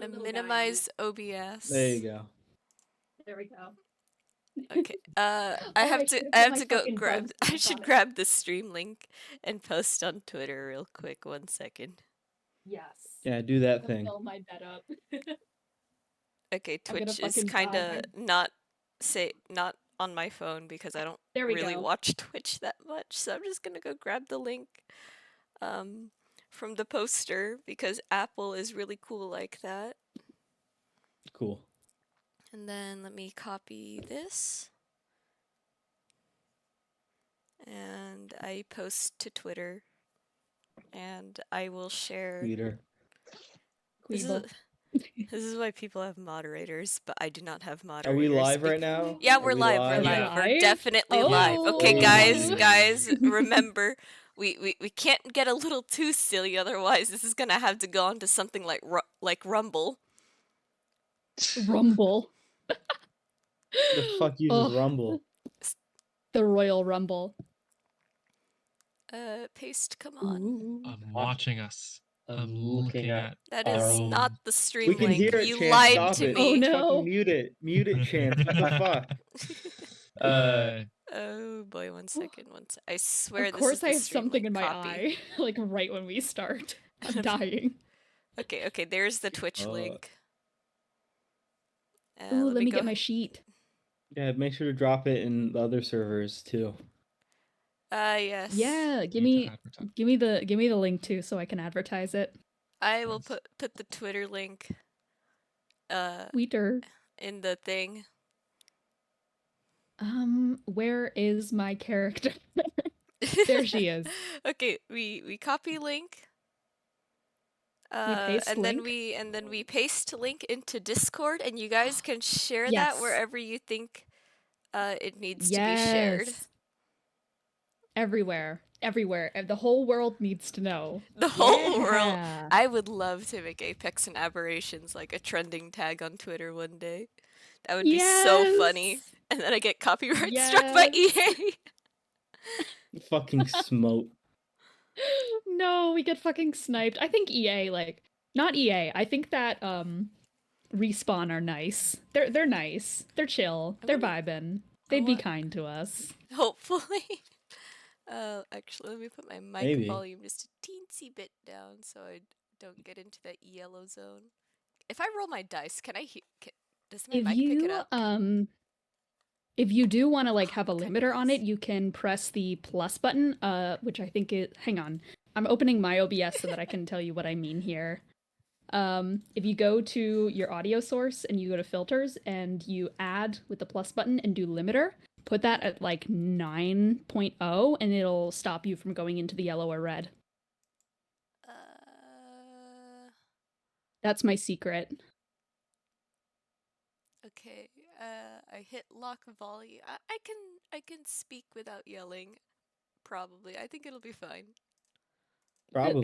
gonna minimize OBS. There you go. There we go. Okay. I have to go grab. I should grab the stream link and post on Twitter real quick. 1 second. Yes. Yeah, do that thing. Fill my bed up. Okay, Twitch is kind of not on my phone because I don't really watch Twitch that much. So I'm just gonna go grab the link from the poster because Apple is really cool like that. Cool. And then let me copy this. And I post to Twitter. And I will share. Twitter. This is why people have moderators, but I do not have moderators. Are we live right now? Yeah, we're live. We're live. We're definitely live. Okay, guys, remember, we can't get a little too silly, otherwise this is gonna have to go on to something like Rumble. Rumble. The fuck uses Rumble? The Royal Rumble. Paste, come on. Ooh. I'm watching us. I'm looking at. That is not the stream we can link. Hear it, you Chance, lied to it. me. Oh no! Mute it, Chance. What the fuck? Oh boy, 1 second. I swear. Of course, this is I have something in my eye, like right when we start. I'm dying. Okay. There's the Twitch link. Ooh, let me get my sheet. Yeah, make sure to drop it in the other servers too. Yes. Yeah, give me the link too, so I can advertise it. I will put the Twitter link. Twitter. In the thing. Where is my character? There she is. Okay, we copy link. We paste and link. then we paste link into Discord, and you guys can share that wherever you think it needs to be shared. Everywhere. The whole world needs to know. The whole world. I would love to make Apex and Aberrations like a trending tag on Twitter one day. That would be so funny. And then I get copyright struck by EA. Fucking smote. No, we get fucking sniped. I think EA, not EA. I think that Respawn are nice. They're nice. They're chill. They're vibing. They'd be kind to us. Hopefully. Actually, let me put my mic volume just a teensy bit down so I don't get into that yellow zone. If I roll my dice, can I does my mic pick it up? If you do want to have a limiter on it, you can press the plus button, which I think is. Hang on, I'm opening my OBS so that I can tell you what I mean here. If you go to your audio source and you go to filters and you add with the plus button and do limiter. Put that at 9.0 and it'll stop you from going into the yellow or red. That's my secret. Okay, I hit lock volume. I can speak without yelling. Probably. I think it'll be fine. Probably.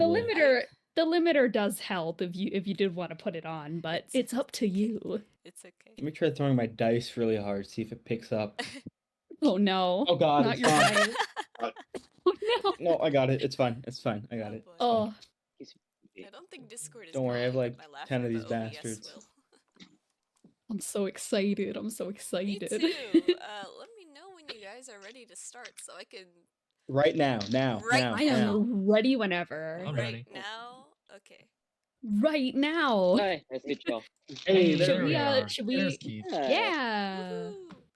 The limiter does help if you did want to put it on, but it's up to you. It's okay. Let me try throwing my dice really hard, see if it picks up. Oh no. Oh god, not it's fine. Oh no. No, I got it. It's fine. I got it. Oh. I don't think Discord is. Don't worry, I have 10 of these bastards. I'm so excited. Me too. Let me know when you guys are ready to start so I can. Right now. I am ready whenever. I'm ready. Right now? Okay. Right now. Hi, nice to meet you all. Hey, should we Yeah.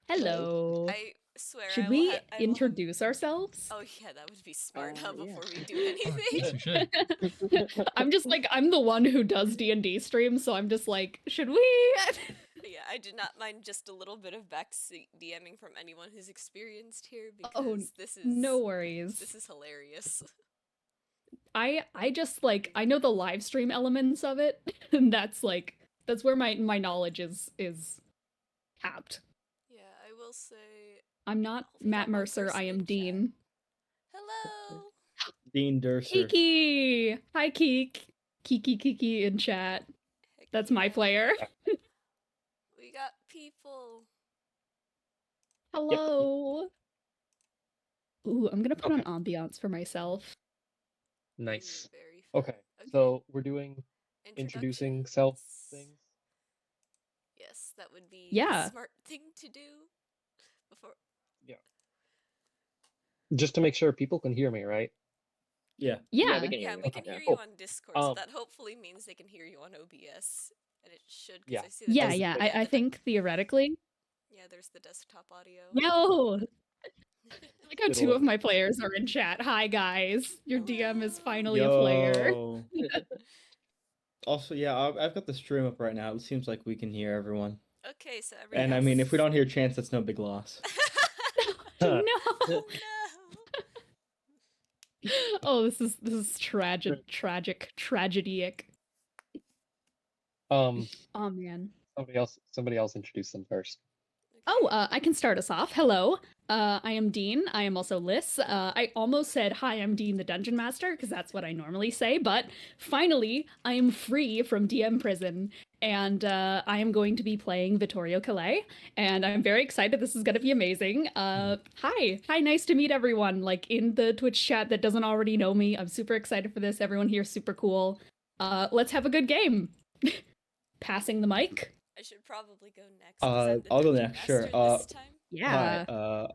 Hello. I swear. Should we introduce ourselves? Oh yeah, that would be smart before we do anything. Yes, we should. I'm just I'm the one who does D&D streams, so I'm just should we? Yeah, I do not mind just a little bit of backseat DMing from anyone who's experienced here because this is no worries. This is hilarious. I just I know the live stream elements of it, and that's where my knowledge is capped. Yeah, I will say I'm not Matt Mercer, I am Dean. Hello. Dean Durser. Kiki! Hi Keek. Kiki in chat. That's my player. We got people. Hello. Ooh, I'm gonna put on ambiance for myself. Nice. Very fun. Okay, so we're doing introducing self things? Yes, that would be the Yeah. smart thing to do before. Yeah. Just to make sure people can hear me, right? Yeah. Yeah, Yeah. we can hear Yeah, you. we can Okay, hear you cool. on Discord, so Um, that hopefully means they can hear you on OBS. And it should, because Yeah. I see that Yeah, there's- yeah. yeah, I think theoretically. yeah, there's the desktop audio. No! Look how two Little- of my players are in chat. Hi, guys. Your DM is Hello. finally a player. Yo. Also, yeah, I've got the stream up right now. It seems like we can hear everyone. Okay, so everyone. And I mean, if we don't hear Chance, that's no big loss. No! Oh no! Oh, this is tragedy. Um, Oh man. somebody else introduce them first. Oh, I can start us off. Hello. I am Dean. I am also Liz. I almost said, hi, I'm Dean the Dungeon Master, because that's what I normally say, but finally, I am free from DM prison, and I am going to be playing Vittorio Calais, and I'm very excited. This is going to be amazing. Hi. Hi, nice to meet everyone, like, in the Twitch chat that doesn't already know me. I'm super excited for this. Everyone here is super cool. Let's have a good game. Passing the mic. I should probably go next. 'Cause I'm the I'll go Dungeon next, sure. Master this time. Yeah. Hi,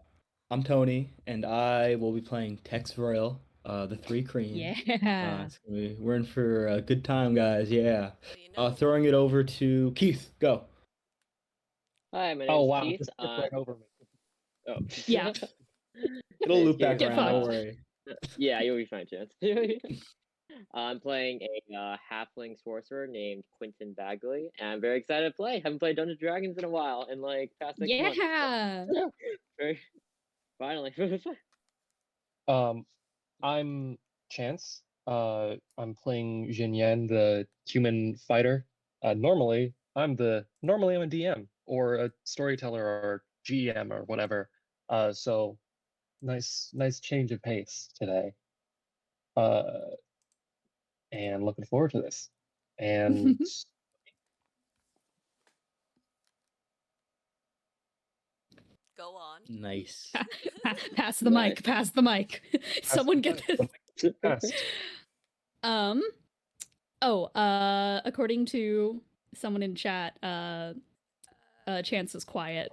I'm Tony, and I will be playing Tex Royal, the Three Cream. Yeah. We're in for a good time, guys. Yeah. Well, you know, Throwing it over to Keith. Go. Hi, my Oh name's wow, Keith. just skip right over me. Oh. Yeah. It'll loop back Get around. Don't fucked. worry. Yeah, you'll be fine, Chance. I'm playing a halfling sorcerer named Quentin Bagley, and I'm very excited to play. Haven't played Dungeons & Dragons in a while, in like past 6 months. Yeah. Very- Finally. I'm Chance. I'm playing Jin Yan, the human fighter. Normally I'm a DM or a storyteller or GM or whatever. So nice change of pace today. And looking forward to this. And go on. Nice. Pass the mic. Pass the mic. Someone get this. Fast. According to someone in chat, Chance is quiet.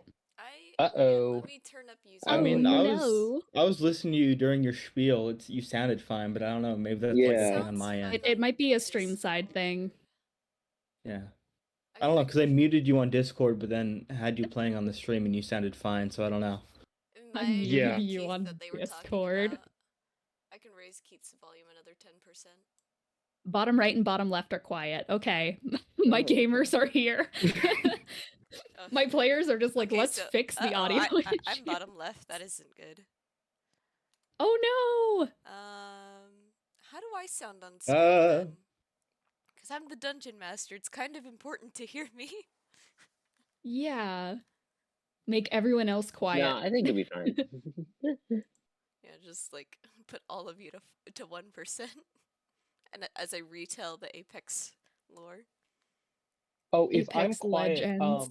Uh-oh. Let me turn up music. I mean, no. I was listening to you during your spiel. You sounded fine, but I don't know. Maybe that's like a Yeah. thing on my end. It might be a stream side thing. Yeah. I don't know, because I muted you on Discord, but then had you playing on the stream and you sounded fine, so I don't know. I Mine Yeah. muted you Keith on that they were talking Discord. about. I can raise Keith's volume another 10%. Bottom right and bottom left are quiet. Okay. My Oh. gamers are here. Oh. My players are just like, Okay, let's so- fix the uh-oh, audio. I'm issue. bottom left. That isn't good. Oh no! How do I sound on stream Uh. then? Because I'm the dungeon master. It's kind of important to hear me. Yeah. Make everyone else quiet. Nah, I think you'll be fine. Yeah, just like put all of you to 1%, and as I retell the Apex lore. Oh, if I'm Apex quiet, Legends.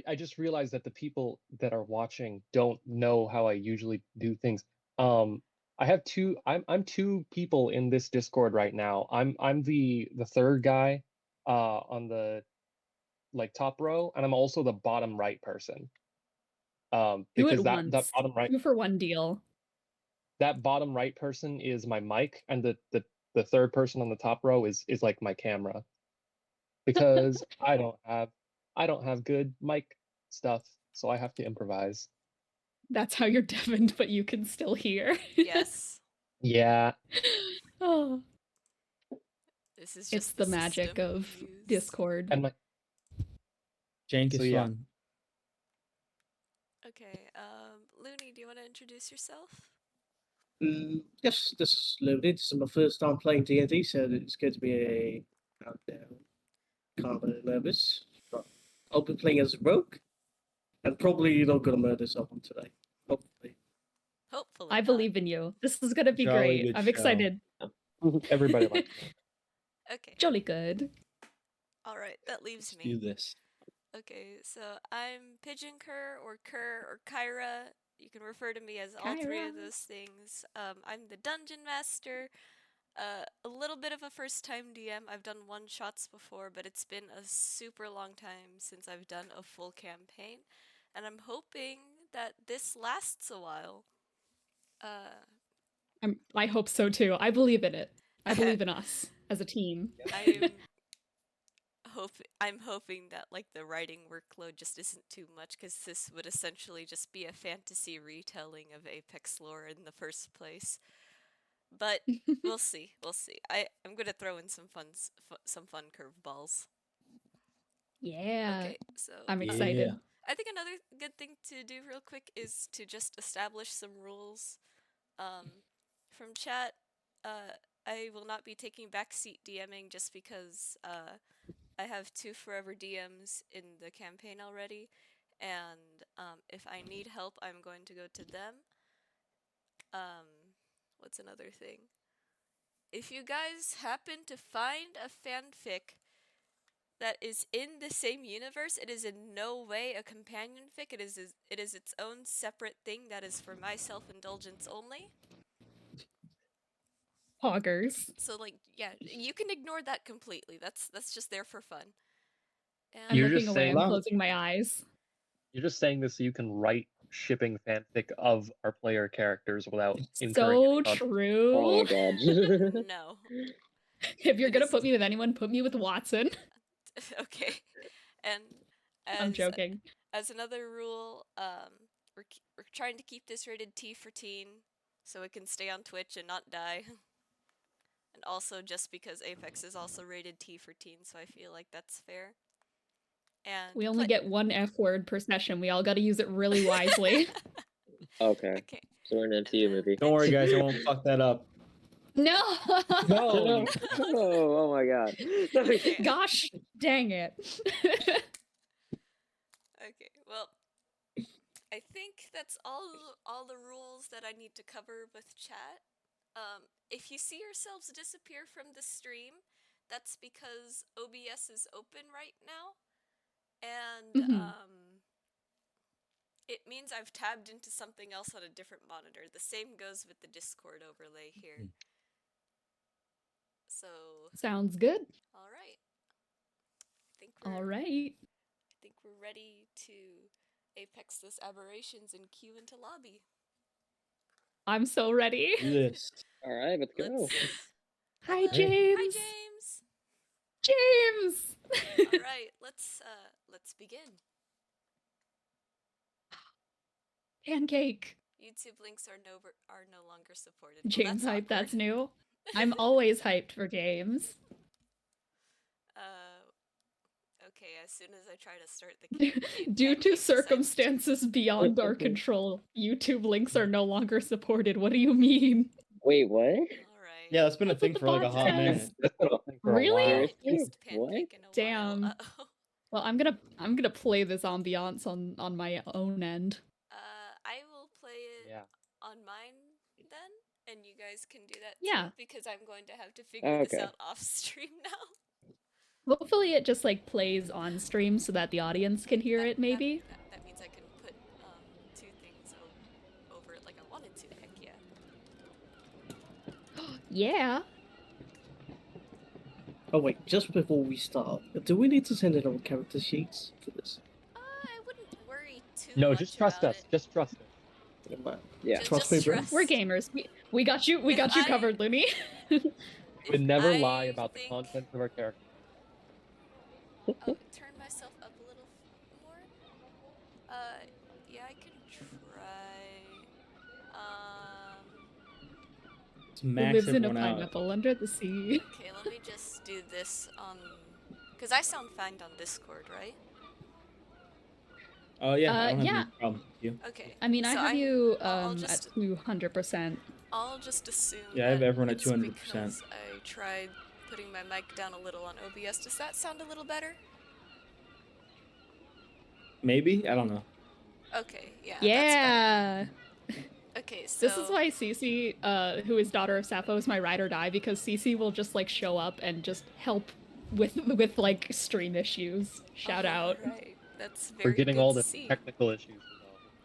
I just realized that the people that are watching don't know how I usually do things. I have two. I'm two people in this Discord right now. I'm the third guy, on the like top row, and I'm also the bottom right person. Two Because at that once. bottom right 2 for 1 deal. that bottom right person is my mic, and the third person on the top row is like my camera. Because I don't have good mic stuff, so I have to improvise. That's how you're deafened, but you can still hear. Yes, Yeah. Oh, this is just it's the magic system we of use. Discord. And my Jank is So, yeah. fun. Okay, Looney, do you want to introduce yourself? Yes, this is Loaded. This is my first time playing D&D, so it's going to be a countdown. Kind of nervous, but I'll be playing as a rogue, and probably not going to murder someone today. Hopefully. Hopefully. I not. believe in you. This is gonna be Jolly great. good I'm show. excited. everybody likes me. Okay, Jolly good. alright, that leaves Let's me. do this. Okay, so I'm Pigeon Kerr or Kyra. You can refer to me as all three of Kyra. those things. I'm the dungeon master. A little bit of a first time DM. I've done one shots before, but it's been a super long time since I've done a full campaign, and I'm hoping that this lasts a while. I hope so too. I believe in it. I believe in us as a team. I'm hoping that like the writing workload just isn't too much, because this would essentially just be a fantasy retelling of Apex lore in the first place. But we'll see. We'll see. I'm gonna throw in some fun curveballs. Yeah. Okay, so I'm excited. Yeah. I think another good thing to do real quick is to just establish some rules. From chat, I will not be taking backseat DMing just because I have 2 forever DMs in the campaign already, and if I need help, I'm going to go to them. What's another thing? If you guys happen to find a fanfic that is in the same universe, it is in no way a companion fic. It is its own separate thing that is for my self-indulgence only. Poggers. So like, yeah, you can ignore that completely. That's just there for fun. And I'm You're looking just away. saying- I'm closing my eyes. You're just saying this so you can write shipping fanfic of our player characters without incurring So any cost. true. Oh my god. no. If you're It gonna is- put me with anyone, put me with Watson. Okay. And I'm joking. as another rule, we're trying to keep this rated T for teen, so it can stay on Twitch and not die. And also just because Apex is also rated T for teen, so I feel like that's fair. And We only get one F word per session. We all got to use it really wisely. Okay. Okay. So we're in an MCU movie. Don't worry, guys. I won't fuck that up. No. No. Oh my god. Okay. Gosh, dang it. Okay. Well, I think that's all the rules that I need to cover with chat. If you see yourselves disappear from the stream, that's because OBS is open right now, and it means I've tabbed into something else on a different monitor. The same goes with the Discord overlay here. So Sounds good. all right. All right. I think we're ready to apex this aberrations and queue into lobby. I'm so ready. Do this. All right, let's go. Let's... Hi, Hello. James. Hi, James. James. All right, let's begin. Pancake. YouTube links are no longer supported. James well, hype. That's awkward. new. I'm always hyped for James. Okay, as soon as I try to start the campaign, Due Pancake to decides to- circumstances beyond our control, YouTube links are no longer supported. What do you mean? Wait, what? All right. Yeah, that's been a That's thing what for the like a bot hot says. minute. That's been a thing for Really? a while. I haven't used What? Pancake in a Damn. while. Uh-oh. Well, I'm gonna play this ambiance on my own end. I will play it Yeah. on mine then, and you guys can do that Yeah. too, because I'm going to have to figure this Okay. out off stream now. Hopefully it just like plays on stream so that the audience can hear it maybe. That means I can put 2 things over it like I wanted to. Heck yeah. Yeah. Oh wait, just before we start, do we need to send in our character sheets for this? I wouldn't worry too No, much just trust about us. it. Just trust us. Never mind. Yeah. Trust me, bro. We're gamers. We got you. We If got you I- covered, Looney. If We'd never I lie about the think contents of our character. I'll turn myself up a little more. Yeah, I can try. Let's Who max lives in a everyone out. pineapple under the sea? Okay, let me just do this on, because I sound fine on Discord, right? Oh yeah, I don't have yeah. any problem with you. Okay. I mean, I so have I'm- you I'll at just 200%. I'll just assume. Yeah, I have that everyone at it's 200%. because I tried putting my mic down a little on OBS. Does that sound a little better? Maybe? I don't know. Okay, yeah. That's Yeah. better. Okay, so This is why Cece, who is daughter of Sappho, is my ride or die, because Cece will just like show up and just help with like stream issues. Shout out. Right. That's very We're getting good all to the see. technical issues resolved.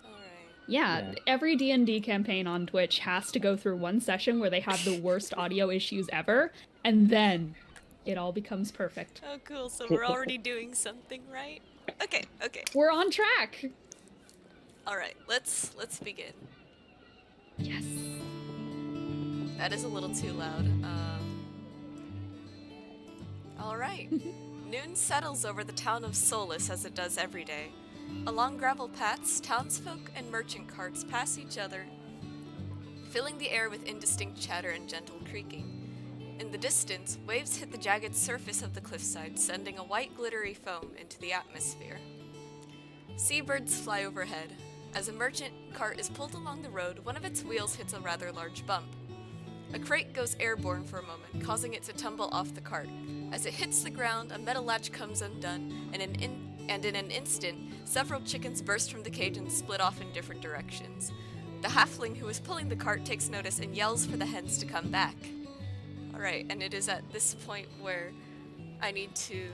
All right. Yeah, every D&D campaign on Twitch has to go through one session where they have the worst audio issues ever, and then it all becomes perfect. Oh, cool. So we're already doing something right. Okay. We're on track. All right. Let's begin. Yes. That is a little too loud. All right. Noon settles over the town of Solus as it does every day. Along gravel paths, townsfolk and merchant carts pass each other, filling the air with indistinct chatter and gentle creaking. In the distance, waves hit the jagged surface of the cliffside, sending a white glittery foam into the atmosphere. Seabirds fly overhead. As a merchant cart is pulled along the road, one of its wheels hits a rather large bump. A crate goes airborne for a moment, causing it to tumble off the cart. As it hits the ground, a metal latch comes undone, and in an instant, several chickens burst from the cage and split off in different directions. The halfling who is pulling the cart takes notice and yells for the hens to come back. Alright, and it is at this point where I need to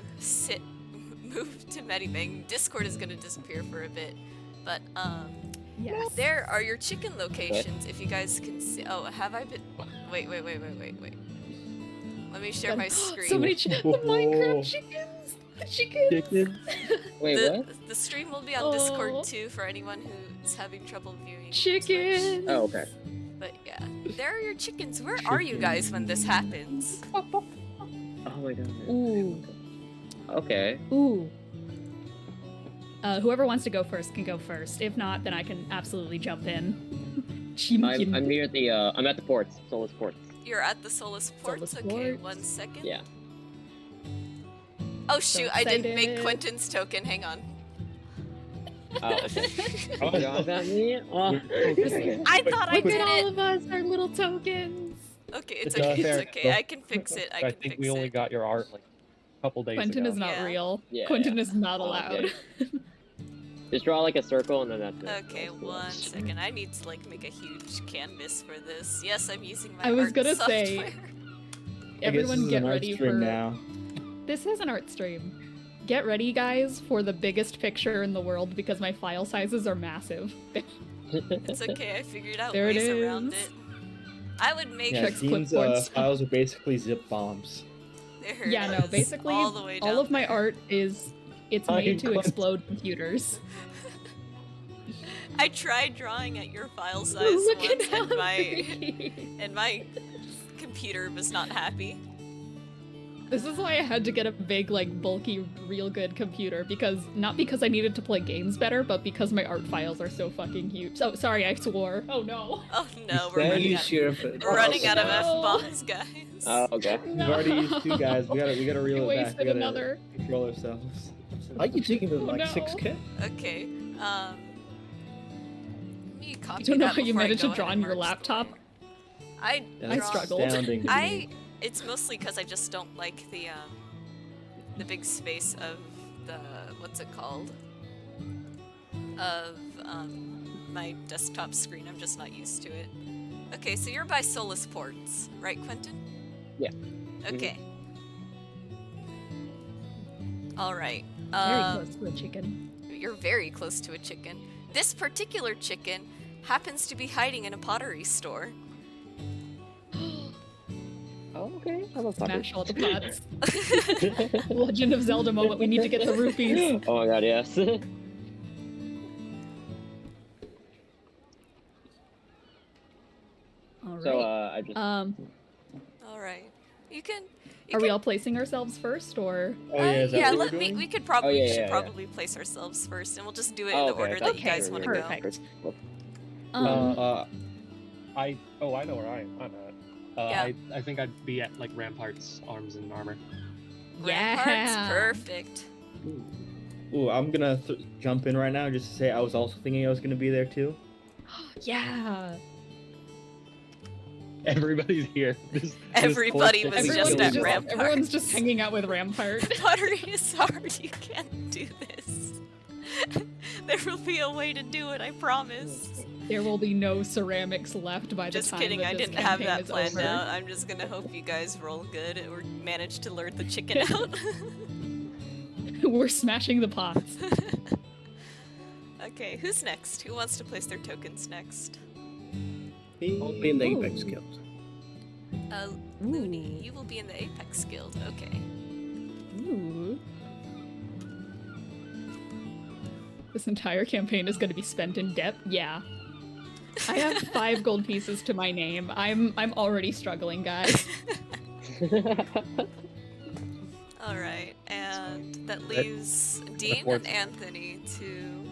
move to Medibang. Discord is gonna disappear for a bit, but Yes. there are your chicken locations, if you guys can see. Oh, have I been... Wait. Let me share my screen. So many the Minecraft chickens! Chickens! Wait, what? The stream will be on Discord too for anyone who's having trouble viewing Twitch. Chickens! Oh, okay. But yeah, there are your chickens. Where are you guys when this happens? Oh my god. Ooh. Okay. Ooh. Whoever wants to go first can go first. If not, then I can absolutely jump in. I'm here at the I'm at the ports, Solus ports. You're at the Solus ports? Solus Okay, ports. 1 second. Yeah. Oh shoot, I didn't make excited. Quentin's token. Hang on. Oh, okay. Oh, is that me? Oh, okay. I thought I Look did at all it. of us, our little tokens. Okay, it's It's okay. fair. It's okay. I can fix it. I can think fix we only it. got your art like a couple days Quentin ago. is not Yeah. real. Yeah, Quentin yeah. is not Oh, allowed. okay. Just draw like a circle and then that's it. Okay, That's cool. 1 second. I need to like make a huge canvas for this. Yes, I'm using my I was art gonna software. say, I guess this Everyone is get an art ready stream for now. This is an art stream. Get ready, guys, for the biggest picture in the world because my file sizes are massive. It's okay. I figured out There it ways around is. it. I would make Yeah, Check Dean's clipboard stuff. files are basically zip bombs. there it Yeah, no, is, basically all the way down of my there. art is it's I made to couldn't- explode computers. I tried drawing at your file size Look at once, how and my computer was not happy. This is why I had to get a big, like, bulky, real good computer not because I needed to play games better, but because my art files are so fucking huge. Oh, sorry, I swore. Oh no. Oh no, we're There running you out, sure for we're running out of No. F-bombs, guys. Oh, okay. We've already used 2 guys. We gotta reel We it back. We wasted gotta another. control ourselves. Are you taking with Oh, like no. 6K? Okay, let me copy I don't know that how you before I managed go to ahead draw and on your merge the laptop. layer. I That's struggled. astounding to me. It's mostly because I just don't like the big space of the, what's it called? Of, my desktop screen. I'm just not used to it. Okay, so you're by Solus Ports, right, Quentin? Yeah. Okay. Alright. Very close to a chicken. You're very close to a chicken. This particular chicken happens to be hiding in a pottery store. Oh, okay. I'm a puppet. Smash all the pots. Legend of Zelda moment. We need to get the rupees. Oh my god, yes. All right. So I just Alright. You can... Are we all placing ourselves first, or? Oh yeah, is that yeah, what we're doing? we could probably yeah, should yeah, yeah. probably place ourselves first, and we'll just do it in Oh, the okay, order I that thought you Okay, guys want to perfect. go. I know where I'm at. Yeah. I think I'd be at like Rampart's arms and armor. Ramparts, Yeah. perfect. Ooh, I'm gonna jump in right now just to say I was also thinking I was gonna be there too. Yeah. Everybody's here. This Everybody course was is just killing at me. Rampart. Everyone's just hanging out with Rampart. Pottery is hard. You can't do this. There will be a way to do it. I promise. There will be no ceramics left by the Just time kidding. that I this didn't have campaign that is planned over. out. I'm just gonna hope you guys roll good or manage to lure the chicken out. We're smashing the pots. Okay, who's next? Who wants to place their tokens next? I'll be in the Apex Guild. Looney, you will be in the Apex Guild. Okay. Ooh. This entire campaign is going to be spent in debt? Yeah. I have 5 gold pieces to my name. I'm already struggling, guys. All right, and that leaves Dean and Anthony to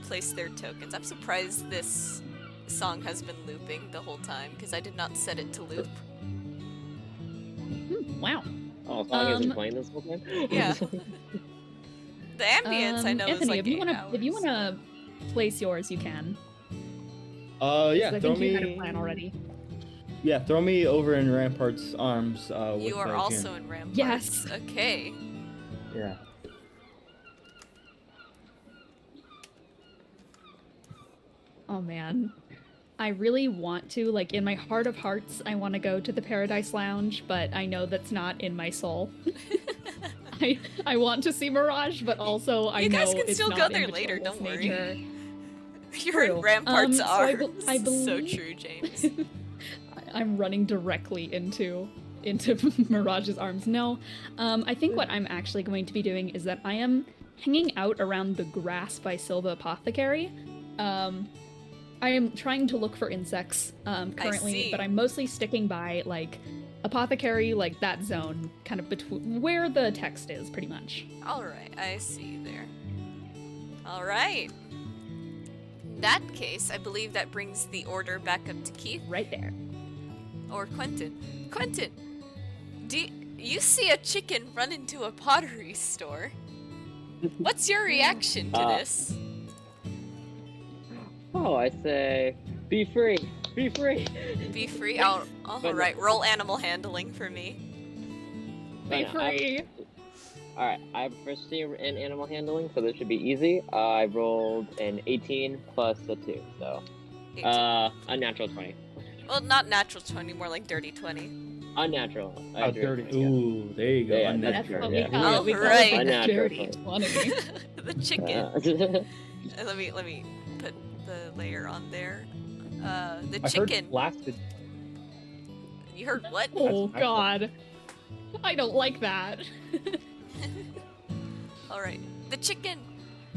place their tokens. I'm surprised this song has been looping the whole time because I did not set it to loop. Wow. Oh, song isn't playing this whole time? Yeah. The ambience I know Anthony, is like if you wanna place yours, you can. Yeah, I throw think you had a me. plan already. Yeah, throw me over in Rampart's arms. With You are Jin. also in Ramparts. Yes. Okay. Yeah. Oh man. I really want to, like, in my heart of hearts, I want to go to the Paradise Lounge, but I know that's not in my soul. I want to see Mirage, but also I You know guys can it's still not go in there later, Victoria's don't worry. nature. You're in True. Ramparts So arms. I So believe- true, James. I'm running directly into Mirage's arms. No, I think what I'm actually going to be doing is that I am hanging out around the grass by Silva Apothecary. I am trying to look for insects currently, see. but I'm mostly sticking by like Apothecary, like that zone, kind of between where the text is, pretty much. All right, I see you there. All right. In that case, I believe that brings the order back up to Keith Right there. or Quentin. Quentin, do you see a chicken run into a pottery store? What's your reaction to this? Oh, I say, be free, be free. Be free. All But- right. Roll animal handling for me. Be Fine, free. Alright, I have proficiency in animal handling, so this should be easy. I rolled an 18 plus a 2, so 18. unnatural 20. Well, not natural 20, more like dirty 20. Unnatural. Oh, dirty. Yeah. Ooh, there you go. Yeah, That's Unnatural. what we yeah. call it. We call Alright. it the Unnatural. dirty 20. The chicken. Uh, Let me put the layer on there. The I heard chicken. blasted. You heard what? Oh That's god. I don't like that. Alright. The chicken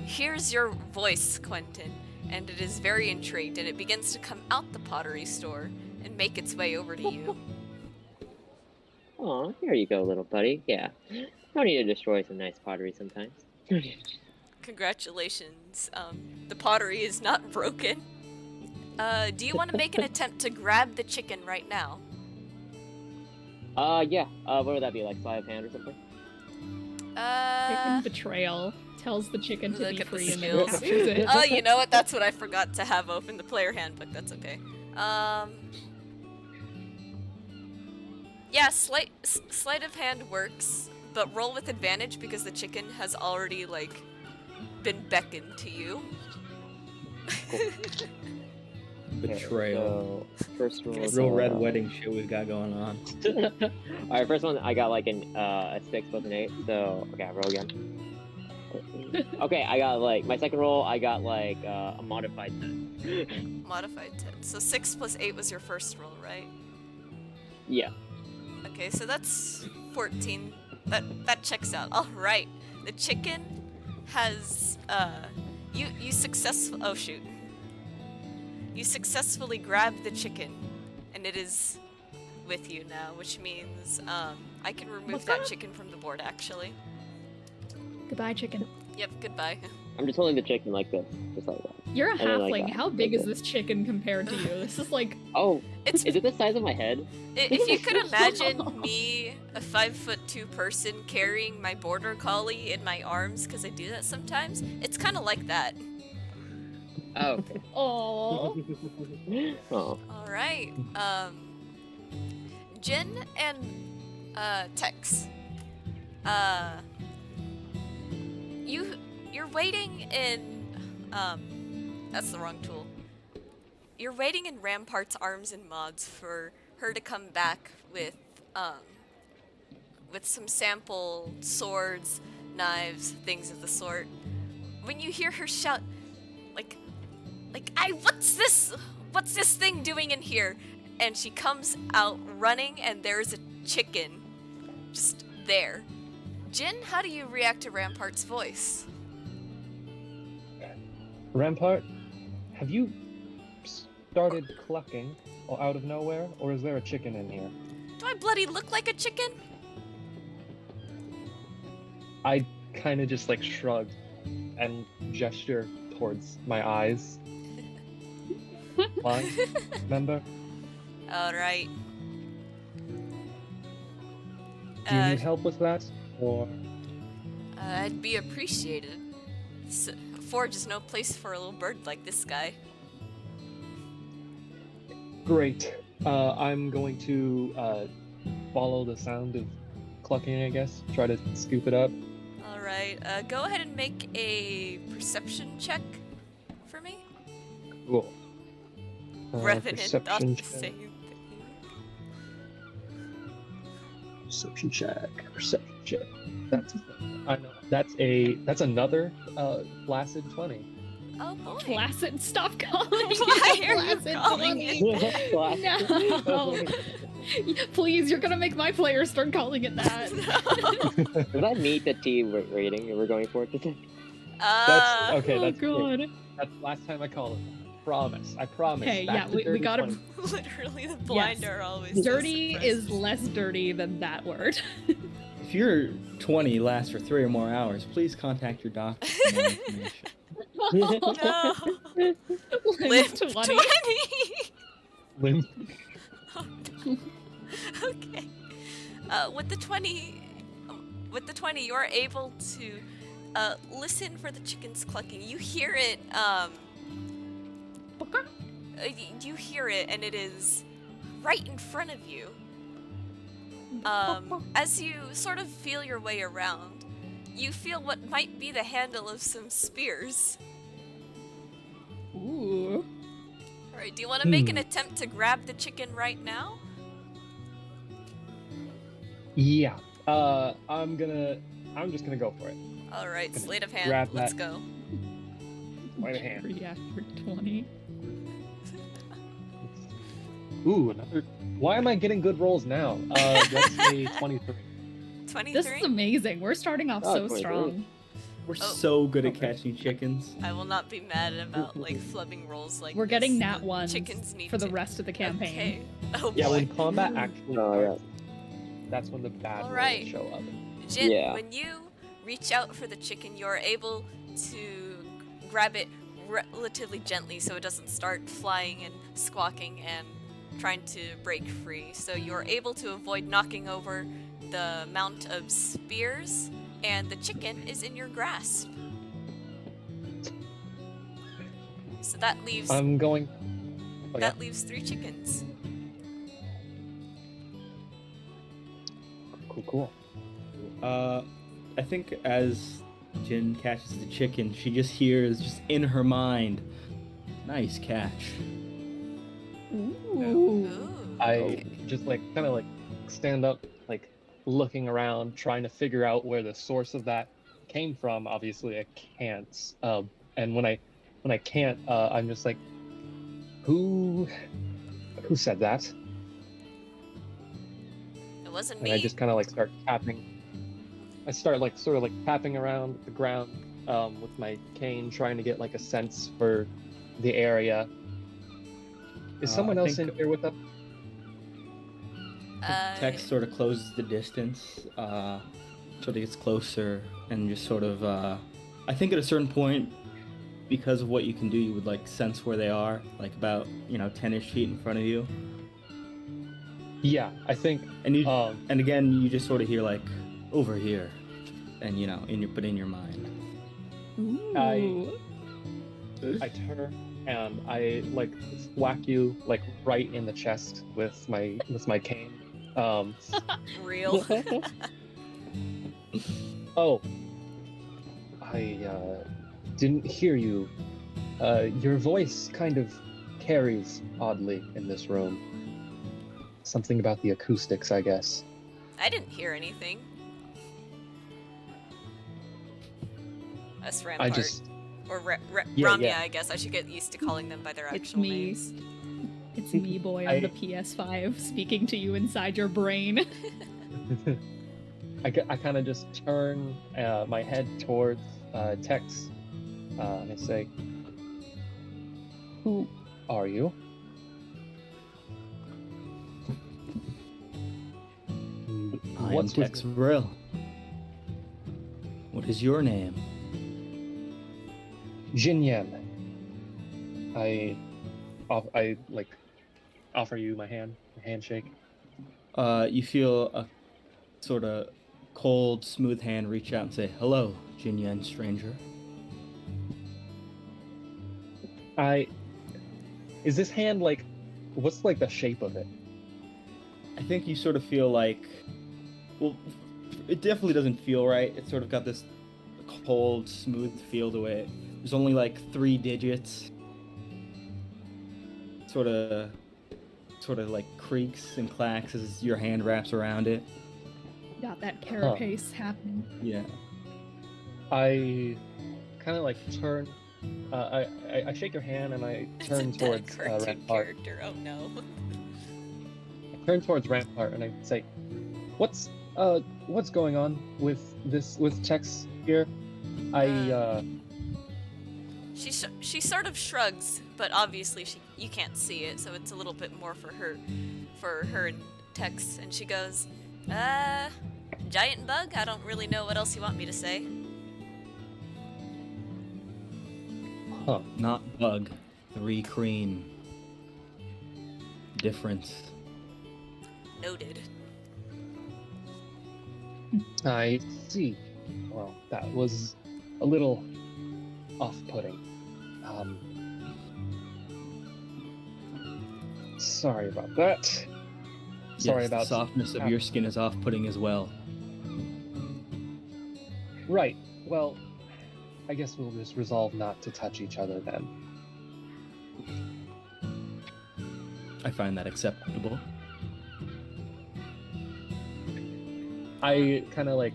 hears your voice, Quentin, and it is very intrigued, and it begins to come out the pottery store and make its way over to you. Aw, here you go, little buddy. Yeah. No need to destroy some nice pottery sometimes. Congratulations. The pottery is not broken. Do you want to make an attempt to grab the chicken right now? Yeah. What would that be, like sleight of hand or something? Chicken betrayal tells the chicken to Look be at the free and then skills. captures it. Oh, you know what? That's what I forgot to have open the player handbook. That's okay. Yeah, sleight of hand works, but roll with advantage because the chicken has already like been beckoned to you. Betrayal. So, first roll. Chris. Real red wedding shit we've got going on. Alright, first one I got like a 6 plus an 8, so okay, I roll again. Okay, I got like my second roll I got like a modified 10. Modified 10. So 6 plus 8 was your first roll, right? Yeah. Okay, so that's 14. That checks out. All right. The chicken has you successful. Oh shoot. You successfully grabbed the chicken, and it is with you now, which means I can remove What's that up? chicken from the board. Actually. Goodbye, chicken. Yep. Goodbye. I'm just holding the chicken like this, just like that. You're a And then like halfling. that. How big Like is that. this chicken compared to you? This is like Oh, It's is it the size of my head? if you could imagine me, a 5'2" person, carrying my border collie in my arms, because I do that sometimes. It's kind of like that. Oh, okay. oh. Oh. All right. Jin and Tex. You're waiting in that's the wrong tool. You're waiting in Rampart's arms and mods for her to come back with some sample swords, knives, things of the sort. When you hear her shout, what's this? What's this thing doing in here? And she comes out running, and there's a chicken just there. Jin, how do you react to Rampart's voice? Rampart, have you started clucking out of nowhere, or is there a chicken in here? Do I bloody look like a chicken? I kind of just like shrug and gesture towards my eyes. Line, remember? Alright. Do you need help with that, or? I'd be appreciated. Forge is no place for a little bird like this guy. Great. I'm going to follow the sound of clucking, I guess. Try to scoop it up. Alright, go ahead and make a perception check for me. Cool. Revenant, not perception the check. same thing. Perception check. Perception check. I know. That's another flaccid 20. Oh boy. Placid, stop calling it Why are you Placid, calling please. No. Please, you're gonna make my players start calling it that. Did I meet the T rating you were going for today? That's okay. Oh That's god. great. That's the last time I call it. Promise. I promise. Okay, Back yeah, to we dirty gotta. 20. Literally, the blind Yes. are always so Dirty suppressed. is less dirty than that word. If your 20 lasts for 3 or more hours, please contact your doctor for more information. No. Limp Limp 20. 20. Limp. Okay. With the 20, you're able to listen for the chickens clucking. You hear it. You hear it, and it is right in front of you. As you sort of feel your way around, you feel what might be the handle of some spears. Ooh. Alright, do you want to make an attempt to grab the chicken right now? Yeah. I'm just gonna go for it. Alright, sleight of hand, Grab let's that. go. Right hand. Reactor 20. Ooh, another. Why am I getting good rolls now? That's a 23. 23? This is amazing. We're starting off Oh, so 23. strong. We're Oh. so good at catching chickens. I will not be mad about like flubbing rolls like We're getting this. nat The ones chickens need for the to- rest of the campaign. Okay. Oh Yeah, boy. when combat actually Oh, starts, that's when the bad Alright. rolls show up. Jin, Yeah. when you reach out for the chicken, you're able to grab it relatively gently so it doesn't start flying and squawking and trying to break free. So you're able to avoid knocking over the mount of spears, and the chicken is in your grasp. So that leaves I'm going. Oh, yeah. that leaves 3 chickens. Cool. I think as Jin catches the chicken, she just hears, just in her mind, nice catch. Ooh. Ooh. I just like kind of like stand up, like looking around, trying to figure out where the source of that came from. Obviously, I can't. And when I can't, I'm just like, who said that? It wasn't And me. I just kind of like start tapping. I start like sort of like tapping around the ground with my cane, trying to get like a sense for the area. Is someone I else in think- here with us? Text sort of closes the distance, sort of gets closer, and just sort of, I think at a certain point, because of what you can do, you would like sense where they are, like about, 10-ish feet in front of you. Yeah, I think. And you, and again, you just sort of hear like, over here, and in your mind. Ooh. I turn and I like whack you like right in the chest with my cane. Real. Oh, I didn't hear you. Your voice kind of carries oddly in this room. Something about the acoustics, I guess. I didn't hear anything. Us Rampart. Or Yeah, Ramya, yeah. I guess. I should get used to calling them by their It's actual me. names. It's me, boy, on the PS5, speaking to you inside your brain. I kind of just turn my head towards Tex and I say, "Who are you?" I am What's with Tex Brill. What is your name? Jinyan? I like offer you my handshake. You feel a sort of cold, smooth hand reach out and say, "Hello, Jinyan stranger." Is this hand like, what's like the shape of it? I think you sort of feel like, well, it definitely doesn't feel right. It's sort of got this cold, smooth feel to it. There's only like 3 digits. Sort of like creaks and clacks as your hand wraps around it. Got that carapace happening. Yeah. I kind of like turn. I shake your hand and I turn It's a dead towards cartoon Rampart. character. Oh no. I turn towards Rampart and I say, "What's going on with Tex here?" She sort of shrugs, but obviously you can't see it, so it's a little bit more for her and Tex, and she goes, giant bug? I don't really know what else you want me to say. Huh. Not bug. 3 cream. Difference. Noted. I see. Well, that was a little off-putting. Sorry about that. Sorry Yes, about the softness of your skin is off-putting as well. Right. Well, I guess we'll just resolve not to touch each other then. I find that acceptable. I kind of like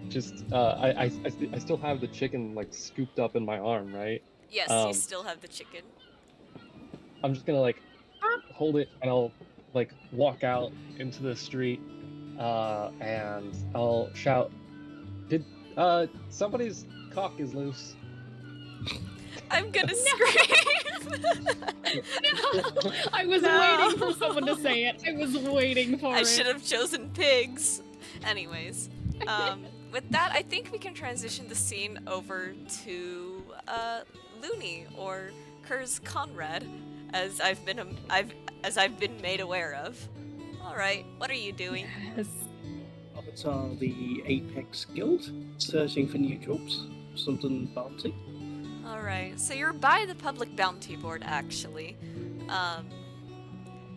just I still have the chicken like scooped up in my arm, right? Yes, you still have the chicken. I'm just gonna like hold it and I'll like walk out into the street and I'll shout, "Did somebody's cock is loose?" I'm gonna scream. No! I was waiting for someone to say it. I was waiting for it. I should have chosen pigs. Anyways, with that, I think we can transition the scene over to Looney, or Ker's Conrad, as I've been made aware of. All right, what are you doing? Yes. Avatar the Apex Guild, searching for new jobs, something bounty. All right, so you're by the public bounty board, actually.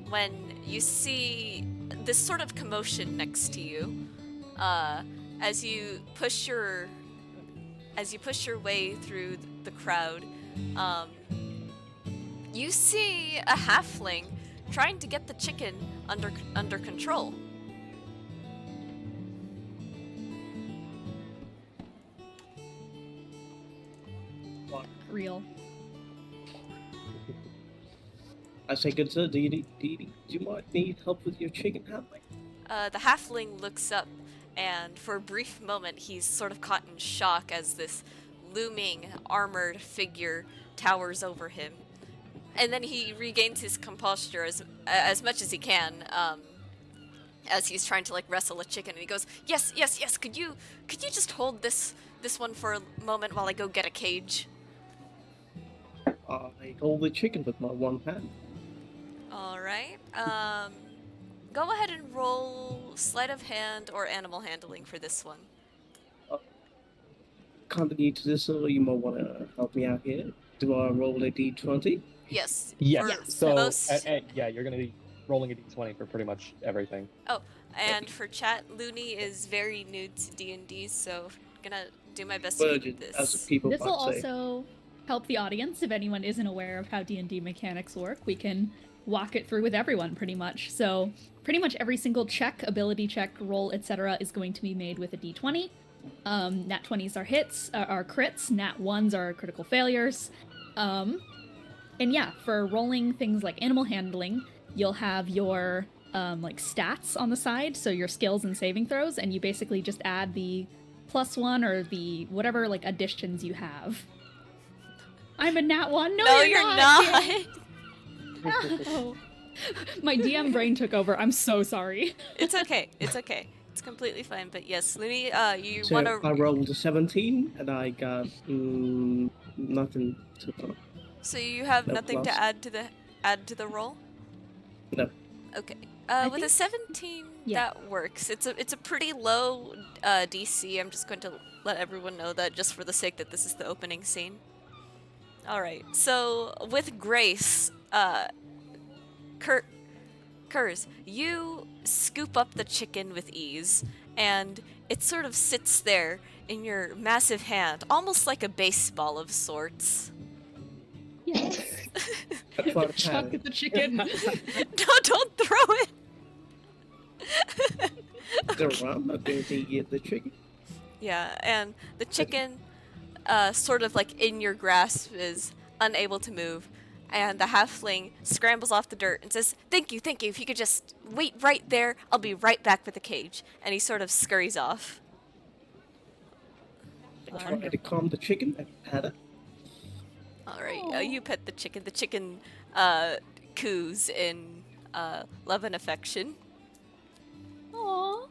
When you see this sort of commotion next to you, as you push your way through the crowd, you see a halfling trying to get the chicken under control. Real. I say, good sir, do you might need help with your chicken handling? The halfling looks up, and for a brief moment, he's sort of caught in shock as this looming, armored figure towers over him. And then he regains his composure as much as he can, as he's trying to like wrestle a chicken. And he goes, "Yes, yes, yes. Could you just hold this one for a moment while I go get a cage?" I hold the chicken with my one hand. All right. Go ahead and roll sleight of hand or animal handling for this one. Kind of new to this, so you might want to help me out here. Do I roll a d20? Yes. Yes. So most... yeah, you're gonna be rolling a d20 for pretty much everything. Oh, and for chat, Looney is very new to D&D, so gonna do my best to keep this. As people This will might say. also help the audience if anyone isn't aware of how D&D mechanics work. We can walk it through with everyone pretty much. So pretty much every single check, ability check, roll, etc. is going to be made with a d20. Nat 20s are hits, are crits. Nat 1s are critical failures. And yeah, for rolling things like animal handling, you'll have your like stats on the side, so your skills and saving throws, and you basically just add the +1 or the whatever like additions you have. I'm a nat 1. No, you're not. not. Oh. My DM brain took over. I'm so sorry. It's okay. It's okay. It's completely fine. But yes, Looney, you So want to... I rolled a 17 and I got nothing to put. So you have No nothing to plus. add to the roll? No. Okay. I With a think- 17, yeah. that works. It's a pretty low DC. I'm just going to let everyone know that just for the sake that this is the opening scene. All right. So with Grace, Kurz, you scoop up the chicken with ease, and it sort of sits there in your massive hand, almost like a baseball of sorts. Yes. That's what I Chuck had. at the chicken. No, don't throw it! I'm not going to eat the chicken. Yeah, and the chicken, sort of like in your grasp, is unable to move, and the halfling scrambles off the dirt and says, thank you, if you could just wait right there, I'll be right back with the cage. And he sort of scurries off. I tried to calm the chicken and had it. Alright, you pet the chicken. The chicken, coos in, love and affection. Aww.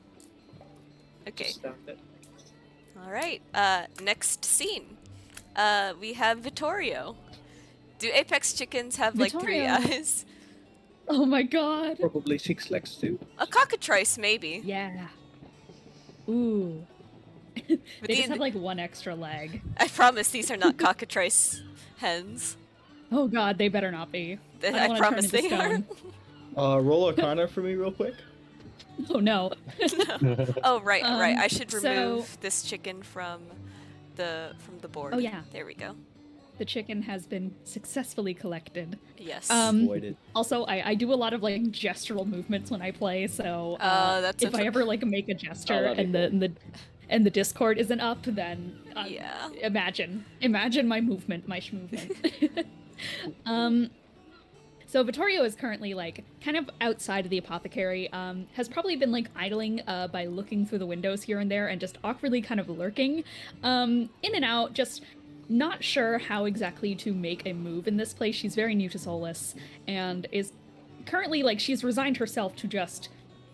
Okay. Stop it. Alright, next scene. We have Vittorio. Do Apex chickens have like 3 Vittorio. eyes? Oh my god. Probably 6 legs too. A cockatrice, maybe. Yeah. Ooh. But They just these- have like one extra leg. I promise these are not cockatrice hens. Oh god, they better not be. I don't wanna promise turn into they stone. Roll Arcana for me real quick. Oh no. Oh right, right. I should so- remove this chicken from the board. Oh, yeah. There we go. The chicken has been successfully collected. Yes. Avoided. Also, I do a lot of like gestural movements when I play, so that's if a- I ever like make a gesture that'd be and the Discord isn't up, then Yeah. imagine my movement, my movement. So Vittorio is currently like kind of outside of the apothecary. Has probably been like idling by looking through the windows here and there and just awkwardly kind of lurking, in and out, just not sure how exactly to make a move in this place. She's very new to Solus and is currently like she's resigned herself to just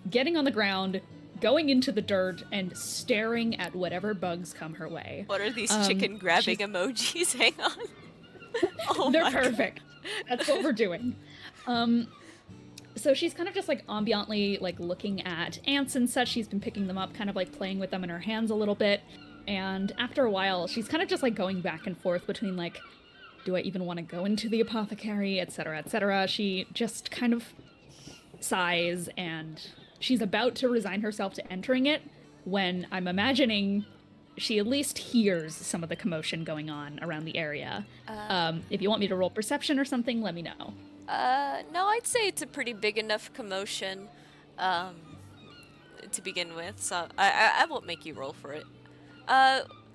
getting on the ground, going into the dirt, and staring at whatever bugs come her way. What are these chicken grabbing emojis? Hang on. Oh They're my God. perfect. That's what we're doing. So she's kind of just like ambiantly like looking at ants and such. She's been picking them up, kind of like playing with them in her hands a little bit. And after a while, she's kind of just like going back and forth between like, do I even want to go into the apothecary, etc., etc. She just kind of sighs and she's about to resign herself to entering it when I'm imagining she at least hears some of the commotion going on around the area. If you want me to roll perception or something, let me know. No, I'd say it's a pretty big enough commotion, to begin with, so I won't make you roll for it.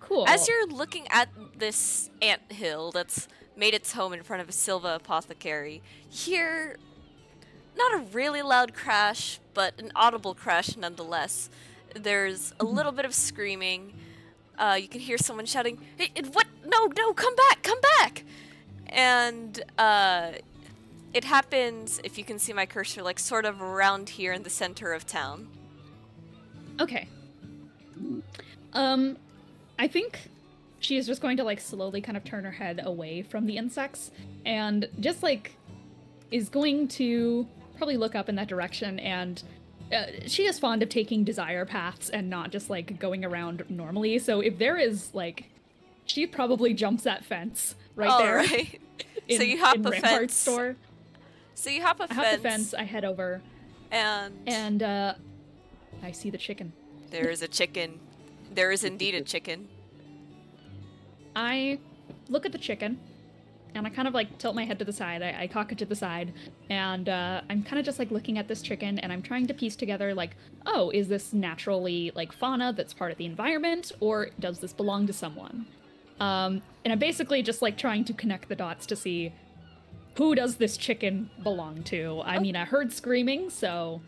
Cool. As you're looking at this ant hill that's made its home in front of a Silva apothecary, you hear not a really loud crash, but an audible crash nonetheless. There's a little bit of screaming. You can hear someone shouting, "Hey, what? No, come back!" And it happens, if you can see my cursor, like sort of around here in the center of town. Okay. I think she is just going to like slowly kind of turn her head away from the insects and just like is going to probably look up in that direction, and she is fond of taking desire paths and not just like going around normally. So if there is like, she probably jumps that fence right there. Right. In, So you hop in a Rampart's fence. store. So you hop a I hop the fence. I head over and I see the chicken. there is a chicken. There is indeed a chicken. I look at the chicken and I kind of like tilt my head to the side. I cock it to the side, and I'm kind of just like looking at this chicken, and I'm trying to piece together like, oh, is this naturally like fauna that's part of the environment, or does this belong to someone? And I'm basically just like trying to connect the dots to see who does this chicken belong to. I mean, I heard screaming, so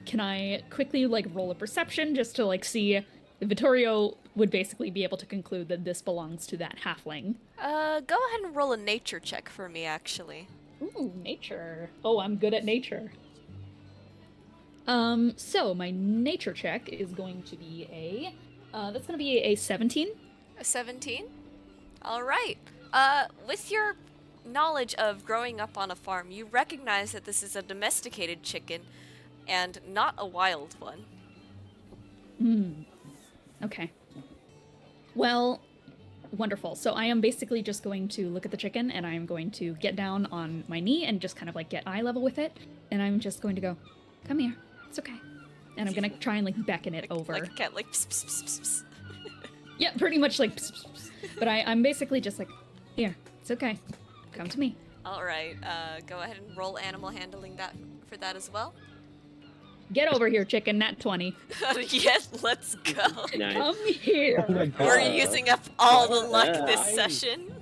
can I quickly like roll a perception just to like see if Vittorio would basically be able to conclude that this belongs to that halfling? Go ahead and roll a nature check for me, actually. Ooh, nature. Oh, I'm good at nature. So my nature check is going to be that's gonna be a 17. A 17? Alright. With your knowledge of growing up on a farm, you recognize that this is a domesticated chicken and not a wild one. Okay. Well, wonderful. So I am basically just going to look at the chicken, and I'm going to get down on my knee and just kind of like get eye level with it, and I'm just going to go, come here, it's okay. And I'm gonna try and like beckon it over. Like a cat, like pss, pss, pss, pss, pss. Yeah, pretty much like pss, pss, pss. But I'm basically just like, here, it's okay. Come to me. Alright, go ahead and roll animal handling for that as well. Get over here, chicken, nat 20. Yes, let's go. Nice. Come here. Oh my We're God. using up all the luck this Nice. session.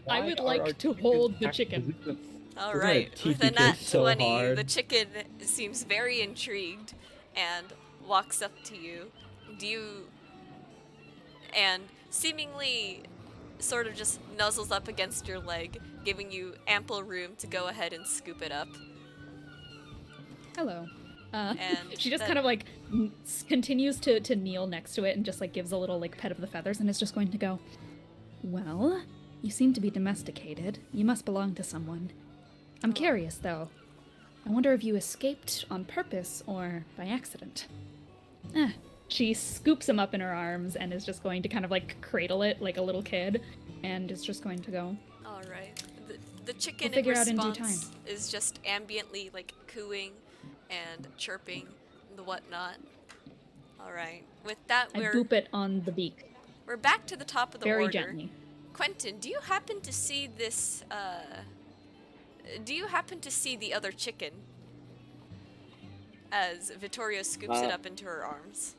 I would like to hold the chicken. Alright, TP with a nat so 20, hard. the chicken seems very intrigued and walks up to you. And seemingly sort of just nuzzles up against your leg, giving you ample room to go ahead and scoop it up. Hello. And she just then- kind of like continues to kneel next to it and just like gives a little like pet of the feathers and is just going to go, well, you seem to be domesticated. You must belong to someone. I'm curious though. I wonder if you escaped on purpose or by accident. She scoops him up in her arms and is just going to kind of like cradle it like a little kid and is just going to go, Alright. The chicken We'll in figure out in due response is just ambiently like cooing and chirping and the whatnot. Alright. With that, I boop it on the beak. we're back to the top of the Very order. gently. Quentin, do you happen to see this, do you happen to see the other chicken? As Vittorio scoops it up into her arms.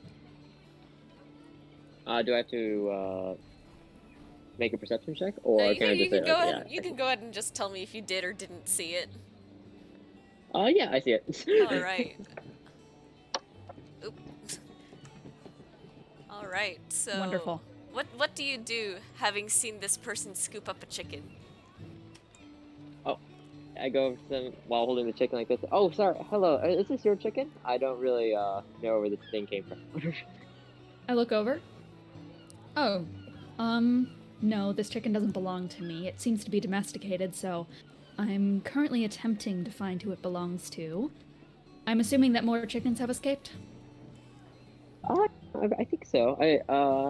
Do I have to make a perception check, or No, can I just say, go like, ahead. yeah, You can go ahead and just tell me if you did or didn't see it. Yeah, I see it. All right. Oop. All right. So Wonderful. What do you do having seen this person scoop up a chicken? I go over to them while holding the chicken like this. Oh, sorry. Hello. Is this your chicken? I don't really know where this thing came from. I look over. Oh, no, this chicken doesn't belong to me. It seems to be domesticated, so I'm currently attempting to find who it belongs to. I'm assuming that more chickens have escaped? I think so.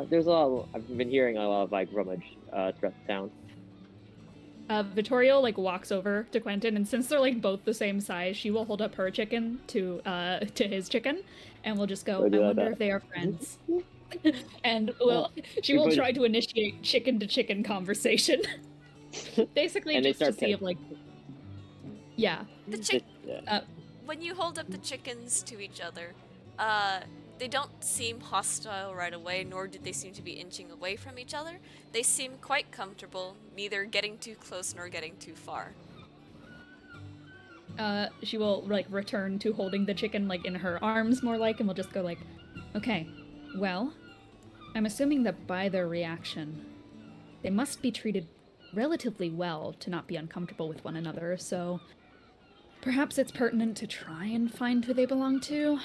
There's a lot. I've been hearing a lot of like rummage throughout the town. Vittorio like walks over to Quentin, and since they're like both the same size, she will hold up her chicken to his chicken, and we'll just go, We'll do I like wonder that. if they are friends. And she will try to initiate chicken to chicken conversation. Basically, And they just to start see if like, yeah, The chick. Yeah. When you hold up the chickens to each other, they don't seem hostile right away, nor did they seem to be inching away from each other. They seem quite comfortable, neither getting too close nor getting too far. she will like return to holding the chicken like in her arms more like, and we'll just go like, okay, well, I'm assuming that by their reaction, they must be treated relatively well to not be uncomfortable with one another, so perhaps it's pertinent to try and find who they belong to.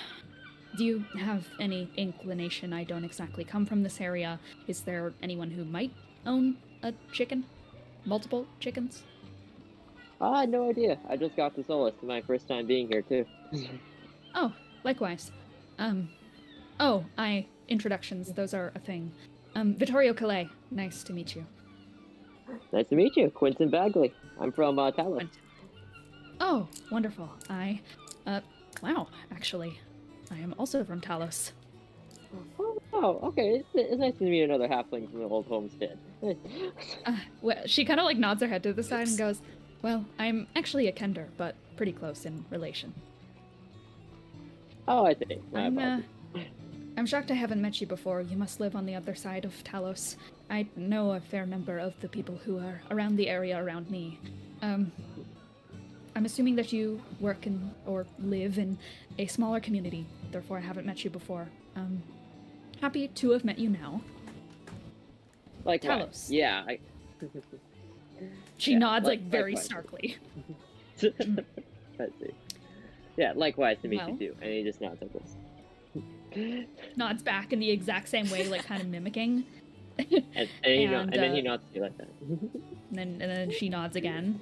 Do you have any inclination? I don't exactly come from this area. Is there anyone who might own a chicken? Multiple chickens? I had no idea. I just got to Solus. It's my first time being here too. Oh, likewise. Introductions, those are a thing. Vittorio Calais, nice to meet you. Nice to meet you, Quentin Bagley. I'm from Talos. Oh, wonderful. Wow, actually, I am also from Talos. Oh, Oh, okay. It's nice to meet another halfling from the old homestead. Well, she kind of like nods her head to the side and Oops. goes, "Well, I'm actually a Kender, but pretty close in relation. Oh, I see. My I'm apologies. I'm shocked I haven't met you before. You must live on the other side of Talos. I know a fair number of the people who are around the area around me. I'm assuming that you work in or live in a smaller community, therefore I haven't met you before. Happy to have met you now. Likewise. Talos. Yeah. She Yeah, nods like very likewise. starkly. I see. Yeah, likewise to meet Well. you too. And he just nods like this. Nods back in the exact same way, like kind of mimicking. And then he nods to you like that. and then she nods again.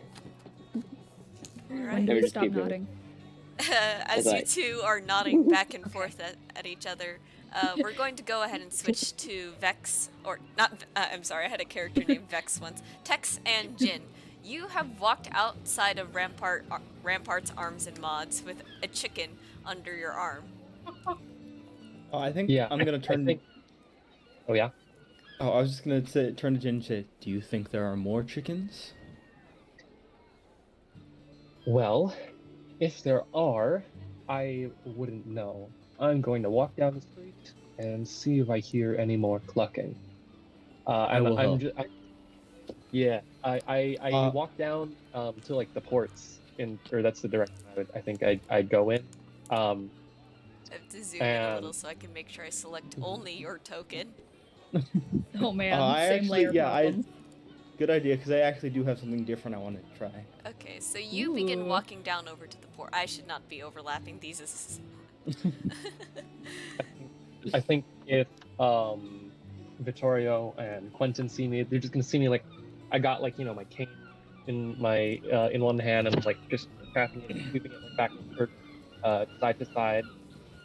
All When right. do we we just stop keep moving. nodding? As you Right. two are nodding back and forth at each other, we're going to go ahead and switch to Vex, or not. I'm sorry, I had a character named Vex once. Tex and Jin, you have walked outside of Rampart's arms and mods with a chicken under your arm. Oh, I think Yeah, I'm gonna turn. I think. Oh yeah. Oh, I was just gonna turn to Jin and say, "Do you think there are more chickens?" Well, if there are, I wouldn't know. I'm going to walk down the street and see if I hear any more clucking. I will help. I walk down to like the ports or that's the direction I think I'd go in. I have to zoom in a little so I can make sure I select only your token. Oh man, I same actually, layer yeah, problems. good idea, because I actually do have something different I want to try. Okay, so you begin Ooh. walking down over to the port. I should not be overlapping these. I think if Vittorio and Quentin see me, they're just gonna see me like I got like my cane in my in one hand and like just tapping it, sweeping it like back and forth, side to side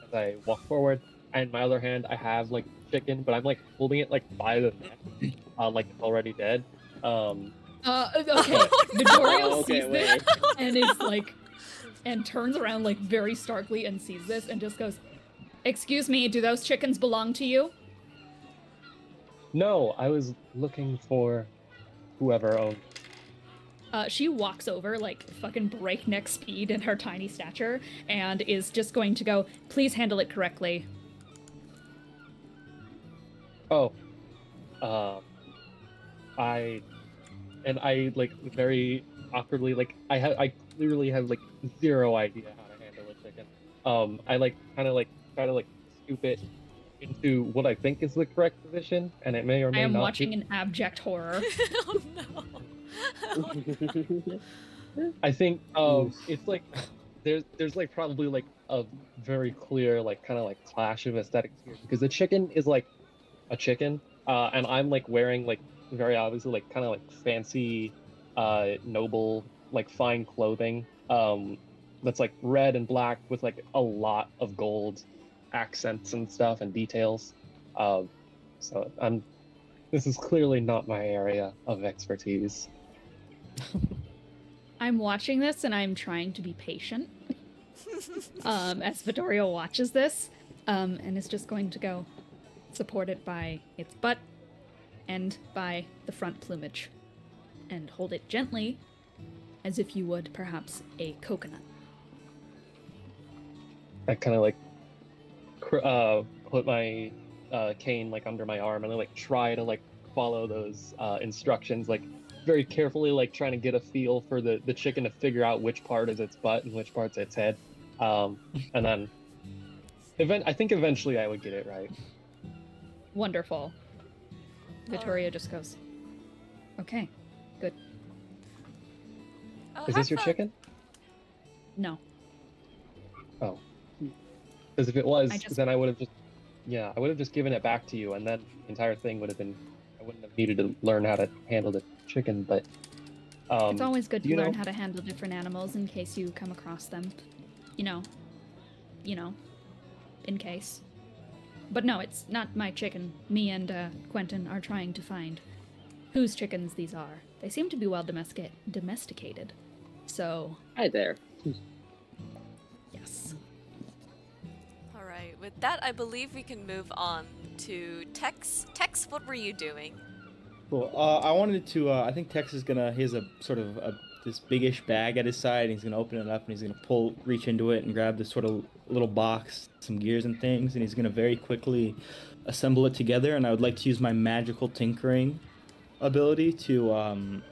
as I walk forward. And my other hand, I have like chicken, but I'm like holding it like by the neck, like it's already dead. Okay. Oh, Vittorio Oh, okay, sees this wait. and is like, and turns around like very starkly and sees this and just goes, "Excuse me, do those chickens belong to you?" No, I was looking for whoever owned. She walks over like fucking breakneck speed in her tiny stature and is just going to go, "Please handle it correctly." Oh, I like very awkwardly like I clearly have like zero idea how to handle a chicken. I like kind of like try to like scoop it into what I think is the correct position, and it may or I may am not watching be. in abject horror. oh no. I think Oof. it's like there's like probably like a very clear like kind of like clash of aesthetics here because the chicken is like a chicken, and I'm like wearing like very obviously like kind of like fancy, noble like fine clothing, that's like red and black with like a lot of gold accents and stuff and details. So this is clearly not my area of expertise. I'm watching this and I'm trying to be patient. As Vittorio watches this, and is just going to go, supported by its butt and by the front plumage, and hold it gently, as if you would perhaps a coconut. I kind of like put my cane like under my arm and I like try to like follow those instructions like very carefully, like trying to get a feel for the chicken to figure out which part is its butt and which part's its head. And then I think eventually I would get it right. Wonderful. Vittorio just goes, "Okay, good." Oh, Is have this your fun. chicken? No. Oh. Because if it was, I just- then I would have just given it back to you, and then the entire thing would have been. I wouldn't have needed to learn how to handle the chicken, but. It's always good do to you learn know- how to handle different animals in case you come across them. You know, in case. But no, it's not my chicken. Me and Quentin are trying to find whose chickens these are. They seem to be well domesticated. So, Hi there. yes. Alright, with that, I believe we can move on to Tex. Tex, what were you doing? Cool. I wanted to. I think Tex is gonna. He has a sort of this biggish bag at his side. And he's gonna open it up and he's gonna reach into it and grab this sort of little box, some gears and things, and he's gonna very quickly assemble it together. And I would like to use my magical tinkering ability to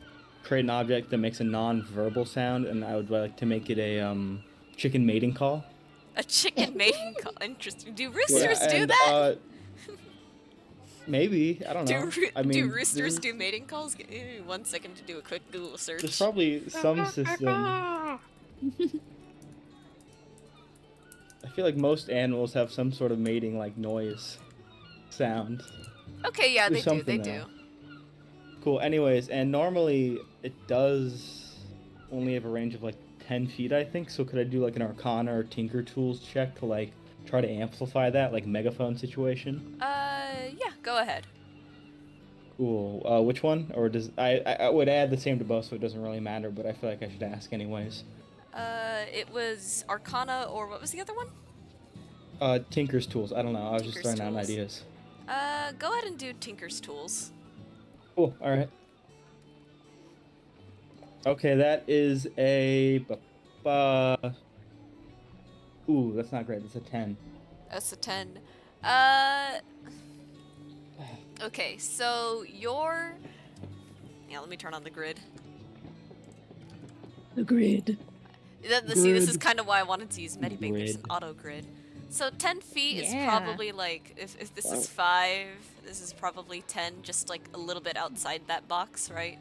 create an object that makes a non-verbal sound, and I would like to make it a chicken mating call. A chicken mating call. Interesting. Do Yeah, roosters do and, that? Maybe, I don't know. Do roosters do mating calls? Give me 1 second to do a quick Google search. There's probably some system. I feel like most animals have some sort of mating like noise sound. Okay, yeah, There's they do. They something do. there. Cool. Anyways, and normally it does only have a range of like 10 feet, I think. So could I do like an Arcana or Tinker Tools check to like try to amplify that, like megaphone situation? Yeah, go ahead. Cool. Which one? Or does I would add the same to both, so it doesn't really matter. But I feel like I should ask anyways. It was Arcana, or what was the other one? Tinker's Tools. I don't know. I was just Tinker's throwing out Tools. ideas. Go ahead and do Tinker's Tools. Cool. All right. Okay, that is a. Ooh, that's not great. That's a 10. That's a 10. Okay, so your... Yeah, let me turn on the grid. The grid. See, this is kind of why I wanted to use Medibank. There's an Grid. auto grid. So 10 feet is Yeah. probably like, if this is 5, this is probably 10, just like a little bit outside that box, right?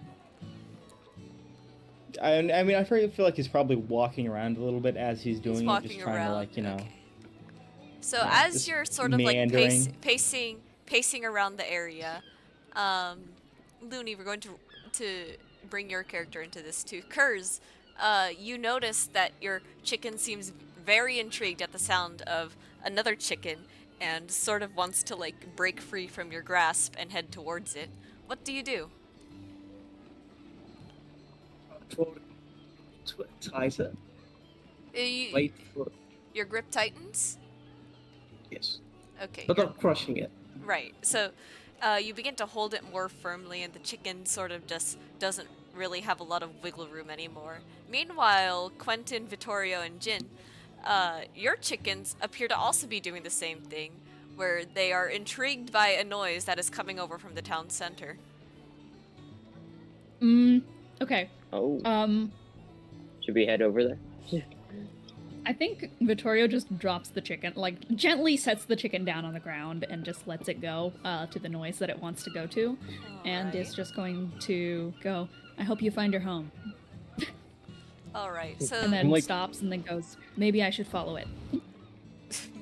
I mean, I feel like he's probably walking around a little bit as he's doing He's it, walking just trying around. to like, you know. Okay. So Yeah, as just you're sort of like meandering. pacing around the area, Looney, we're going to bring your character into this too. Kurz, you notice that your chicken seems very intrigued at the sound of another chicken and sort of wants to like break free from your grasp and head towards it. What do you do? Tighter. You, Wait for your grip tightens? yes, Okay. but your- not crushing it. Right. So you begin to hold it more firmly, and the chicken sort of just doesn't really have a lot of wiggle room anymore. Meanwhile, Quentin, Vittorio, and Jin, your chickens appear to also be doing the same thing, where they are intrigued by a noise that is coming over from the town center. Okay. Oh, should we head over there? I think Vittorio just drops the chicken, like gently sets the chicken down on the ground and just lets it go to the noise that it wants to go to, and is just going to go, I hope you find your home. All right. So And then like- stops and then goes, maybe I should follow it.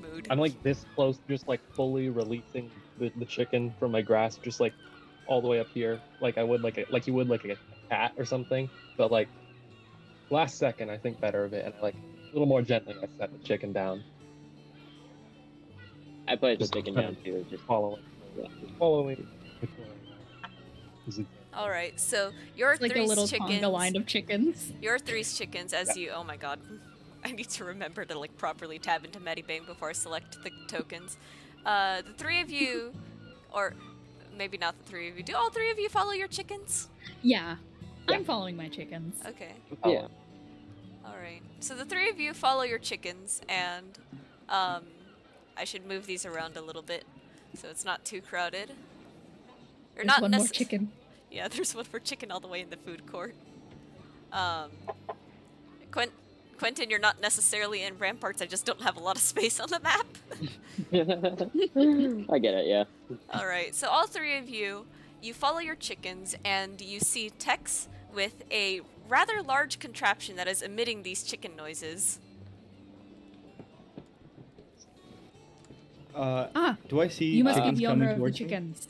mood. I'm like this close, just like fully releasing the chicken from my grasp, just like all the way up here, like I would like you would like a cat or something. But like last second, I think better of it, and like a little more gently, I set the chicken down, I put the Just chicken kind down of too. Just following. All right. So your It's like a three little chickens. conga line of chickens. Your three chickens, as you. Oh my god. I need to remember to like properly tab into Medibank before I select the tokens. The three of you, or maybe not the three of you. Do all three of you follow your chickens? Yeah. Yeah. I'm following my chickens. Okay. yeah. Alright. So the three of you follow your chickens, and I should move these around a little bit so it's not too crowded. Or There's not one more necess- chicken. Yeah, there's one for chicken all the way in the food court. Quentin, you're not necessarily in ramparts. I just don't have a lot of space on the map. I get it. Yeah. All right. So all three of you follow your chickens, and you see Tex with a rather large contraption that is emitting these chicken noises. Do I see You must be chickens the coming owner of the towards me? chickens.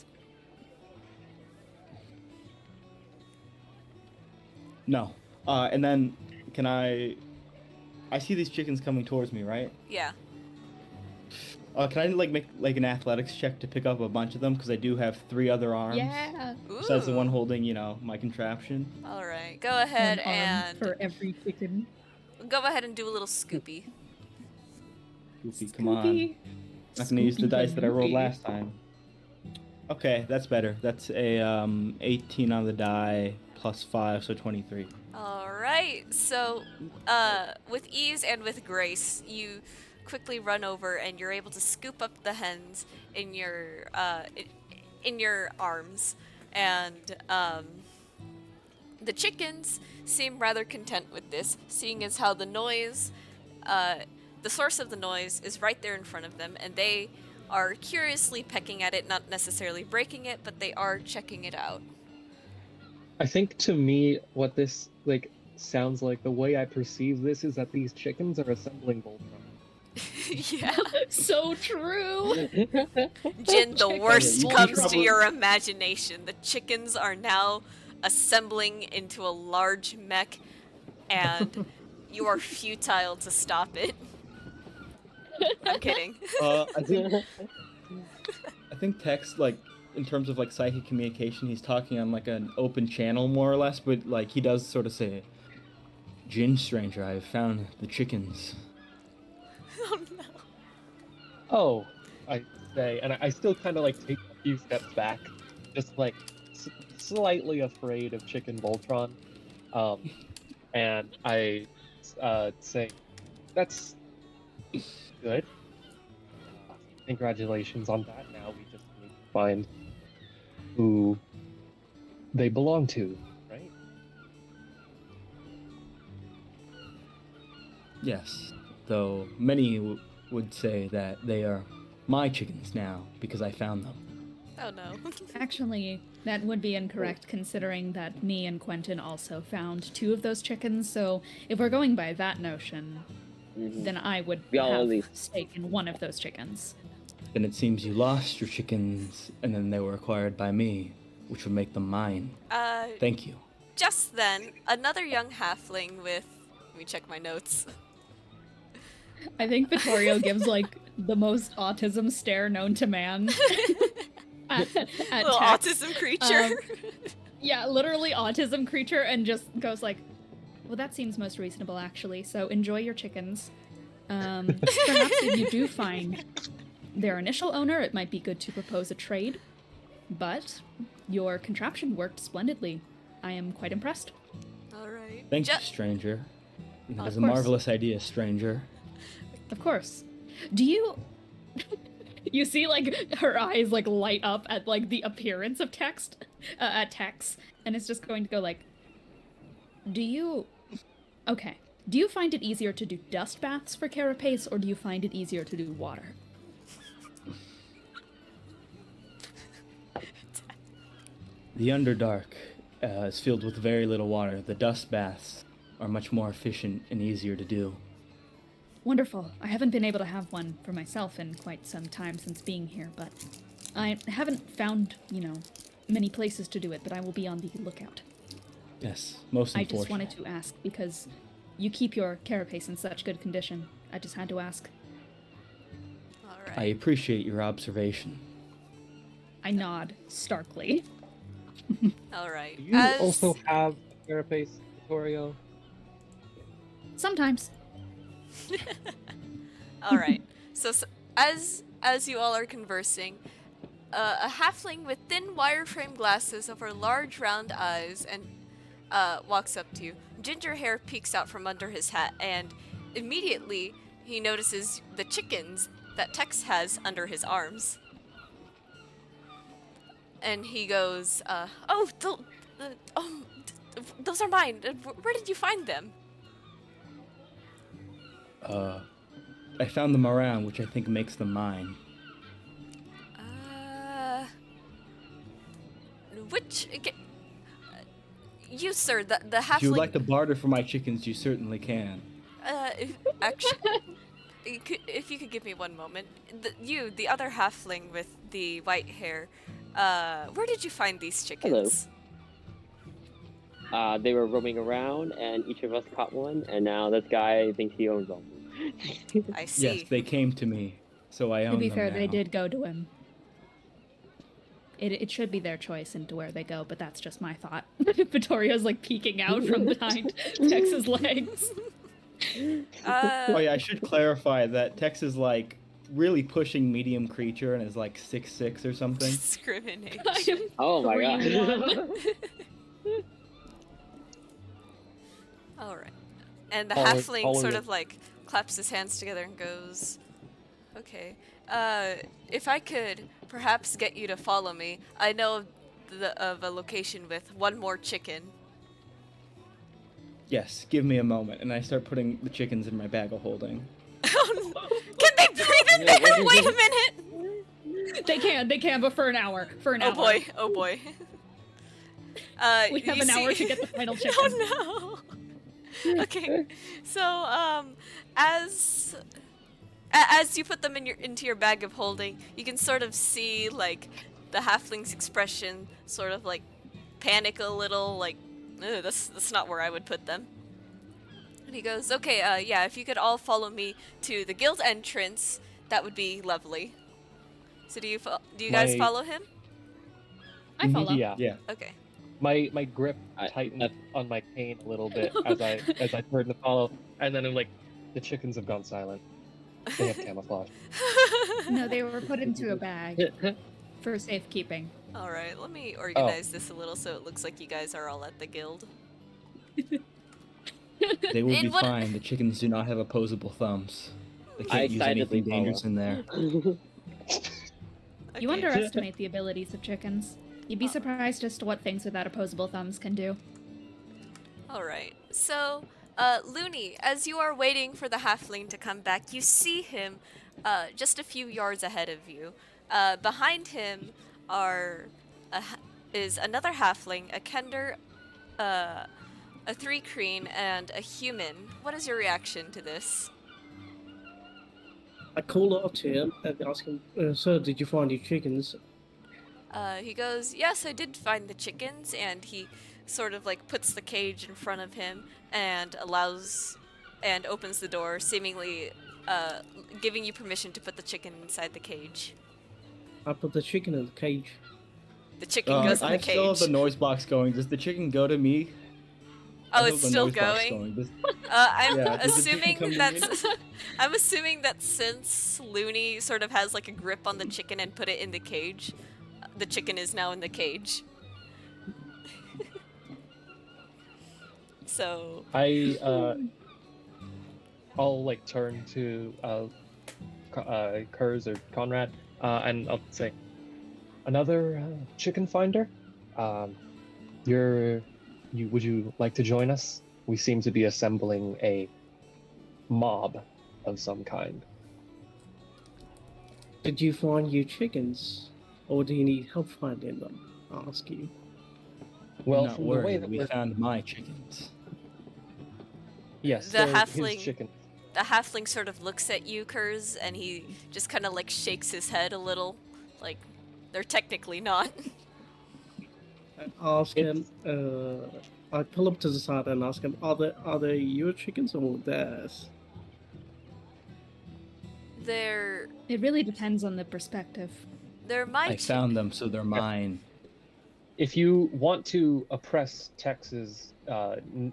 No. And then can I see these chickens coming towards me, right? Yeah. Can I like make like an athletics check to pick up a bunch of them, because I do have 3 other arms Yeah. besides the Ooh. one holding, you know, my contraption. All right. Go ahead One arm and for every chicken. go ahead and do a little Scoopy. Goofy, come on. Scoopy. Not gonna use the Scoopy dice that I rolled Scoopy. last time. Okay, that's better. That's a 18 on the die plus 5, so 23. All right. So, with ease and with grace, you quickly run over and you're able to scoop up the hens in in your arms, and the chickens seem rather content with this, seeing as how uh, the source of the noise is right there in front of them, and they are curiously pecking at it, not necessarily breaking it, but they are checking it out. I think to me, what this like sounds like, the way I perceive this is that these chickens are assembling Voltron. Yeah. So true. Jin, the Chicken worst you comes to probably- your imagination. The chickens are now assembling into a large mech, and you are futile to stop it. I'm kidding. I think text, like, in terms of like psychic communication, he's talking on like an open channel more or less, but like he does sort of say, "Jin stranger, I have found the chickens." Oh no. Oh, I say, and I still kind of like take a few steps back, just like slightly afraid of Chicken Voltron, and I say, "That's good. Congratulations on that. Now we just need to find who they belong to, right?" Yes, though many would say that they are my chickens now because I found them. Oh no. Actually, that would be incorrect considering that me and Quentin also found 2 of those chickens, so if we're going by that notion, then I would We all have at least- stake in one of those chickens. Then it seems you lost your chickens, and then they were acquired by me, which would make them mine. Thank you. Just then, another young halfling with. Let me check my notes. I think Vittorio gives like the most autism stare known to man. at Little Tex. autism creature. Yeah, literally autism creature, and just goes like, well, that seems most reasonable actually, so enjoy your chickens. Perhaps if you do find their initial owner, it might be good to propose a trade, but your contraption worked splendidly. I am quite impressed. All right. Thank you, stranger. That Of is a course. marvelous idea, stranger. Of course. Do you... You see, like, her eyes, like, light up at, like, the appearance of at Tex, and it's just going to go, like, do you... Okay. Do you find it easier to do dust baths for carapace, or do you find it easier to do water? The Underdark is filled with very little water. The dust baths are much more efficient and easier to do. Wonderful. I haven't been able to have one for myself in quite some time since being here, but I haven't found, many places to do it, but I will be on the lookout. Yes, most I unfortunate. just wanted to ask because you keep your carapace in such good condition. I just had to ask. All I right. appreciate your observation. I nod starkly. All right. Do you also have a carapace, Vittorio? Sometimes. All right. So as you all are conversing, a halfling with thin wireframe glasses over large round eyes and walks up to you. Ginger hair peeks out from under his hat, and immediately he notices the chickens that Tex has under his arms. And he goes, those are mine. Where did you find them? I found them around, which I think makes them mine. You, sir, the halfling. If you would like to barter for my chickens, you certainly can. If you could give me one moment. The other halfling with the white hair, where did you find these chickens? They were roaming around, and each of us caught one, and now this guy thinks he owns them. I see. Yes, they came to me, so I own To be them fair, now. they did go to him. It should be their choice into where they go, but that's just my thought. Vittoria's like peeking out from behind Tex's legs. Oh yeah, I should clarify that Tex is like really pushing medium creature and is like 6'6" or something. Discrimination. I am Oh my god. 3-1. All right. And the All halfling in sort one. of like claps his hands together and goes, "Okay. If I could perhaps get you to follow me, I know of a location with one more chicken." Yes, give me a moment, and I start putting the chickens in my bag of holding. Can they breathe in there? Wait a minute. They can, but for an hour. For an hour. Oh boy. We have you an hour see- to get the final chicken. Oh no. Okay. So as you put them into your bag of holding, you can sort of see like the halfling's expression sort of like panic a little, like, that's not where I would put them. And he goes, "Okay, yeah, if you could all follow me to the guild entrance, that would be lovely." So do you guys My- follow him? I follow. Yeah. Yeah. Okay. My grip I- tightened on my cane a little bit as I turned to follow, and then I'm like, the chickens have gone silent. They have camouflage. No, they were put into a bag for safekeeping. All right, let me organize this a little so it looks like you guys are all at the guild. They will And be what- fine. The chickens do not have opposable thumbs. They I can't use excitedly anything dangerous follow. in there. You Okay. underestimate the abilities of chickens. You'd be surprised as to what things without opposable thumbs can do. All right. So, Looney, as you are waiting for the halfling to come back, you see him just a few yards ahead of you. Behind him is another halfling, a kender, a 3-creen, and a human. What is your reaction to this? I call up to him and ask him, "Sir, did you find your chickens?" He goes, "Yes, I did find the chickens," and he sort of like puts the cage in front of him and opens the door, seemingly giving you permission to put the chicken inside the cage. I put the chicken in the cage. The chicken goes in the I still have cage. the noise box going. Does the chicken go to me? Oh, I it's have the still noise box going? Does- I'm Yeah, does the chicken assuming come to that's. I'm assuming that since Looney sort of has like a grip on the chicken and put it in the cage, the chicken is now in the cage. So I'll like turn to Kurz or Conrad, and I'll say, "Another chicken finder? Would you like to join us? We seem to be assembling a mob of some kind." Did you find your chickens, or do you need help finding them? I'll ask you. Well, not from the way worry. that We we're found my chickens. yes, The they're halfling- his chicken. the halfling sort of looks at you, Kurz, and he just kind of like shakes his head a little, like they're technically not. I ask him. I pull up to the side and ask him, "Are they your chickens or theirs?" They're It really depends on the perspective. my I found them, so they're mine. If you want to oppress Texas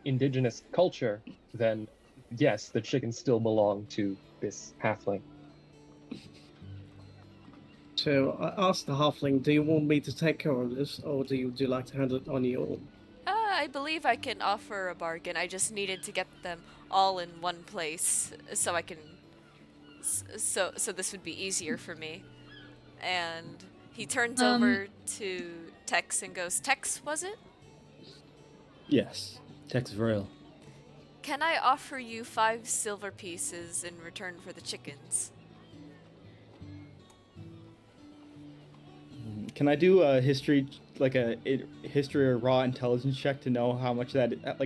indigenous culture, then yes, the chickens still belong to this halfling. So I asked the halfling, "Do you want me to take care of this, or do you like to handle it on your own?" I believe I can offer a bargain. I just needed to get them all in one place so I can so this would be easier for me. And he turns over to Tex and goes, "Tex, was it? Yes, Tex Vril. Can I offer you 5 silver pieces in return for the chickens?" Can I do a history, like history or raw intelligence check to know how much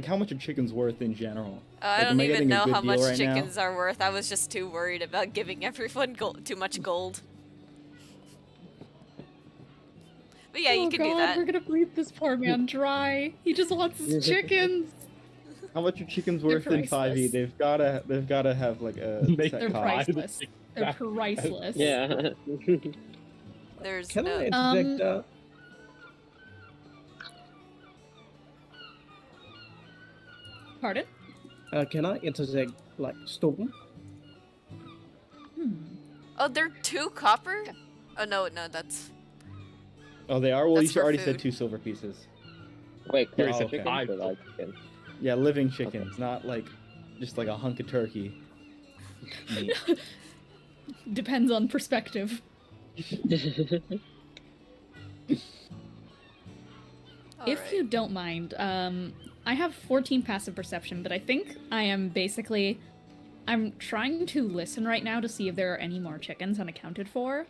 how much a chicken's worth in general? I Like, don't am I even getting a know good how deal much right now? chickens are worth. I was just too worried about giving everyone too much gold. But yeah, you Oh can God, do that. we're gonna bleed this poor man dry. He just wants his chickens. How much are chickens They're worth in 5e? priceless. They've gotta have like a They- set They're cost. priceless. They're priceless. Yeah. There's Can no. I interject? Pardon? Can I interject, like, Storm? Oh, they're 2 copper? Oh, no, that's... Oh, they are? Well, That's you for already food. said 2 silver pieces. Wait, You already cooked said chicken 5. or live chicken? Yeah, living chickens, not like just like a hunk of turkey meat. Depends on perspective. If you don't mind, I have 14 passive perception, but I think I am basically... I'm trying to listen right now to see if there are any more chickens unaccounted for.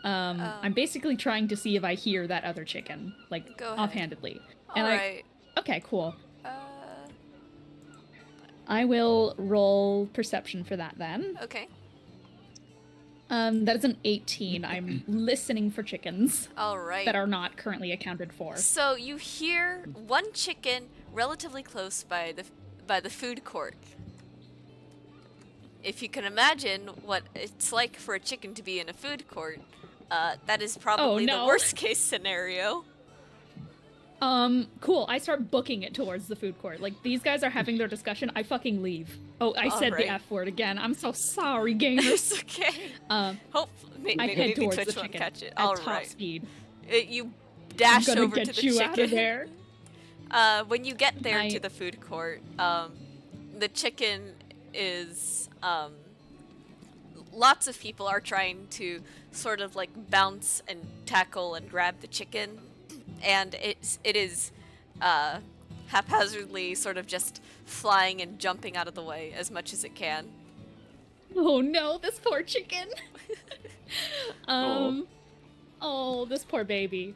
I'm basically trying to see if I hear that other chicken, like, Go ahead. offhandedly. Alright. Okay, cool. I will roll perception for that then. Okay. That is an 18. I'm listening for chickens Alright. that are not currently accounted for. So you hear one chicken relatively close by the food court. If you can imagine what it's like for a chicken to be in a food court, that is probably the worst case scenario. Cool. I start booking it towards the food court. Like, these guys are having their discussion. I fucking leave. Oh, I said the F word again. I'm so sorry, gamers. It's okay. Hopefully, I head maybe towards Twitch the won't chicken catch it. at top speed. You dash I'm gonna over get to the you chicken. out of there. When you get there to the food court, the chicken is lots of people are trying to sort of like bounce and tackle and grab the chicken, and it is haphazardly sort of just flying and jumping out of the way as much as it can. Oh no, this poor chicken. Oh, this poor baby.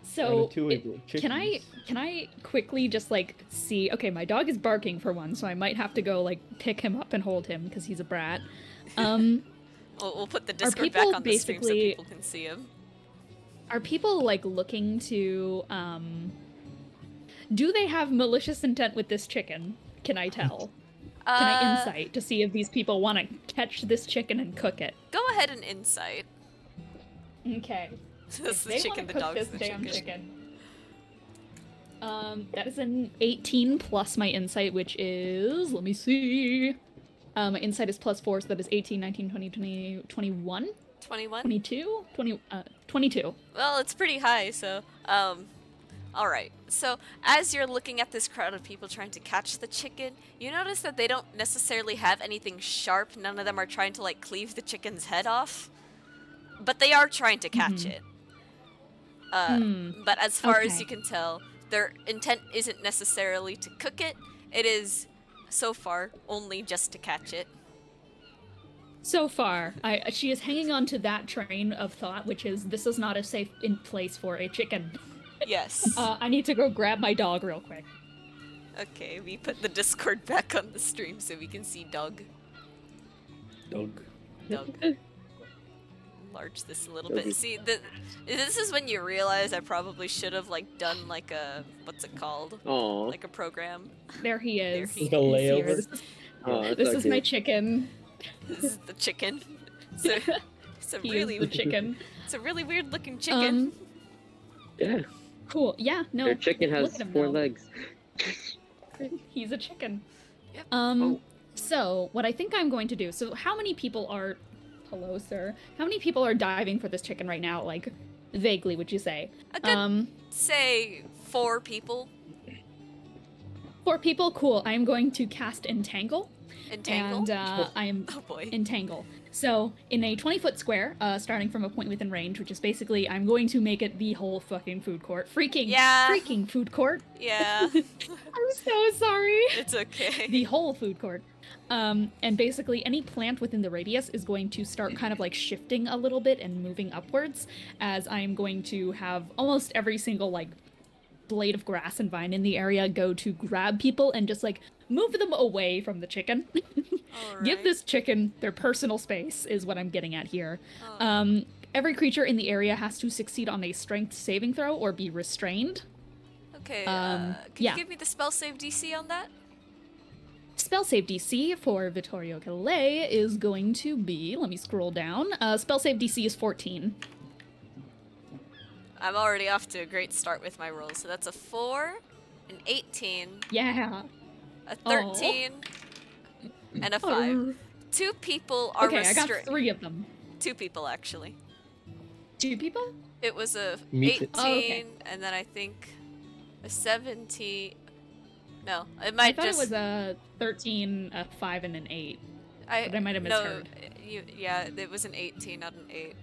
So can I quickly just like see? Okay, my dog is barking for one, so I might have to go like pick him up and hold him because he's a brat. We'll put the Discord back on the stream so people can see him. Are people like looking to do they have malicious intent with this chicken? Can I tell? Can I insight to see if these people want to catch this chicken and cook it? Go ahead and insight. Okay. That's the chicken, the dog's the chicken. That is an 18 plus my insight, which is, let me see. My insight is +4, so that is 18, 19, 20, 20, 21? 21? 22? 22. Well, it's pretty high, so, alright. So, as you're looking at this crowd of people trying to catch the chicken, you notice that they don't necessarily have anything sharp. None of them are trying to, like, cleave the chicken's head off. But they are trying to catch it. But as far as you can tell, their intent isn't necessarily to cook it. It is, so far, only just to catch it. So far, she is hanging on to that train of thought, which is, this is not a safe place for a chicken. Yes. I need to go grab my dog real quick. Okay, we put the Discord back on the stream so we can see Doug. Doug. Enlarge this a little bit. See, this is when you realize I probably should have like done like a, what's it called? Aww. Like a program. There he is. Like a layover. This is my chicken. This is the chicken. It's a really the chicken. It's a really weird looking chicken. Yeah. Cool. Yeah. No. Their chicken has 4 legs. He's a chicken. Yep. So what I think I'm going to do. So how many people are? Hello, sir. How many people are diving for this chicken right now? Like, vaguely, would you say? A good, say 4 people. 4 people. Cool. I'm going to cast Entangle. Entangle? And I'm Entangle. So in a 20-foot square, starting from a point within range, which is basically I'm going to make it the whole fucking food court. Freaking food court. Yeah. I'm so sorry. It's okay. The whole food court. And basically any plant within the radius is going to start kind of like shifting a little bit and moving upwards, as I'm going to have almost every single like blade of grass and vine in the area go to grab people and just like move them away from the chicken. Give this chicken their personal space is what I'm getting at here. Every creature in the area has to succeed on a strength saving throw or be restrained. Okay, can you give me the spell save DC on that? Spell save DC for Vittorio Calais is going to be, let me scroll down, spell save DC is 14. I'm already off to a great start with my rolls. So that's a 4, an 18, yeah, a 13, and a 5. 2 people are Okay, I got restrained. 3 of them. 2 people, actually. 2 people? It was a Me 18, too. Oh, okay. and then I think a 17. No, it I might thought just. it was a 13, a 5, and an 8. But I might have no, misheard. yeah, it was an 18, not an 8.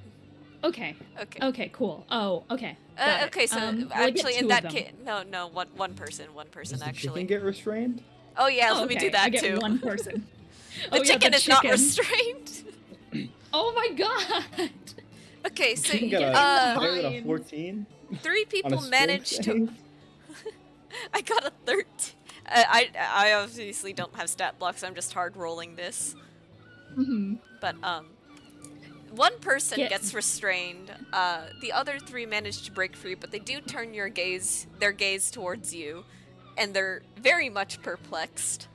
Okay. Okay. Okay, cool. Oh, okay. Got it. Okay, so well, I get actually, 2 in of that them. case, no, one person Does the actually. chicken get restrained? Oh yeah, Oh, let me do okay, that I get too. 1 person. The Oh, yeah, chicken the is not chicken. restrained. Oh my god! Okay, so Chicken got get a in the higher than a vines. 14 3 on a people strength managed to. save? I got a 13. I obviously don't have stat blocks. I'm just hard rolling this. Mhm. But one person Get- gets restrained. The other 3 manage to break free, but they do turn their gaze towards you, and they're very much perplexed.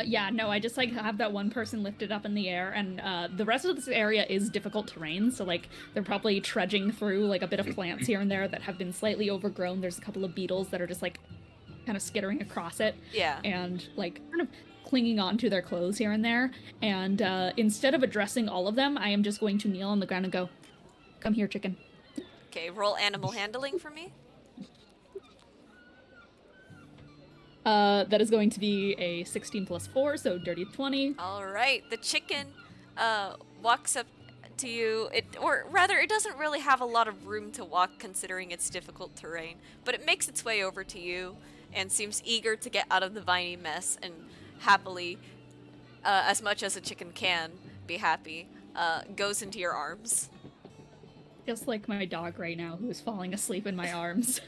Yeah, no, I just like have that one person lifted up in the air, and the rest of this area is difficult terrain, so like they're probably trudging through like a bit of plants here and there that have been slightly overgrown. There's a couple of beetles that are just like kind of skittering across it, Yeah. and like kind of clinging onto their clothes here and there. And instead of addressing all of them, I am just going to kneel on the ground and go, "Come here, chicken." Okay, roll animal handling for me. That is going to be a 16 plus 4, so dirty 20. All right, the chicken walks up to you. Or rather, it doesn't really have a lot of room to walk considering its difficult terrain, but it makes its way over to you and seems eager to get out of the viney mess and happily, as much as a chicken can be happy, goes into your arms. Just like my dog right now, who is falling asleep in my arms.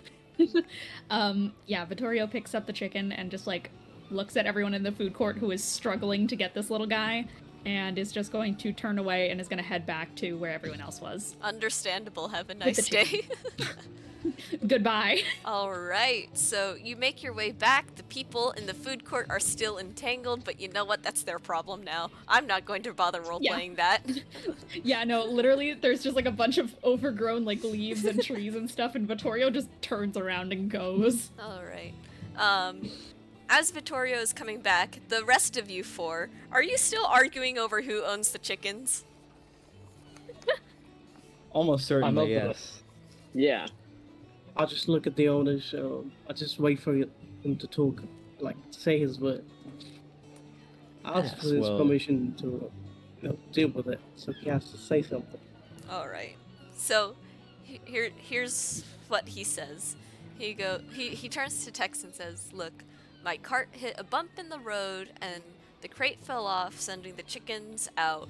Yeah, Vittorio picks up the chicken and just like looks at everyone in the food court who is struggling to get this little guy, and is just going to turn away and is going to head back to where everyone else was. Understandable. Have a With nice the day. chicken. Goodbye. All right, so you make your way back. The people in the food court are still entangled, but you know what? That's their problem now. I'm not going to bother role-playing that. Yeah, no, literally, there's just like a bunch of overgrown like leaves and trees and stuff, and Vittorio just turns around and goes. All right. As Vittorio is coming back, the rest of you 4, are you still arguing over who owns the chickens? Almost I'm certainly, of the- yes. Yeah. I'll just look at the owners. I'll just wait for him to talk, like say his word. I'll ask Yes, for his well- permission to deal with it. So he has to say something. All right. So here's what he says. He turns to Tex and says, "Look, my cart hit a bump in the road and the crate fell off, sending the chickens out.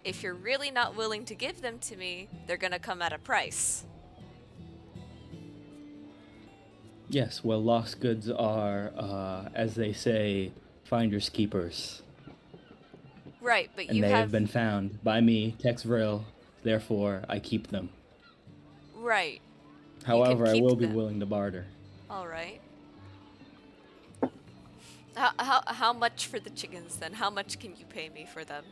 If you're really not willing to give them to me, they're gonna come at a price." Yes, well, lost goods are, as they say, finders keepers. Right, but And you they have have been found by me, Tex Vril, therefore I keep them. right. However, I keep will be them. willing to barter. All right. How much for the chickens then? How much can you pay me for them?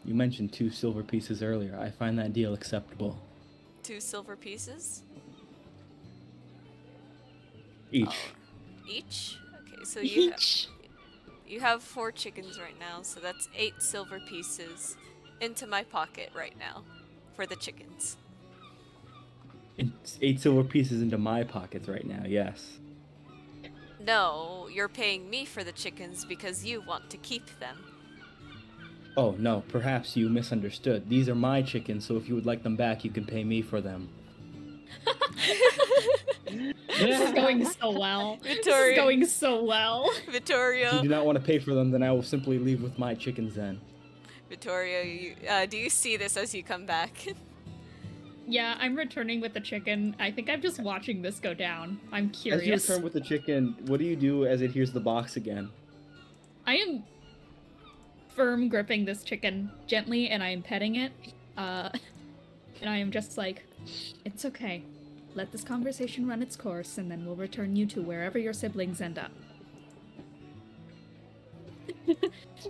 You mentioned 2 silver pieces earlier. I find that deal acceptable. 2 silver pieces? Each. Oh, each? Okay, so you have 4 chickens right now, so that's 8 silver pieces into my pocket right now for the chickens. It's 8 silver pieces into my pockets right now, yes. No, you're paying me for the chickens because you want to keep them. Oh, no, perhaps you misunderstood. These are my chickens, so if you would like them back, you can pay me for them. This is going so well. This is Vittorio. going so well. If you Vittorio, do not want to pay for them, then I will simply leave with my chickens then. Vittorio, do you see this as you come back? Yeah, I'm returning with the chicken. I think I'm just watching this go down. I'm As you curious. return with the chicken, what do you do as it hears the box again? I am firm gripping this chicken gently, and I am petting it. And I am just like, it's okay. Let this conversation run its course, and then we'll return you to wherever your siblings end up.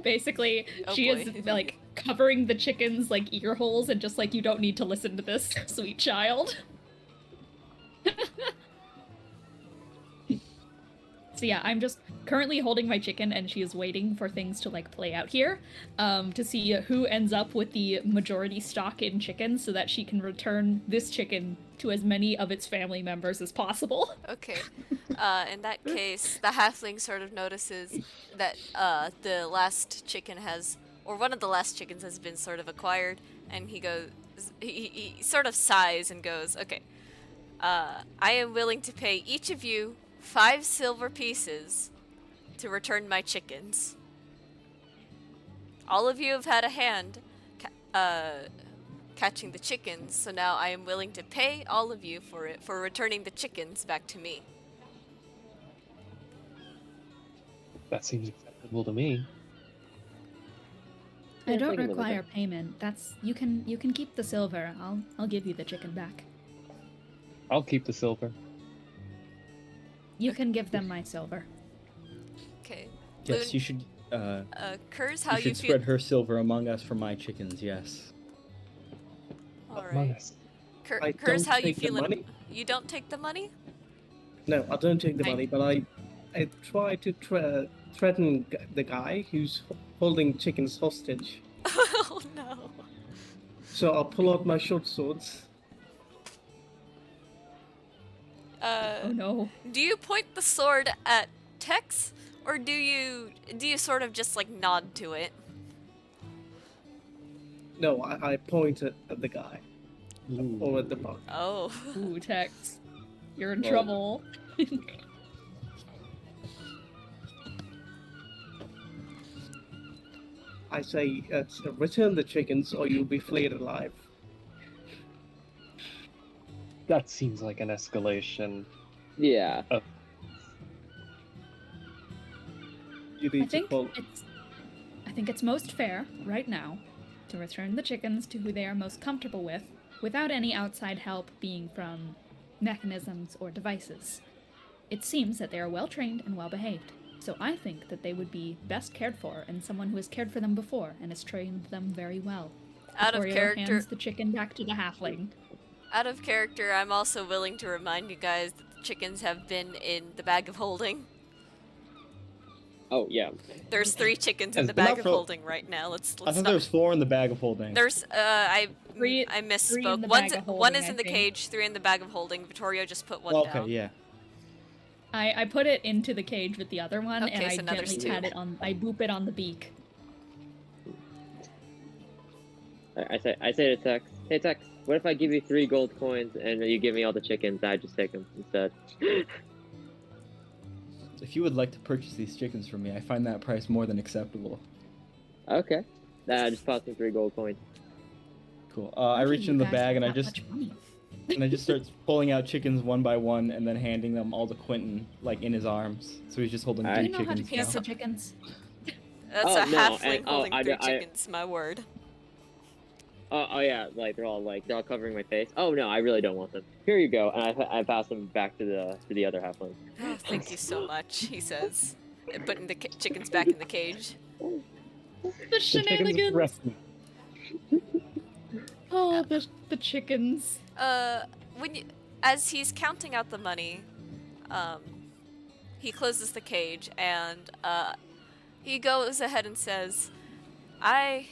Basically, Oh she boy. is like covering the chicken's like ear holes and just like, you don't need to listen to this, sweet child. So yeah, I'm just currently holding my chicken, and she is waiting for things to like play out here, to see who ends up with the majority stock in chickens, so that she can return this chicken to as many of its family members as possible. Okay. In that case, the halfling sort of notices that the last chicken has, or one of the last chickens has been sort of acquired, and he goes, he sort of sighs and goes, okay, I am willing to pay each of you 5 silver pieces to return my chickens. All of you have had a hand catching the chickens, so now I am willing to pay all of you for returning the chickens back to me. That seems acceptable to me. I Yeah, don't I can live with require that. payment. That's you can keep the silver. I'll give you the chicken back. I'll keep the silver. You can give them my silver. Okay. Yes, Loon, you should. Kurz, how You you should feel? spread her silver among us for my chickens. Yes. All Among right. us. I Kurz, don't how you take the feeling? money. You don't take the money? No, I don't take the I- money, but I try to threaten the guy who's holding chickens hostage. Oh no. So I'll pull out my short swords. Oh no. Do you point the sword at Tex, or do you sort of just like nod to it? No, I point at the guy or at the bug. Oh. Ooh, Tex. You're in Whoa. trouble. I say, return the chickens or you'll be flayed alive. That seems like an escalation. Yeah. You I need to think follow. I think it's most fair, right now, to return the chickens to who they are most comfortable with, without any outside help being from mechanisms or devices. It seems that they are well trained and well behaved, so I think that they would be best cared for in someone who has cared for them before and has trained them very well. Out of Vittorio character. hands the chicken back to the halfling. Out of character, I'm also willing to remind you guys that the chickens have been in the bag of holding. Oh yeah. There's 3 chickens in Has the been bag out of for- holding right now. Let's I thought not. there was 4 in the bag of holding. There's I Three misspoke. in the One's, bag of one holding, is I in the think. cage, 3 in the bag of holding. Vittorio just put one Well, okay, down. yeah. I put it into the cage with the other one, Okay, and I so now there's gently 2. pat it on. I boop it on the beak. I say to Tex, hey Tex, what if I give you 3 gold coins and you give me all the chickens? I just take them instead. If you would like to purchase these chickens from me, I find that price more than acceptable. Okay. Nah, I just tossed him 3 gold coins. Cool. I reach You in the guys bag have and I that just much money. start pulling out chickens one by one and then handing them all to Quentin, like in his arms. So he's just holding Do Do 3 you know how to chickens care now. for chickens? That's Oh, a no, halfling and- oh, holding I- 3 I- chickens. My word. Oh yeah, they're all covering my face. Oh no, I really don't want them. Here you go, and I pass them back to the other halfling. Oh, thank you so much, he says, putting the chickens back in the cage. The The chickens shenanigans! rest me. Oh, the chickens. When you, as he's counting out the money, he closes the cage and he goes ahead and says, "I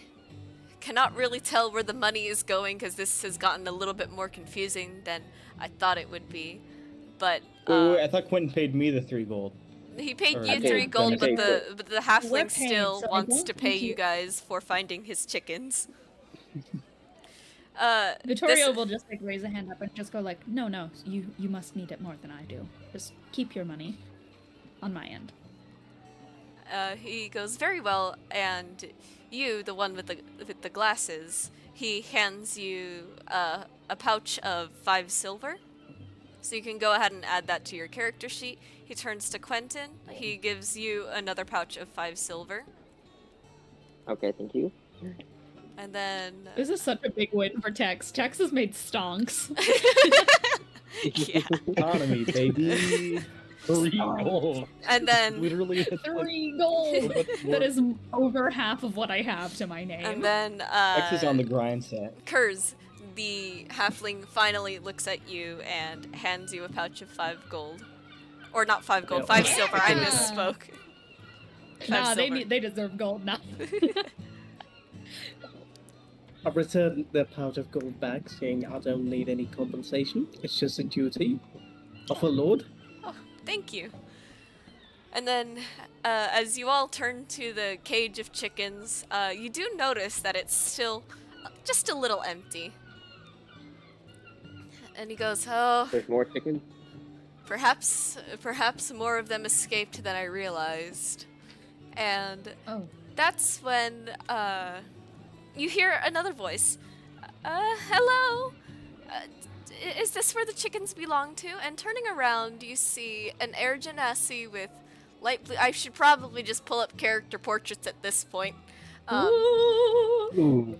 cannot really tell where the money is going because this has gotten a little bit more confusing than I thought it would be. But Wait, I thought Quentin paid me the 3 gold. he paid Or you I 3 paid gold, but Benedict. the halfling We're paid, still so I wants don't to pay think you you- guys for finding his chickens. Vittorio will just like raise a hand up and just go like, no, you must need it more than I do. Just keep your money on my end. He goes, very well, and you, the one with the glasses, he hands you a pouch of 5 silver. So you can go ahead and add that to your character sheet. He turns to Quentin. He gives you another pouch of 5 silver. Okay, thank you. And then... This is such a big win for Tex. Tex has made stonks. yeah. Economy, baby. 3 gold. And then... Literally, it's like 3 gold! so much more. That is over half of what I have to my name. And then, X is on the grind set. Kurz, the halfling, finally looks at you and hands you a pouch of 5 gold. Or not 5 gold, Yeah. 5 silver. I Yeah. misspoke. Nah, they silver. they deserve gold now. I returned the pouch of gold back, saying I don't need any compensation. It's just a duty of a lord. Oh, thank you. And then, as you all turn to the cage of chickens, you do notice that it's still just a little empty. And he goes, "Oh, There's more chickens. perhaps more of them escaped than I realized." And Oh. that's when you hear another voice. Hello. Is this where the chickens belong to? And turning around, you see an air genasi with light blue. I should probably just pull up character portraits at this point. Ooh. Ooh,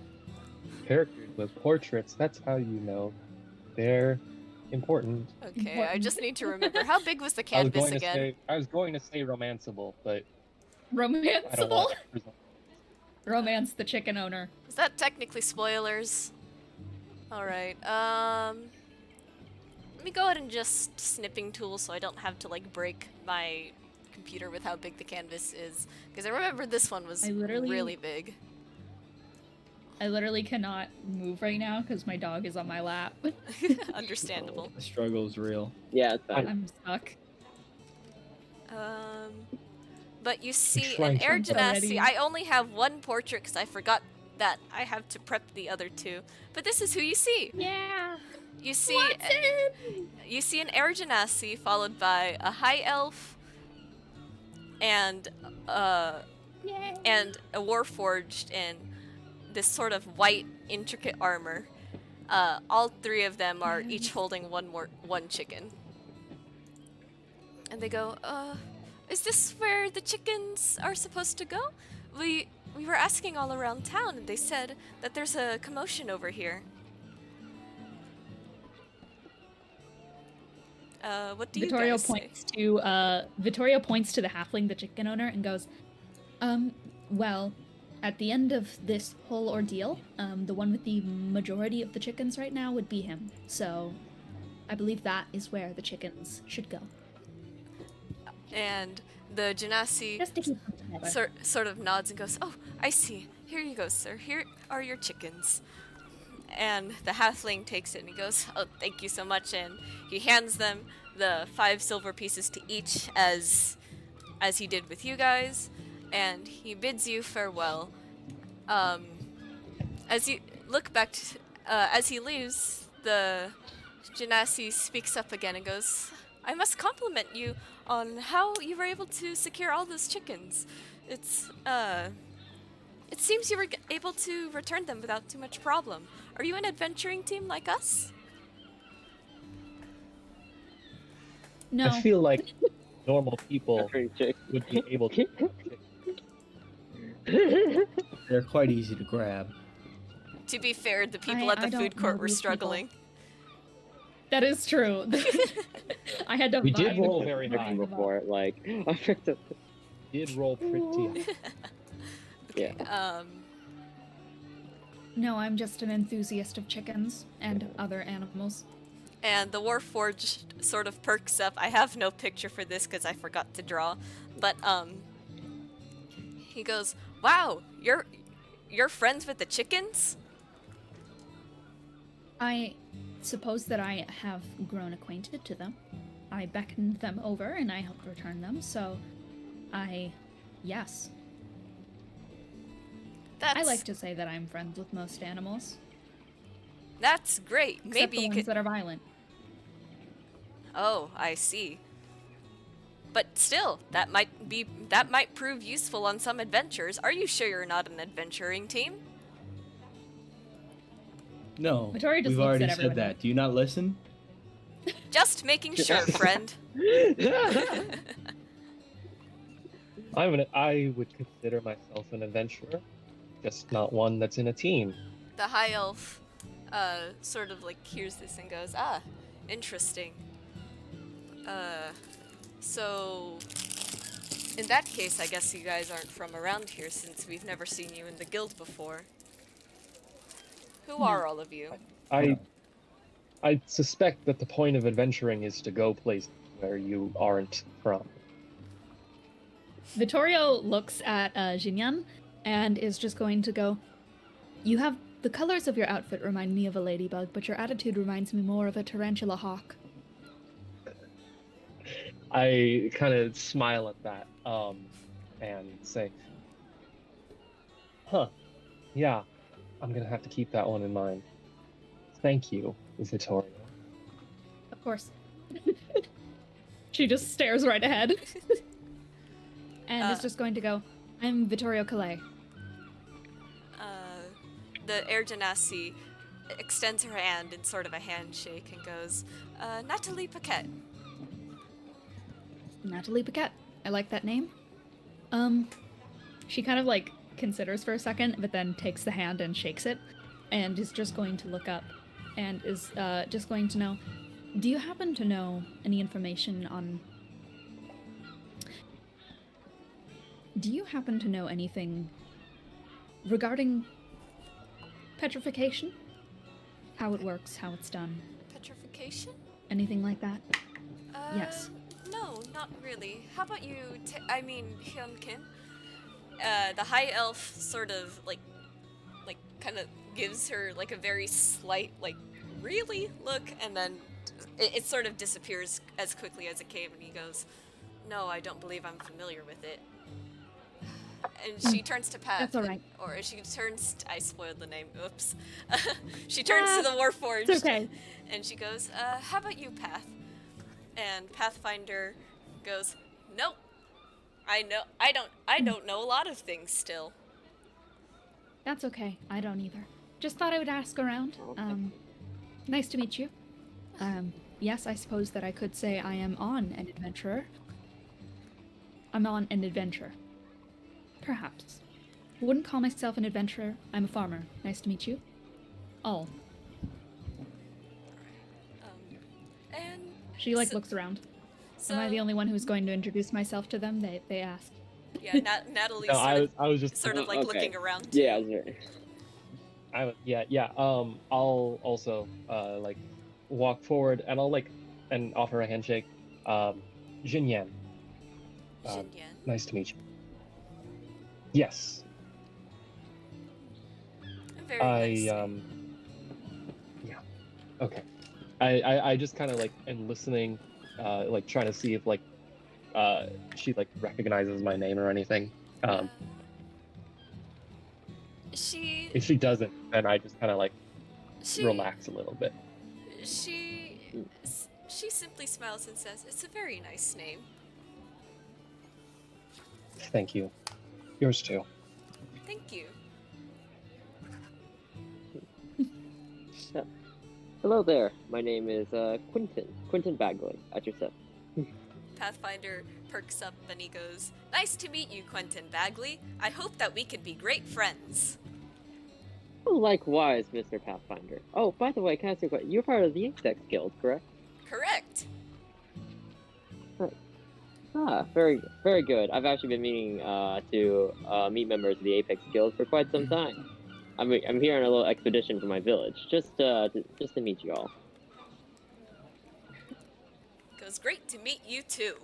characters with portraits. That's how you know they're important. Okay, I Important. just need to remember. How big was the I was canvas going again? to say I was going to say romanceable, but I don't Romanceable. want to. Romance the chicken owner. Is that technically spoilers? Alright, let me go ahead and just snipping tool so I don't have to like break my computer with how big the canvas is. Because I remember this one was I literally- really big. I literally cannot move right now because my dog is on my lap. Understandable. The struggle is real. Yeah, it's fine. I'm stuck. But you see trying an to air jump already. genasi. I only have one portrait because I forgot that I have to prep the other two. But this is who you see. Yeah. You see, Watson! you see an air genasi followed by a high elf and Yay. a warforged in this sort of white intricate armor. All three of them are each holding one chicken. And they go, is this where the chickens are supposed to go? We were asking all around town and they said that there's a commotion over here. What do you Vittorio guys say? points to the halfling, the chicken owner, and goes, well, at the end of this whole ordeal, the one with the majority of the chickens right now would be him. So, I believe that is where the chickens should go. And the genasi Just to keep them together. sort of nods and goes, "Oh, I see. Here you go, sir. Here are your chickens." And the halfling takes it and he goes, "Oh, thank you so much." And he hands them the 5 silver pieces to each as he did with you guys. And he bids you farewell. As you look back, as he leaves, the genasi speaks up again and goes, "I must compliment you on how you were able to secure all those chickens. It seems you were able to return them without too much problem. Are you an adventuring team like us?" No. I feel like normal people Pretty chick. would be able to. They're quite easy to grab. To be fair, the people I at the don't food know court were these people. struggling. That is true. I had to We did find roll the- very high. Before, like, I picked up. Did roll pretty high. Yeah. No, I'm just an enthusiast of chickens and other animals. And the Warforged sort of perks up. I have no picture for this because I forgot to draw. But, he goes, "Wow, you're friends with the chickens?" I suppose that I have grown acquainted to them. I beckoned them over and I helped return them, so yes. I like to say that I'm friends with most animals. That's great. Except Maybe the you ones could. that are violent. Oh, I see. But still, that might prove useful on some adventures. Are you sure you're not an adventuring team? No, Vittoria just we've looks already at said everyone. that. Do you not listen? Just making sure, friend. I would consider myself an adventurer, just not one that's in a team. The high elf sort of like hears this and goes, "Ah, interesting. So in that case, I guess you guys aren't from around here since we've never seen you in the guild before. Who are all of you?" I suspect that the point of adventuring is to go places, where you aren't from. Vittorio looks at Jinyan and is just going to go, "You have the colors of your outfit remind me of a ladybug, but your attitude reminds me more of a tarantula hawk." I kind of smile at that and say, huh, yeah, I'm gonna have to keep that one in mind. Thank you, Vittorio. Of course. She just stares right ahead. And is just going to go, "I'm Vittorio Calais." The Air Genasi extends her hand in sort of a handshake and goes, Natalie Paquette. Natalie Paquette. I like that name. She kind of like considers for a second, but then takes the hand and shakes it, and is just going to look up, and is just going to know, "Do you happen to know any information on... Do you happen to know anything regarding petrification? How it works, how it's done? Petrification? Anything like that?" Yes. No, not really. How about you, Hyunkin? The high elf sort of, like, kind of gives her, like, a very slight, like, really look, and then it sort of disappears as quickly as it came, and he goes, "No, I don't believe I'm familiar with it." And she turns to Pat. That's all right. Or she turns... I spoiled the name. Oops. She turns to the Warforged. It's okay. And she goes, how about you, Path? And Pathfinder goes, "Nope. I don't know a lot of things still." That's okay. I don't either. Just thought I would ask around. Nice to meet you. Yes, I suppose that I could say I am on an adventurer. I'm on an adventure. Perhaps. Wouldn't call myself an adventurer. I'm a farmer. Nice to meet you. All. And She, like, looks around. so, Am I the only one who's going to introduce myself to them? They ask. Yeah, Natalie's No, I was just sort of like okay. looking around too. Yeah, I was right. I'll also like walk forward and I'll like and offer a handshake. Jinyan. Xinyan. Nice to meet you. Yes. Very nice. Yeah. Okay. I just kind of like am listening, like trying to see if like she like recognizes my name or anything. She If she doesn't, then I just kind of like she relax a little bit. she simply smiles and says, "It's a very nice name." Thank you. Yours too. Thank you. Hello there. My name is Quentin Bagley. At your service. Pathfinder perks up and he goes, "Nice to meet you, Quentin Bagley. I hope that we can be great friends." Oh, likewise, Mr. Pathfinder. Oh, by the way, can I ask you a question? You're part of the Insect Guild, correct? Correct. Ah, very, very good. I've actually been meaning to meet members of the Apex Guild for quite some time. I'm here on a little expedition from my village, just to meet you all. Goes, "Great to meet you too."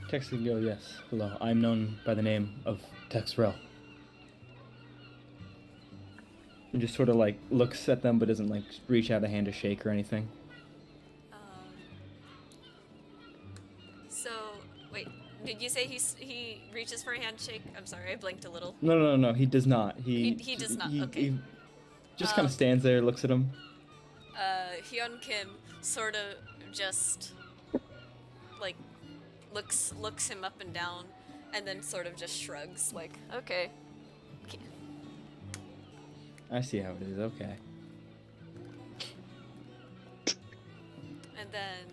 Texas go, yes. Hello, I'm known by the name of Texrel. And just sort of like looks at them, but doesn't like reach out a hand to shake or anything. So wait, did you say he reaches for a handshake? I'm sorry, I blinked a little. No, he does not. He does not. Okay. He just kind of stands there, looks at him. Hyun Kim sort of just like looks him up and down, and then sort of just shrugs, like, okay. I see how it is. Okay. And then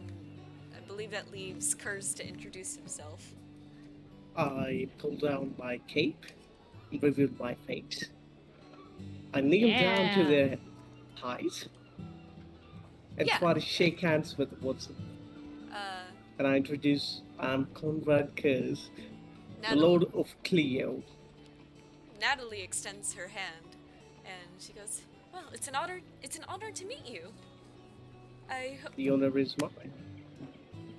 I believe that leaves Kurz to introduce himself. I pull down my cape and reveal my face. I kneel down to their height and try to shake hands with Watson. And I introduce, I'm Conrad Kurz, the Lord of Cleo. Natalie extends her hand, and she goes, Well, it's an honor. It's an honor to meet you. I hope. The honor is mine.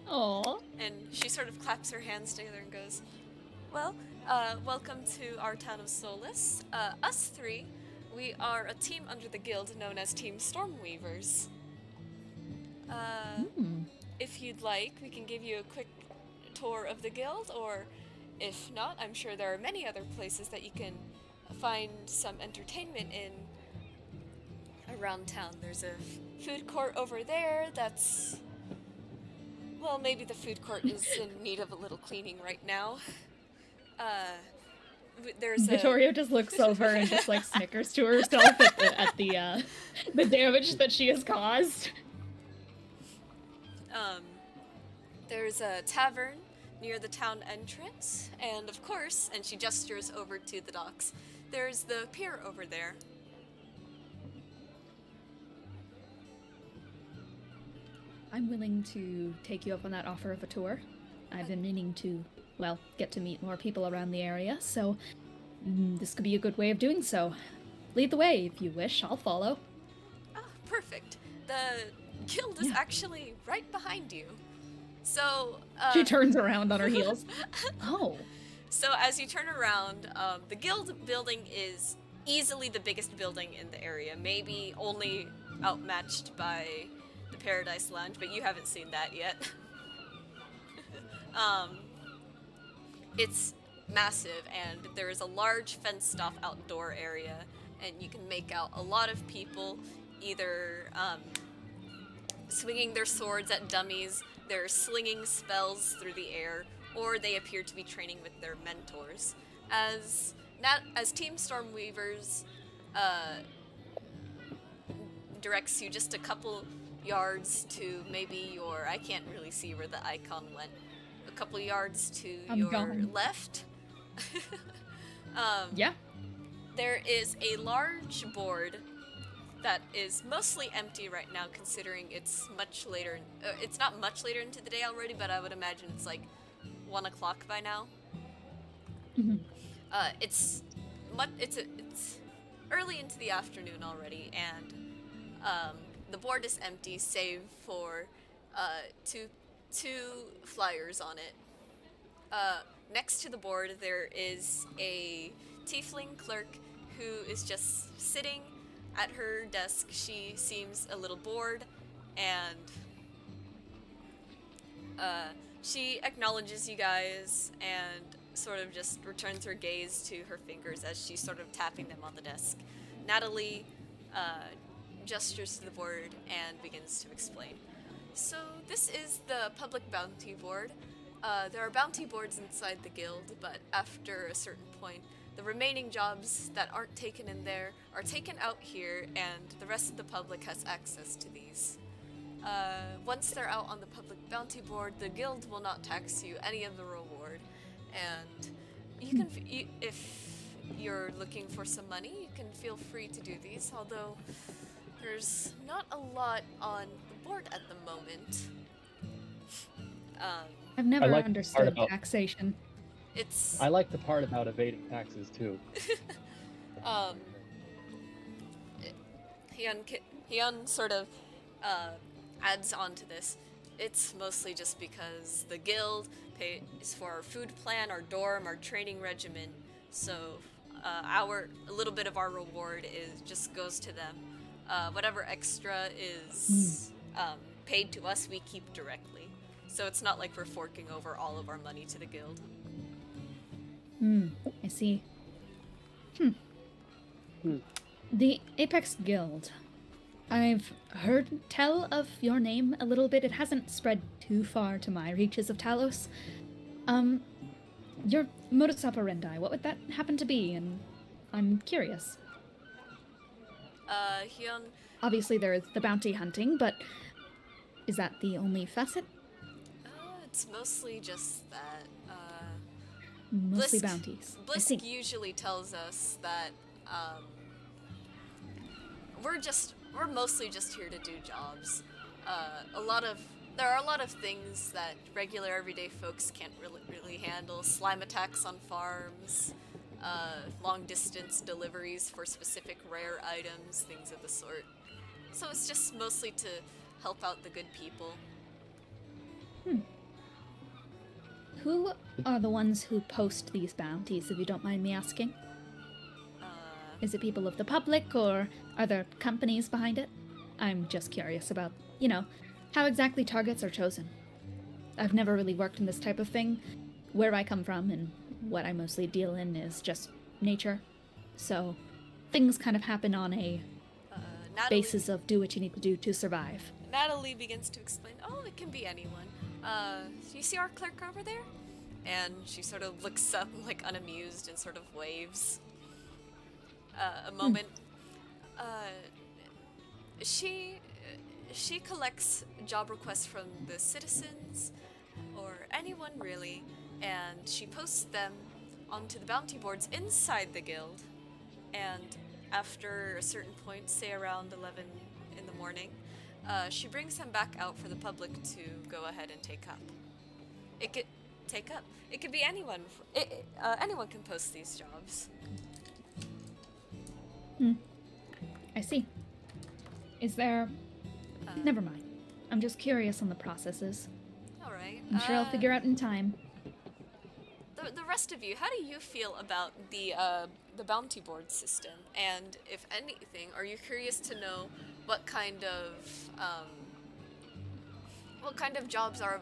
Aw. And she sort of claps her hands together and goes, "Well, welcome to our town of Solus. Us three, we are a team under the guild known as Team Stormweavers. If you'd like, we can give you a quick tour of the guild, or if not, I'm sure there are many other places that you can find some entertainment in around town. There's a food court over there that's... Well, maybe the food court is in need of a little cleaning right now. There's Vittoria just looks over and just like snickers to herself at the damage that she has caused. There's a tavern near the town entrance, and of course, and she gestures over to the docks, there's the pier over there. I'm willing to take you up on that offer of a tour. I've been meaning to, well, get to meet more people around the area, so this could be a good way of doing so. Lead the way if you wish, I'll follow. Ah, perfect. The guild is actually right behind you. So, She turns around on her heels. Oh. So as you turn around, the guild building is easily the biggest building in the area, maybe only outmatched by the Paradise Lounge, but you haven't seen that yet. It's massive, and there is a large fenced-off outdoor area, and you can make out a lot of people either swinging their swords at dummies, they're slinging spells through the air, or they appear to be training with their mentors. As Team Stormweavers directs you just a couple yards to maybe your... I can't really see where the icon went. A couple yards to your left. Yeah. There is a large board that is mostly empty right now, considering it's much later. It's not much later into the day already, but I would imagine it's like 1 o'clock by now. Mm-hmm. It's early into the afternoon already, and the board is empty save for two flyers on it. Next to the board there is a tiefling clerk who is just sitting at her desk. She seems a little bored, and she acknowledges you guys and sort of just returns her gaze to her fingers as she's sort of tapping them on the desk. Natalie gestures to the board and begins to explain. So this is the public bounty board. There are bounty boards inside the guild, but after a certain point, the remaining jobs that aren't taken in there are taken out here, and the rest of the public has access to these. Once they're out on the public bounty board, the guild will not tax you any of the reward, and you can, if you're looking for some money, you can feel free to do these, although there's not a lot on the board at the moment. I've never like understood taxation. I like the part about evading taxes too. Hyun sort of adds on to this. It's mostly just because the guild pays for our food plan, our dorm, our training regimen, so a little bit of our reward just goes to them. Whatever extra is paid to us, we keep directly. So it's not like we're forking over all of our money to the guild. I see. The Apex Guild. I've heard tell of your name a little bit. It hasn't spread too far to my reaches of Talos. Your modus operandi, what would that happen to be? And I'm curious. Hyun... Obviously there's the bounty hunting, but is that the only facet? It's mostly just that, Mostly bounties. Blisk usually tells us that, we're mostly just here to do jobs. There are a lot of things that regular everyday folks can't really handle. Slime attacks on farms, long distance deliveries for specific rare items, things of the sort. So it's just mostly to help out the good people. Who are the ones who post these bounties, if you don't mind me asking? Is it people of the public, or are there companies behind it? I'm just curious about, how exactly targets are chosen. I've never really worked in this type of thing. Where I come from and what I mostly deal in is just nature. So things kind of happen on a basis of do what you need to do to survive. Natalie begins to explain, oh, it can be anyone. Do you see our clerk over there? And she sort of looks up, like, unamused and sort of waves. A moment. She collects job requests from the citizens, or anyone really, and she posts them onto the bounty boards inside the guild. And after a certain point, say around 11 in the morning, she brings them back out for the public to go ahead and take up. It could be anyone. Anyone can post these jobs. I see. Is there... Never mind. I'm just curious on the processes. Alright. I'm sure I'll figure out in time. The rest of you, how do you feel about the bounty board system? And if anything, are you curious to know what kind of jobs are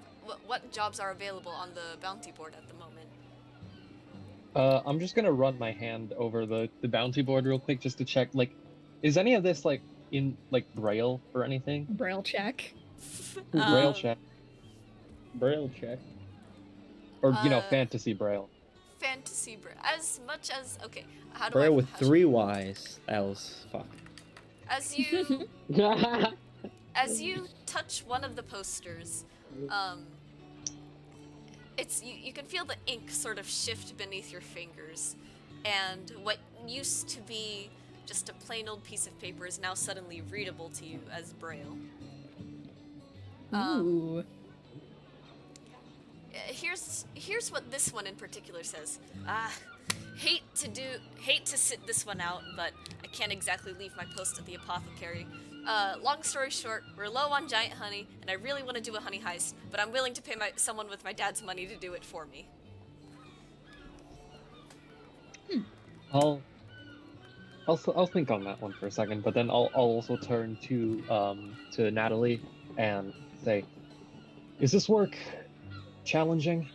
available on the bounty board at the moment? I'm just gonna run my hand over the bounty board real quick just to check. Like, is any of this like in like Braille or anything? Braille check. Braille check. Braille check. Or fantasy Braille. Fantasy Braille. As much as how do Braille I with 3 Y's. L's. Fuck. As you touch one of the posters, you can feel the ink sort of shift beneath your fingers, and what used to be just a plain old piece of paper is now suddenly readable to you as Braille. Ooh. Here's what this one in particular says. Hate to sit this one out, but I can't exactly leave my post at the apothecary. Long story short, we're low on giant honey, and I really want to do a honey heist, but I'm willing to pay someone with my dad's money to do it for me. I'll think on that one for a second, but then I'll also turn to Natalie and say, is this work challenging?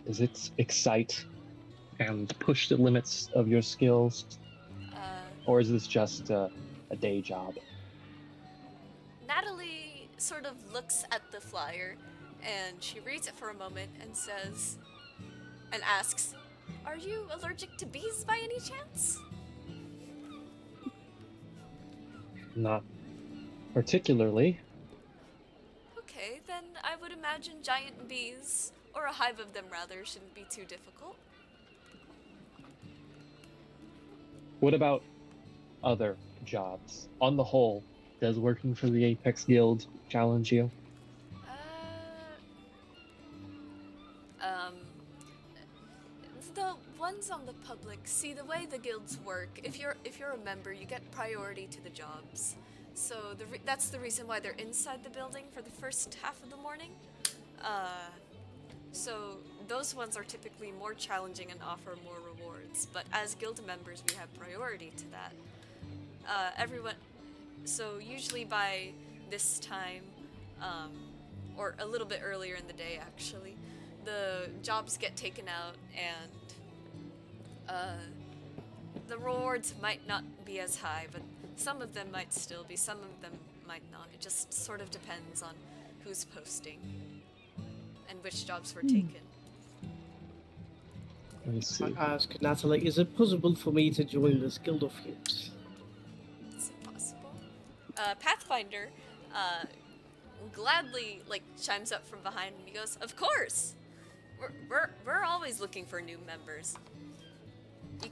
Is it excite and push the limits of your skills? Or is this just a day job? Natalie sort of looks at the flyer, and she reads it for a moment and asks, are you allergic to bees by any chance? Not particularly. Okay, then I would imagine giant bees, or a hive of them rather, shouldn't be too difficult. What about other jobs? On the whole, does working for the Apex Guild challenge you? The ones on the public, see, the way the guilds work, if you're a member, you get priority to the jobs. So that's the reason why they're inside the building for the first half of the morning. So those ones are typically more challenging and offer more rewards. But as guild members, we have priority to that. So usually by this time, or a little bit earlier in the day actually, the jobs get taken out, and the rewards might not be as high, but some of them might still be, some of them might not. It just sort of depends on who's posting and which jobs were taken. Let me see. I ask Natalie, is it possible for me to join this guild of yours? Is it possible? Pathfinder gladly chimes up from behind, and he goes, "Of course. We're always looking for new members. You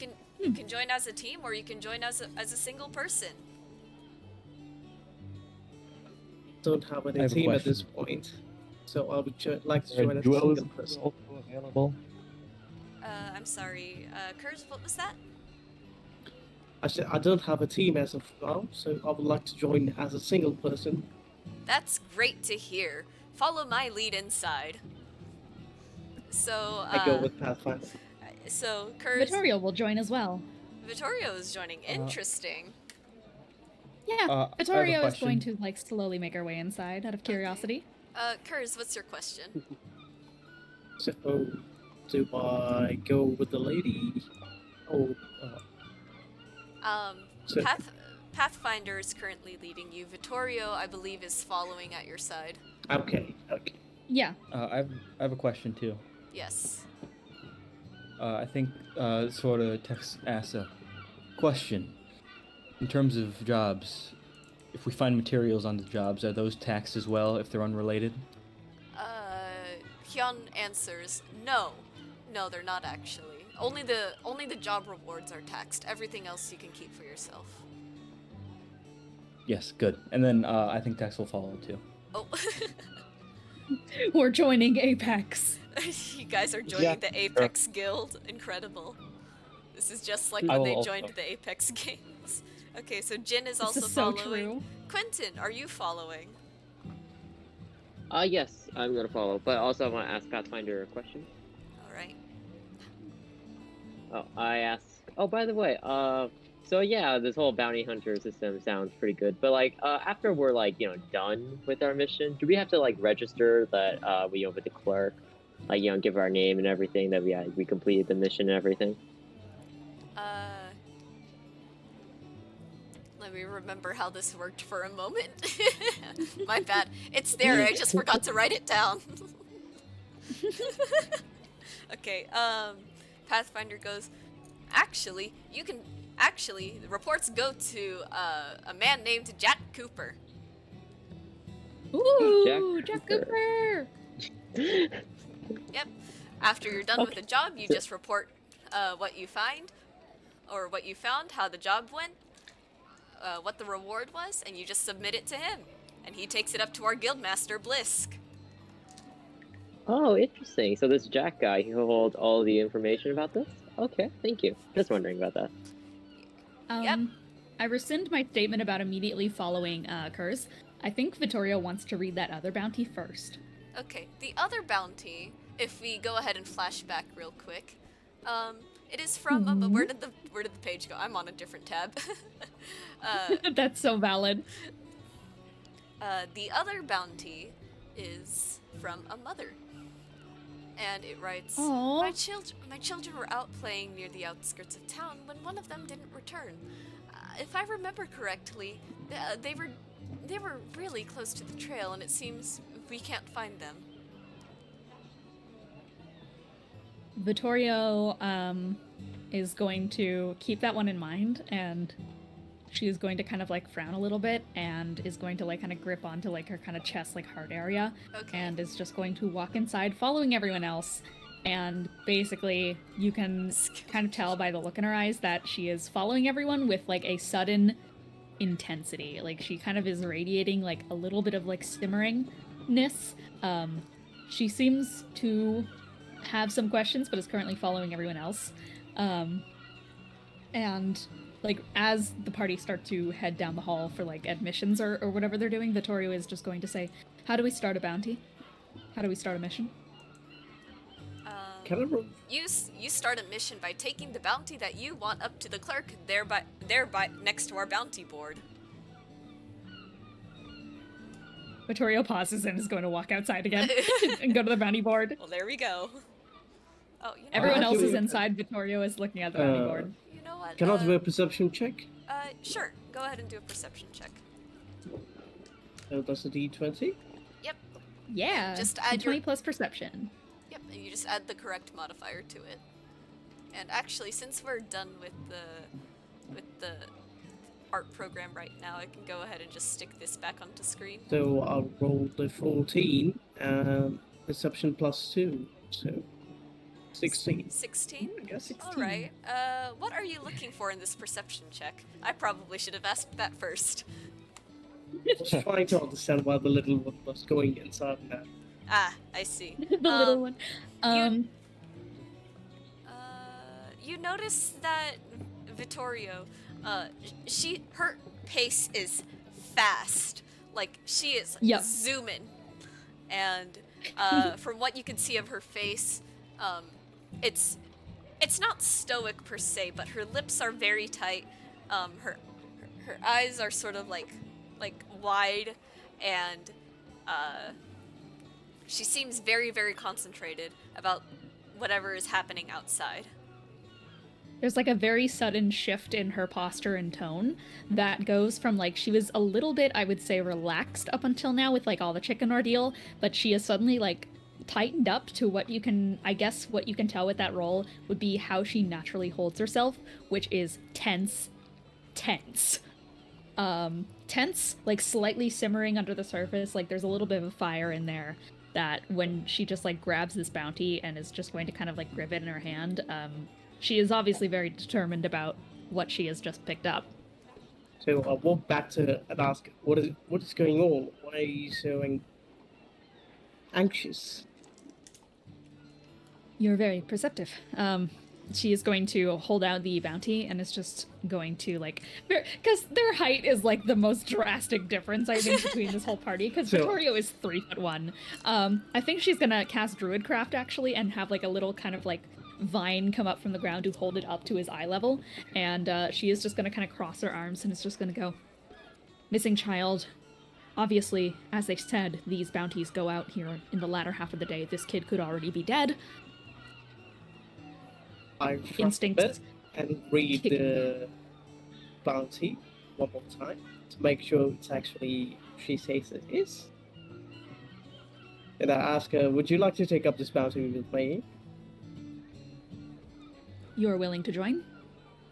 can join as a team, or you can join as a single person." Don't have any I have a team at question. this point, so I would like to Are join as a duos single person. also available? I'm sorry. Kurz, what was that? I said I don't have a team as of now, so I would like to join as a single person. That's great to hear. Follow my lead inside. So, I go with Pathfinder. so Kurz, Vittorio will join as well. Vittorio is joining. Interesting. Yeah, I have a Vittorio is going question. to like slowly make her way inside out of curiosity. Kurz, what's your question? So, do I go with the lady? Oh, so, Pathfinder is currently leading you. Vittorio, I believe, is following at your side. okay. Yeah. I have a question too. Yes. I think sort of Tex asks a question. In terms of jobs, if we find materials on the jobs, are those taxed as well if they're unrelated? Hyun answers, no. No, they're not actually. Only the job rewards are taxed. Everything else you can keep for yourself. Yes, good. And then I think Tex will follow too. Oh. We're joining Apex. You guys are joining Yeah, the Apex Guild. Incredible. This is just like I when will they also- joined the Apex games. Okay, so Jin is This also is so following. true. Quentin, are you following? Yes, I'm gonna follow, but also I want to ask Pathfinder a question. Alright. Oh, I ask. Oh, by the way, so yeah, this whole bounty hunter system sounds pretty good. But like, after we're like, done with our mission, do we have to like register that we, with the clerk, like, give our name and everything that we completed the mission and everything? Let me remember how this worked for a moment. My bad. It's there, I just forgot to write it down. Okay, Pathfinder goes, actually, the reports go to, a man named Jack Cooper. Ooh, Jack Cooper. Cooper! Yep. After you're done with the job, you just report, what you find, or what you found, how the job went, what the reward was, and you just submit it to him. And he takes it up to our guildmaster, Blisk. Oh, interesting. So this Jack guy, he holds all the information about this? Okay, thank you. Just wondering about that. Yep. I rescind my statement about immediately following Kurz. I think Vittorio wants to read that other bounty first. Okay, the other bounty, if we go ahead and flash back real quick, it is from, where did the page go? I'm on a different tab. That's so valid. The other bounty is from a mother. And it writes, Aww. My children were out playing near the outskirts of town when one of them didn't return. If I remember correctly, they were really close to the trail, and it seems we can't find them. Vittorio is going to keep that one in mind, and she is going to kind of like frown a little bit and is going to like kind of grip onto like her kind of chest, like heart area, Okay. and is just going to walk inside following everyone else. And basically you can kind of tell by the look in her eyes that she is following everyone with like a sudden intensity. Like she kind of is radiating like a little bit of like simmeringness. She seems to have some questions, but is currently following everyone else. And like as the party start to head down the hall for like admissions or whatever they're doing, Vittorio is just going to say, how do we start a bounty? How do we start a mission? You start a mission by taking the bounty that you want up to the clerk, thereby next to our bounty board. Vittorio pauses and is going to walk outside again and go to the bounty board. Well, there we go. Oh, you know Everyone what? else is inside. Vittorio is looking at the bounty board. You know what? Can I do a perception check? Sure. Go ahead and do a perception check. That's a D20. Yep. Yeah. Just add 20 your- plus perception. Yep, and you just add the correct modifier to it. And actually, since we're done with the art program right now, I can go ahead and just stick this back onto screen. So I'll roll the 14 and perception plus 2. So 16. 16? I guess 16. Alright. What are you looking for in this perception check? I probably should have asked that first. I was trying to understand why the little one was going inside that. Ah, I see. The little one. you notice that Vittorio, her pace is fast. Like she is Yep. zooming, and from what you can see of her face, it's not stoic per se, but her lips are very tight. Her eyes are sort of like wide, and she seems very, very concentrated about whatever is happening outside. There's like a very sudden shift in her posture and tone that goes from like she was a little bit, I would say, relaxed up until now with like all the chicken ordeal, but she is suddenly like tightened up to what you can, I guess, what you can tell with that role would be how she naturally holds herself, which is tense. Tense, like slightly simmering under the surface, like there's a little bit of a fire in there that when she just like grabs this bounty and is just going to kind of like grip it in her hand, she is obviously very determined about what she has just picked up. So I walk back to her and ask, what is going on? Why are you so anxious? You're very perceptive. She is going to hold out the bounty and is just going to like, because their height is like the most drastic difference I think between this whole party. Because So- Vittorio is 3'1". I think she's gonna cast Druidcraft actually and have like a little kind of like vine come up from the ground to hold it up to his eye level, and she is just gonna kind of cross her arms and is just gonna go, missing child. Obviously, as they said, these bounties go out here in the latter half of the day. This kid could already be dead. I front Instincts. a bit and read Kick. the bounty one more time to make sure it's actually she says it is. And I ask her, would you like to take up this bounty with me? You're willing to join?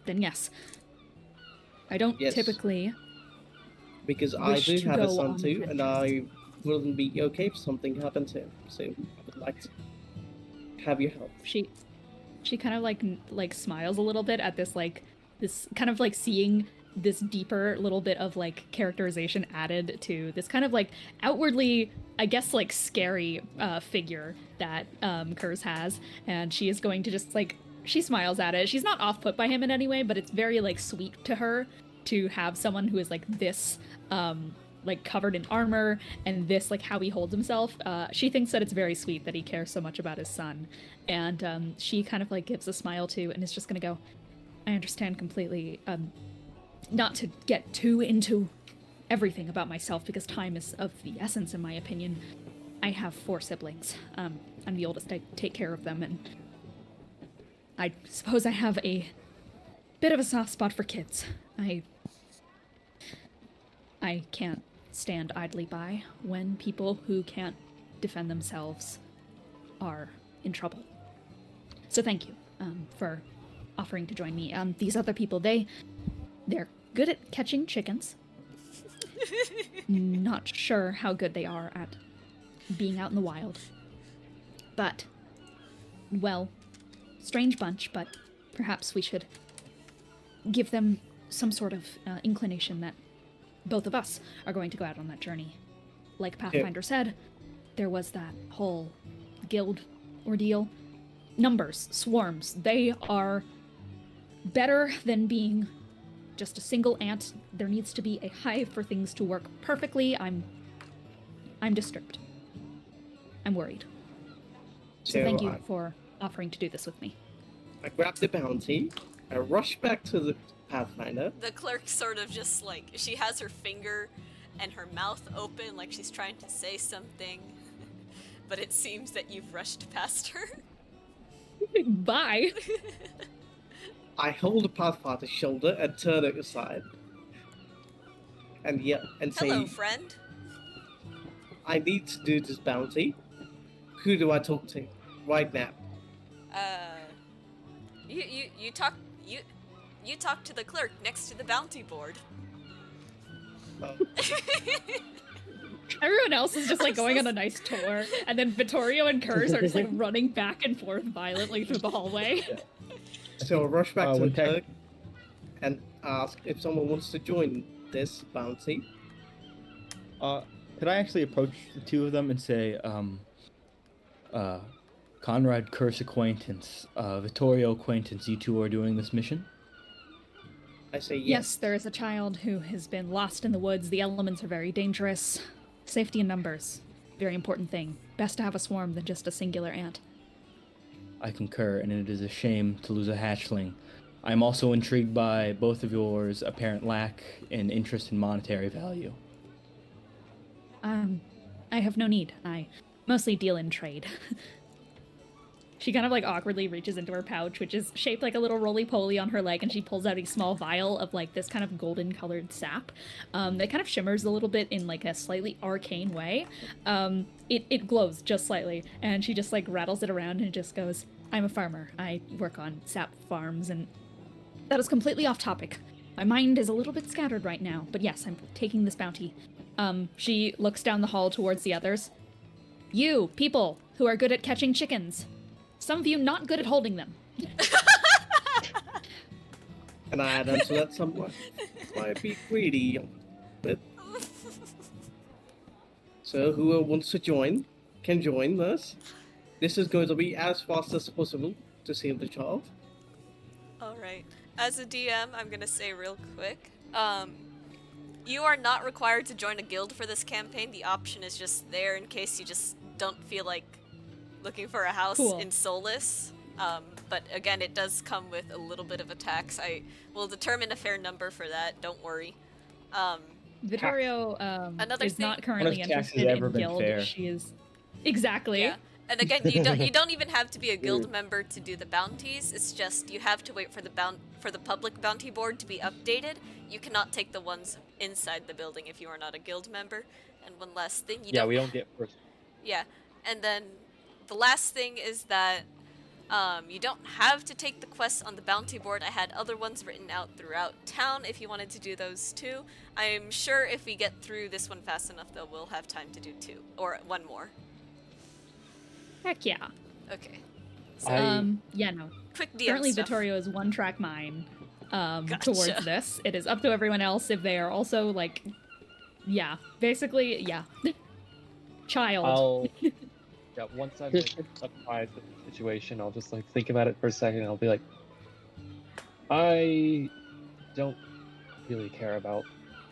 Then yes. I don't Yes. typically. Because I Wish do to have a go son on too, and adventures. I wouldn't be okay if something happened to him. So I would like to have your help. She kind of like smiles a little bit at this kind of like seeing this deeper little bit of like characterization added to this kind of like outwardly, I guess, like scary figure that Kurz has, and she is going to just like, she smiles at it. She's not off put by him in any way, but it's very like sweet to her to have someone who is like this like covered in armor and this like how he holds himself. She thinks that it's very sweet that he cares so much about his son, and she kind of like gives a smile too and is just gonna go, I understand completely. Not to get too into everything about myself because time is of the essence in my opinion. I have 4 siblings. I'm the oldest. I take care of them, and I suppose I have a bit of a soft spot for kids. I can't stand idly by when people who can't defend themselves are in trouble. So thank you for offering to join me. These other people, they're good at catching chickens. Not sure how good they are at being out in the wild. But, well, strange bunch, but perhaps we should give them some sort of inclination that both of us are going to go out on that journey. Like Pathfinder said, there was that whole guild ordeal. Numbers, swarms, they are better than being just a single ant. There needs to be a hive for things to work perfectly. I'm disturbed. I'm worried. So thank you for offering to do this with me. I grab the bounty, I rush back to the Pathfinder. The clerk sort of just like, she has her finger and her mouth open like she's trying to say something, but it seems that you've rushed past her. Bye. I hold the Pathfinder's shoulder and turn it aside. And say, Hello, friend. I need to do this bounty. Who do I talk to right now? You talk to the clerk next to the bounty board. Oh. Everyone else is just like going on a nice tour, and then Vittorio and Kurz are just like running back and forth violently through the hallway. So I rush back to the okay. clerk and ask if someone wants to join this bounty. Could I actually approach the two of them and say, Conrad Curse acquaintance, Vittorio acquaintance, you two are doing this mission? I say Yes, yes. there is a child who has been lost in the woods. The elements are very dangerous. Safety in numbers. Very important thing. Best to have a swarm than just a singular ant. I concur, and it is a shame to lose a hatchling. I am also intrigued by both of yours' apparent lack in interest in monetary value. I have no need. I mostly deal in trade. She kind of like awkwardly reaches into her pouch, which is shaped like a little roly-poly on her leg, and she pulls out a small vial of like this kind of golden colored sap that kind of shimmers a little bit in like a slightly arcane way. It glows just slightly, and she just like rattles it around and just goes, I'm a farmer. I work on sap farms, and that is completely off topic. My mind is a little bit scattered right now, but yes, I'm taking this bounty. She looks down the hall towards the others. You, people who are good at catching chickens. Some of you not good at holding them. Can I add on to that somewhat? Might be greedy, but so whoever wants to join can join us. This is going to be as fast as possible to save the child. Alright. As a DM, I'm gonna say real quick, you are not required to join a guild for this campaign. The option is just there in case you just don't feel like looking for a house Cool. in Solus. But again, it does come with a little bit of a tax. I will determine a fair number for that, don't worry. Vittorio Another is thing- not currently When has taxes interested ever in been guild. fair? She is exactly. Yeah. And again, you don't even have to be a guild member to do the bounties. It's just you have to wait for the public bounty board to be updated. You cannot take the ones inside the building if you are not a guild member. And one last thing, we don't get first. Yeah, and then the last thing is that you don't have to take the quests on the bounty board. I had other ones written out throughout town if you wanted to do those too. I'm sure if we get through this one fast enough, though, we'll have time to do two or one more. Heck yeah. Okay. Yeah, no. Quick DM Currently, stuff. Vittorio is one track mind Gotcha. towards this. It is up to everyone else if they are also like, yeah, basically, yeah. Child. Once I'm like surprised at the situation, I'll just like think about it for a second. And I'll be like, I don't really care about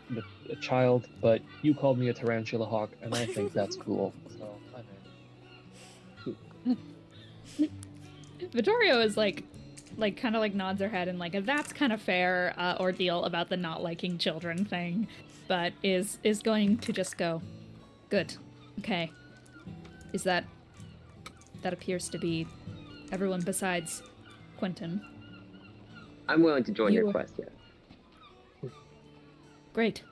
the child, but you called me a tarantula hawk, and I think that's cool. So I'm in. Vittorio is like kind of like nods her head and like that's kind of fair ordeal about the not liking children thing, but is going to just go, good, okay. Is that appears to be everyone besides Quentin. I'm willing to join your You- quest, yeah. Great.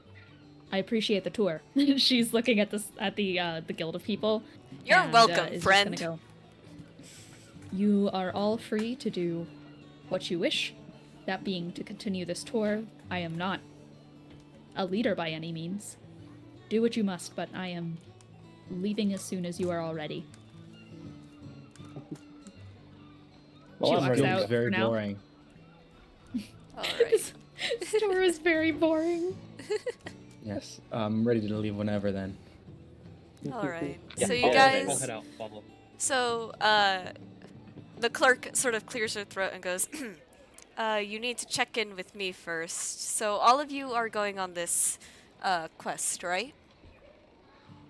I appreciate the tour. She's looking at the guild of people. You're and, welcome, is just friend. gonna go, you are all free to do what you wish. That being to continue this tour. I am not a leader by any means. Do what you must, but I am leaving as soon as you are all ready. Well, She I'm walks ready. out It's very for now. boring. Alright. This tour is very boring. Yes, I'm ready to leave whenever then. Alright. Yeah, So you I'll guys... head out. Follow. So, the clerk sort of clears her throat and goes, you need to check in with me first. So all of you are going on this, quest, right?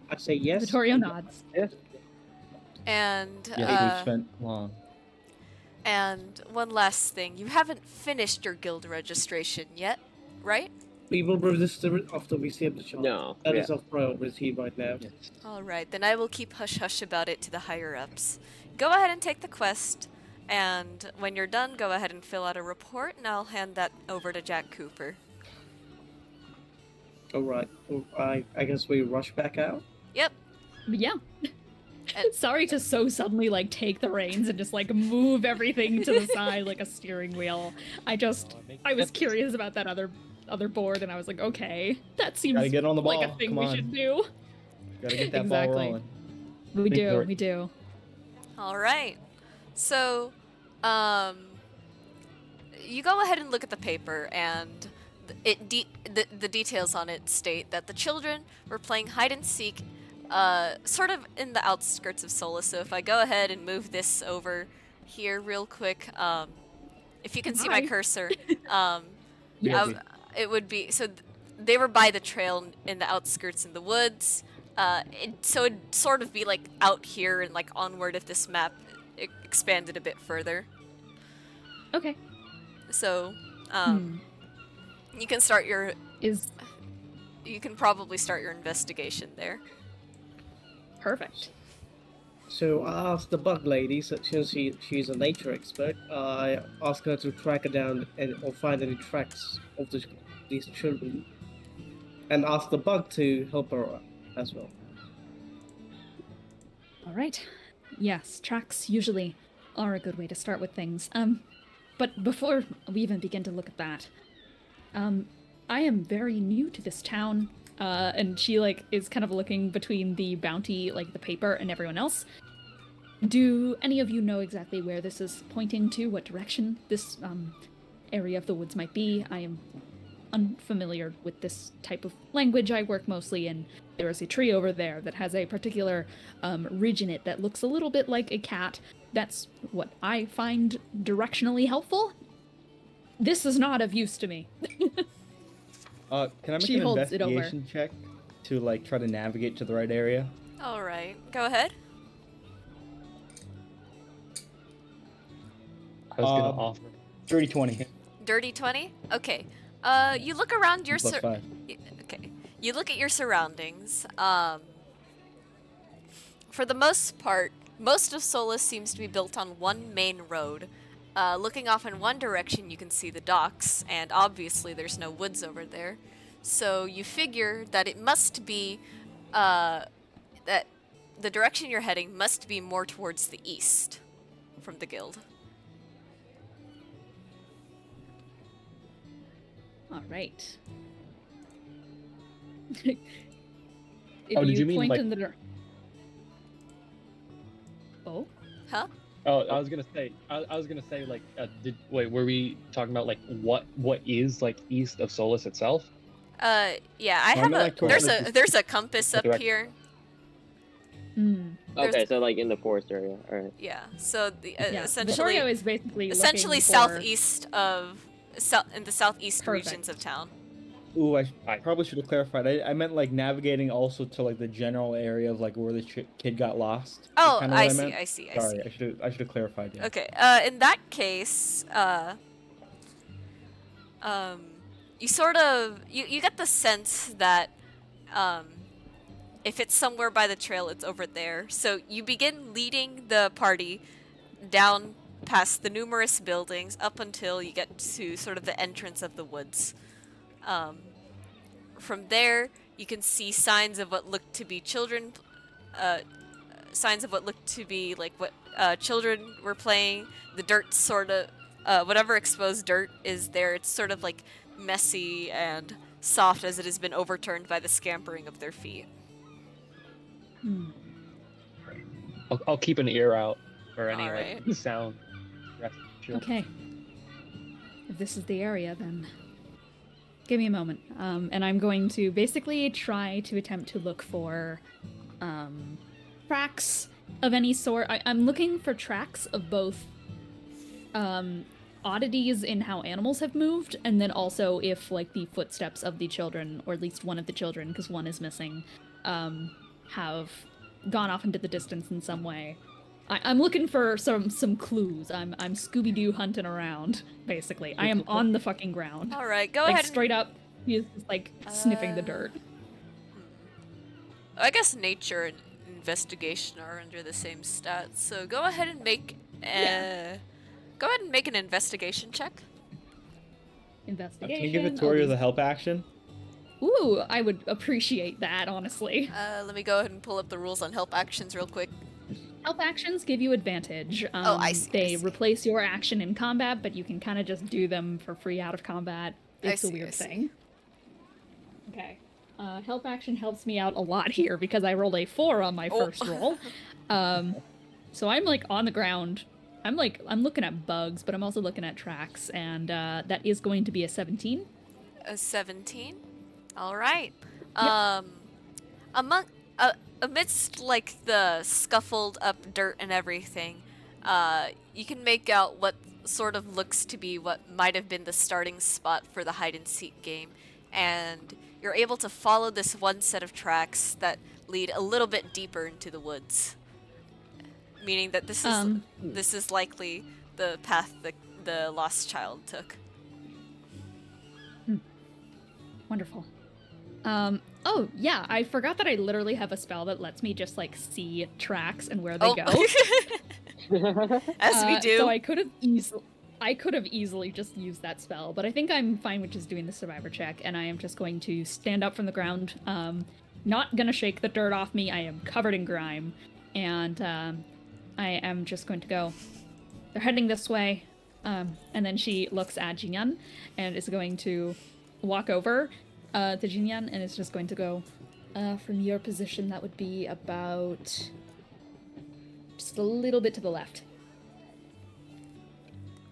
I say yes. Vittorio nods. And, Yes, we've spent long. and one last thing. You haven't finished your guild registration yet, right? We will register it after we save the child. No, That yeah. is our priority right now. Yes. Alright, then I will keep hush-hush about it to the higher-ups. Go ahead and take the quest, and when you're done, go ahead and fill out a report, and I'll hand that over to Jack Cooper. Alright. I guess we rush back out. Yep. Yeah. And- Sorry to so suddenly like take the reins and just like move everything to the side like a steering wheel. I was curious about that other board and I was like, okay, that seems Gotta get on the like a ball. thing Come we on. should do. Gotta get that ball Exactly. rolling. We Think do, they're- we do. Alright. So, you go ahead and look at the paper, and the details on it state that the children were playing hide and seek sort of in the outskirts of Sola. So if I go ahead and move this over here real quick, if you can see my Hi. cursor, Yes. it would be so. They were by the trail in the outskirts in the woods. So it'd sort of be like out here and like onward if this map expanded a bit further. Okay. So, you can start your. You can probably start your investigation there. Perfect. So I asked the bug lady, since she's a nature expert, I asked her to track her down or find any tracks of these children, and asked the bug to help her as well. All right. Yes, tracks usually are a good way to start with things. But before we even begin to look at that, I am very new to this town, and she like is kind of looking between the bounty, like the paper, and everyone else. Do any of you know exactly where this is pointing to? What direction this area of the woods might be? I am unfamiliar with this type of language. I work mostly in. There is a tree over there that has a particular ridge in it that looks a little bit like a cat. That's what I find directionally helpful. This is not of use to me. Can I make She an holds it over. investigation check to like try to navigate to the right area? All right, go ahead. I was gonna offer. Dirty 20. Dirty 20? Okay. You look around your Plus 5. Okay. You look at your surroundings. For the most part, most of Solus seems to be built on one main road. Looking off in one direction, you can see the docks, and obviously there's no woods over there. So you figure that it must be, that the direction you're heading must be more towards the east from the guild. All right. Did you mean point like? in the Oh. Huh? Oh, I was gonna say like, were we talking about like what is like east of Solus itself? Yeah, I Oh, have no, a. like towards There's a compass up direct- here. Okay, so like in the forest area. All right. Yeah. So the Yeah, essentially Vittorio is basically essentially looking for... southeast of in the southeast Perfect. regions of town. Ooh, I probably should have clarified. I meant like navigating also to like the general area of like where the kid got lost. Oh, Kinda what I see, meant. I see, I Sorry, see. I should have clarified. Yeah. Okay. In that case, you sort of you get the sense that if it's somewhere by the trail, it's over there. So you begin leading the party down past the numerous buildings up until you get to sort of the entrance of the woods. From there, you can see signs of what look to be children, signs of what look to be like what children were playing. The dirt sort of, whatever exposed dirt is there, it's sort of like messy and soft as it has been overturned by the scampering of their feet. I'll keep an ear out for any Alright. like sound. Okay. If this is the area, then give me a moment. And I'm going to basically try to attempt to look for tracks of any sort. I'm looking for tracks of both oddities in how animals have moved, and then also if like the footsteps of the children, or at least one of the children, because one is missing, have gone off into the distance in some way. I'm looking for some clues. I'm Scooby-Doo hunting around, basically. I am on the fucking ground. All right, go Like ahead. straight up, he's just like sniffing the dirt. I guess nature and investigation are under the same stats, so go ahead and make go ahead and make an investigation check. Investigation. Can you give Victoria the help action? Ooh, I would appreciate that, honestly. Let me go ahead and pull up the rules on help actions real quick. Help actions give you advantage. I see, They I see. replace your action in combat, but you can kind of just do them for free out of combat. It's a weird thing. Okay. Help action helps me out a lot here because I rolled a 4 on my first roll. So I'm like on the ground. I'm looking at bugs, but I'm also looking at tracks, and that is going to be a 17. A 17. All right. Yep. amidst like the scuffled up dirt and everything, you can make out what sort of looks to be what might have been the starting spot for the hide and seek game, and you're able to follow this one set of tracks that lead a little bit deeper into the woods, meaning that this is likely the path the lost child took. Wonderful. Oh, yeah, I forgot that I literally have a spell that lets me just, like, see tracks and where they go. As we do. So I could have easily just used that spell, but I think I'm fine with just doing the survivor check, and I am just going to stand up from the ground, not gonna shake the dirt off me, I am covered in grime, and, I am just going to go, they're heading this way, and then she looks at Jinyan, and is going to walk over to Jinyan, and is just going to go, from your position, that would be about just a little bit to the left.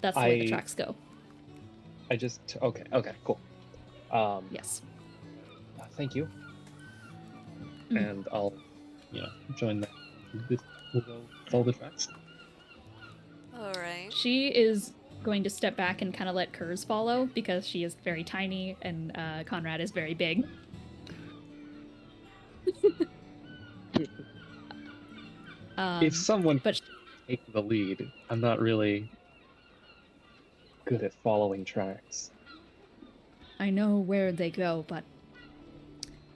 That's the way the tracks go. Okay, cool. Yes. Thank you. Mm. And I'll, join that. We'll go follow the tracks. Alright. She is going to step back and kind of let Kurz follow because she is very tiny and Conrad is very big. If someone but take the lead, I'm not really good at following tracks. I know where they go, but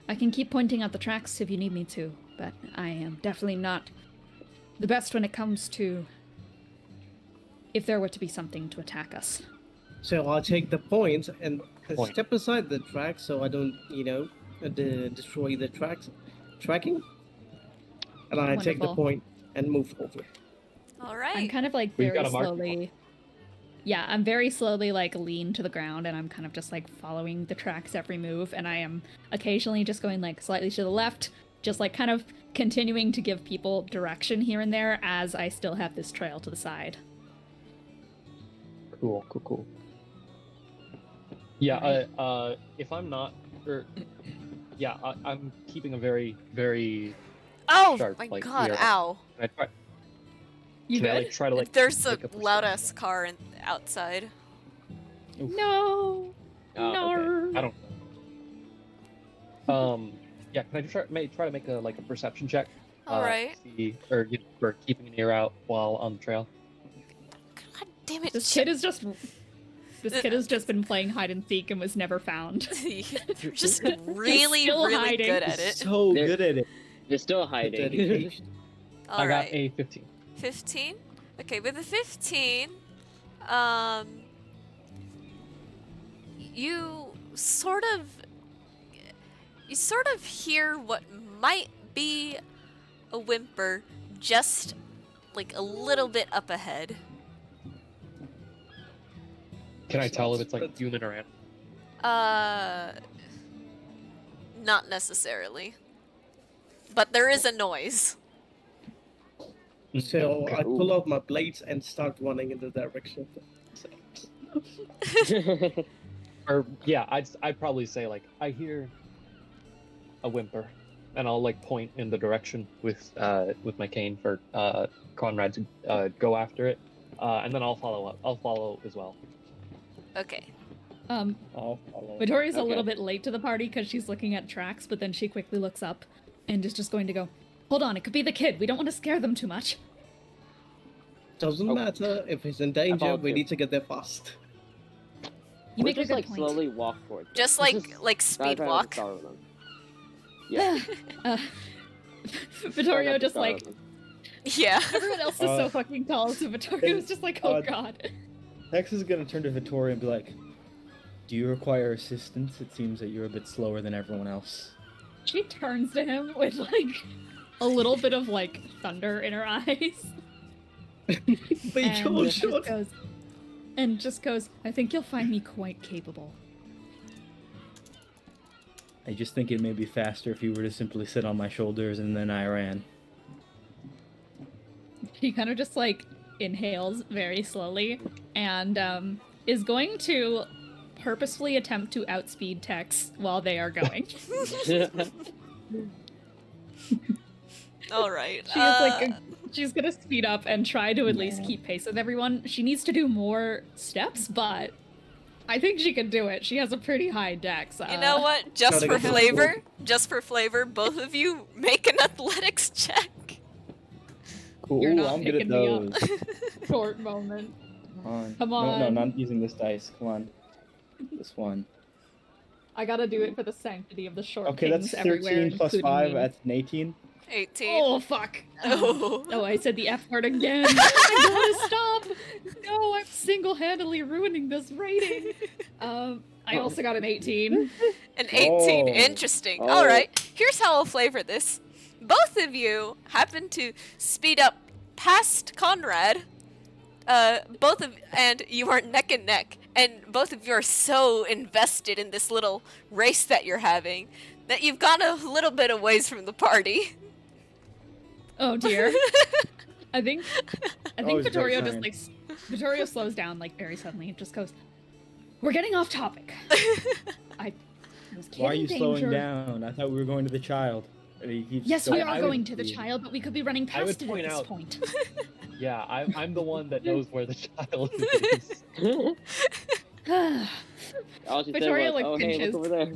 I can keep pointing out the tracks if you need me to, but I am definitely not the best when it comes to if there were to be something to attack us. So I'll take the point and Point. step aside the track so I don't, destroy the tracking. And I take the Wonderful. point and move over. Alright. I'm kind of like We've very got a mark. slowly. Yeah, I'm very slowly like lean to the ground and I'm kind of just like following the tracks every move, and I am occasionally just going like slightly to the left, just like kind of continuing to give people direction here and there as I still have this trail to the side. Cool. Yeah, if I'm not, I'm keeping a very, very Oh sharp, my like, god, ear. ow. Can I try, You can I, good? like, try to, like, There's a make perception loud ass check? car outside. No. No. Okay. I don't. Yeah. Can I just try to make a perception check? Alright. See, or for keeping an ear out while on the trail. God damn it. This kid has just been playing hide and seek and was never found. You're just really, still really hiding. good at it. So There- good at it. They're still The hiding. dedication. I got Alright. a 15. 15? Okay, with a 15, you sort of hear what might be a whimper just like a little bit up ahead. Can I tell if it's like human or animal? Not necessarily. But there is a noise. So Okay. I pull out my blades and start running in the direction. Or yeah, I'd probably say like I hear a whimper, and I'll like point in the direction with my cane for Conrad to go after it, and then I'll follow up. I'll follow as well. Okay. I'll follow. Victoria's a Okay. little bit late to the party because she's looking at tracks, but then she quickly looks up and is just going to go, hold on, it could be the kid. We don't want to scare them too much. Doesn't Oh. matter if he's in danger. followed We too. need to get there fast. You We're make a just good like point. slowly walk towards them. Just It's like just like not speed trying to walk. startle them. Yeah. uh, Vittorio Try not to just like, startle them. Yeah. everyone else is so fucking tall, so Vittorio's just like, oh god. Hex is gonna turn to Vittoria and be like, "Do you require assistance? It seems that you're a bit slower than everyone else." She turns to him with like a little bit of like thunder in her eyes. Be and cautious. just goes, I think you'll find me quite capable. I just think it may be faster if you were to simply sit on my shoulders and then I ran. He kind of just like inhales very slowly and is going to purposefully attempt to outspeed Tex while they are going. All right. She is like she's gonna speed up and try to at least keep pace with everyone. She needs to do more steps, but I think she can do it. She has a pretty high dex. You know what? Just for flavor, both of you make an athletics check. Cool. You're not I'm good at picking me up. those. Short moment. Come on. Come No, on. not using this dice. Come on. This one. I gotta do it for the sanctity of the short Okay, kings that's everywhere, 13 plus including 5. me. That's an 18. 18. Oh, fuck. Oh. Oh, I said the F word again. I gotta stop. No, I'm single-handedly ruining this rating. I also got an 18. An 18. Oh. Interesting. Oh. All right. Here's how I'll flavor this. Both of you happen to speed up past Conrad. And you are neck and neck. And both of you are so invested in this little race that you're having that you've gone a little bit of ways from the party. Oh dear. I think Always a great Vittorio just sign. like Vittorio slows down like very suddenly. It just goes, "We're getting off topic." I was Why are you kidding, slowing danger. down? I thought we were going to the child. And he keeps Yes, we going. are going to the child, but we could be running I would past it at point this out- point. Yeah, I'm the one that knows where the child is. All she said Victoria, was, like, "Oh, hey, pinches. look over there."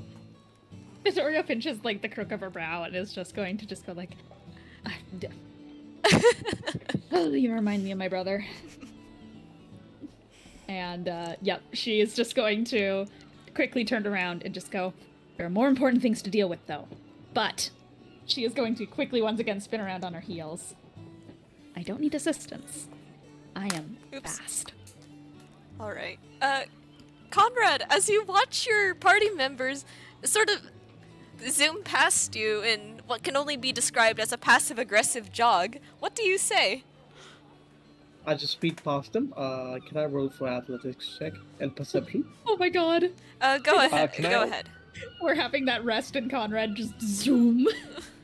Vittorio pinches like the crook of her brow and is just going to just go like, "Oh, you remind me of my brother." And yep, she is just going to quickly turn around and just go, "There are more important things to deal with, though." But she is going to quickly once again spin around on her heels. I don't need assistance. I am Oops. fast. All right. Conrad, as you watch your party members sort of zoom past you in what can only be described as a passive-aggressive jog, what do you say? I just speed past them. Can I roll for athletics check and perception? Oh my god. Go ahead. can Go I- ahead. We're having that rest and Conrad just zoom.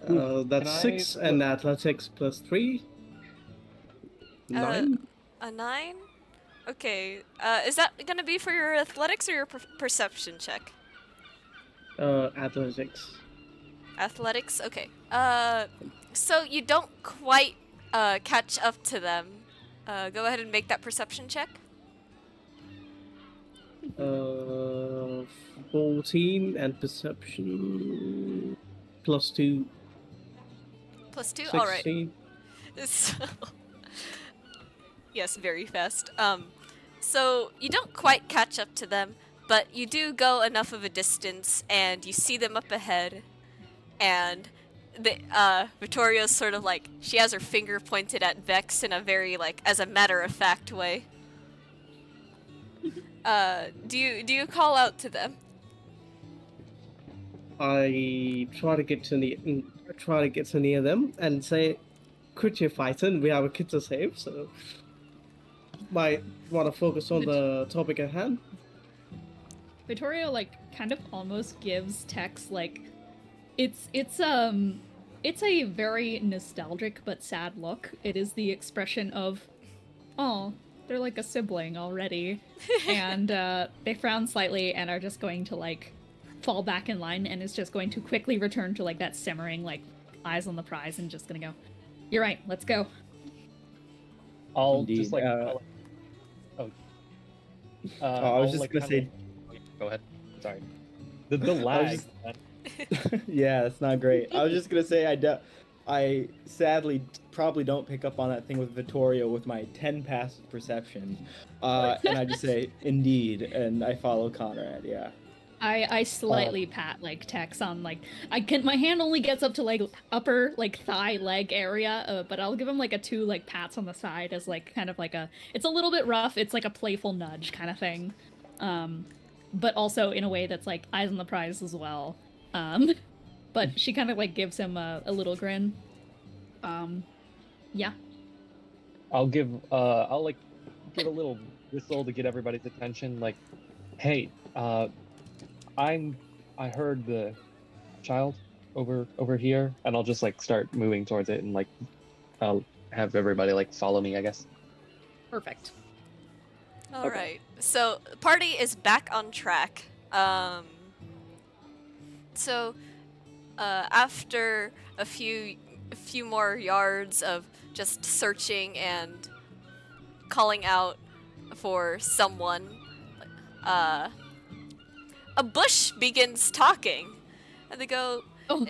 That's Can I- 6 and athletics plus 3. 9? A 9? Okay. Is that gonna be for your athletics or your perception check? Athletics. Athletics? Okay. So you don't quite catch up to them. Go ahead and make that perception check. 14 and perception plus 2. Plus 2? Alright. 16. So... Yes, very fast. So you don't quite catch up to them, but you do go enough of a distance, and you see them up ahead, and Vittoria's sort of like, she has her finger pointed at Vex in a very, like, as a matter-of-fact way. Do you call out to them? I try to get to near them and say, "Quit your fighting. We have a kid to save." So, might want to focus on the topic at hand. Vittorio like kind of almost gives Tex like it's a very nostalgic but sad look. It is the expression of, "Oh, they're like a sibling already," and they frown slightly and are just going to like fall back in line and is just going to quickly return to like that simmering like eyes on the prize and just gonna go, "You're right, let's go." I'll Indeed, just like. I was I'll, just like, gonna kinda- say, Go ahead. Sorry. The lag. yeah, it's not great. I was just gonna say I sadly probably don't pick up on that thing with Vittorio with my 10 passive perception, and I just say indeed, and I follow Conrad. Yeah. I slightly pat like Tex on like my hand only gets up to like upper like thigh leg area, but I'll give him like a 2 like pats on the side as like kind of like it's a little bit rough. It's like a playful nudge kind of thing, but also in a way that's like eyes on the prize as well. But she kind of like gives him a little grin. Yeah. I'll like give a little whistle to get everybody's attention. Like, hey, I heard the child over here, and I'll just like start moving towards it, and like I'll have everybody like follow me, I guess. Perfect. All right. So the party is back on track. So after a few a few more yards of just searching and calling out for someone, uh, a bush begins talking, and they go, Oh,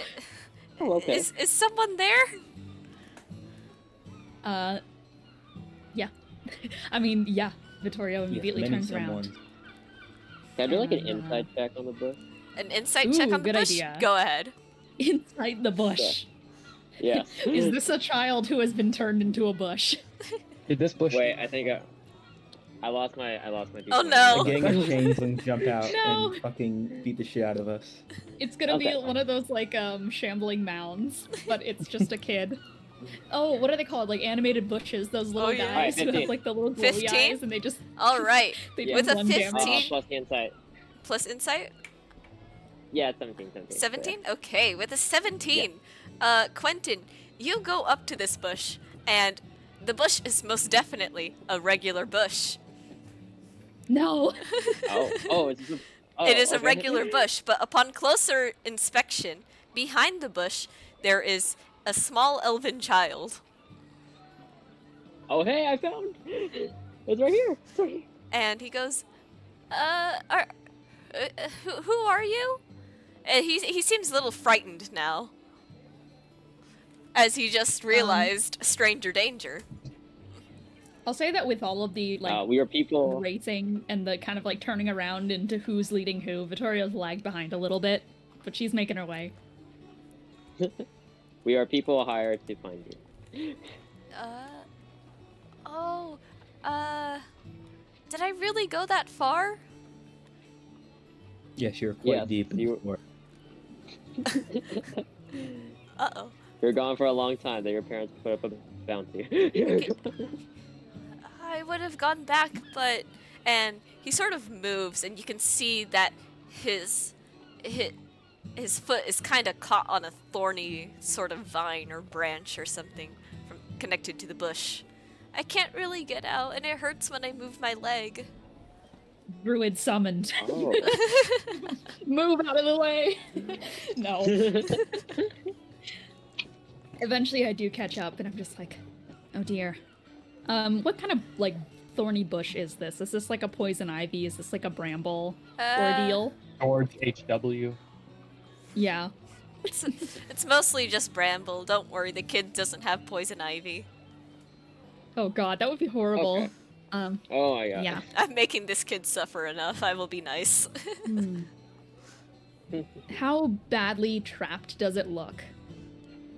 Oh, okay. Is someone there?" Yeah. I mean, yeah. Vittorio Yes, immediately many turns someones. around. Can I do like an And, insight check on the bush? An insight check Ooh, on the good bush? idea. Go ahead. Inside the bush. Yes. Is this a child who has been turned into a bush? Did this bush? Wait, I think I lost my Oh, D20. no. A gang of changelings jump out No. and fucking beat the shit out of us. It's gonna be Okay. one of those like shambling mounds, but it's just a kid. Oh, what are they called? Like animated bushes. Those little Oh, yeah. guys who 15. have like the little glowy 15? eyes, and they just All right. they Yeah. With do a one 15? damage. Plus the insight. Plus insight? Yeah, it's 17. 17? Okay, with a 17. Quentin, you go up to this bush, and the bush is most definitely a regular bush. No. Oh, it's just oh, It is a okay. regular bush, but upon closer inspection, behind the bush, there is a small elven child. Oh, hey, I found. It's right here. It's right here. And he goes, who are you? And he seems a little frightened now, as he just realized stranger danger. I'll say that with all of the like We are people. racing and the kind of like turning around into who's leading who, Vittorio's lagged behind a little bit, but she's making her way. We are people hired to find you. Did I really go that far? Yes, you're quite Yes, deep in you- the Uh-oh. You're gone for a long time. That your parents put up a bounty. I would have gone back, but... And he sort of moves, and you can see that his foot is kind of caught on a thorny sort of vine or branch or something connected to the bush. I can't really get out, and it hurts when I move my leg. Druid summoned. Oh. Move out of the way. No. Eventually I do catch up and I'm just like, oh dear. What kind of like thorny bush is this? Is this like a poison ivy? Is this like a bramble ordeal? George H.W. Yeah. It's mostly just bramble. Don't worry, the kid doesn't have poison ivy. Oh god, that would be horrible. Okay. Oh my god. Yeah. I'm making this kid suffer enough. I will be nice. Hmm. How badly trapped does it look?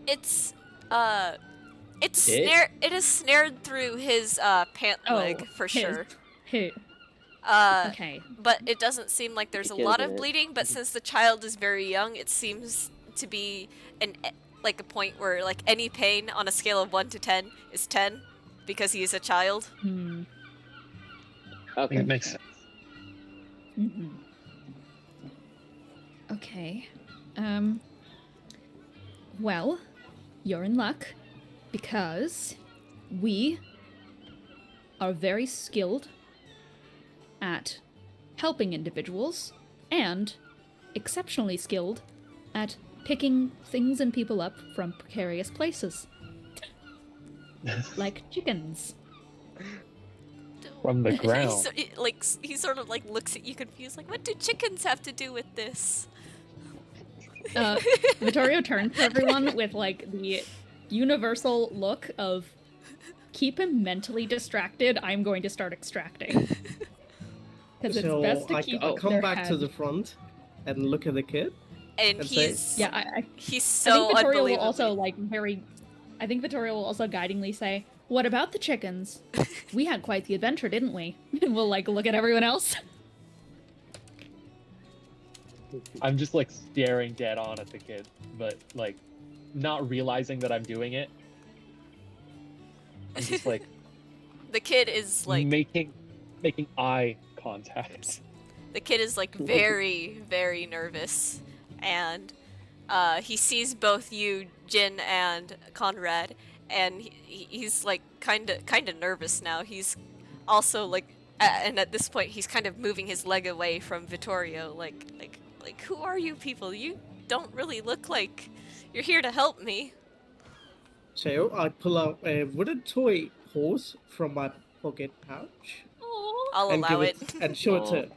It's It? snared. It is snared through his pant leg for his- sure. Hey. Okay. But it doesn't seem like there's a Kid lot in of it. bleeding. But since the child is very young, it seems to be like a point where like any pain on a scale of 1 to 10 is 10 because he is a child. Hmm. Okay. It makes sense. Mm-hmm. Okay. Well, you're in luck because we are very skilled at helping individuals and exceptionally skilled at picking things and people up from precarious places. Like chickens. From the ground. He sort of like looks at you confused, like, what do chickens have to do with this? Vittorio turns to everyone with like the universal look of keep him mentally distracted. I'm going to start extracting. Because it's So best to I keep come their back to head. the front and look at the kid. And I'd say- he's Yeah, he's I so think Vittorio will unbelievable. also like very. I think Vittorio will also guidingly say, "What about the chickens? We had quite the adventure, didn't we?" And we'll like look at everyone else. I'm just like staring dead on at the kid, but like not realizing that I'm doing it. I'm just like The kid is like making eye contact. the kid is like very very nervous, and he sees both you, Jin, and Conrad, and he's like kind of nervous now. He's also like, and at this point he's kind of moving his leg away from Vittorio, like who are you people? You don't really look like you're here to help me. So I pull out a wooden toy horse from my pocket pouch Oh. I'll and allow give it. it and show it to Aw. him.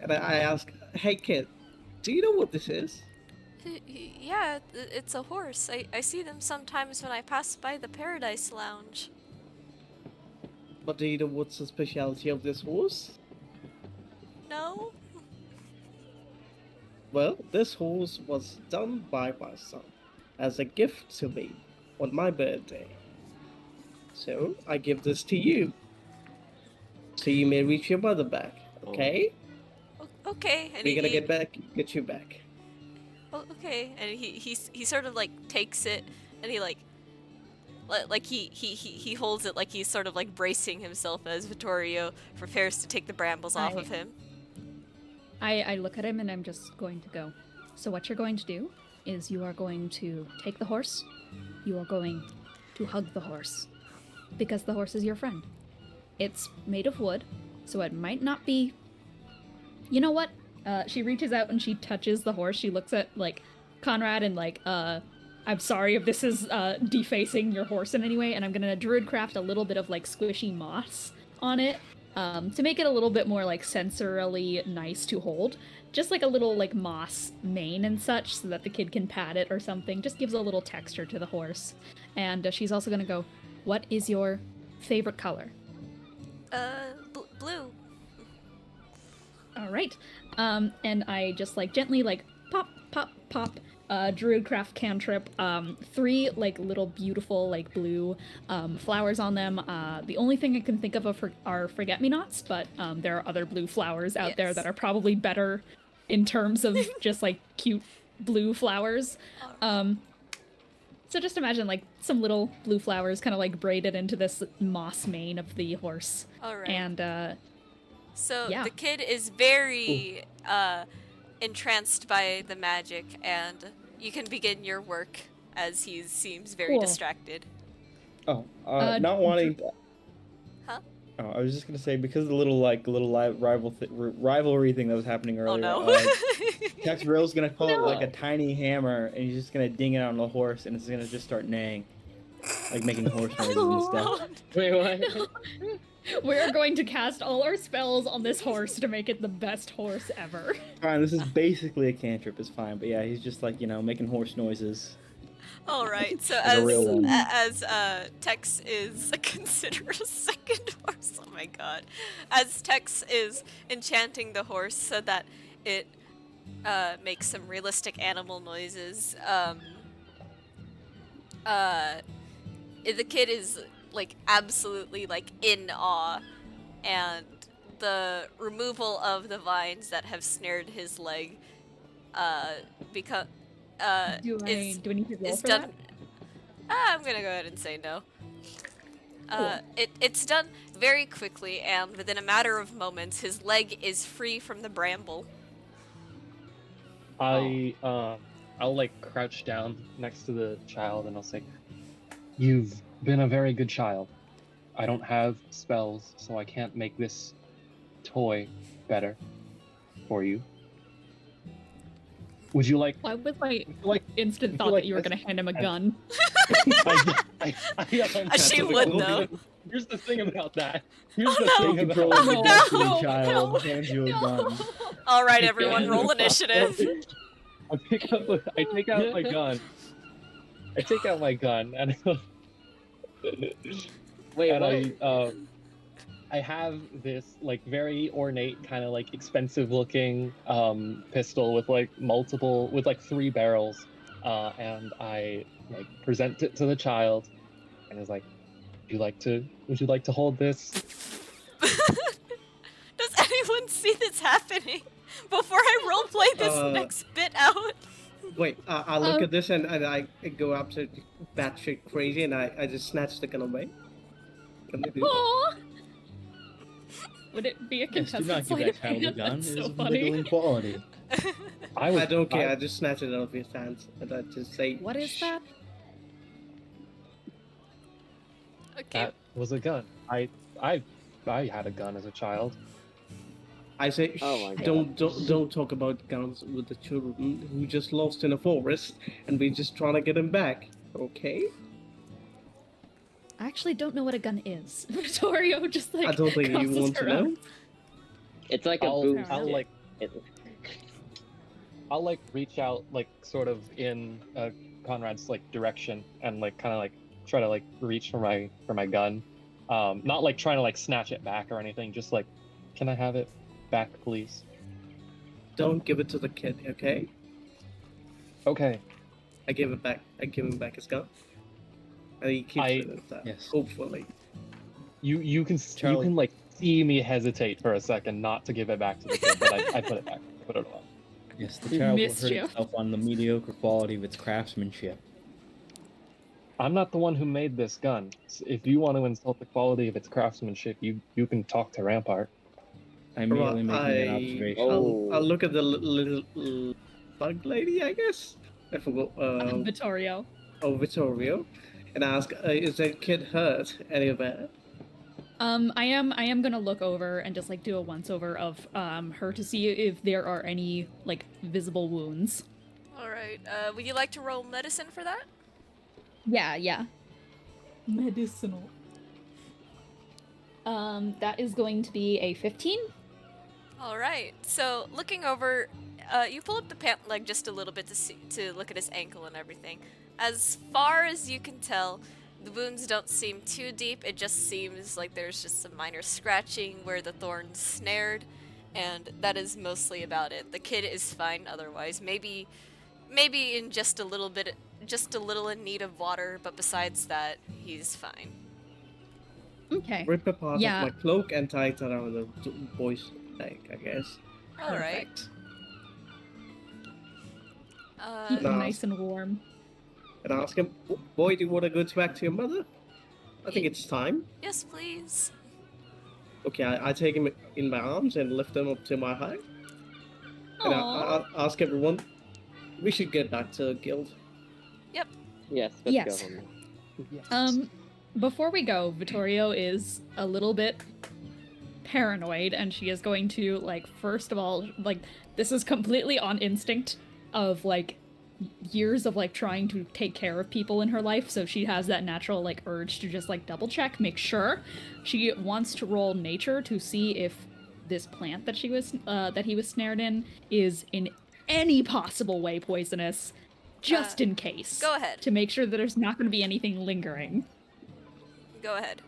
And I ask, "Hey kid, do you know what this is?" Yeah, it's a horse. I see them sometimes when I pass by the Paradise Lounge. But do you know what's the specialty of this horse? No? Well, this horse was done by my son as a gift to me on my birthday. So I give this to you, so you may reach your mother back. Okay? Okay. And We're gonna get you back. okay. And he sort of like takes it and he like he holds it like he's sort of like bracing himself as Vittorio prepares to take the brambles off of him. I look at him and I'm just going to go. So what you're going to do is you are going to take the horse. You are going to hug the horse. Because the horse is your friend. It's made of wood, so it might not be... You know what? She reaches out and she touches the horse. She looks at, like, Conrad and, like, I'm sorry if this is defacing your horse in any way, and I'm gonna druidcraft a little bit of, like, squishy moss on it to make it a little bit more, like, sensorily nice to hold. Just, like, a little, like, moss mane and such so that the kid can pat it or something. Just gives a little texture to the horse. And she's also gonna go, what is your favorite color? Blue. All right. And I just like gently like pop, pop, pop. Druidcraft cantrip. 3 like little beautiful like blue flowers on them. The only thing I can think of are forget-me-nots, but there are other blue flowers out there that are probably better in terms of just like cute blue flowers. So just imagine like some little blue flowers kind of like braided into this moss mane of the horse. All right. And So yeah. the kid is very entranced by the magic, and you can begin your work as he seems very Cool. distracted. Oh, not wanting. Huh? Oh, I was just gonna say because of the rivalry thing that was happening earlier. Oh no! Tex Real's gonna pull out like a tiny hammer and he's just gonna ding it on the horse and it's gonna just start neighing, like making horse noises and stuff. Wait, what? We're going to cast all our spells on this horse to make it the best horse ever. Fine, this is basically a cantrip. It's fine, but yeah, he's just like making horse noises. All right. So Like a real one. as Tex is consider a second horse. Oh my god! As Tex is enchanting the horse so that it makes some realistic animal noises. The kid is like absolutely like in awe, and the removal of the vines that have snared his leg become Do I need to roll is for done. that? I'm gonna go ahead and say no. It's done very quickly, and within a matter of moments, his leg is free from the bramble. I'll like crouch down next to the child and I'll say, "You've been a very good child. I don't have spells, so I can't make this toy better for you. Would you like? Why was my like instant would thought you like that you were this? going to hand him a gun? She would, though. Here's the thing about that. Here's Oh, the no. thing Control about of the no, destiny no, child no, hands you a gun. All right, everyone, roll initiative. I take out my gun. I take out my gun and Wait, and what? I have this like very ornate kind of like expensive looking pistol with like 3 barrels, and I like present it to the child, and is like, would you like to hold this? Does anyone see this happening before I roleplay this next bit out? Wait, I look at this and I go up to batshit crazy and I just snatch the gun away. Can I do that? Aw. Would it be a Yes, do contested not give sleight that of child a hand? gun. That's It so is funny. belittling quality. I don't care. I just snatch it out of his hands and I just say, What is "Shh." that? Okay. That was a gun. I had a gun as a child. I say, "Shh, Oh my God. don't talk about guns with the children who just lost in a forest, and we're just trying to get him back." Okay. I actually don't know what a gun is. Vittorio just like I don't think you crosses want to her know. arms. It's like a I'll boomstick. I'll like reach out like sort of in Conrad's like direction and like kind of like try to like reach for my gun. Not like trying to like snatch it back or anything, just like, can I have it back, please? Don't give it to the kid, okay? Okay. I give it back. I give him back his gun. And he keeps it at that. Yes. Hopefully. You can Charlie. like see me hesitate for a second not to give it back to the kid, but I put it back. Put it away. Yes, the child will hurt Mischief. itself on the mediocre quality of its craftsmanship. I'm not the one who made this gun. If you want to insult the quality of its craftsmanship, you can talk to Rampart. I'm merely making an observation. I'll look at the little bug lady, I guess. I forgot. Vittorio. Vittorio, and ask, is that kid hurt anywhere? I am gonna look over and just like do a once over of her to see if there are any like visible wounds. All right. Would you like to roll medicine for that? Yeah. Medicinal. That is going to be a 15. All right. So looking over, you pull up the pant leg just a little bit to look at his ankle and everything. As far as you can tell, the wounds don't seem too deep. It just seems like there's just some minor scratching where the thorn snared, and that is mostly about it. The kid is fine otherwise. Maybe in just a little in need of water, but besides that, he's fine. Okay. Rip a part Yeah. of my cloak and tie it around the boy's leg, I guess. All right. Perfect. Keep him Nah. nice and warm. And ask him, boy, do you want to go back to your mother? I think it's time. Yes, please. Okay, I take him in my arms and lift him up to my height. And I ask everyone, we should get back to the guild. Yes. Yes. Go home. Before we go, Vittorio is a little bit paranoid, and she is going to, like, first of all, like, this is completely on instinct of, like, years of, like, trying to take care of people in her life, so she has that natural, like, urge to just, like, double check, make sure. She wants to roll nature to see if this plant that he was snared in is in any possible way poisonous, just in case. Go ahead. To make sure that there's not going to be anything lingering. Go ahead.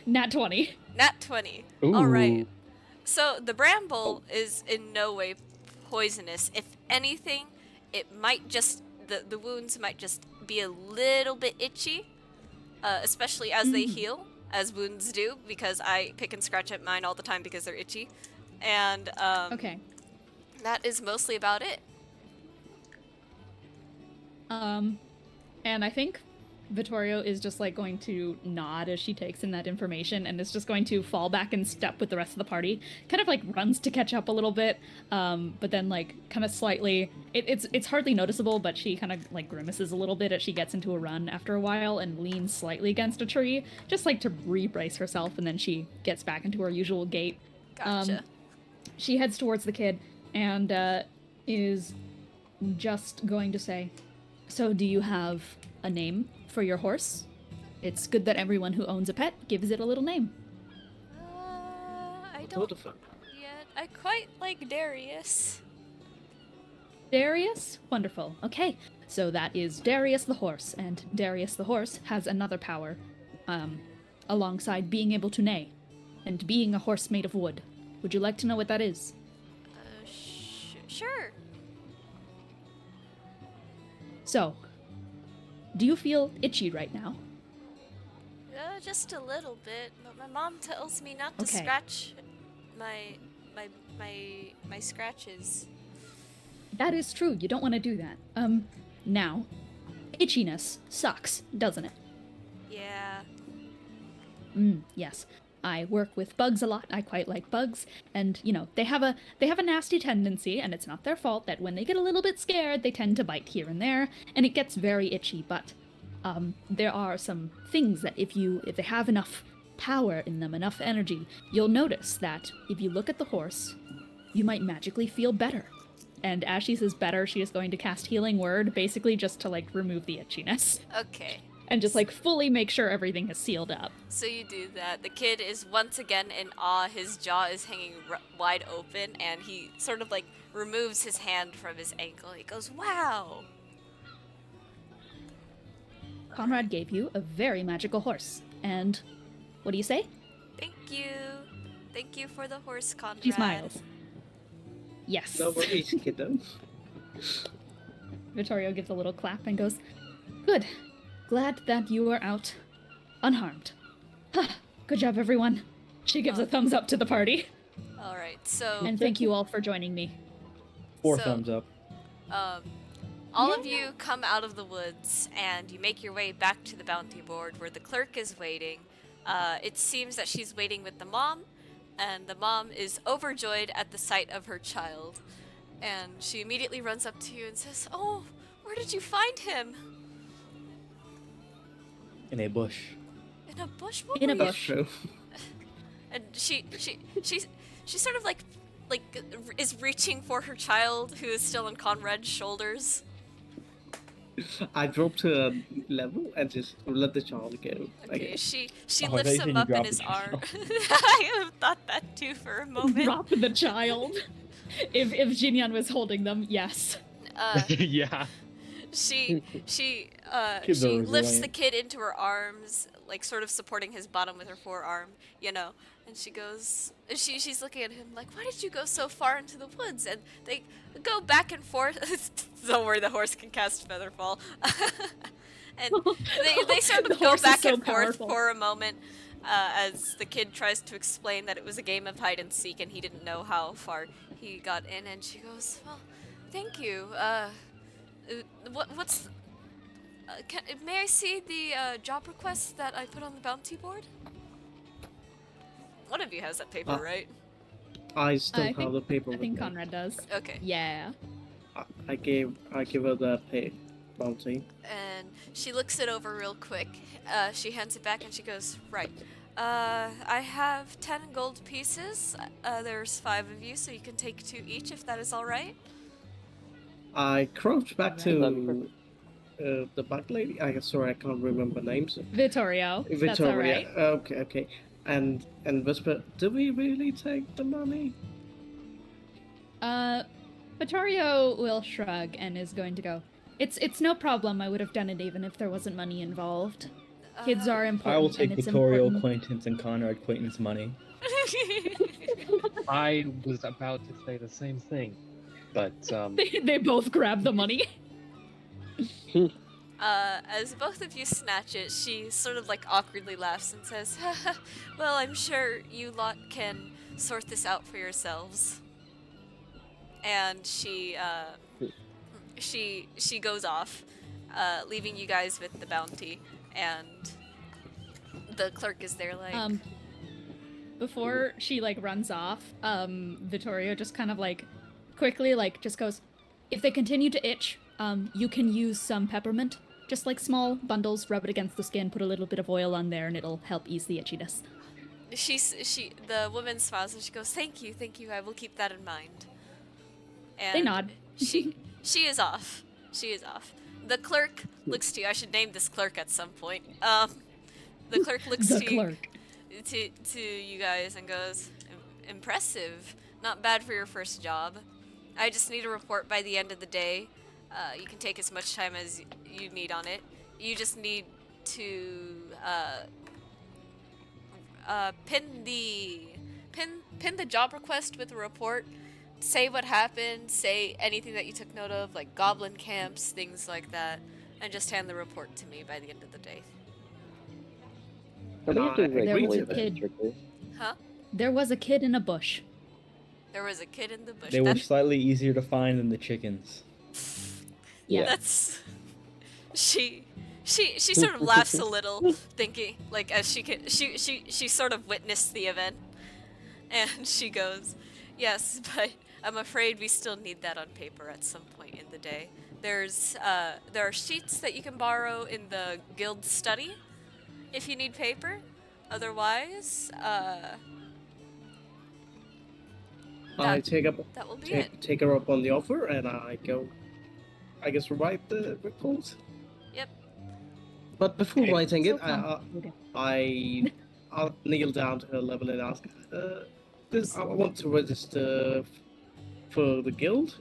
Nat 20. Nat 20. Ooh. All right. So the bramble is in no way poisonous. If anything, it might just the wounds might just be a little bit itchy, especially as they heal, as wounds do, because I pick and scratch at mine all the time because they're itchy, and Okay. that is mostly about it. And I think Vittorio is just like going to nod as she takes in that information and is just going to fall back in step with the rest of the party. Kind of like runs to catch up a little bit, but then like kind of slightly, it's hardly noticeable, but she kind of like grimaces a little bit as she gets into a run after a while and leans slightly against a tree, just like to re-brace herself, and then she gets back into her usual gait. Gotcha. She heads towards the kid and is just going to say, "So do you have a name for your horse? It's good that everyone who owns a pet gives it a little name." I don't yet. I quite like Darius. Darius? Wonderful. Okay, so that is Darius the horse, and Darius the horse has another power, alongside being able to neigh, and being a horse made of wood. Would you like to know what that is? Sure. So, do you feel itchy right now? Just a little bit, but my mom tells me not to Okay. scratch my scratches. That is true, you don't want to do that. Now, itchiness sucks, doesn't it? Yeah. Yes. I work with bugs a lot. I quite like bugs, and you know, they have a nasty tendency, and it's not their fault that when they get a little bit scared, they tend to bite here and there, and it gets very itchy, but there are some things that if they have enough power in them, enough energy, you'll notice that if you look at the horse, you might magically feel better. and Ashes is better. She is going to cast Healing Word, basically just to, like, remove the itchiness. Okay. And just, like, fully make sure everything is sealed up. So you do that. The kid is once again in awe. His jaw is hanging wide open, and he sort of, like, removes his hand from his ankle. He goes, "Wow!" Conrad gave you a very magical horse. And what do you say? Thank you. Thank you for the horse, Conrad. She smiles. Yes. No worries, kiddo. Vittorio gives a little clap and goes, "Good. Glad that you are out unharmed. Good job, everyone." She gives a thumbs up to the party. Alright, so... And thank you all for joining me. 4 So- thumbs up. All of you come out of the woods and you make your way back to the bounty board where the clerk is waiting. It seems that she's waiting with the mom, and the mom is overjoyed at the sight of her child. And she immediately runs up to you and says, "Oh, where did you find him?" In a bush. "In a bush?" In a That's bush. true. And she sort of like is reaching for her child who is still on Conrad's shoulders. I dropped her level and just let the child go. Okay, she Oh, I lifts thought you him said you up in dropped his the arm. child. I have thought that too for a moment. Drop the child. If Jinyan was holding them, yes. Yeah. She Kids are lifts the resilient. kid into her arms, like sort of supporting his bottom with her forearm, you know. And she goes, she's looking at him like, "Why did you go so far into the woods?" And they go back and forth. Don't worry, the horse can cast Featherfall. And they sort The of go horse is back so and forth powerful. for a moment as the kid tries to explain that it was a game of hide and seek and he didn't know how far he got in. And she goes, "Well, thank you. What's... may I see the job request that I put on the bounty board?" One of you has that paper, right? I still I have think- the paper I with think me. Conrad does. Okay. Yeah. I give her the bounty. And she looks it over real quick. She hands it back and she goes, "Right. I have 10 gold pieces. There's 5 of you, so you can take 2 each if that is all right." I crouched back Yeah, that'd be to the back lady. Sorry, I can't remember names. Vittorio. That's Victoria. all right. Okay. And whisper, "Do we really take the money?" Vittorio will shrug and is going to go, It's no problem. I would have done it even if there wasn't money involved. Kids are important. I will take and it's Victorio important. acquaintance and Conrad acquaintance money. I was about to say the same thing, but They both grab the money. As both of you snatch it, she sort of like awkwardly laughs and says, "Well, I'm sure you lot can sort this out for yourselves." And she goes off, leaving you guys with the bounty, and the clerk is there like, Before she like runs off, Vittorio just kind of like quickly like just goes, "If they continue to itch, you can use some peppermint. Just like small bundles, rub it against the skin, put a little bit of oil on there, and it'll help ease the itchiness." the woman smiles and she goes, thank you, I will keep that in mind." And They nod. she is off. She is off. The clerk looks to you. I should name this clerk at some point. The clerk looks The to clerk. to you guys and goes, "Impressive. Not bad for your first job. I just need a report by the end of the day. You can take as much time as you need on it. You just need to pin the job request with a report. Say what happened. Say anything that you took note of, like goblin camps, things like that, and just hand the report to me by the end of the day." But we have to I like There agree was really a to kid. strictly. Huh? There was a kid in a bush. There was a kid in the bush. They were slightly easier to find than the chickens. Yeah. That's she sort of laughs a little, thinking like as she sort of witnessed the event, and she goes, "Yes, but I'm afraid we still need that on paper at some point in the day. There are sheets that you can borrow in the guild study if you need paper. Otherwise, I take up That will be it. take her up on the offer, and I go. I guess write the report. Yep. But before Okay. writing So it, complicated. I'll kneel down to her level and ask. I want to register for the guild.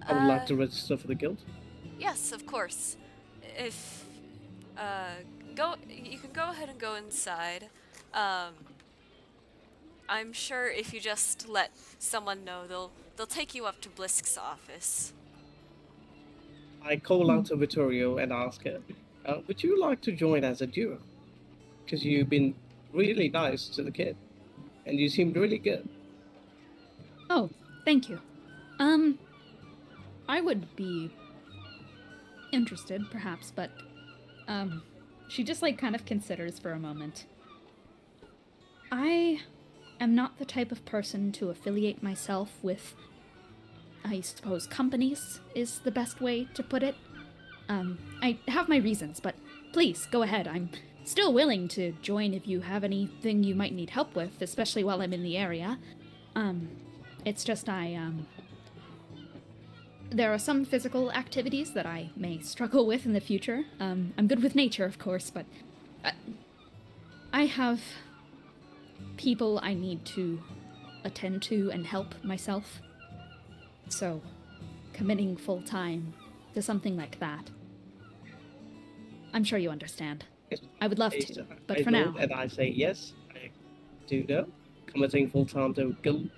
I would like to register for the guild. Yes, of course. If you can go ahead and go inside. I'm sure if you just let someone know, they'll take you up to Blisk's office. I call out to Vittorio and ask her, would you like to join as a duo? Because you've been really nice to the kid, and you seemed really good. Oh, thank you. I would be interested, perhaps, but she just like kind of considers for a moment. I am not the type of person to affiliate myself with, I suppose, companies is the best way to put it. I have my reasons, but please go ahead. I'm still willing to join if you have anything you might need help with, especially while I'm in the area. It's just there are some physical activities that I may struggle with in the future. I'm good with nature, of course, but I have people I need to attend to and help myself. So, committing full time to something like that. I'm sure you understand. I would love to, but for now. And I say yes, I do know. Committing full time to guild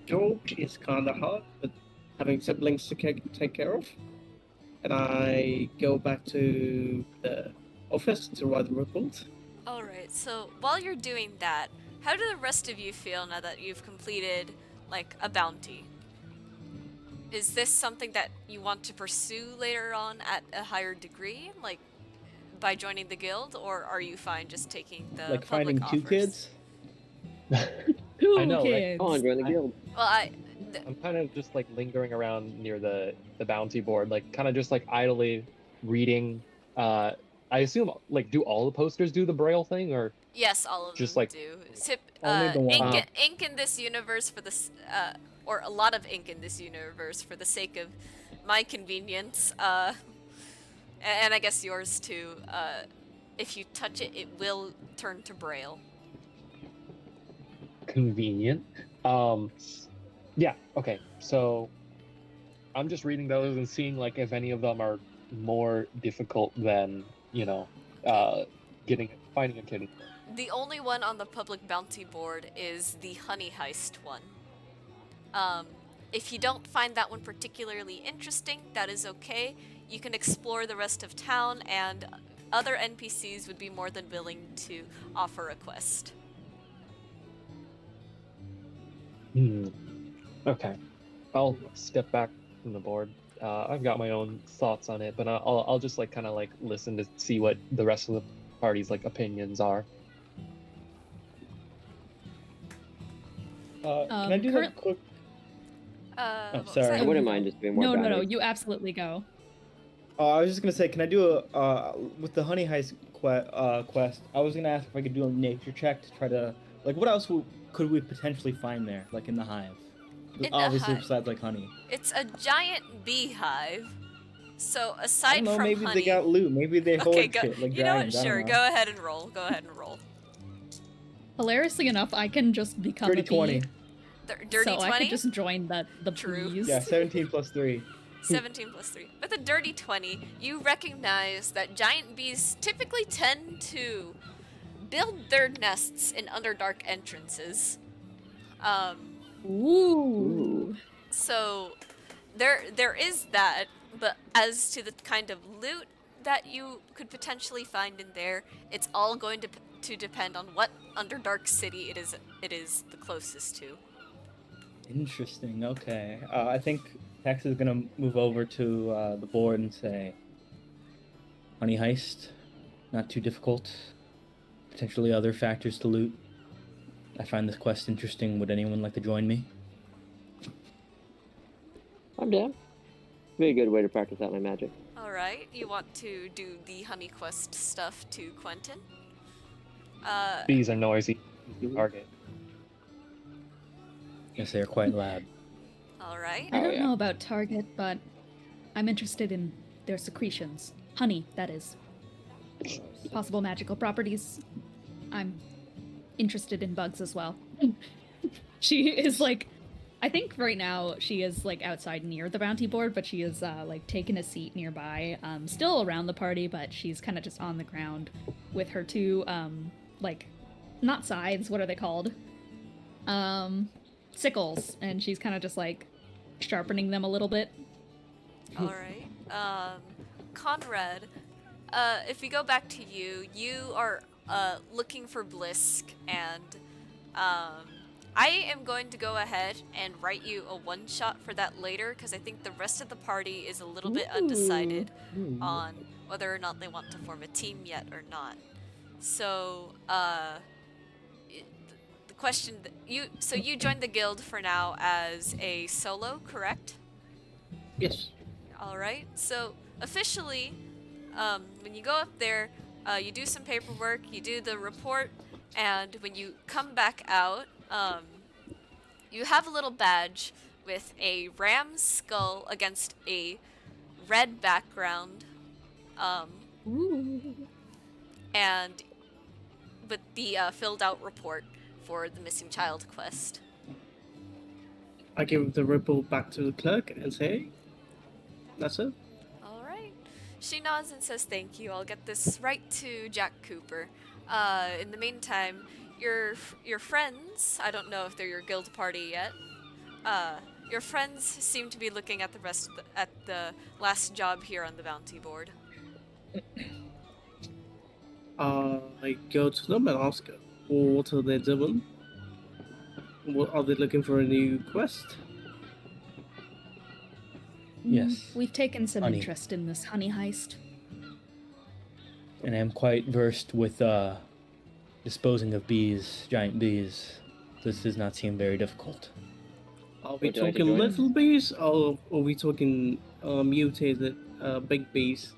job is kind of hard, but having siblings to take care of. And I go back to the office to write the report. Alright, so while you're doing that, how do the rest of you feel now that you've completed, like, a bounty? Is this something that you want to pursue later on at a higher degree, like, by joining the guild, or are you fine just taking the Like public finding two offers? kids? I know, right? Kids. Come on, join the guild. Well, I'm kind of just like lingering around near the bounty board, like kind of just like idly reading. I assume like do all the posters do the braille thing, or yes, all of just them like do. Sip, Only the one. ink in this universe for this, or a lot of ink in this universe for the sake of my convenience, and I guess yours too. If you touch it, it will turn to braille. convenient. Yeah, okay. So I'm just reading those and seeing like if any of them are more difficult than, finding a kid. The only one on the public bounty board is the honey heist one. If you don't find that one particularly interesting, that is okay. You can explore the rest of town, and other NPCs would be more than willing to offer a quest. Okay, I'll step back from the board. I've got my own thoughts on it, but I'll just like kind of like listen to see what the rest of the party's like opinions are. Can I do that quick? What was sorry. that? I wouldn't mind just doing more No, bounties. you absolutely go. Oh, I was just gonna say, can I do a with the honey heist quest? I was gonna ask if I could do a nature check to try to like what else could we potentially find there, like in the hive? In the Obviously, hive. besides like honey. It's a giant beehive. So I aside don't know. from Maybe honey, they got loot. Maybe they hoard okay, go. shit like You know what? dragons. I don't Sure, know. go ahead and roll. Go ahead and roll. Hilariously enough, I can just become Dirty a bee. 20. Dirty so 20. I could just join the True. bees. Yeah, 17 plus 3. 17 plus 3. With a dirty 20, you recognize that giant bees typically tend to build their nests in underdark entrances. Ooh. So there is that, but as to the kind of loot that you could potentially find in there, it's all going to depend on what underdark city it is the closest to. Interesting. Okay. I think Tex is gonna move over to the board and say, "Honey heist, not too difficult. Potentially other factors to loot. I find this quest interesting. Would anyone like to join me?" I'm down. Be a good way to practice out my magic. Alright, you want to do the honey quest stuff to Quentin? Bees are noisy. Target. Yes, they are quite loud. All right. I Oh, don't yeah. know about target, but I'm interested in their secretions. Honey, that is. Possible magical properties. I'm interested in bugs as well. She is like, I think right now she is like outside near the bounty board, but she is like taken a seat nearby, still around the party, but she's kind of just on the ground with her two like not scythes, what are they called? Sickles, and she's kind of just like sharpening them a little bit. All right. Conrad, if we go back to you, you are looking for Blisk, and I am going to go ahead and write you a one-shot for that later, because I think the rest of the party is a little bit undecided on whether or not they want to form a team yet or not. So, the question that you joined the guild for now as a solo, correct? Yes. All right. So officially, when you go up there, you do some paperwork, you do the report, and when you come back out, you have a little badge with a ram's skull against a red background, um, and with the filled out report for the missing child quest. I give the report back to the clerk and say, that's it. All right. She nods and says thank you. I'll get this right to Jack Cooper. In the meantime, your friends, I don't know if they're your guild party yet. Your friends seem to be looking at at the last job here on the bounty board. I go to them and ask, what are they doing? What, are they looking for a new quest? Yes. We've taken some Honey. interest in this honey heist. And I am quite versed with disposing of bees, giant bees. This does not seem very difficult. Are we Would you like to talking join? little bees, or are we talking mutated big bees?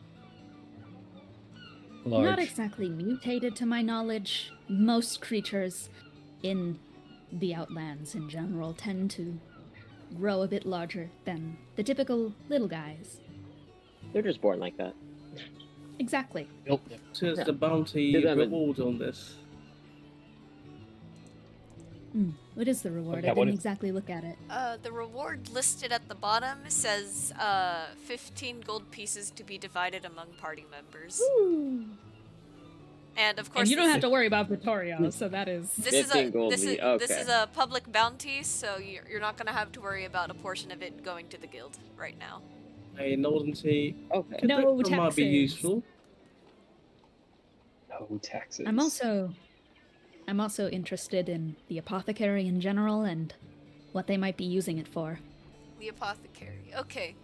Large. Not exactly mutated to my knowledge. Most creatures in the Outlands in general tend to grow a bit larger than the typical little guys. They're just born like that. Exactly. Nope. So is Yeah. the bounty Do them in- reward on this? What is the reward? Yeah, I what didn't is- exactly look at it. The reward listed at the bottom says 15 gold pieces to be divided among party members. And of course, And you don't this- have to worry about Vittorio, so that is... This is 15 a gold this is lead, this okay. is a public bounty, so you're not gonna have to worry about a portion of it going to the guild right now. I nod and say, Okay. No that might be taxes. useful. No taxes. I'm also interested in the apothecary in general and what they might be using it for. The apothecary. Okay.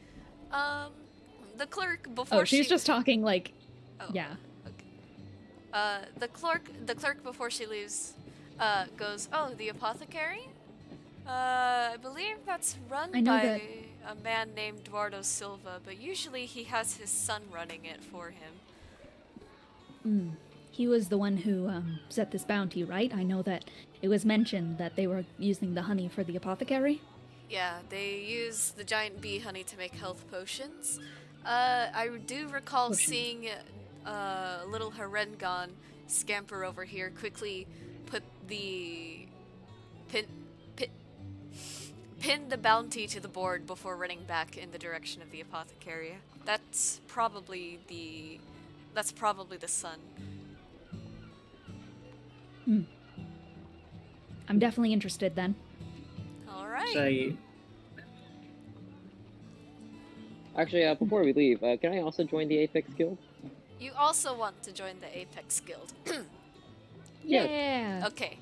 The clerk before Oh, she's she... just talking like... Oh, Yeah. okay. The clerk before she leaves, goes, "Oh, the apothecary? I believe that's run I know by that- a man named Eduardo Silva, but usually he has his son running it for him." He was the one who set this bounty, right? I know that it was mentioned that they were using the honey for the apothecary. Yeah, they use the giant bee honey to make health potions. I do recall Potions. seeing little Harengon scamper over here, quickly put the pin the bounty to the board before running back in the direction of the apothecary. That's probably the son. I'm definitely interested then. All right. Say, Actually, before we leave, can I also join the Apex Guild? You also want to join the Apex Guild. Yeah. Yeah. Okay.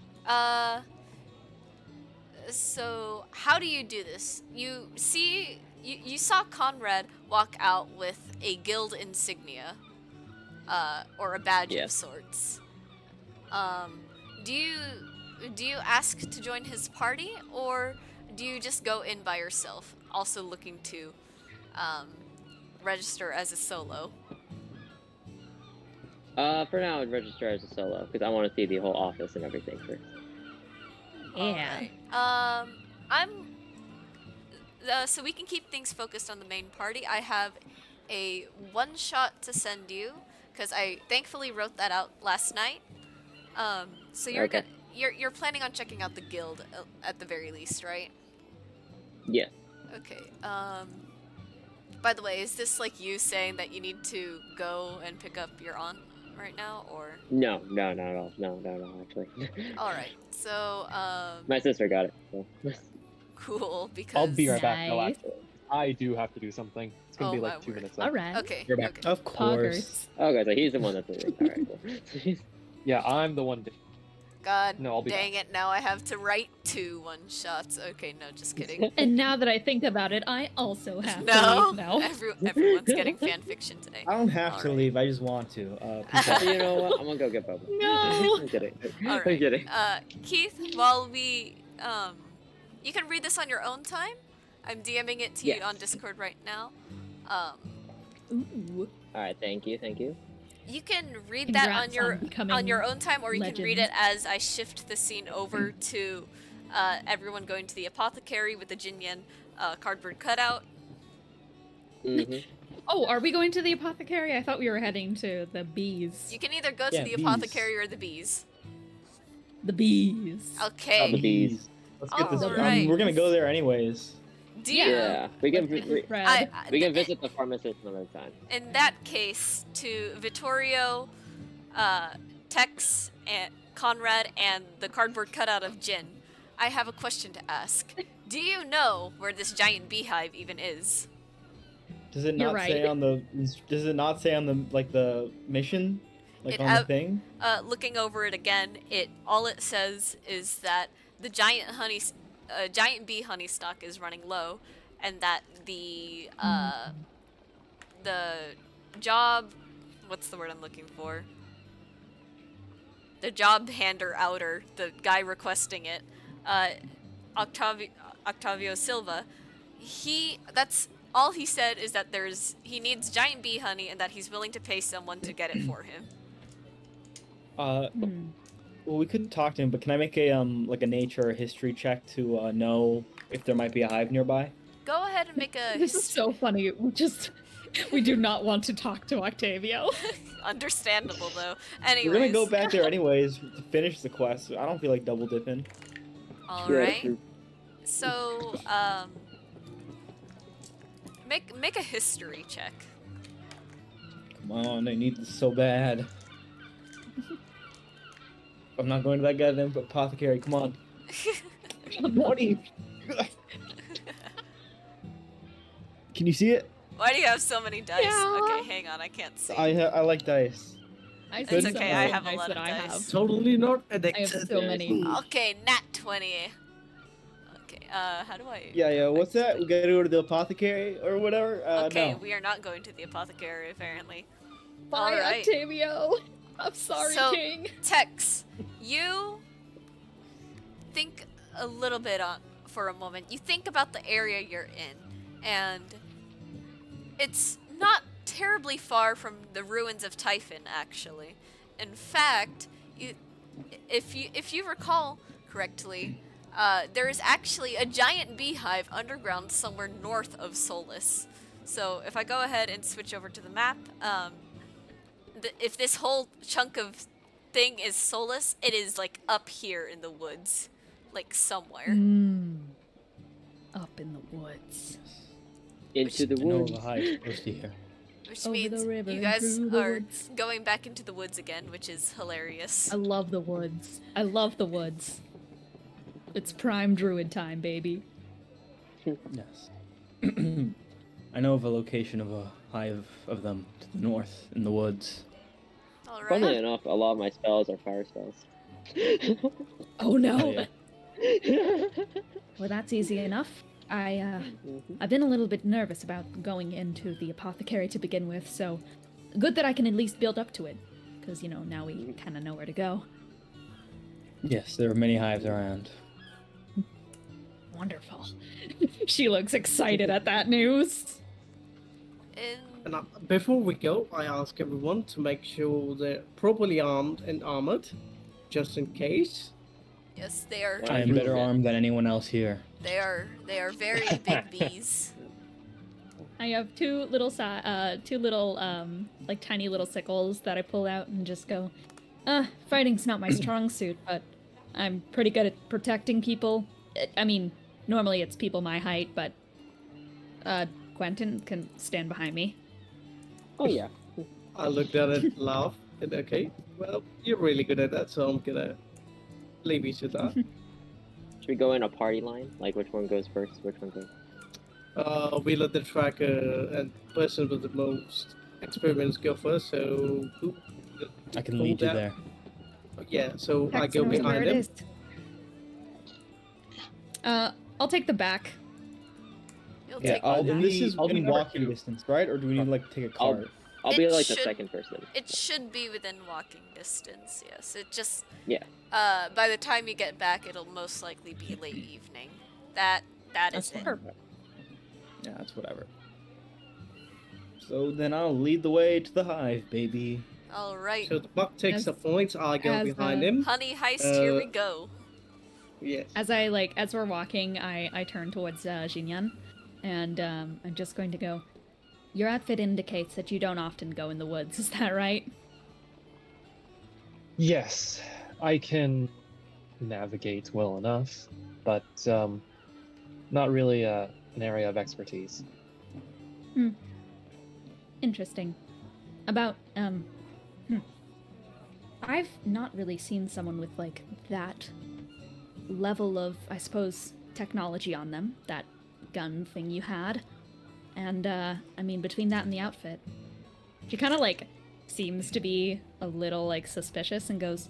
So how do you do this? You saw Conrad walk out with a guild insignia, or a badge of Yes. sorts. Do you ask to join his party, or do you just go in by yourself, also looking to register as a solo? For now, I'd register as a solo because I want to see the whole office and everything first. Yeah. Alright. So we can keep things focused on the main party. I have a one shot to send you because I thankfully wrote that out last night. So you're Okay. you're planning on checking out the guild at the very least, right? Yeah. Okay. By the way, is this like you saying that you need to go and pick up your aunt right now, or? No, not at all. No, actually. All right. So My sister got it. So. cool because. I'll be right back. No, Nice. actually, I do have to do something. It's gonna Oh, be my like 2 word. minutes. Though. All right. Okay. You're back. Okay. Of course. Poggers. Okay, so he's the one that's leaving. All right, cool. Yeah, I'm the one. God No, I'll be dang it! Now I have to write 2 one shots. Okay, no, just kidding. And now that I think about it, I also have No, to leave now. Everyone's getting fan fiction today. I don't have to Alright. leave. I just want to. Peace out. You know what? I'm gonna go get Boba. No. I'm kidding. All I'm right. kidding. Keith, while we you can read this on your own time. I'm DMing it to you Yes. on Discord right now. Ooh. All right, thank you. You can read that Congrats on becoming on your own time, or you can read it legend. as I shift the scene over to everyone going to the apothecary with the Jinyan cardboard cutout. Mhm. Oh, are we going to the apothecary? I thought we were heading to the bees. You can either go to Yeah, the bees. apothecary or the bees. The bees. Okay. Oh, the bees. Let's get this. Alright. We're gonna go there anyways. Do you? Yeah, we can Fred. we can visit the pharmacist another time. In that case, to Vittorio, Tex, and Conrad, and the cardboard cutout of Jin, I have a question to ask. Do you know where this giant beehive even is? Does it You're not say right. on the? Does it not say on the the mission, like It on have- the thing? Looking over it again, all it says is that the giant giant bee honey stock is running low, and that the job, what's the word I'm looking for? The job hander outer, the guy requesting it, Octavio Silva, that's all he said is that he needs giant bee honey and that he's willing to pay someone to get it for him. Hmm. Well, we could talk to him, but can I make a like a nature or history check to know if there might be a hive nearby? Go ahead and make a This is so funny. We do not want to talk to Octavio. understandable though. Anyways, We're gonna go back there anyways to finish the quest. I don't feel like double dipping. all Yeah, right. true. So, make a history check. Come on, I need this so bad. I'm not going to that goddamn apothecary. Come on. What are you? Can you see it? Why do you have so many dice? Yeah. Okay, hang on, I can't see. I like dice. I It's see okay, some I of the have a dice lot that of I dice. have. Totally not I have addicted. so many. Okay, nat 20. Okay, how do I? Yeah. What's that? We gotta go to the apothecary or whatever. Okay, No. we are not going to the apothecary apparently. Bye, All right. Octavio. I'm sorry, So- King. Tex, you think a little bit for a moment. You think about the area you're in, and it's not terribly far from the ruins of Typhon, actually. In fact, if you recall correctly, there is actually a giant beehive underground somewhere north of Solus. So if I go ahead and switch over to the map, if this whole chunk of thing is Solus, it is like up here in the woods, like somewhere. Up in the woods. Into the I know woods. of a hive close to here. Which Over means the river you and guys through the are woods. going back into the woods again, which is hilarious. I love the woods. I love the woods. It's prime druid time, baby. Yes. I know of a location of a hive of them to the north in the woods. All right. Funnily enough, a lot of my spells are fire spells. Oh no. Oh, yeah. Well, that's easy enough. Mhm. I've been a little bit nervous about going into the apothecary to begin with, so good that I can at least build up to it. Because, now we kind of know where to go. Yes, there are many hives around. Wonderful. She looks excited at that news. In And before we go, I ask everyone to make sure they're properly armed and armored, just in case. Yes, they are. Well, I am prove better it. armed than anyone else here. They are very big bees. I have two little like tiny little sickles that I pull out and just go, fighting's not my strong suit, but I'm pretty good at protecting people. I mean, normally it's people my height, but Quentin can stand behind me. Oh yeah. I looked at it, laughed, and okay, well, you're really good at that, so I'm gonna leave you to that. Should we go in a party line? Like which one goes first? Which one goes? We let the tracker and person with the most experiments go first, so who? I can hold lead you that? there. Yeah, so I Hex go knows where behind it him. is. I'll take the back. You'll Yeah, take I'll the And be- this is I'll be in number walking 2. distance, right? Or do we need to like take a cart? I'll It be like the should- second person. It should be within walking distance, yes. It just... Yeah. By the time you get back, it'll most likely be late evening. That is That's it. fine. Yeah, that's whatever. So then I'll lead the way to the hive, baby. Alright. So the buck takes As- the points. I go as, behind him. Honey heist, here we Uh, go. Yes. As we're walking, I turn towards Jinyan, and I'm just going to go. Your outfit indicates that you don't often go in the woods. Is that right? Yes, I can navigate well enough, but not really an area of expertise. Interesting. About I've not really seen someone with like that level of, I suppose, technology on them. That gun thing you had, and I mean, between that and the outfit, she kind of like seems to be a little like suspicious and goes,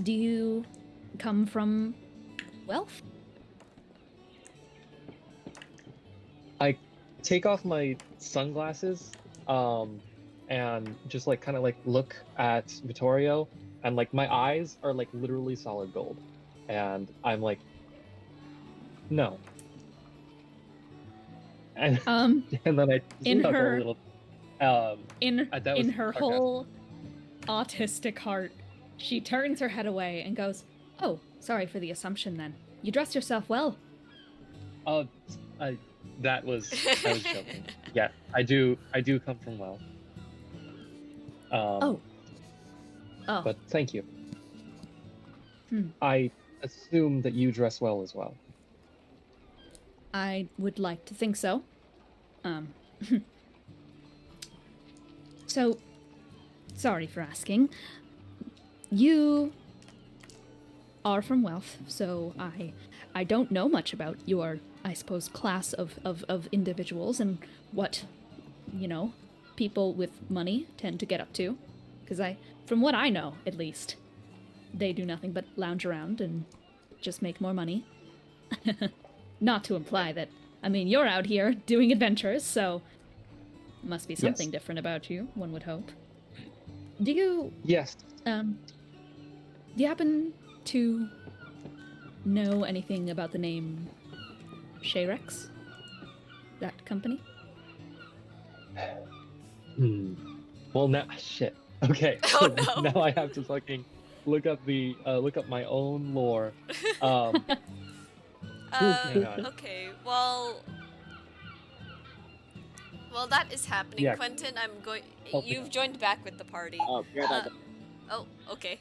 "Do you come from wealth?" I take off my sunglasses and just like kind of like look at Vittorio, and like my eyes are like literally solid gold, and I'm like, no. And Um, and then I in chuckle her- a little. in that was in her sarcastic. whole autistic heart, she turns her head away and goes, "Oh, sorry for the assumption then. You dressed yourself well." Oh, I was joking. Yeah, I do come from wealth. Oh. But thank you. Hmm. I assume that you dress well as well. I would like to think so. So, sorry for asking. You are from wealth, so I don't know much about your, I suppose, class of individuals and what, people with money tend to get up to. Because from what I know, at least, they do nothing but lounge around and just make more money. Not to imply that, I mean, you're out here doing adventures, so must be something Yes. different about you, one would hope. Do you, Yes. do you happen to know anything about the name Shayrex? That company? Well, now shit. Okay. Oh, so no. Now I have to fucking look up my own lore. Hang on. Okay, well, that is happening. Yeah. Quentin, I'm going. Help me You've out. joined back with the party. Oh, you're about to- Oh, okay.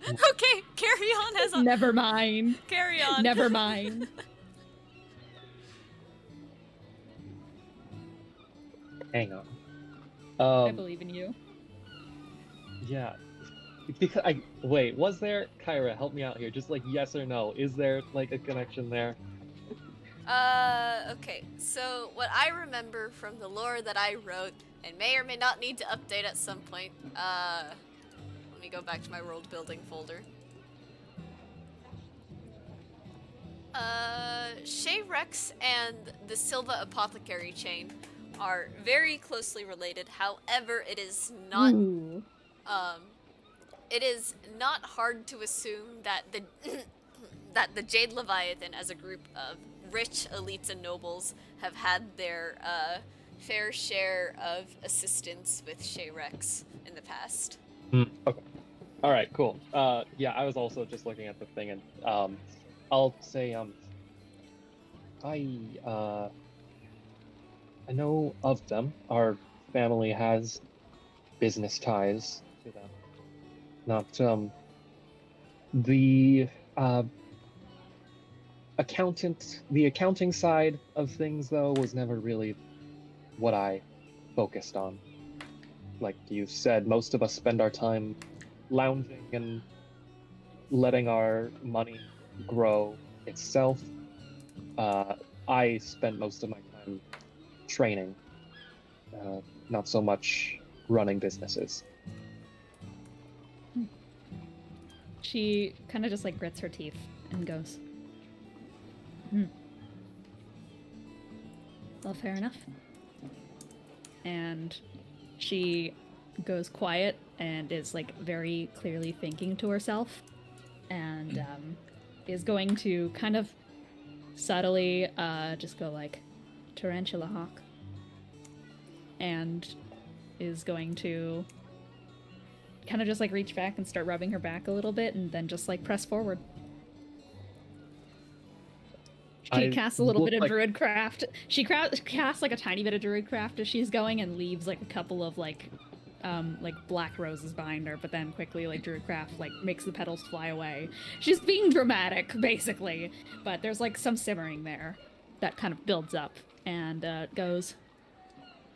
Okay, carry on as a Never mind. carry on. Never mind. Hang on. I believe in you. Yeah. Because wait, was there Kyra, help me out here. Just like yes or no. Is there like a connection there? Okay. So what I remember from the lore that I wrote, and may or may not need to update at some point. Let me go back to my world building folder. Shayrex and the Silva Apothecary chain are very closely related. However, it is not Ooh. it is not hard to assume that the that the Jade Leviathan, as a group of rich elites and nobles, have had their fair share of assistance with Shayrex in the past. Okay. All right, cool. Yeah, I was also just looking at the thing, and I'll say I know of them. Our family has business ties to them. Not the uh the accounting side of things though was never really what I focused on. Like you said, most of us spend our time lounging and letting our money grow itself. Uh, I spent most of my time training, not so much running businesses. She kind of just like grits her teeth and goes, "Hmm. Well, fair enough." And she goes quiet and is like very clearly thinking to herself, and is going to kind of subtly just go like, "Tarantula hawk," and is going to kind of just like reach back and start rubbing her back a little bit, and then just like press forward. She I casts a little look bit of like druidcraft. She casts like a tiny bit of druidcraft as she's going, and leaves like a couple of like black roses behind her. But then quickly, like druidcraft like makes the petals fly away. She's being dramatic, basically, but there's like some simmering there that kind of builds up and goes.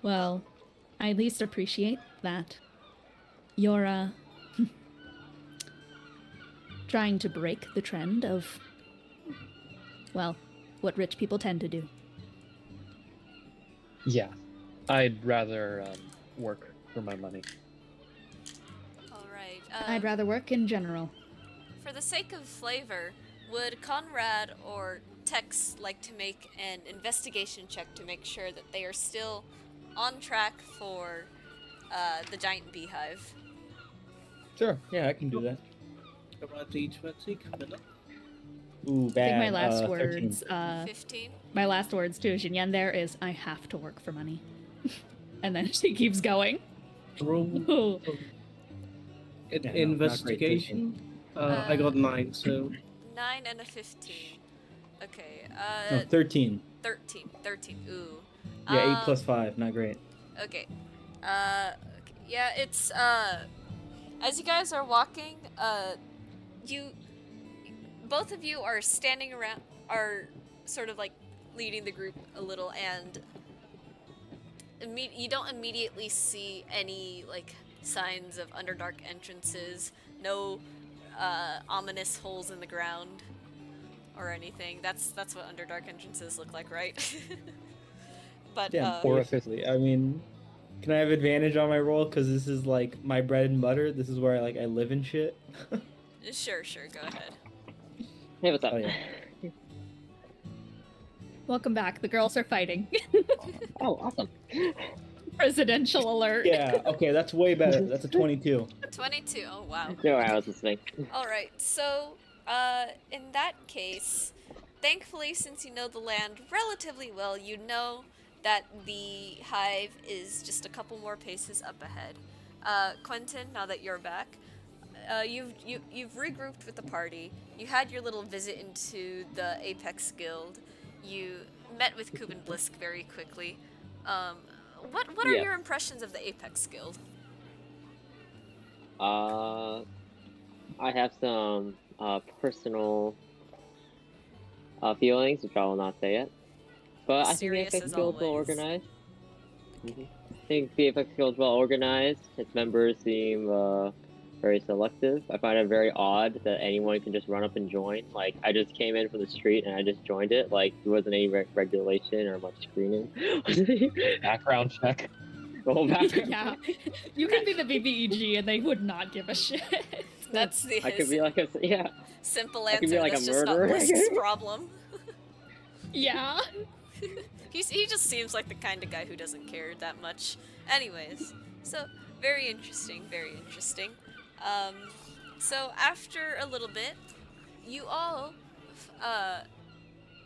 Well, I at least appreciate that you're trying to break the trend of, well, what rich people tend to do. yeah, I'd rather work for my money. All right. I'd rather work in general. For the sake of flavor, would Conrad or Tex like to make an investigation check to make sure that they are still on track for the giant beehive? Sure. Yeah, I can do that. About D20 coming up. Ooh, I think my bad. last 13. words, 15? my last words to Jinyan there is, I have to work for money. And then she keeps going. Roll Ooh. Yeah, no, not great, investigation. I got 9, so 9 and a 15. Okay, No, 13. 13. 13. Ooh. Yeah, 8 plus 5. Not great. Okay. Okay. Yeah, it's, as you guys are walking, you, both of you are standing around, are sort of like leading the group a little, and you don't immediately see any, like, signs of Underdark entrances, no, ominous holes in the ground, or anything. That's what Underdark entrances look like, right? But, Yeah, basically. I mean, can I have advantage on my roll? Because this is, like, my bread and butter. This is where, I live and shit. Sure, go ahead. Hey, what's up? Oh, yeah. Welcome back. The girls are fighting. Oh, awesome. Presidential alert. Yeah, okay, that's way better. That's a 22. 22, oh wow. No, I was listening. Alright, so, in that case, thankfully, since you know the land relatively well, you know that the hive is just a couple more paces up ahead. Quentin, now that you're back, you've regrouped with the party. You had your little visit into the Apex Guild. You met with Kuben Blisk very quickly. What are Yes. your impressions of the Apex Guild? I have some personal feelings, which I will not say yet. But I think the Serious Apex as Guild is well always. organized. I think the Apex Guild is well organized. Its members seem very selective. I find it very odd that anyone can just run up and join. Like, I just came in from the street and I just joined it. Like, there wasn't any regulation or much screening. Background check. The whole background. Yeah. You can be the BBEG and they would not give a shit. That's the I could be like a simple I could answer. be like That's a just not murderer. Blisk's problem. Yeah. He just seems like the kind of guy who doesn't care that much. Anyways, so very interesting, very interesting. So after a little bit, you all,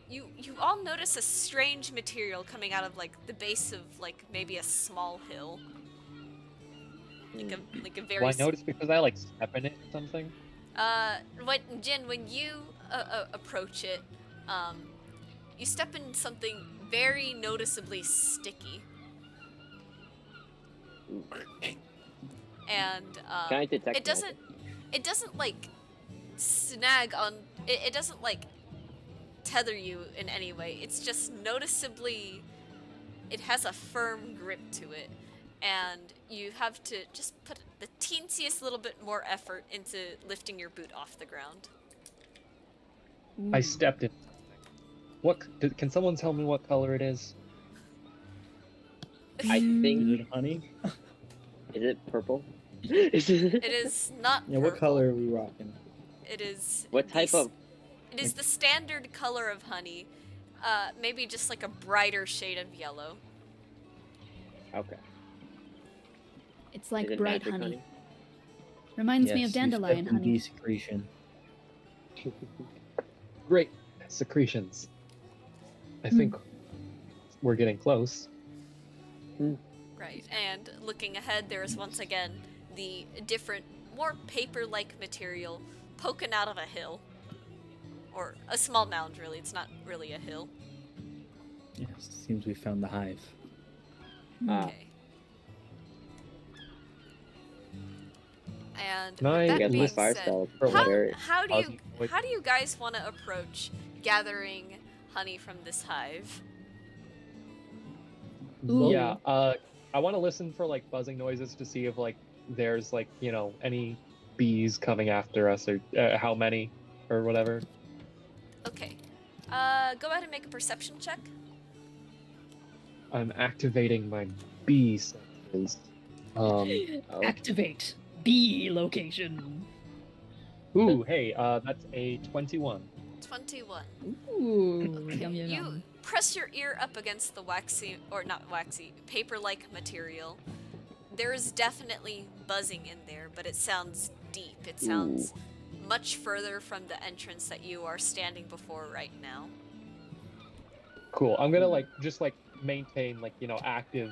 you all notice a strange material coming out of like the base of like maybe a small hill. like a Do very. I notice because I like step in it or something? When you approach it, you step in something very noticeably sticky, and Can I detect it doesn't. It doesn't like snag on. It doesn't like tether you in any way. It's just noticeably. It has a firm grip to it, and you have to just put the teensiest little bit more effort into lifting your boot off the ground. I stepped in. Can someone tell me what color it is? I think. Is it honey? Is it purple? It is not Yeah, purple. what color are we rocking? It is. What type of? It is the standard color of honey. Maybe just like a brighter shade of yellow. Okay. It's Is like it bright magic honey. Reminds me Yes, of dandelion you stepped in honey. desecration. Great secretions. I think we're getting close. Right, and looking ahead, there is once again the different, more paper-like material poking out of a hill. Or a small mound, really. It's not really a hill. Yes, seems we found the hive. Okay. And Can I with that get being my fire said, spell for how, hilarious. how do you Ozzy- how do you guys want to approach gathering honey from this hive? Ooh. Yeah, I want to listen for like buzzing noises to see if like there's like, any bees coming after us or how many or whatever. Okay. Go ahead and make a perception check. I'm activating my bee senses. Oh. Activate B location. Ooh, hey, that's a 21. 21. Ooh, yum yum You yum. press your ear up against the waxy, or not waxy, paper-like material. There is definitely buzzing in there, but it sounds deep. It sounds much further from the entrance that you are standing before right now. Cool. I'm gonna just maintain active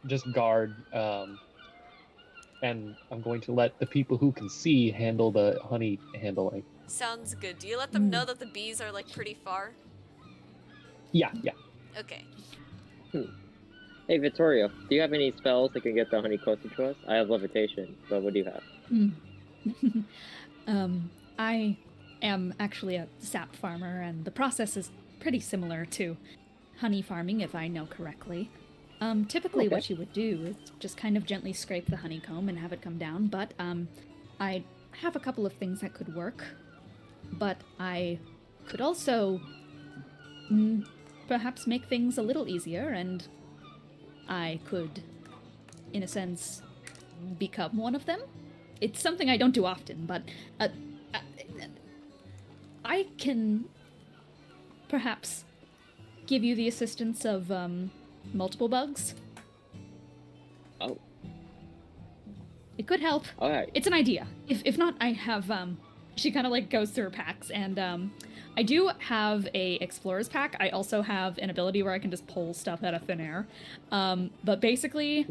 just guard, and I'm going to let the people who can see handle the honey handling. Sounds good. Do you let them know that the bees are like pretty far? Yeah. Okay. Hey Vittorio, do you have any spells that can get the honey closer to us? I have levitation, but what do you have? I am actually a sap farmer, and the process is pretty similar to honey farming, if I know correctly. Typically what you would do is just kind of gently scrape the honeycomb and have it come down, but I have a couple of things that could work. But I could also perhaps make things a little easier, and I could, in a sense, become one of them. It's something I don't do often, but I can perhaps give you the assistance of multiple bugs. Oh. It could help. Alright. It's an idea. If not, I have she kind of like goes through her packs, and I do have a explorer's pack. I also have an ability where I can just pull stuff out of thin air. But basically,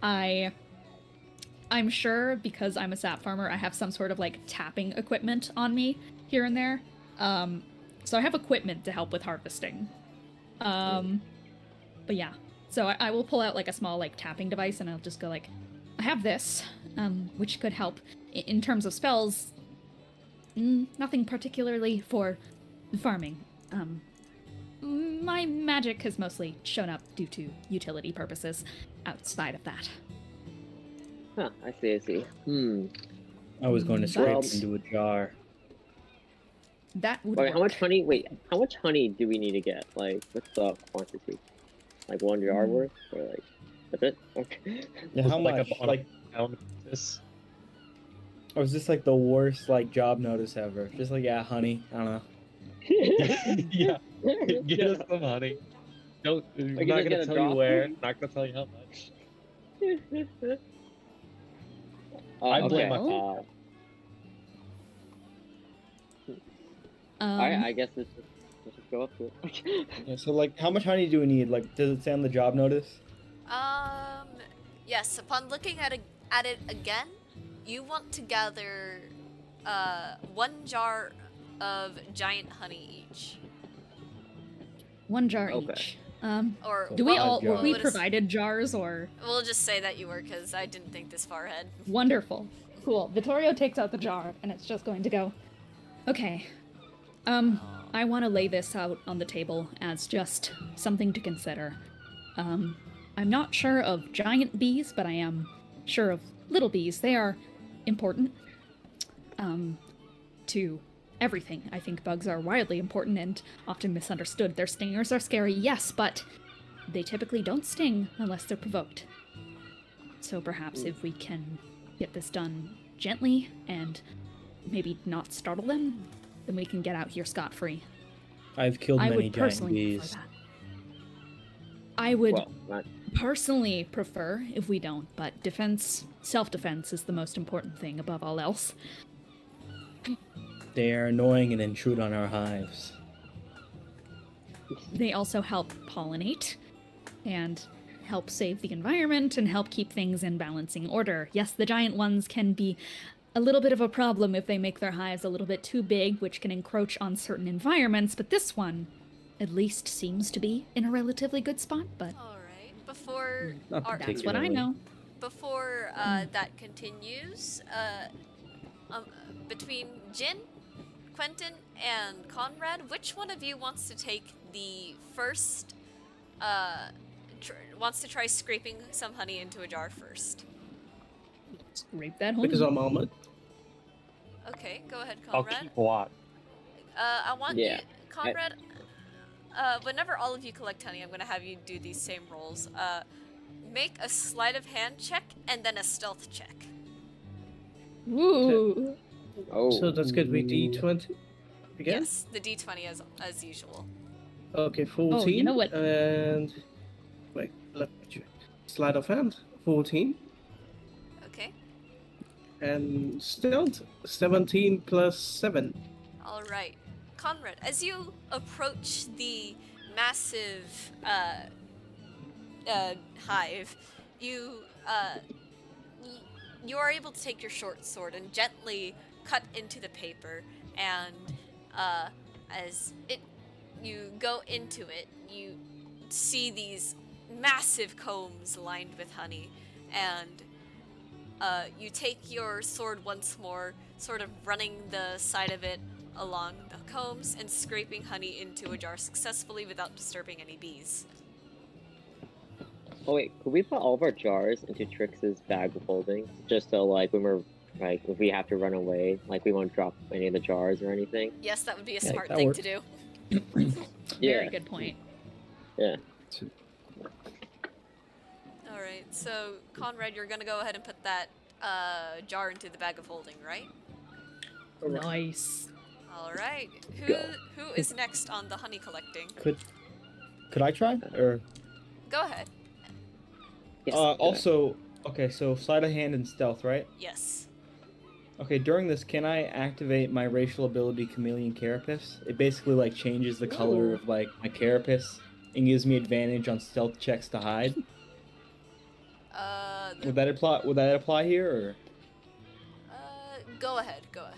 I'm sure because I'm a sap farmer, I have some sort of like tapping equipment on me here and there. So I have equipment to help with harvesting. But yeah, so I will pull out like a small like tapping device, and I'll just go like, I have this, which could help. In terms of spells, nothing particularly for farming. My magic has mostly shown up due to utility purposes outside of that. Huh, I see. I was going to scrape But- it into a jar. That would Wait, work. how much honey do we need to get? Like, what's the quantity? Like 1 jar worth? Or like, that's it? Okay. Yeah, how Like much? on Like, this. or was this like the worst like job notice ever? Just like, yeah, honey. I don't know. Yeah, get us some honey. Don't. I'm Like, not you just gonna get a tell you drop? where. Not gonna tell you how much. I blame my well, Alright, I guess let's just go up to it. Yeah, so like, how much honey do we need? Like, does it say on the job notice? Yes, upon looking at at it again, you want to gather 1 jar of giant honey each. 1 jar Okay. each. Or Do we Five all were we jars. provided jars or? We'll just say that you were, because I didn't think this far ahead. Wonderful. Cool. Vittorio takes out the jar and it's just going to go. Okay. I want to lay this out on the table as just something to consider. I'm not sure of giant bees, but I am sure of little bees. They are important to everything. I think bugs are wildly important and often misunderstood. Their stingers are scary, yes, but they typically don't sting unless they're provoked. So perhaps if we can get this done gently and maybe not startle them, then we can get out here scot-free. I've killed I many would giant personally prefer bees. that. I would Well, not personally prefer if we don't, but self-defense is the most important thing above all else. They are annoying and intrude on our hives. They also help pollinate and help save the environment and help keep things in balancing order. Yes, the giant ones can be a little bit of a problem if they make their hives a little bit too big, which can encroach on certain environments, but this one at least seems to be in a relatively good spot, but Alright, before Not our, that's what I know. before that continues, between Jin, Quentin, and Conrad, which one of you wants to take the first, wants to try scraping some honey into a jar first? Scrape that home. Because I'm armored. Okay, go ahead, I'll Conrad. keep watch. I want Yeah. you, Conrad, whenever all of you collect honey, I'm gonna have you do these same rolls. Make a sleight of hand check and then a stealth check. Ooh. Oh. So that's going to be D20 again? Yes, the d20 as usual. Okay, 14. Oh, you know what? And wait, let me check. Sleight of hand, 14. Okay. And stealth, 17 plus 7. All right, Conrad. As you approach the massive hive, you you are able to take your short sword and gently cut into the paper, and as you go into it, you see these massive combs lined with honey, and you take your sword once more, sort of running the side of it along the combs and scraping honey into a jar successfully without disturbing any bees. Oh wait, could we put all of our jars into Trix's bag of holding? Just so like when we're like if we have to run away, like we won't drop any of the jars or anything. Yes, that would be a Yeah, smart that thing works. to do. Yeah. Very good point. Yeah. Alright, so Conrad, you're gonna go ahead and put that jar into the bag of holding, right? Nice. Alright. Go. Who is next on the honey collecting? Could I try? Or Go ahead. Yes, go ahead. also, okay, so sleight of hand and stealth, right? Yes. Okay, during this, can I activate my racial ability Chameleon Carapace? It basically like changes the color Ooh. of like my carapace and gives me advantage on stealth checks to hide. Would that apply here or? Go ahead. Go ahead.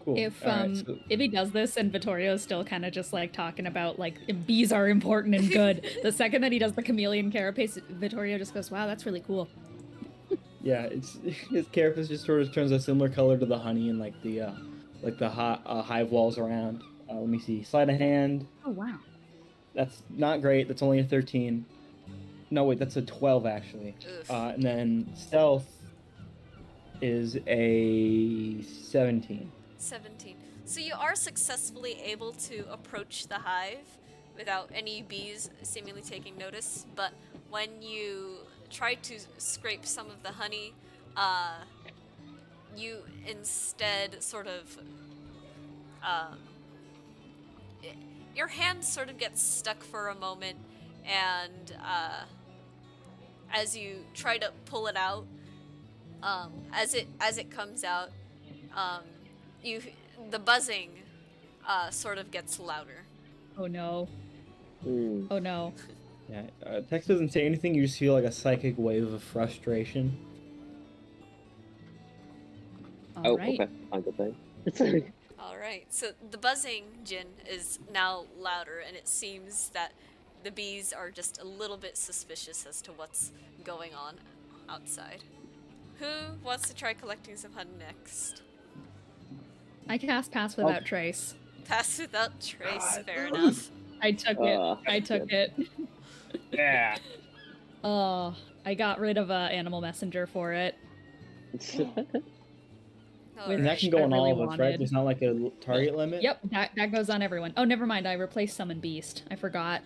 Cool. If Alright, so- if he does this and Vittorio's still kind of just like talking about like bees are important and good, the second that he does the chameleon carapace, Vittorio just goes, "Wow, that's really cool." yeah, it's his carapace just sort of turns a similar color to the honey and like the hive walls around. Let me see. Sleight of hand. Oh wow. That's not great. That's only a 13. No, wait, that's a 12 actually. Oof. And then stealth is a 17. 17. So you are successfully able to approach the hive without any bees seemingly taking notice, but when you try to scrape some of the honey, you instead sort of your hand sort of gets stuck for a moment, and as you try to pull it out, as it comes out, the buzzing sort of gets louder. Oh no. Hmm. Oh no. Yeah, text doesn't say anything. You just feel like a psychic wave of frustration. All right. Okay. Fine, good thing. Alright, so the buzzing, Jin, is now louder, and it seems that the bees are just a little bit suspicious as to what's going on outside. Who wants to try collecting some honey next? I cast Pass Without Trace. Pass without trace, fair enough. I took it. I took it. Yeah. Oh, I got rid of Animal Messenger for it. And that can go I on really all of us, right? wanted. There's not like a target limit? Yep, that goes on everyone. Oh, never mind. I replaced Summon Beast. I forgot.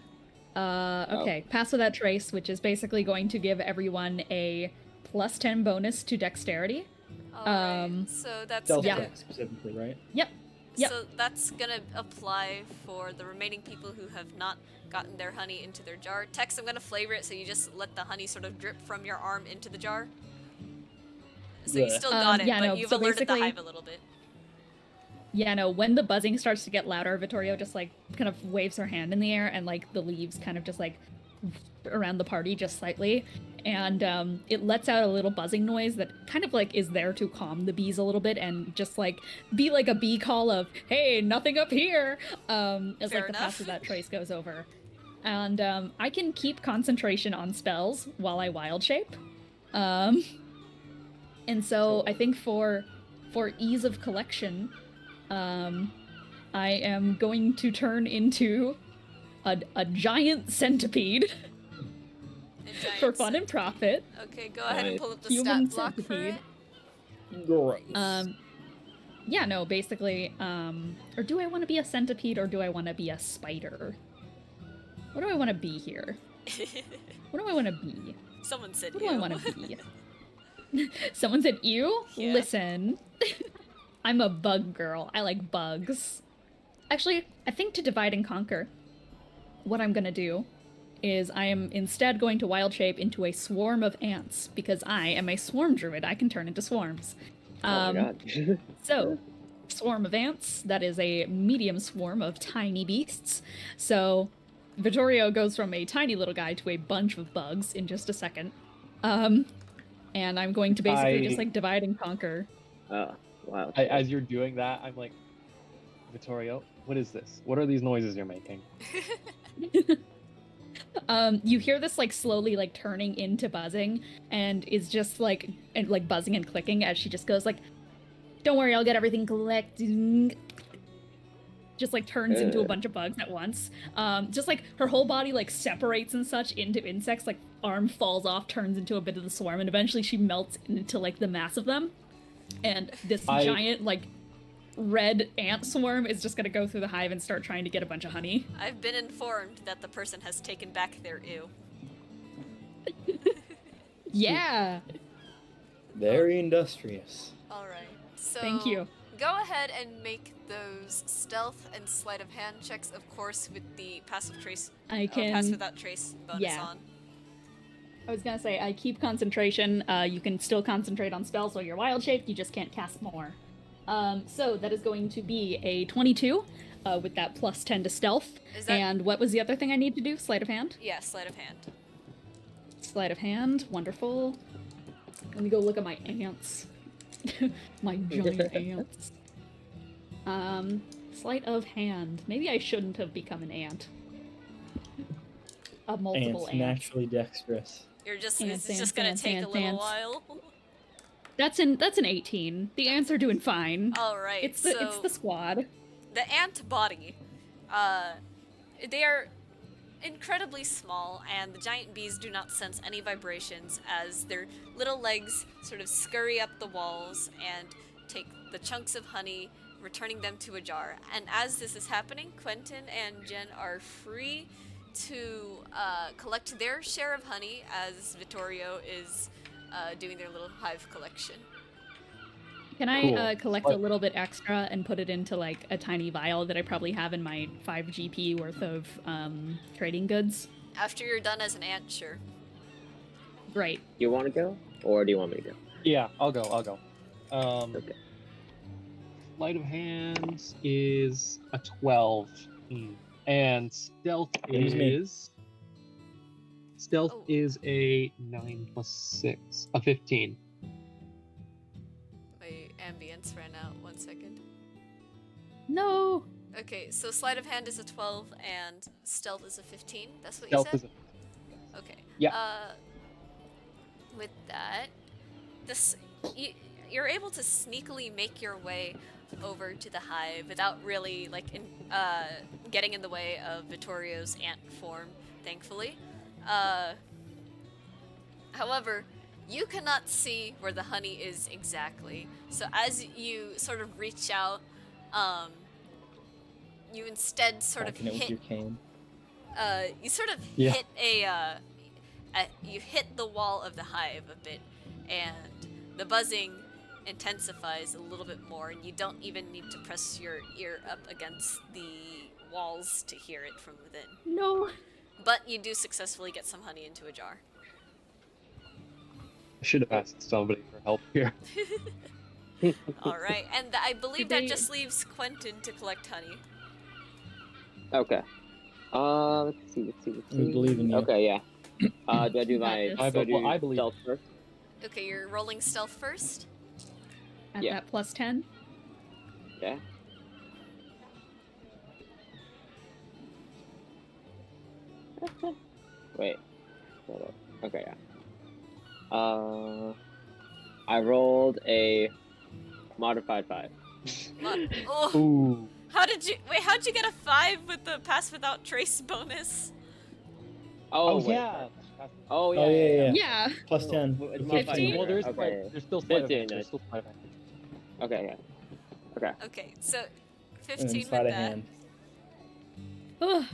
Okay. Pass Without Trace, which is basically going to give everyone a +10 bonus to dexterity. Alright, so that's Stealth gonna... check specifically, right? Yep. So that's gonna apply for the remaining people who have not gotten their honey into their jar. Tex, I'm gonna flavor it so you just let the honey sort of drip from your arm into the jar. So you Yeah. still got it, yeah, but no, you've so alerted the basically- hive a little bit. Yeah, no, when the buzzing starts to get louder, Vittorio just like kind of waves her hand in the air and like the leaves kind of just like around the party just slightly. And it lets out a little buzzing noise that kind of like is there to calm the bees a little bit and just like be like a bee call of, hey, nothing up here, as Fair like the enough. pass of that trace goes over. And I can keep concentration on spells while I wild shape. And so I think for ease of collection, I am going to turn into a giant centipede A giant for fun cent- and profit. Okay, go ahead and Nice. pull up the Human stat block for centipede. it. Gross. Yeah, no, basically, or do I want to be a centipede or do I want to be a spider? What do I want to be here? What do I want to be? Someone said What do you. I want to be? Someone said you? Yeah. Listen. I'm a bug girl. I like bugs. Actually, I think to divide and conquer, what I'm gonna do is I am instead going to wild shape into a swarm of ants, because I am a swarm druid. I can turn into swarms. Oh my god. So, swarm of ants, that is a medium swarm of tiny beasts. So, Vittorio goes from a tiny little guy to a bunch of bugs in just a second. And I'm going to basically just like divide and conquer. Wow. As you're doing that, I'm like, Vittorio, what is this? What are these noises you're making? You hear this like slowly like turning into buzzing, and is just like buzzing and clicking as she just goes like, "Don't worry, I'll get everything collected." Just like turns into a bunch of bugs at once. Just like her whole body like separates and such into insects. Like arm falls off, turns into a bit of the swarm, and eventually she melts into like the mass of them. And this giant like red ant swarm is just gonna go through the hive and start trying to get a bunch of honey. I've been informed that the person has taken back their ew. Yeah. Very industrious. Alright, so... Thank you. Go ahead and make those stealth and sleight of hand checks, of course, with the passive trace... I can. pass without trace bonus Yeah. on. I was gonna say, I keep concentration. You can still concentrate on spells while you're wild shaped, you just can't cast more. So that is going to be a 22, with that plus 10 to stealth. Is that- And what was the other thing I need to do? Sleight of hand? Yeah, sleight of hand. Sleight of hand, wonderful. Let me go look at my ants. My giant ants. Sleight of hand. Maybe I shouldn't have become an ant. A multiple Ants, ant. naturally dexterous. You're just... Ants, it's just gonna ants, take ants, a little ants. while. That's an 18. The ants are doing fine. Alright, It's the squad. The ant body, they are incredibly small, and the giant bees do not sense any vibrations as their little legs sort of scurry up the walls and take the chunks of honey, returning them to a jar. And as this is happening, Quentin and Jen are free to collect their share of honey as Vittorio is doing their little hive collection. Can I Cool. collect a little bit extra and put it into like a tiny vial that I probably have in my 5 GP worth of trading goods? After you're done as an ant, sure. Great. You want to go, or do you want me to go? Yeah, I'll go. Okay. Sleight of hands is a 12. And stealth Same as me. is... Stealth Oh. is a 9 plus 6. A 15. I ambience ran out. 1 second. No. Okay, so sleight of hand is a 12 and stealth is a 15. That's what Stealth you is said? Okay. Yeah. With that, you're able to sneakily make your way over to the hive without really getting in the way of Vittorio's ant form, thankfully. However, you cannot see where the honey is exactly. So as you sort of reach out, you instead sort of Cracking it with hit. your cane. You sort of Yeah. hit you hit the wall of the hive a bit, and the buzzing intensifies a little bit more, and you don't even need to press your ear up against the walls to hear it from within. No. But you do successfully get some honey into a jar. I should have asked somebody for help here. Alright, and I believe Did that they- just leaves Quentin to collect honey. Okay. Let's see. We believe in you. Okay, yeah. Do I do You got my this. do I do I believe- stealth first? Okay, you're rolling stealth first. At Yeah. that plus 10. Yeah. Wait. Hold up. Okay, yeah. I rolled a modified 5. Oh, Ooh. how'd you get a 5 with the pass without trace bonus? Oh, Oh, wait, yeah. sorry. That's- Oh, yeah. Oh, yeah. Yeah. Plus 10. Well, it's with modified 15. Well, there's Okay. there's still sleight of 15, hand. There's nice. still sleight of hand. Okay, yeah. Okay, so And 15 then with sleight of that. hand. Ugh.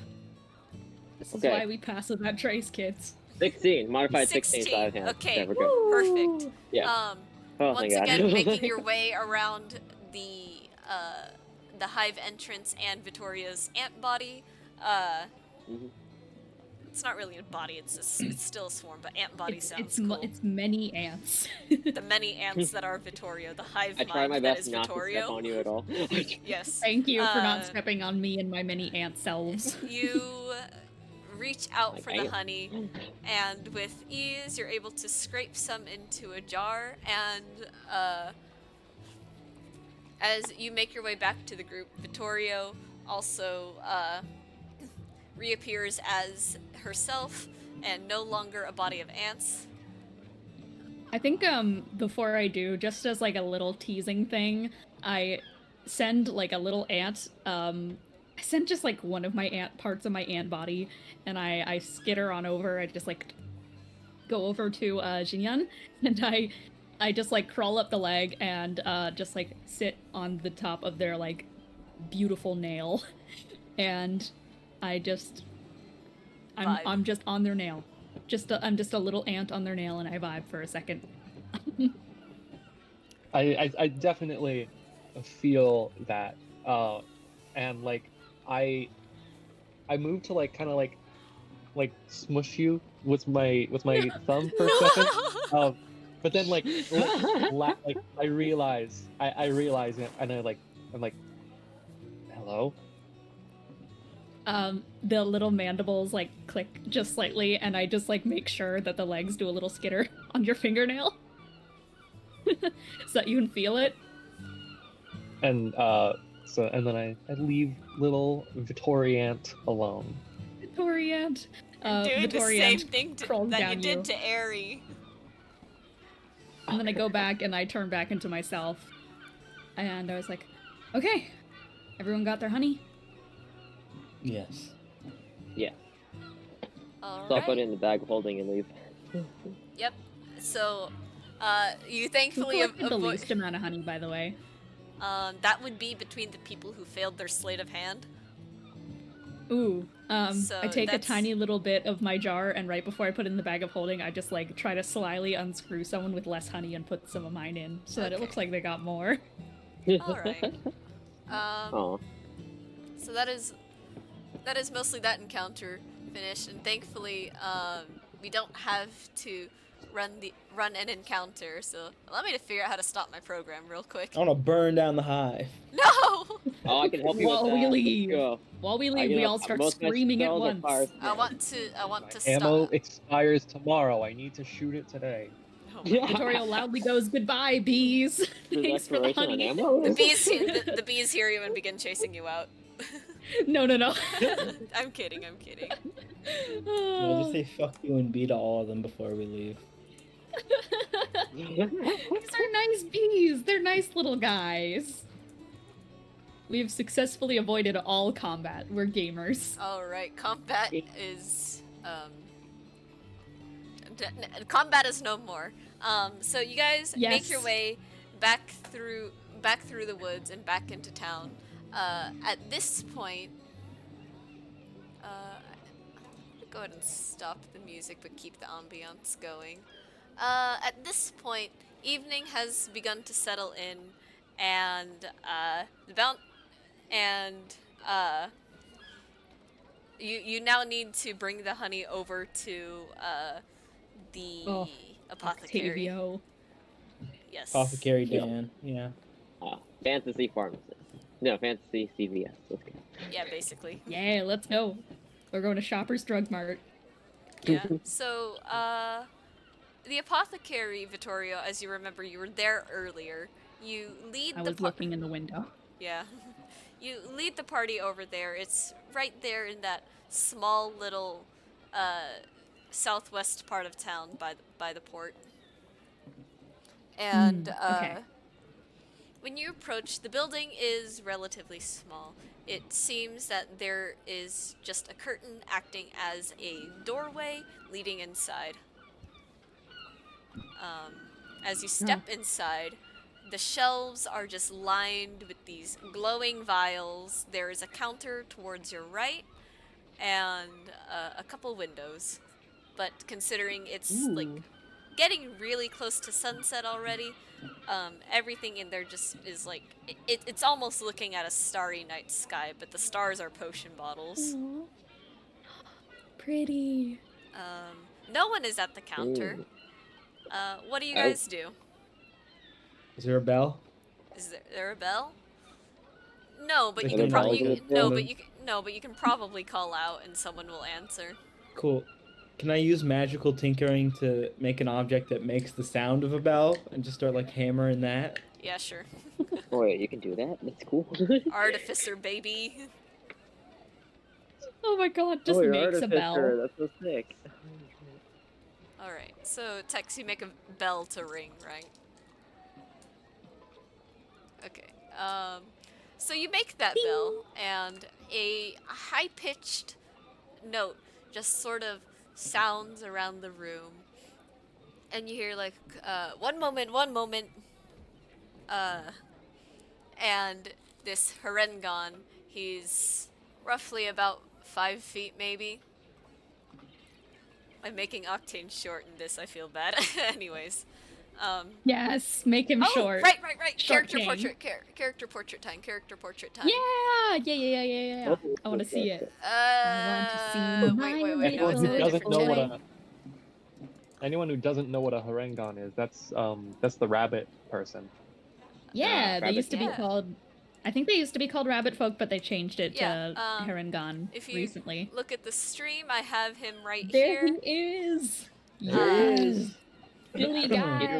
This is Okay. why we pass with that trace, kids. 16. Modified 16 side of hand. Okay. Okay, we're good. Perfect. Yeah. Once Oh, thank God. again, making your way around the hive entrance and Vittoria's ant body. Mhm. It's not really a body; it's still a swarm, but ant body sounds It's cool. it's many ants. The many ants that are Vittorio, the hive I try mind my that best is not to step Vittorio. on you at all. Yes. Thank you for not Uh, stepping on me and my many ant selves. You reach out Like, for the damn. honey, and with ease, you're able to scrape some into a jar. And as you make your way back to the group, Vittorio also reappears as herself and no longer a body of ants. I think before I do, just as like a little teasing thing, I send like a little ant. I send just like one of my ant parts of my ant body, and I skitter on over. I just like go over to Jinyan, and I just like crawl up the leg and just like sit on the top of their like beautiful nail, and I'm just on their nail. I'm just a little ant on their nail, and I vibe for a second. I definitely feel that, and like I moved to like kind of like smush you with my thumb for a second, but then like like I realize it, and I'm like, hello. The little mandibles like click just slightly, and I just like make sure that the legs do a little skitter on your fingernail, so that you can feel it. And then I leave little Vittoriant alone. Victoriant. Doing the Victoriant same thing crawls that you down did to Aerie. And then I go back and I turn back into myself. And I was like, okay, everyone got their honey? Yes. Yeah. So I'll put Alright. it in the bag of holding and leave. Yep. So, you Who thankfully collected the least amount of honey, by the way? that would be between the people who failed their sleight of hand. Ooh, So I take a that's- tiny little bit of my jar, and right before I put it in the bag of holding, I just like try to slyly unscrew someone with less honey and put some of mine in, so that it Okay. looks like they got more. Alright. Oh. So that is mostly that encounter finished, and thankfully, we don't have to run an encounter. So allow me to figure out how to stop my program real quick. I want to burn down the hive. No. Oh, I can help you While with we that. leave. Let's go. While we I leave, get we up- all start most of my screaming at spells are once. fire I spells. want to My ammo stop. expires tomorrow. I need to shoot it today. Oh my god. Vittorio loudly goes, "Goodbye, bees. There's Thanks for the exploration on honey." ammo. The bees hear you and begin chasing you out. No. I'm kidding, I'm kidding. No, just say fuck you and bee to all of them before we leave. These are nice bees. They're nice little guys. We've successfully avoided all combat. We're gamers. Alright, combat is, combat is no more. So you guys make your Yes. way back through the woods and back into town. At this point, I'm gonna go ahead and stop the music but keep the ambiance going. At this point, evening has begun to settle in, and you now need to bring the honey over to the Oh, apothecary. Octavio. Yes. Apothecary Dan, yeah. Fantasy pharmacist. No, fantasy CVS. Let's go. Yeah, basically. Yeah, let's go. We're going to Shoppers Drug Mart. Yeah. So, the apothecary, Vittorio, as you remember, you were there earlier. You lead I the was looking in the window. Yeah. You lead the party over there. It's right there in that small little southwest part of town by the port. And okay. when you approach, the building is relatively small. It seems that there is just a curtain acting as a doorway leading inside. As you step inside, the shelves are just lined with these glowing vials. There is a counter towards your right, and a couple windows. But considering it's like getting really close to sunset already, everything in there just is like it's almost looking at a starry night sky, but the stars are potion bottles. Aww. Pretty. No one is at the counter. What do you guys do? Is there a bell? Is there a bell? No, but There's you can no probably bells. but you can probably call out and someone will answer. Cool. Can I use magical tinkering to make an object that makes the sound of a bell and just start like hammering that? Yeah, sure. Oh wait, you can do that? That's cool. Artificer, baby. Oh my god, just you're makes a bell. artificer, that's so sick. Alright, so Tex, you make a bell to ring, right? Okay. So you make that bell, and a high-pitched note just sort of sounds around the room. And you hear like, one moment, and this Harengon, he's roughly about 5 feet maybe. I'm making Octane shorten this, I feel bad. Anyways. Yes, make him short. Right. Short Character king. portrait time. Yeah. I want to see it. I want to see wait, my no, it's in a different channel. Anyone who doesn't know what a Harengon is, that's the rabbit person. Yeah, they rabbit used to be king. called. I think they used to be called Rabbit Folk, but they changed it Yeah, to Harengon If you recently. look at the stream, I have him right There here. he is. Yes. Billy guy. A Peter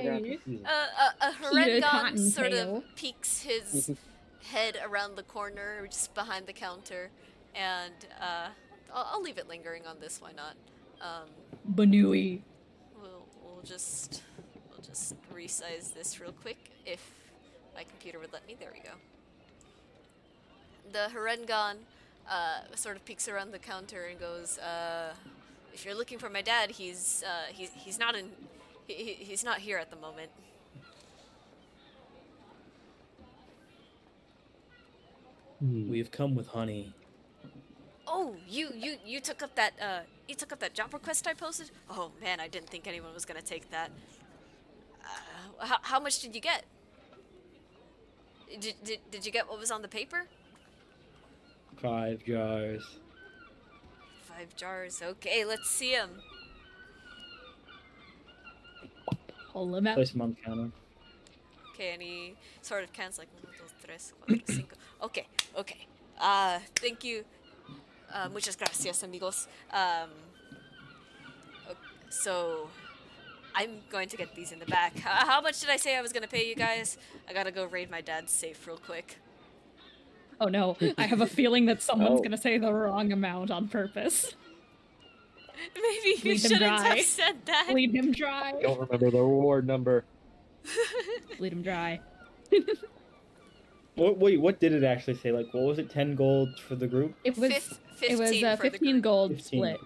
Harengon sort Cottontail. of peeks his head around the corner, just behind the counter, and I'll leave it lingering on this. Why not? Banui. We'll just resize this real quick if my computer would let me. There we go. The Harengon sort of peeks around the counter and goes, "If you're looking for my dad, he's not in. He's not here at the moment." We've come with honey. Oh, you took up that job request I posted? Oh man, I didn't think anyone was gonna take that. How much did you get? Did you get what was on the paper? 5 jars. 5 jars. Okay, let's see them. Pull him out. Place them on the counter. Okay, and he sort of counts like 1, 2, 3, 4, 5. Okay. Thank you. Muchas gracias, amigos. So, I'm going to get these in the back. How much did I say I was gonna pay you guys? I gotta go raid my dad's safe real quick. Oh no, I have a feeling that someone's Oh. gonna say the wrong amount on purpose. Maybe you Bleed him shouldn't have dry. said that. Bleed him dry. Don't remember the reward number. Bleed him dry. Wait, what did it actually say? Like, what was it? 10 gold for the group? It was 15 for the 15 group. gold 15. split.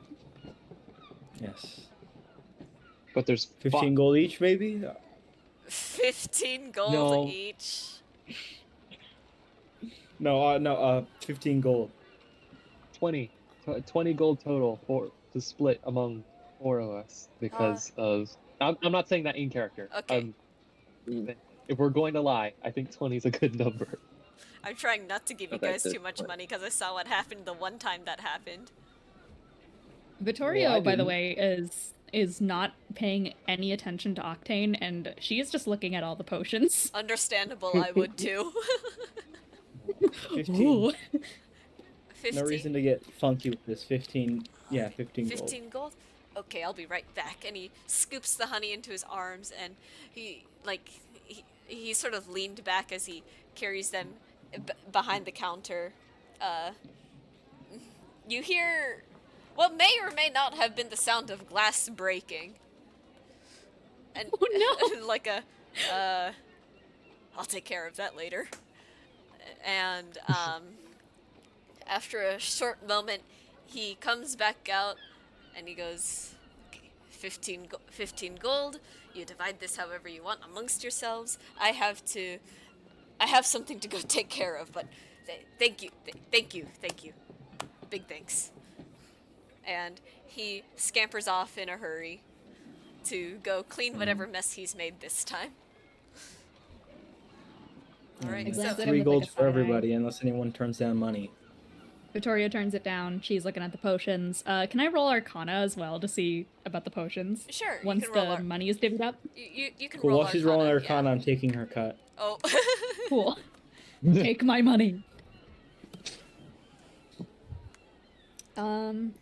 Yes. But there's 15 gold each, maybe? 15 gold No. each. No, 15 gold. 20 gold total to split among 4 of us because of. I'm not saying that in character. Okay. If we're going to lie, I think 20 is a good number. I'm trying not to give you Okay, guys so too much 20. money because I saw what happened the one time that happened. Vittorio, Well, I by the didn't. way, is not paying any attention to Octane, and she is just looking at all the potions. Understandable, I would too. 15. Ooh. 15? No reason to get funky with this. 15. Yeah, 15 gold. 15 gold? Okay, I'll be right back. And he scoops the honey into his arms, and he sort of leaned back as he carries them behind the counter. You hear what may or may not have been the sound of glass breaking. And Oh no! like I'll take care of that later. And after a short moment, he comes back out and he goes, okay, 15 gold. You divide this however you want amongst yourselves. I have something to go take care of, but thank you. Big thanks. And he scampers off in a hurry to go clean whatever mess he's made this time. Alright, And so Glanced at him 3 with, like, gold a for side eye. everybody, unless anyone turns down money. Vittorio turns it down. She's looking at the potions. Can I roll Arcana as well to see about the potions? sure, you Once can roll the money is divvied up? you can Cool, roll while she's rolling yeah. Arcana, I'm taking her cut. Oh. Cool. Take my money.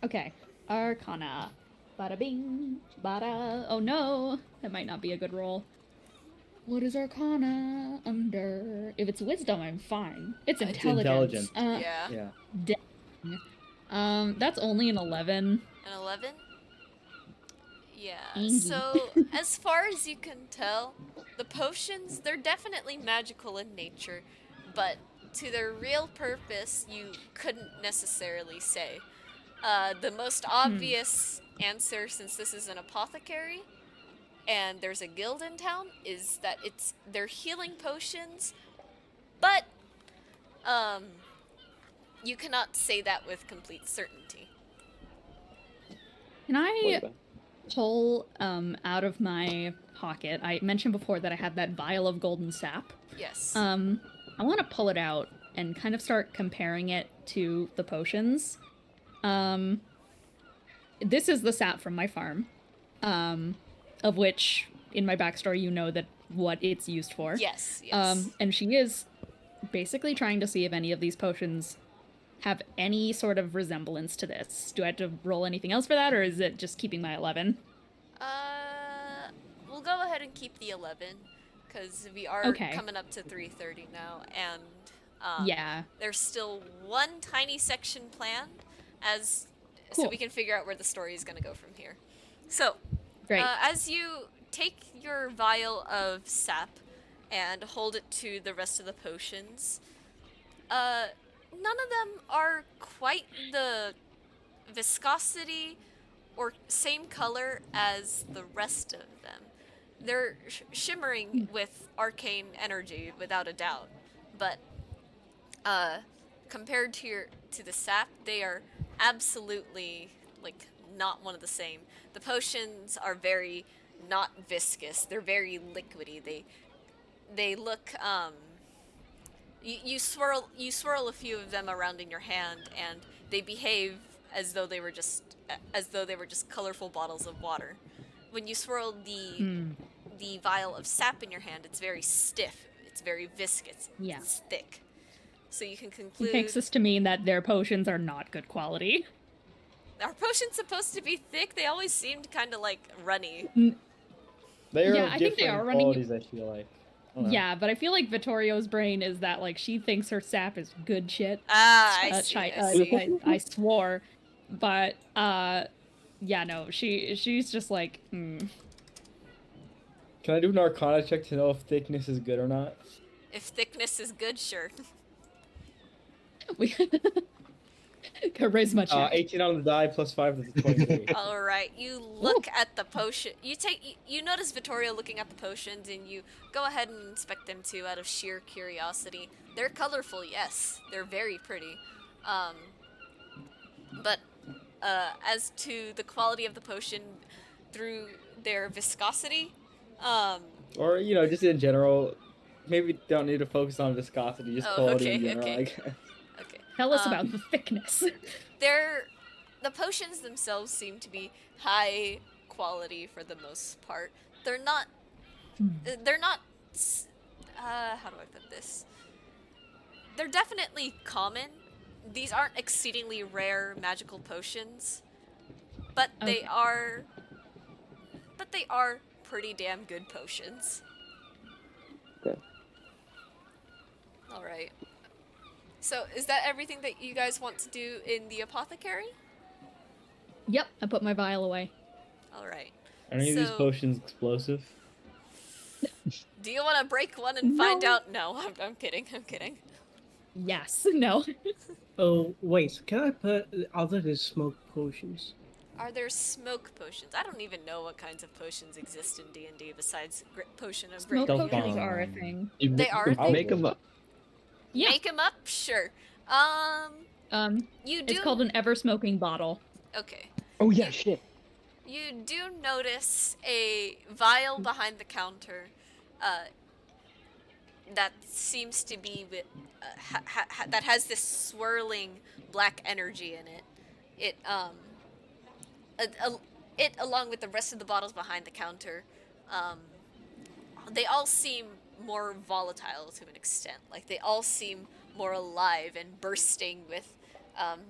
Okay. Arcana. Bada bing. Bada. Oh no. That might not be a good roll. What is Arcana under? If it's wisdom, I'm fine. It's It's intelligence. intelligence. Yeah. Yeah. That's only an 11. An 11? Yeah, Angie. so as far as you can tell, the potions, they're definitely magical in nature, but to their real purpose, you couldn't necessarily say. The most obvious answer, since this is an apothecary, and there's a guild in town, is that they're healing potions, but, you cannot say that with complete certainty. Can I What about- pull out of my pocket? I mentioned before that I had that vial of golden sap. Yes. I want to pull it out and kind of start comparing it to the potions. This is the sap from my farm, of which, in my backstory, you know that what it's used for. Yes. And she is basically trying to see if any of these potions have any sort of resemblance to this. Do I have to roll anything else for that, or is it just keeping my 11? We'll go ahead and keep the 11, because we are Okay. coming up to 3:30 now, and Yeah. there's still one tiny section planned, so Cool. we can figure out where the story is going to go from here. So, Great. as you take your vial of sap and hold it to the rest of the potions, none of them are quite the viscosity or same color as the rest of them. They're shimmering with arcane energy, without a doubt, but compared to the sap, they are absolutely not one of the same. The potions are very not viscous. They're very liquidy. They look you swirl a few of them around in your hand, and they behave as though they were just colorful bottles of water. When you swirl the vial of sap in your hand, it's very stiff. It's very viscous. Yeah. It's thick. So you can It conclude takes this to mean that their potions are not good quality. Are potions supposed to be thick? They always seemed kind of runny. They are Yeah, of I think they different are running- qualities, I feel like. I don't know. Yeah, but I feel like Vittorio's brain is that like she thinks her sap is good shit. I see. I see. I swore, but yeah, no, she's just like, Can I do an Arcana check to know if thickness is good or not? If thickness is good, sure. we charisma check. 18 on the die plus 5 to the 23. All right, you look at the potion. You notice Vittorio looking at the potions, and you go ahead and inspect them too, out of sheer curiosity. They're colorful, yes. They're very pretty. But as to the quality of the potion through their viscosity, Or, just in general, maybe don't need to focus on viscosity, just quality in general, I guess. Okay. Tell us about the thickness. The potions themselves seem to be high quality for the most part. They're not. How do I put this? They're definitely common. These aren't exceedingly rare magical potions, but they are. But they are pretty damn good potions. Okay. All right. So, is that everything that you guys want to do in the apothecary? Yep, I put my vial away. All right. Are any of these potions explosive? Do you want to break one and find out? No, I'm kidding. I'm kidding. Yes. No. Oh, wait. Can I put other than smoke potions? Are there smoke potions? I don't even know what kinds of potions exist in D&D besides potion of great Smoke healing. potions are a thing. They are a thing? Make them up. Yeah. Make them up? Sure. You do... It's called an ever-smoking bottle. Okay. Oh yeah, shit. You do notice a vial behind the counter, that seems to be with, that has this swirling black energy in it. It along with the rest of the bottles behind the counter, they all seem more volatile to an extent. Like they all seem more alive and bursting with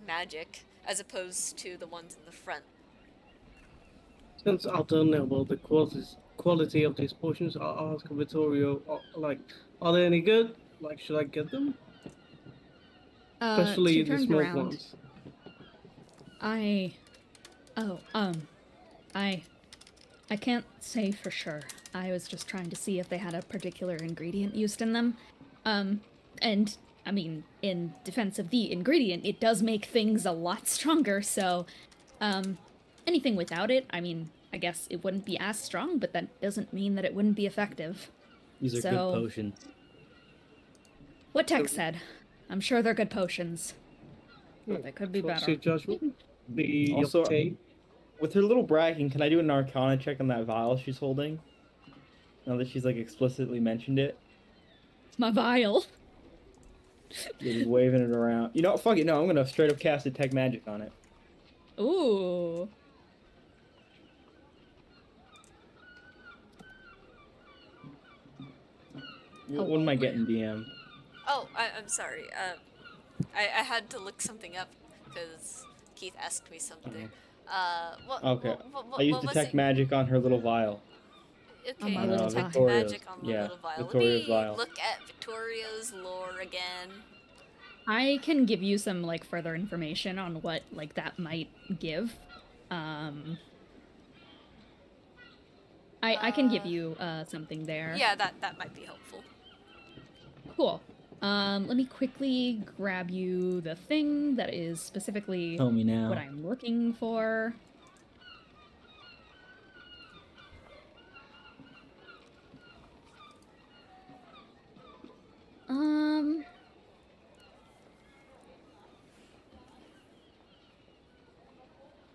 magic, as opposed to the ones in the front. Since I don't know about the quality of these potions, I'll ask Vittorio, are they any good? Like, should I get them? Especially she the turns smoke around. ones. I can't say for sure. I was just trying to see if they had a particular ingredient used in them. And, I mean, in defense of the ingredient, it does make things a lot stronger, so, anything without it, I mean, I guess it wouldn't be as strong, but that doesn't mean that it wouldn't be effective. These are good potions. What Tex said. I'm sure they're good potions. But they could be Trust better. your judgment. Be Also, okay. with her little bragging, can I do an Arcana check on that vial she's holding? Now that she's, explicitly mentioned it. It's my vial. Yeah, just waving it around. You know, fuck it, no, I'm gonna straight up cast Detect Magic on it. Ooh. What am I getting, DM? Oh, I'm sorry. I had to look something up because Keith asked me something. Okay. What I used was Detect it? Magic on her little vial. Okay, my little detect vial. magic on the Yeah, little vial. Victoria's Let me vial. look at Victoria's lore again. I can give you some further information on what that might give. I can give you something there. Yeah, that might be helpful. Cool. Let me quickly grab you the thing that is specifically Tell me now. what I'm looking for.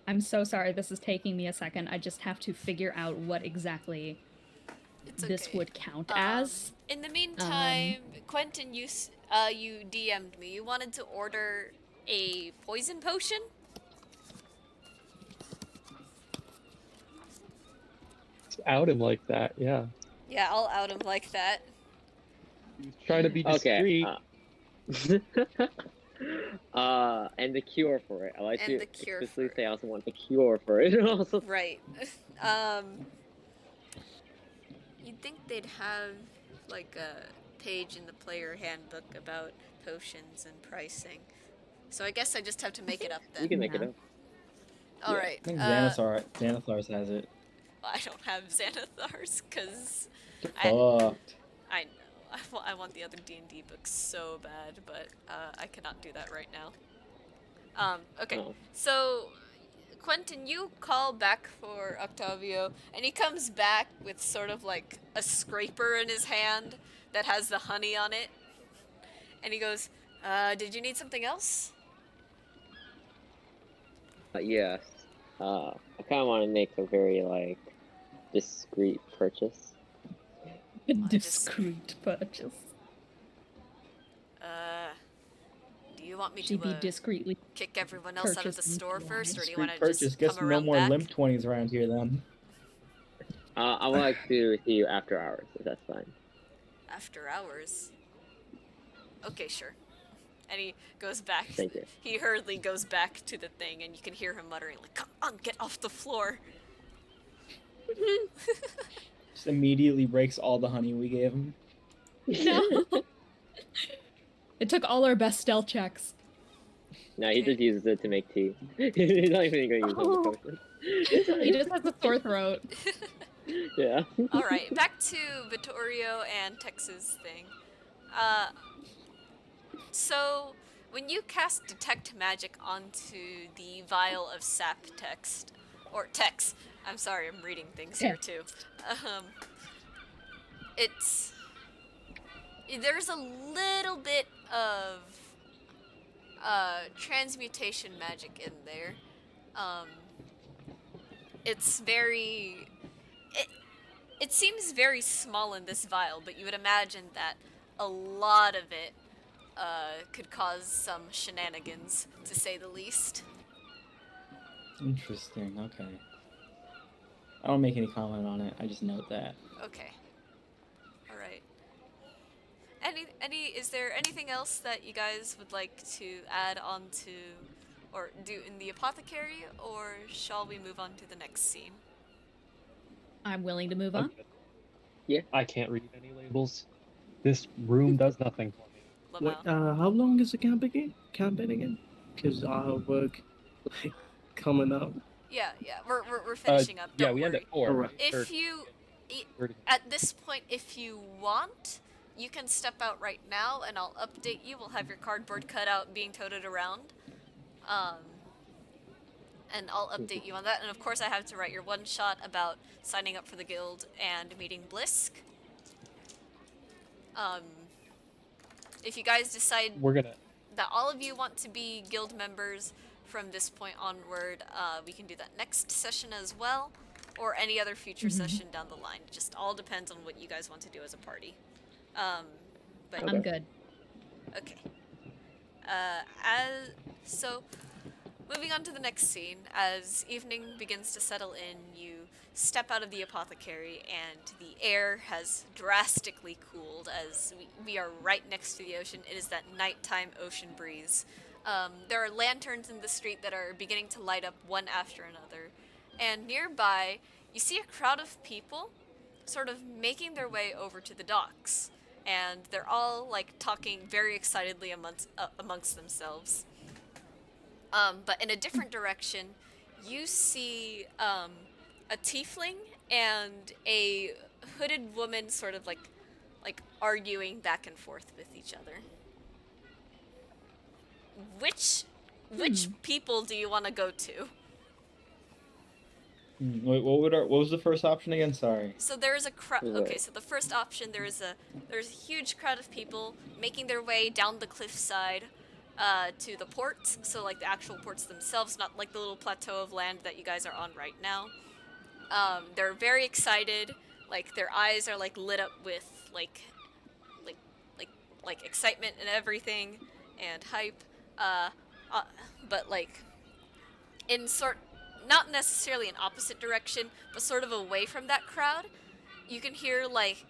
I'm so sorry this is taking me a second. I just have to figure out what exactly this would count as. In the meantime, Quentin, you DM'd me. You wanted to order a poison potion? Out him like that, yeah. Yeah, I'll out him like that. He's trying to be discreet. And the cure for it. I like And to the cure explicitly for say I also want the cure for it. Also, Right. You'd think they'd have like a page in the player handbook about potions and pricing. So I guess I just have to make it up then. You can make it Yeah. up. All Yeah, right. I think Xanathars has it. I don't have Xanathars because Get I fucked. know I want the other D&D books so bad, but I cannot do that right now. Okay. Oh. So Quentin, you call back for Octavio, and he comes back with sort of like a scraper in his hand that has the honey on it. And he goes, did you need something else? Yes. I kind of want to make a very like discreet purchase. A discreet purchase. Do you want me She'd to be discreetly kick everyone else out of the purchasing store supplies. first, or do you want Street to purchase. just Guess come no around more back? limp 20s around here then. I would like to see you after hours, if that's fine. After hours? Okay, sure. And he goes back. Thank you. He hurriedly goes back to the thing, and you can hear him muttering, like, come on, get off the floor. Just immediately breaks all the honey we gave him. No. It took all our best stealth checks. No, he just uses it to make tea. He's not even gonna use it on the potion. He just has a sore throat. Yeah. Alright, back to Vittorio and Tex's thing. So, when you cast Detect Magic onto the vial of sap text, or Tex, I'm sorry, I'm reading things here too. There's a little bit of transmutation magic in there. It's very... It seems very small in this vial, but you would imagine that a lot of it could cause some shenanigans, to say the least. Interesting, okay. I don't make any comment on it, I just note that. Okay. Alright. Is there anything else that you guys would like to add on to, or do in the apothecary, or shall we move on to the next scene? I'm willing to move on. I can't read any labels. This room does nothing for me. Wait, how long is the campaign again? Because our work like coming up. Yeah, we're finishing up. Don't we worry. end at 4. Alright. If you, at this point, if you want, you can step out right now, and I'll update you. We'll have your cardboard cutout being toted around, and I'll update you on that. And of course, I have to write your one shot about signing up for the guild and meeting Blisk. If you guys decide that all of you want to be guild members from this point onward, we can do that next session as well, or any other future session down the line. It just all depends on what you guys want to do as a party. But I'm good. okay. So, moving on to the next scene, as evening begins to settle in, you step out of the apothecary, and the air has drastically cooled as we are right next to the ocean. It is that nighttime ocean breeze. There are lanterns in the street that are beginning to light up one after another, and nearby, you see a crowd of people sort of making their way over to the docks, and they're all like talking very excitedly amongst themselves. But in a different direction, you see a tiefling and a hooded woman sort of like arguing back and forth with each other. Which people do you want to go to? Wait, what was the first option again? Sorry. So there is a crowd. Okay, so the first option, there's a huge crowd of people making their way down the cliffside to the ports. So like the actual ports themselves, not like the little plateau of land that you guys are on right now. They're very excited. Like their eyes are like lit up with like excitement and everything and hype. But like in not necessarily an opposite direction, but sort of away from that crowd, you can hear like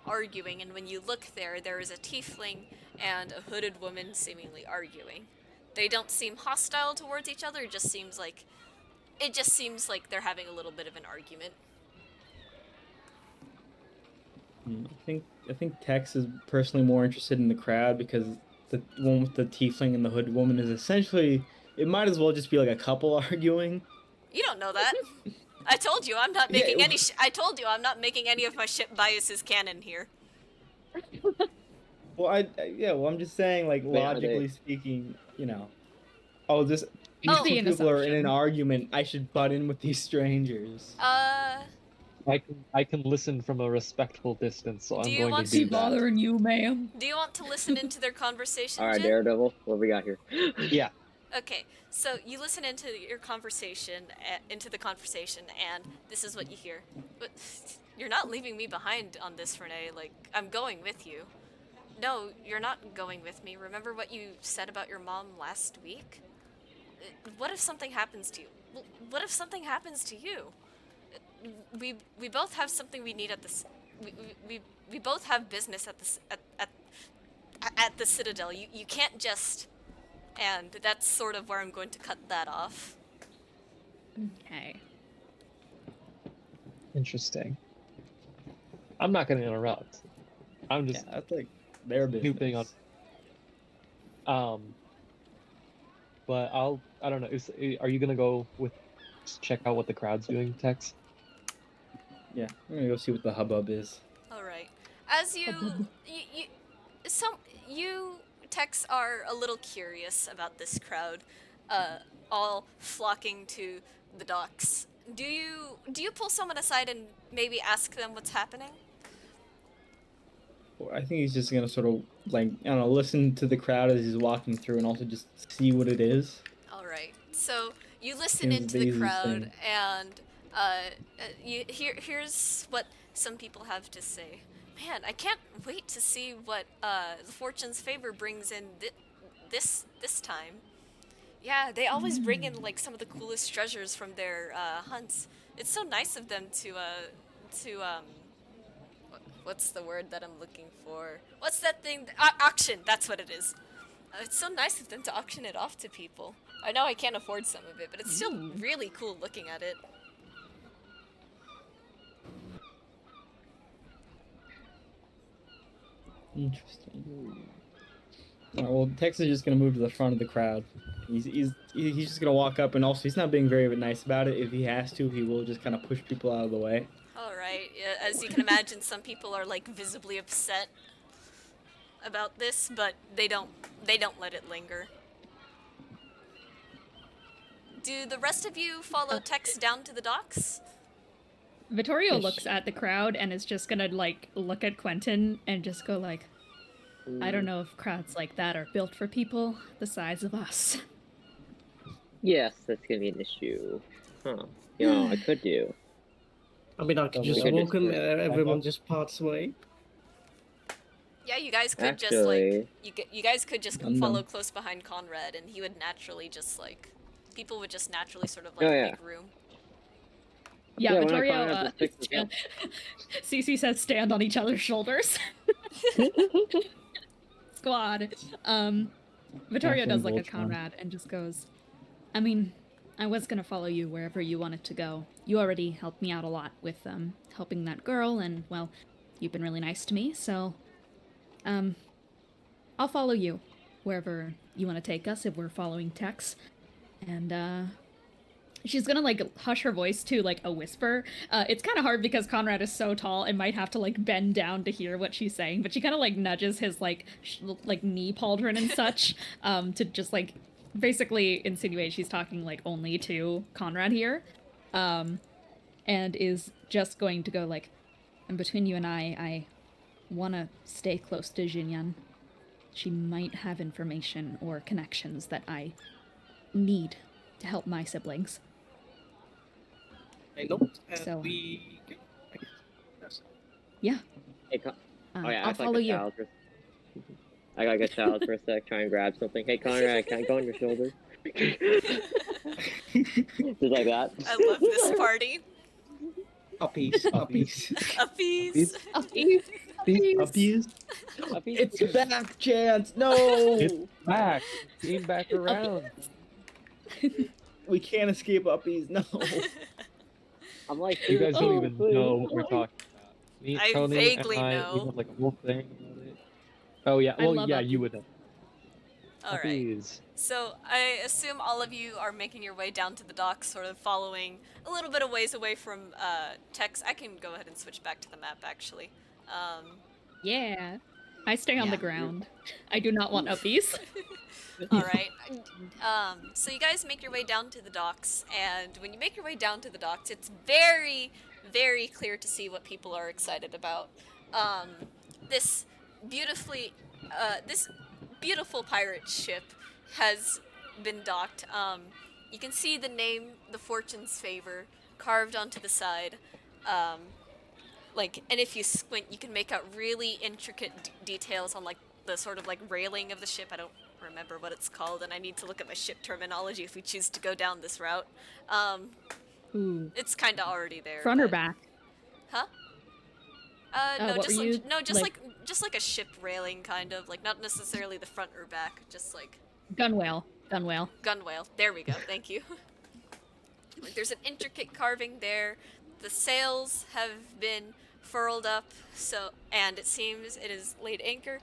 arguing, and when you look there is a tiefling and a hooded woman seemingly arguing. They don't seem hostile towards each other, it just seems like they're having a little bit of an argument. I think Tex is personally more interested in the crowd because the one with the tiefling and the hood woman is essentially, it might as well just be like a couple arguing. You don't know that. I told you I'm not making Yeah, any. I told you I'm not making any of my ship biases canon here. well, yeah, well, I'm just saying, like, Wait, are logically they? speaking, oh, these He's two being people are in an assumption. argument. I should butt in with these strangers. I can listen from a respectful distance, so Do I'm you going to want do to- that. you, ma'am? do you want to listen into their conversation, All right, Jin? Daredevil. What we got here? Yeah. Okay, so you listen into your conversation, into the conversation, and this is what you hear. But you're not leaving me behind on this, Renee. Like, I'm going with you. No, you're not going with me. Remember what you said about your mom last week? What if something happens to you? What if something happens to you? We both have something we need at this. We both have business at this at the Citadel. You can't just. And that's sort of where I'm going to cut that off. Okay. Interesting. I'm not going to interrupt. I'm just That's like their business. snooping on. But I don't know. Are you gonna go with just check out what the crowd's doing, Tex? Yeah, I'm gonna go see what the hubbub is. All right. As you techs are a little curious about this crowd, all flocking to the docks. Do you pull someone aside and maybe ask them what's happening? I think he's just gonna sort of like, I don't know, listen to the crowd as he's walking through, and also just see what it is. All right. So you listen Seems into the the easiest crowd, thing. and here's what some people have to say. Man, I can't wait to see what the Fortune's Favor brings in this time. Yeah, they always bring in like some of the coolest treasures from their hunts. It's so nice of them to what's the word that I'm looking for? What's that thing? Auction. That's what it is. It's so nice of them to auction it off to people. I know I can't afford some of it, but it's still really cool looking at it. Interesting. All right, well, Tex is just gonna move to the front of the crowd. He's just gonna walk up, and also he's not being very nice about it. If he has to, he will just kind of push people out of the way. All right. Yeah, as you can imagine, some people are like visibly upset about this, but they don't let it linger. Do the rest of you follow Tex down to the docks? Vittorio Yes. looks at the crowd and is just gonna like look at Quentin and just go like, I don't know if crowds like that are built for people the size of us. Yes, that's gonna be an issue. Huh. You know, I could do. I mean, I could We just could walk just and do everyone just parts away. Yeah, you guys could just Actually- like you guys could just I'm follow done. close behind Conrad, and he would naturally just like people would just naturally sort of like Oh, yeah. make room. Yeah, Yeah, when I Vittorio, find out this fixes stand... Cece says stand on each other's shoulders. Squad. Vittorio Halfling does look at Voltron. Conrad and just goes, I mean, I was gonna follow you wherever you wanted to go. You already helped me out a lot with helping that girl, and well, you've been really nice to me, so I'll follow you wherever you want to take us if we're following Tex. And she's gonna like hush her voice to like a whisper. It's kind of hard because Conrad is so tall and might have to like bend down to hear what she's saying, but she kind of like nudges his like knee pauldron and such to just like basically insinuate she's talking like only to Conrad here, and is just going to go like, and between you and I want to stay close to Jinyan. She might have information or connections that I need to help my siblings. They don't. So- We. I guess. That's- Yeah. Hey, oh yeah, I'll act follow like a you. child for... I got like a child for a sec, try and grab something. Hey Conrad, can I go on your shoulder? Just like that. I love this party. Uppies. Uppies. Uppies. Uppies. It's back, Chance. No, It's back. Came back around. we can't escape uppies. No. I'm like, You guys don't "Oh, even please, know what we're please." talking Me, I Tony, and vaguely we know. have like a whole thing about it. Oh yeah, I well love yeah, you upbeat. would know. All right. Puppies. So I assume all of you are making your way down to the docks, sort of following a little bit of ways away from Tex. I can go ahead and switch back to the map, actually. Yeah. I stay on Yeah. the ground. I do not want uppies. All right. So you guys make your way down to the docks, and when you make your way down to the docks, it's very, very clear to see what people are excited about. Um, this beautifully, this beautiful pirate ship has been docked. You can see the name, the Fortune's Favor, carved onto the side. Um, and if you squint, you can make out really intricate details on like the sort of like railing of the ship. I don't remember what it's called, and I need to look at my ship terminology if we choose to go down this route. Ooh. It's kind of already there. Front or but- back? Huh? No, what just were you, no, just like a ship railing, kind of like not necessarily the front or back, just like Gunwale. Gunwale. gunwale. There we go. Thank you. Like there's an intricate carving there. The sails have been furled up, and it seems it is laid anchor.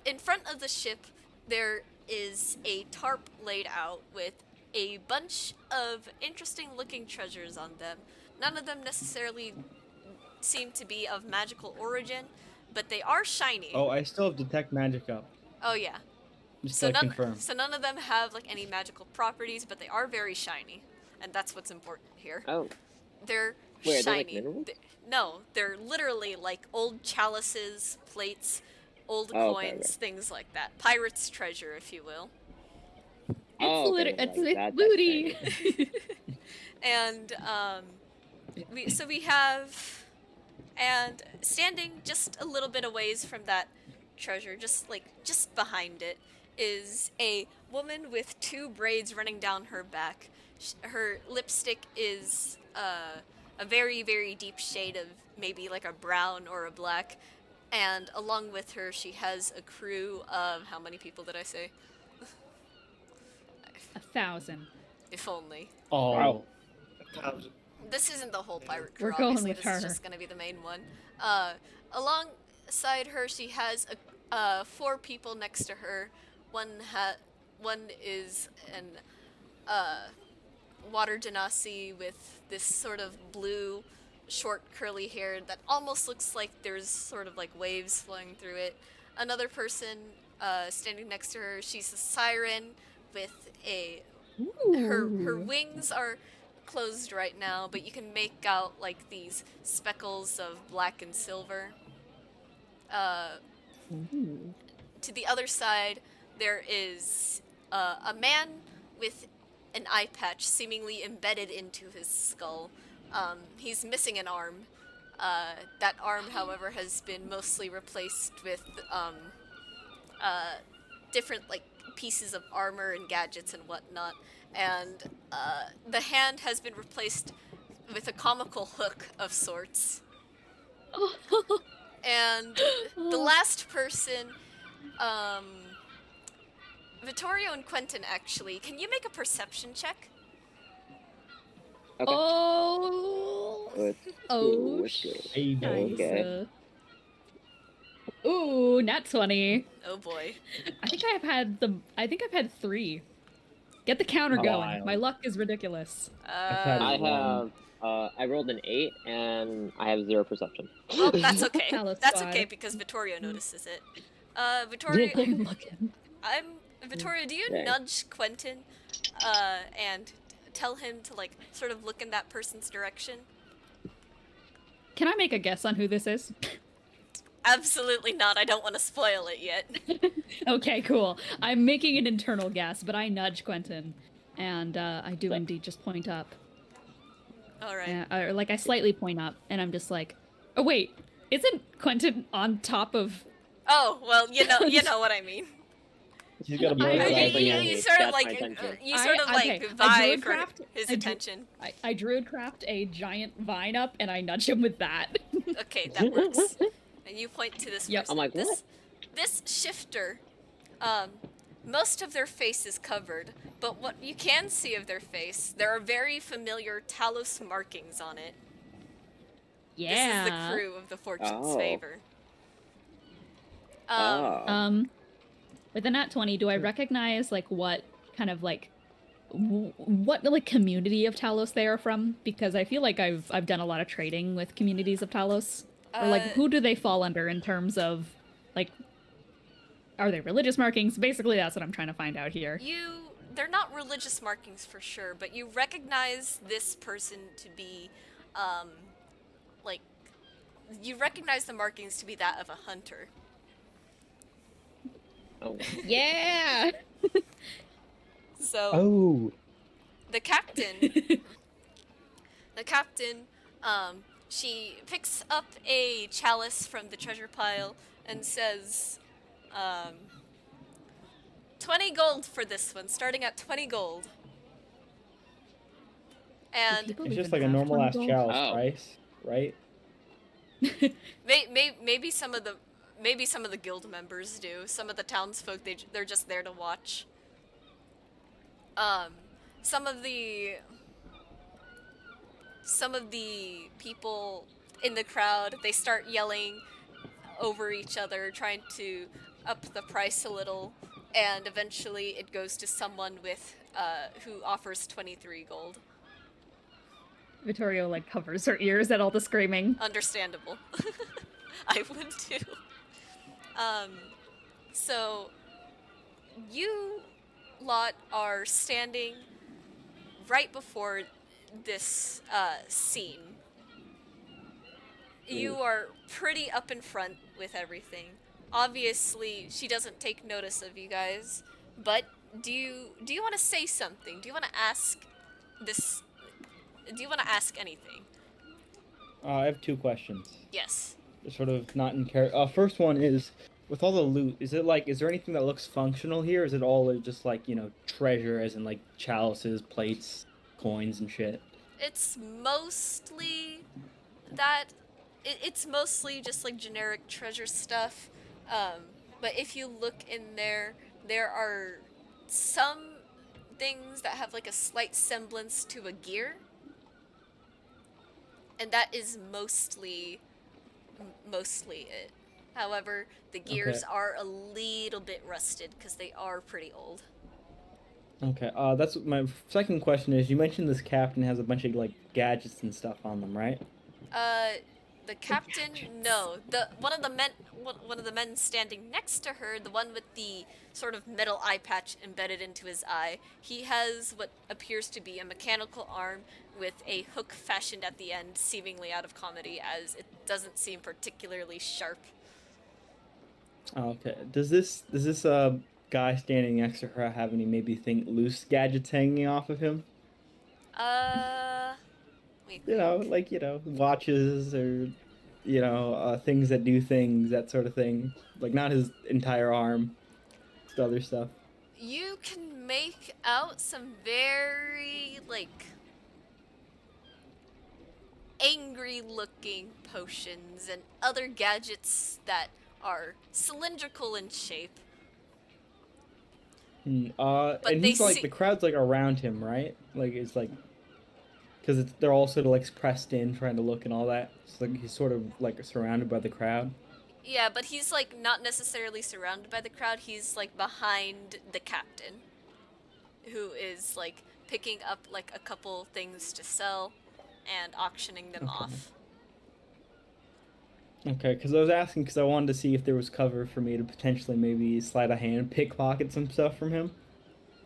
In front of the ship, there is a tarp laid out with a bunch of interesting-looking treasures on them. None of them necessarily seem to be of magical origin, but they are shiny. Oh, I still have detect magic up. Oh yeah. Just So to none, confirm. so none of them have like any magical properties, but they are very shiny, and that's what's important here. Oh, They're wait, are they shiny. like minerals? No, they're literally like old chalices, plates, old Oh, okay, coins, okay. things like that. Pirate's treasure, if you will. Oh, okay, It's like that booty. thing. And we have, and standing just a little bit a ways from that treasure, just behind it, is a woman with two braids running down her back. Her lipstick is a very, very deep shade of maybe like a brown or a black. And along with her, she has a crew of, how many people did I say? 1,000. If only. Oh, Wow. 1,000. This isn't the whole pirate crew, We're going obviously. with This is her. just going to be the main one. Alongside her, she has 4 people next to her. One is an water genasi with this sort of blue, short, curly hair that almost looks like there's sort of like waves flowing through it. Another person standing next to her, she's a siren with her wings are closed right now, but you can make out like these speckles of black and silver. To the other side, there is a man with an eye patch seemingly embedded into his skull. He's missing an arm. That arm, however, has been mostly replaced with different like pieces of armor and gadgets and whatnot. And the hand has been replaced with a comical hook of sorts. And the last person, Vittorio and Quentin, actually, can you make a perception check? Okay. Oh. Let's Oh, let's go. hey, nice. Okay. Ooh, nat 20. Oh boy. I think I've had 3. Get the counter going. Wild. My luck is ridiculous. had I one. have, I rolled an 8 and I have 0 perception. Oh, that's okay. Palace That's squad. okay because Vittorio notices it. Vittorio, I'm looking. Vittorio, do you Okay. nudge Quentin, and tell him to like sort of look in that person's direction? Can I make a guess on who this is? Absolutely not. I don't want to spoil it yet. Okay, cool. I'm making an internal guess, but I nudge Quentin, and I do indeed just point up. All right. Or like I slightly point up, and I'm just like, oh wait, isn't Quentin on top of? Oh well, you know what I mean. She's got a I- bird's I- eye You, view. yeah. you sort of That's my like attention. you sort of like okay, I vie druid for craft- his I dru- attention. I druidcraft a giant vine up, and I nudge him with that. Okay, that works. And you point to this Yep. person. I'm like, what? This shifter, most of their face is covered, but what you can see of their face, there are very familiar Talos markings on it. Yeah. This is the crew of the Fortune's Oh. Favor. With a nat 20, do I recognize like what kind of like what like community of Talos they are from? Because I feel like I've done a lot of trading with communities of Talos. Or like who do they fall under in terms of like are they religious markings? Basically that's what I'm trying to find out here. They're not religious markings for sure, but you recognize this person to be like you recognize the markings to be that of a hunter. Oh. Yeah. So the captain she picks up a chalice from the treasure pile and says 20 gold for this one, starting at 20 gold. And It's just like a normal ass chalice price, right? maybe some of the guild members do. Some of the townsfolk they're just there to watch. Some of the people in the crowd, they start yelling over each other, trying to up the price a little, and eventually it goes to someone with who offers 23 gold. Vittorio like covers her ears at all the screaming. Understandable. I would too. So you lot are standing right before this scene. You are pretty up in front with everything. Obviously, she doesn't take notice of you guys, but do you want to say something? Do you want to ask this? Do you want to ask anything? I have 2 questions. Yes. They're sort of not in character. First one is, with all the loot, is there anything that looks functional here? Or is it all just like, treasure, as in like chalices, plates, coins, and shit? It's mostly that. It's mostly just like generic treasure stuff. But if you look in there, there are some things that have like a slight semblance to a gear. And that is mostly it. However, the gears are a little bit rusted because they are pretty old. Okay, that's my second question is, you mentioned this captain has a bunch of like gadgets and stuff on them, right? The captain, no. One of the men standing next to her, the one with the sort of metal eye patch embedded into his eye, he has what appears to be a mechanical arm with a hook fashioned at the end, seemingly out of comedy, as it doesn't seem particularly sharp. Okay. Does this guy standing next to her have any loose gadgets hanging off of him? Watches or things that do things, that sort of thing. Like not his entire arm, just other stuff. You can make out some very angry looking potions and other gadgets that are cylindrical in shape. And he's the crowd's like around him, right? Like it's like, because they're all sort of like pressed in, trying to look and all that. It's like he's sort of like surrounded by the crowd. Yeah, but he's like not necessarily surrounded by the crowd. He's like behind the captain, who is like picking up like a couple things to sell and auctioning them off. Okay, because I was asking because I wanted to see if there was cover for me to potentially maybe slide a hand, pickpocket some stuff from him.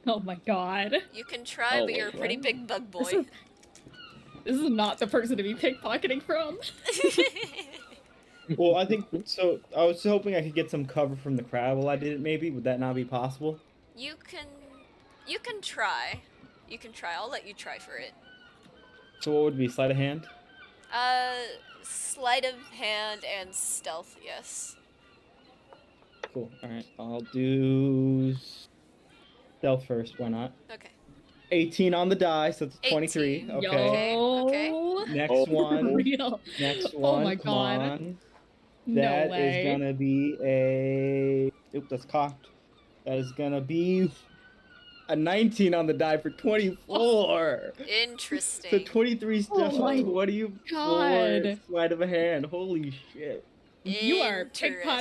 Oh my god. You can try, but you're a pretty big bug boy. This is not the person to be pickpocketing from. Well, I think so. I was hoping I could get some cover from the crowd while I did it. Maybe would that not be possible? You can try. You can try. I'll let you try for it. So what would be sleight of hand? Sleight of hand and stealth, yes. Cool. All right, I'll do stealth first. Why not? Okay. 18 on the die, so it's 23. 18. Okay. Okay. Next one. Real. Next one. Oh my god. Come on. No That way. is gonna be a. Oop, that's cocked. That is gonna be a 19 on the die for 24. Interesting. So 23 stuff, Oh my 24 God. sleight of a hand. Holy shit. You are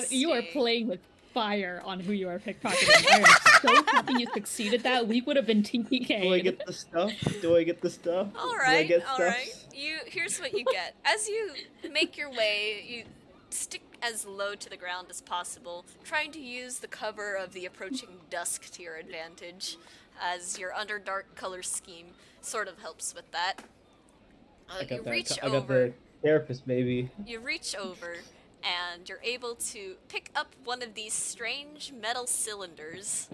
You are Interesting. playing with fire on who you are pickpocketing. I am so happy you succeeded that. We would have been Do I TPK'd. get the stuff? Do I get the stuff? All Do I right, get all right. stuffs? Here's what you get. As you make your way, you stick as low to the ground as possible, trying to use the cover of the approaching dusk to your advantage, as your underdark color scheme sort of helps with that. I got You that. reach I got over. the therapist, baby. You reach over, and you're able to pick up one of these strange metal cylinders.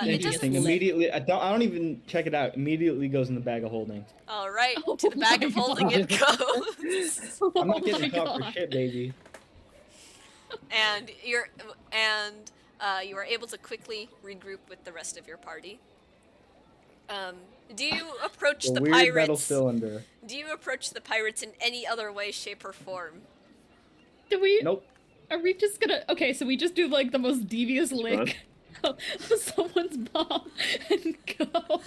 It Interesting. doesn't. lit. Immediately, I don't even check it out. Immediately goes in the bag of holding. All right, Oh to the bag my of holding God. it goes. I'm not Oh getting my caught for God. shit, baby. and you are able to quickly regroup with the rest of your party. Um, do you approach The the weird metal pirates? cylinder. Do you approach the pirates in any other way, shape, or form? Do we? Nope. Are we just gonna? Okay, so we just do like the most devious Run. lick of someone's bomb and go.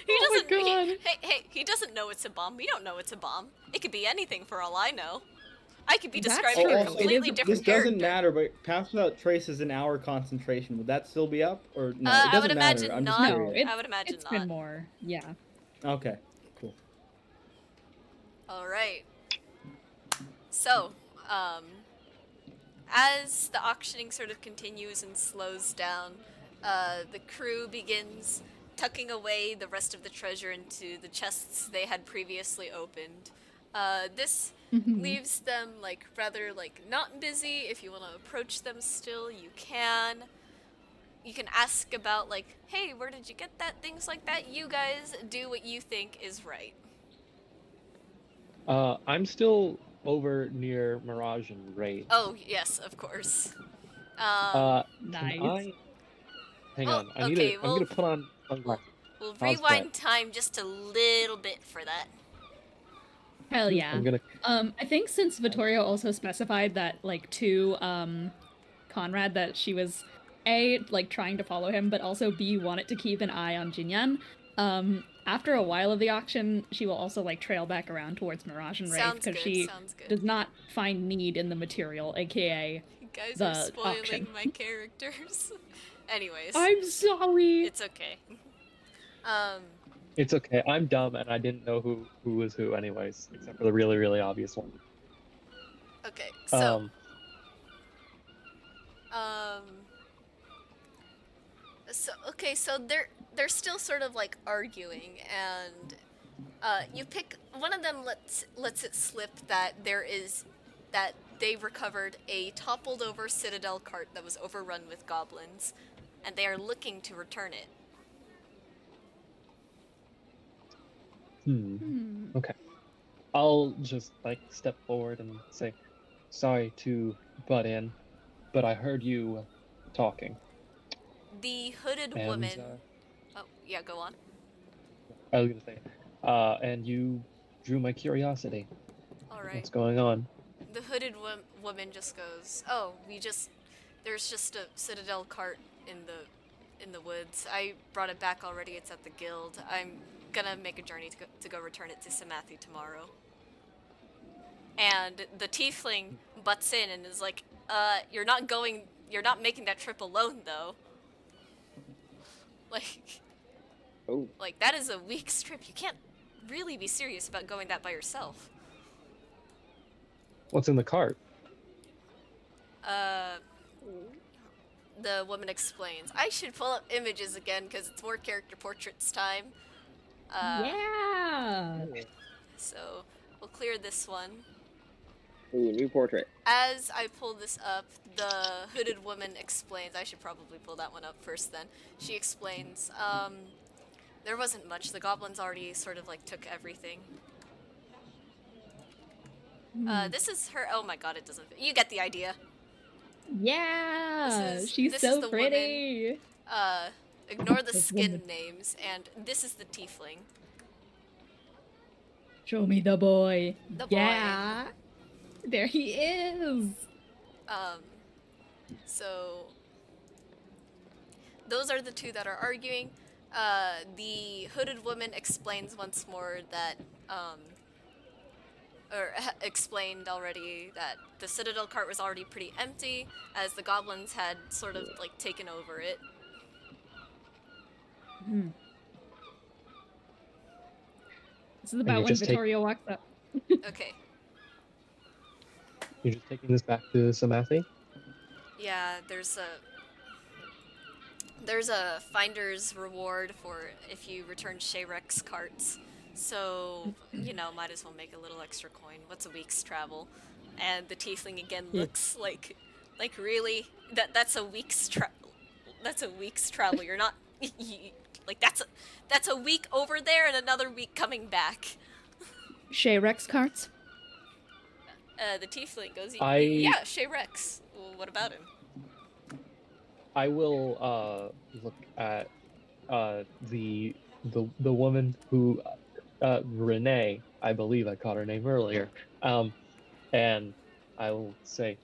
He Oh my doesn't. God. Hey! He doesn't know it's a bomb. We don't know it's a bomb. It could be anything for all I know. I could be That's describing true. a It completely is- different This doesn't character. matter, but Pass Without Trace is an hour concentration. Would that still be up? Or no? It I would doesn't matter. imagine I'm just not. No, curious. I would imagine it's not. been more. Yeah. Okay, cool. All right. So, as the auctioning sort of continues and slows down, the crew begins tucking away the rest of the treasure into the chests they had previously opened. This Mhm. leaves them like rather like not busy. If you want to approach them still, you can. You can ask about like, hey, where did you get that? Things like that. You guys do what you think is right. I'm still over near Mirage and Ray. Oh yes, of course. Can Nice. I? Hang Well, on. I'm okay, gonna put on sunglasses. We'll How's rewind that? time just a little bit for that. Hell yeah. I'm gonna. I think since Vittorio also specified that like to Conrad that she was A, like trying to follow him, but also B, wanted to keep an eye on Jinyan. After a while of the auction, she will also like trail back around towards Mirage and Wraith Sounds because good. she Sounds good. does not find need in the material, aka You guys the are spoiling auction. my characters. Anyways, I'm sorry. it's okay. Um, It's okay. I'm dumb and I didn't know who was who, anyways, except for the really really obvious one. okay. So, Um. so they're still sort of like arguing, and you pick one of them lets it slip that they recovered a toppled over citadel cart that was overrun with goblins, and they are looking to return it. Okay. I'll just like step forward and say, sorry to butt in, but I heard you talking. The hooded And woman. Oh yeah, go on. I was gonna say, and you drew my curiosity. All right. What's going on? The hooded woman just goes, "Oh, there's just a citadel cart in the woods. I brought it back already. It's at the guild. I'm gonna make a journey to go return it to Samathi tomorrow." And the tiefling butts in and is like, you're not making that trip alone though. Like, Oh, like that is a week's trip. You can't really be serious about going that by yourself." What's in the cart? The woman explains. I should pull up images again because it's more character portraits time. Yeah. So we'll clear this one. ooh, new portrait. As I pull this up, the hooded woman explains. I should probably pull that one up first then. She explains, there wasn't much. The goblins already sort of like took everything. This is her. Oh my god, it doesn't fit. You get the idea. Yeah. This She's is so the pretty. Ignore the This skin woman. names, and this is the tiefling. Show me the boy. The boy. Yeah. There he is. So those are the two that are arguing. The hooded woman explains once more that, explained already that the Citadel cart was already pretty empty, as the goblins had sort of like taken over it. Hmm. This is And about you when just take Vittorio walks up. Okay. you're just taking this back to Samathi? Yeah, there's a finder's reward for if you return Shayrek's carts. So, might as well make a little extra coin. What's a week's travel? And the tiefling again looks like really? That's a week's travel. You're not like that's a week over there and another week coming back. Shayrek's carts? The tiefling goes, I yeah, Shayrex. Well, what about him? I will look at the woman who Renee, I believe I caught her name earlier. And I will say,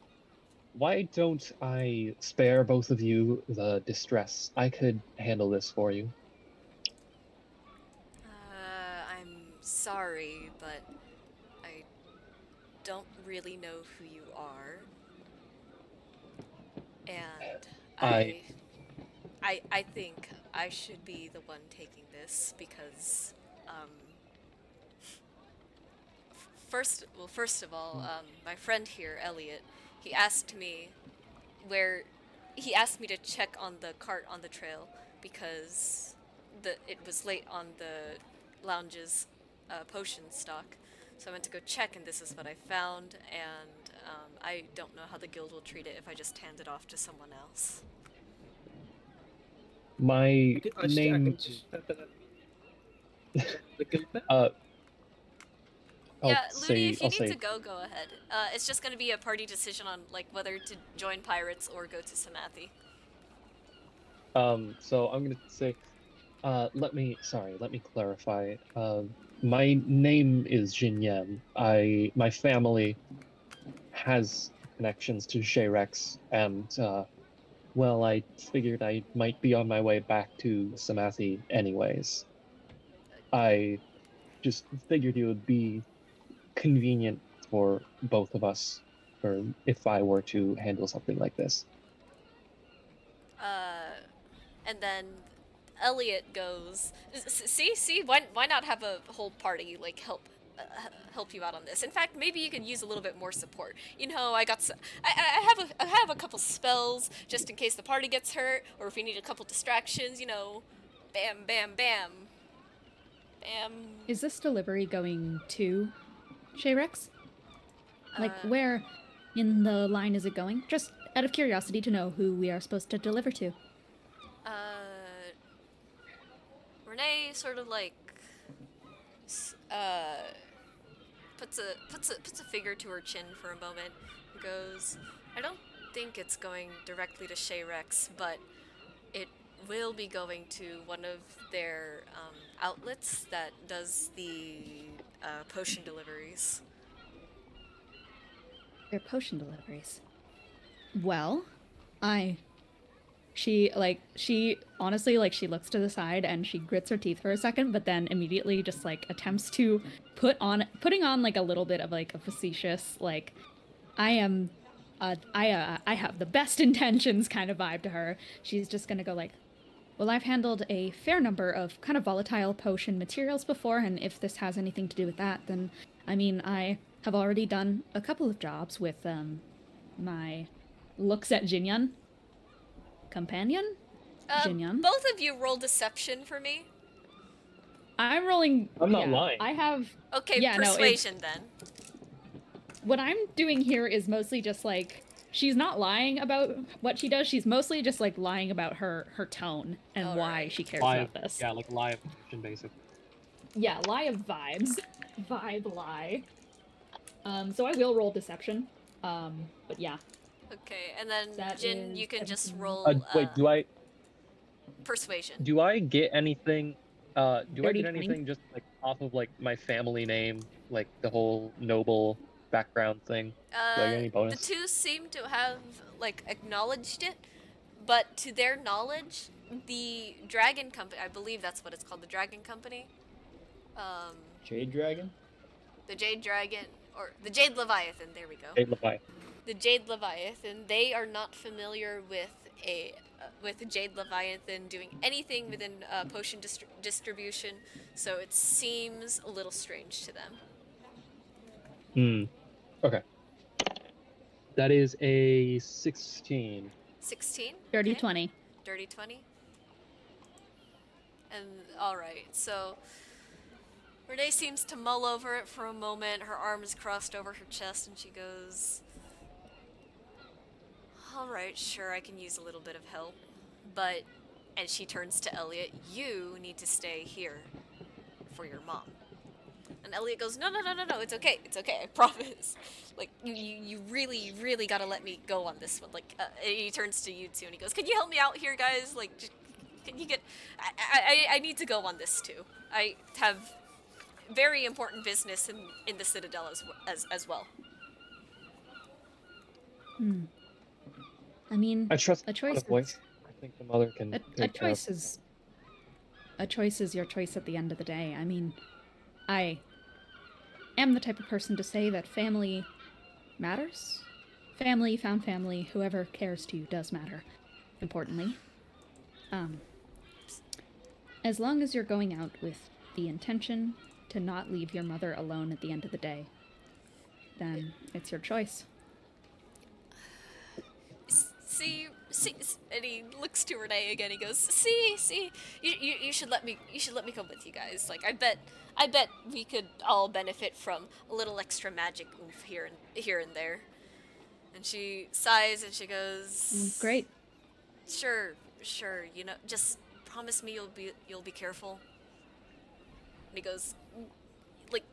why don't I spare both of you the distress? I could handle this for you. I'm sorry, but I don't really know who you are. And I I think I should be the one taking this because, first of all, my friend here, Elliot, he asked me where, he asked me to check on the cart on the trail because it was late on the lounge's potion stock. So I went to go check, and this is what I found, and I don't know how the guild will treat it if I just hand it off to someone else. my I name can just the guild back? Yeah, I'll Ludi, if you I'll need to say go ahead. It's just going to be a party decision on like whether to join pirates or go to Samathi. so I'm gonna say let me clarify. My name is Jin Yan. My family has connections to Shayrex, and well, I figured I might be on my way back to Samathi anyways. I just figured it would be convenient for both of us, or if I were to handle something like this. And then Elliot goes, see, why not have a whole party like help you out on this? In fact, maybe you could use a little bit more support. I have a couple spells just in case the party gets hurt, or if we need a couple distractions. Bam, bam, bam, bam. Is this delivery going to Shayrex? Like, where in the line is it going? Just out of curiosity to know who we are supposed to deliver to. Renee sort of like puts a finger to her chin for a moment and goes, I don't think it's going directly to Shayrex, but it will be going to one of their outlets that does the potion deliveries. Their potion deliveries. Well, she honestly, like, she looks to the side and she grits her teeth for a second, but then immediately just like attempts to putting on like a little bit of like a facetious, like, I have the best intentions kind of vibe to her. She's just gonna go like, well, I've handled a fair number of kind of volatile potion materials before, and if this has anything to do with that, then I mean, I have already done a couple of jobs with my looks at Jinyan companion. Jinyan. Both of you roll deception for me. I'm rolling. I'm not lying. I have. Okay, yeah, persuasion then. What I'm doing here is mostly just like, she's not lying about what she does. She's mostly just like lying about her tone and why she cares about this. Yeah, like lie of emotion, basically. Yeah, lie of vibes. Vibe lie. So I will roll deception. But yeah. Okay, and then That Jin, is you can just 17. roll. Wait, persuasion? do I get anything? Do I 30, get anything just like off of like my family name, like the whole noble background thing? Do I get any bonus? The two seem to have like acknowledged it, but to their knowledge, the Dragon Company, I believe that's what it's called, the Dragon Company, Jade Dragon? the Jade Dragon, or the Jade Leviathan, there we go. Hey, Levi. The Jade Leviathan, they are not familiar with with Jade Leviathan doing anything within potion distribution, so it seems a little strange to them. Okay. That is a 16. 16? Dirty Okay. 20. Dirty 20? And, alright, so Renee seems to mull over it for a moment, her arms crossed over her chest, and she goes, alright, sure, I can use a little bit of help, but, and she turns to Elliot, you need to stay here for your mom. And Elliot goes, no, it's okay, I promise. Like, you really, really gotta let me go on this one. Like, and he turns to you two and he goes, can you help me out here, guys? Like, can you get, I need to go on this too. I have very important business in the Citadel as well. I mean, I trust a choice voice. I think the mother can. a choice is your choice at the end of the day. I mean, I am the type of person to say that family matters. Family, found family, whoever cares to you does matter. Importantly, as long as you're going out with the intention to not leave your mother alone at the end of the day, then it's your choice. See, and he looks to Renee again. He goes, see, you should let me come with you guys. Like, I bet we could all benefit from a little extra magic oomph here and there. And she sighs and she goes, Great. Sure, you know, just promise me you'll be careful. And he goes, like,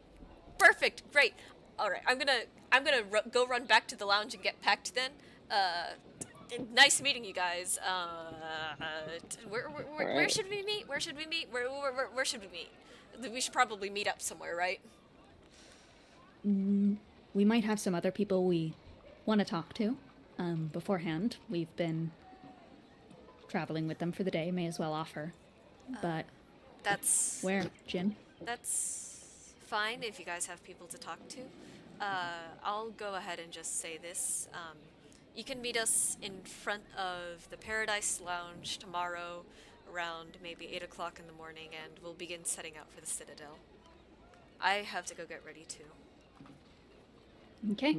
perfect, great. All right, I'm gonna go run back to the lounge and get packed then. Nice meeting you guys. Where should we meet? Where should we meet? Where should we meet? We should probably meet up somewhere, right? We might have some other people we want to talk to beforehand. We've been traveling with them for the day. May as well offer. But that's where, Jin? That's fine if you guys have people to talk to. I'll go ahead and just say this. You can meet us in front of the Paradise Lounge tomorrow around maybe 8 o'clock in the morning, and we'll begin setting out for the Citadel. I have to go get ready too. Okay.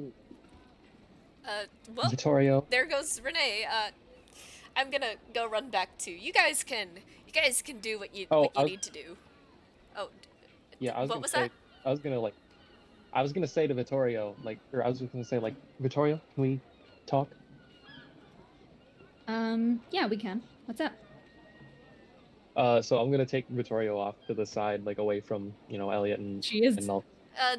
Well, Vittorio. There goes Renee. I'm gonna go run back too. You guys can do what you need to do. Oh, yeah. what was that? I was gonna say to Vittorio, Vittorio, can we talk? Yeah, we can. What's up? So I'm gonna take Vittorio off to the side, like away from Elliot and She is. and Mel.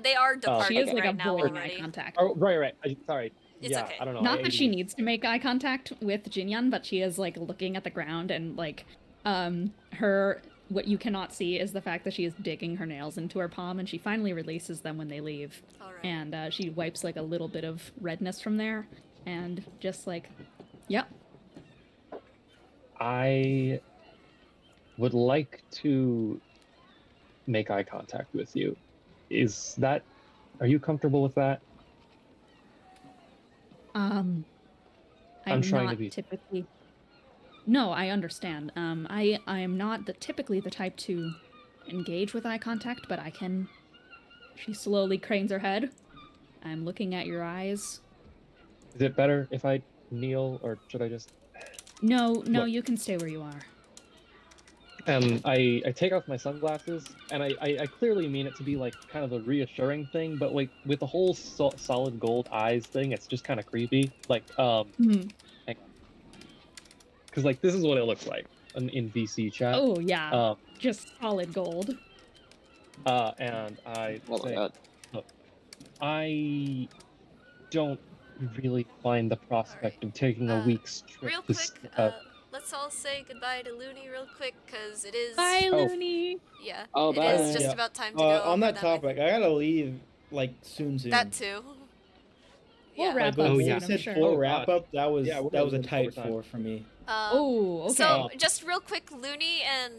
They are departing She is like right now avoiding already. eye contact. Oh, right. Sorry. It's yeah, okay. I don't know. Not that she needs to make eye contact with Jinyan, but she is like looking at the ground and like what you cannot see is the fact that she is digging her nails into her palm, and she finally releases them when they leave. All right. And she wipes like a little bit of redness from there and just like, yep. I would like to make eye contact with you. Are you comfortable with that? I'm trying not to be typically. No, I understand. I am not typically the type to engage with eye contact, but I can. She slowly cranes her head. I'm looking at your eyes. Is it better if I kneel, or should I just? No, Look. you can stay where you are. I take off my sunglasses, and I clearly mean it to be like kind of a reassuring thing, but like with the whole solid gold eyes thing, it's just kind of creepy. Like, hang on. Because like this is what it looks like in VC chat. Oh yeah, just solid gold. And I say, look, I don't really mind the prospect of taking a week's trip. Real quick, let's all say goodbye to Looney real quick, because it is... Bye, Looney! Yeah, Oh, it bye. is just about time to go. On that topic, I gotta leave, like, soon. That too. We'll Yeah. wrap But up when soon, you I'm said sure. 4 wrap up, that was Yeah, we're a gonna tight overtime. 4 for me. Oh, okay. So, just real quick, Looney and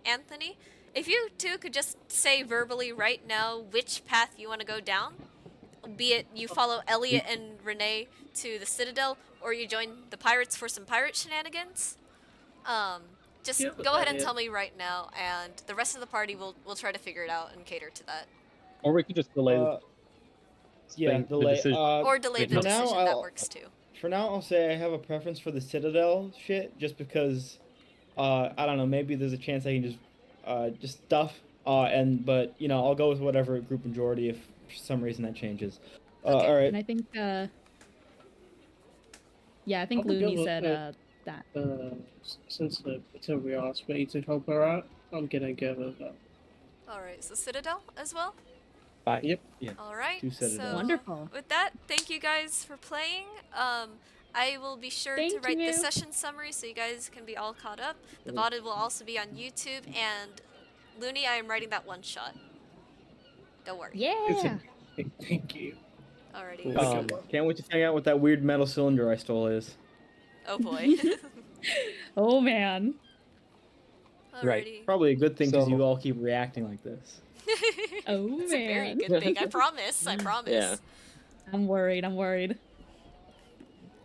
Anthony, if you two could just say verbally right now which path you want to go down, be it you follow Elliot and Renee to the Citadel, or you join the pirates for some pirate shenanigans, just Yeah, go ahead and yeah. tell me right now, and the rest of the party will try to figure it out and cater to that. Or we could just delay Yeah, the delay. decision. Or delay Wait, the no. decision, that works too. For now, I'll say I have a preference for the Citadel shit, just because, I don't know, maybe there's a chance I can just stuff, but I'll go with whatever group majority if for some reason that changes. Okay. All right. And I think, yeah, I think I'll go Looney with said that. Since we asked me to help her out, I'm gonna go with that. Alright, so Citadel as well? Bye. Yep. Yeah. Alright, Two Citadels. so Wonderful. with that, thank you guys for playing. I will be sure to Thank write the you. session summary so you guys can be all caught up. The VOD will also be on YouTube, and Looney, I am writing that one shot. Don't worry. Yeah. Thank you. Alrighty. Can't wait to hang out with that weird metal cylinder I stole his. Oh boy. Oh man. Alrighty. Probably a good thing because So- you all keep reacting like this. Oh It's a very man. good thing. I promise. I promise. Yeah. I'm worried.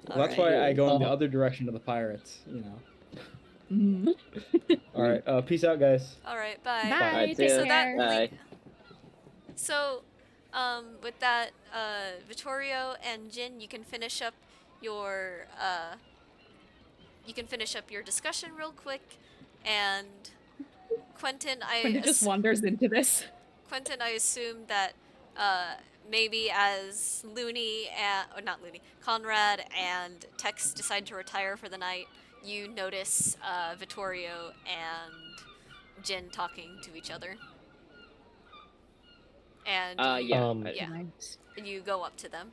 Well, that's why I go in the other direction of the pirates. Mm. All right. Peace out, guys. Alright, bye. Bye. Alright, Take see ya. So that care. Bye. So, with that, Vittorio and Jin, you can finish up your discussion real quick, and Quentin, When it just wanders into this. Quentin, I assume that maybe as Looney and or not Looney, Conrad and Tex decide to retire for the night, you notice Vittorio and Jin talking to each other. And Yeah. yeah, Nice. you go up to them.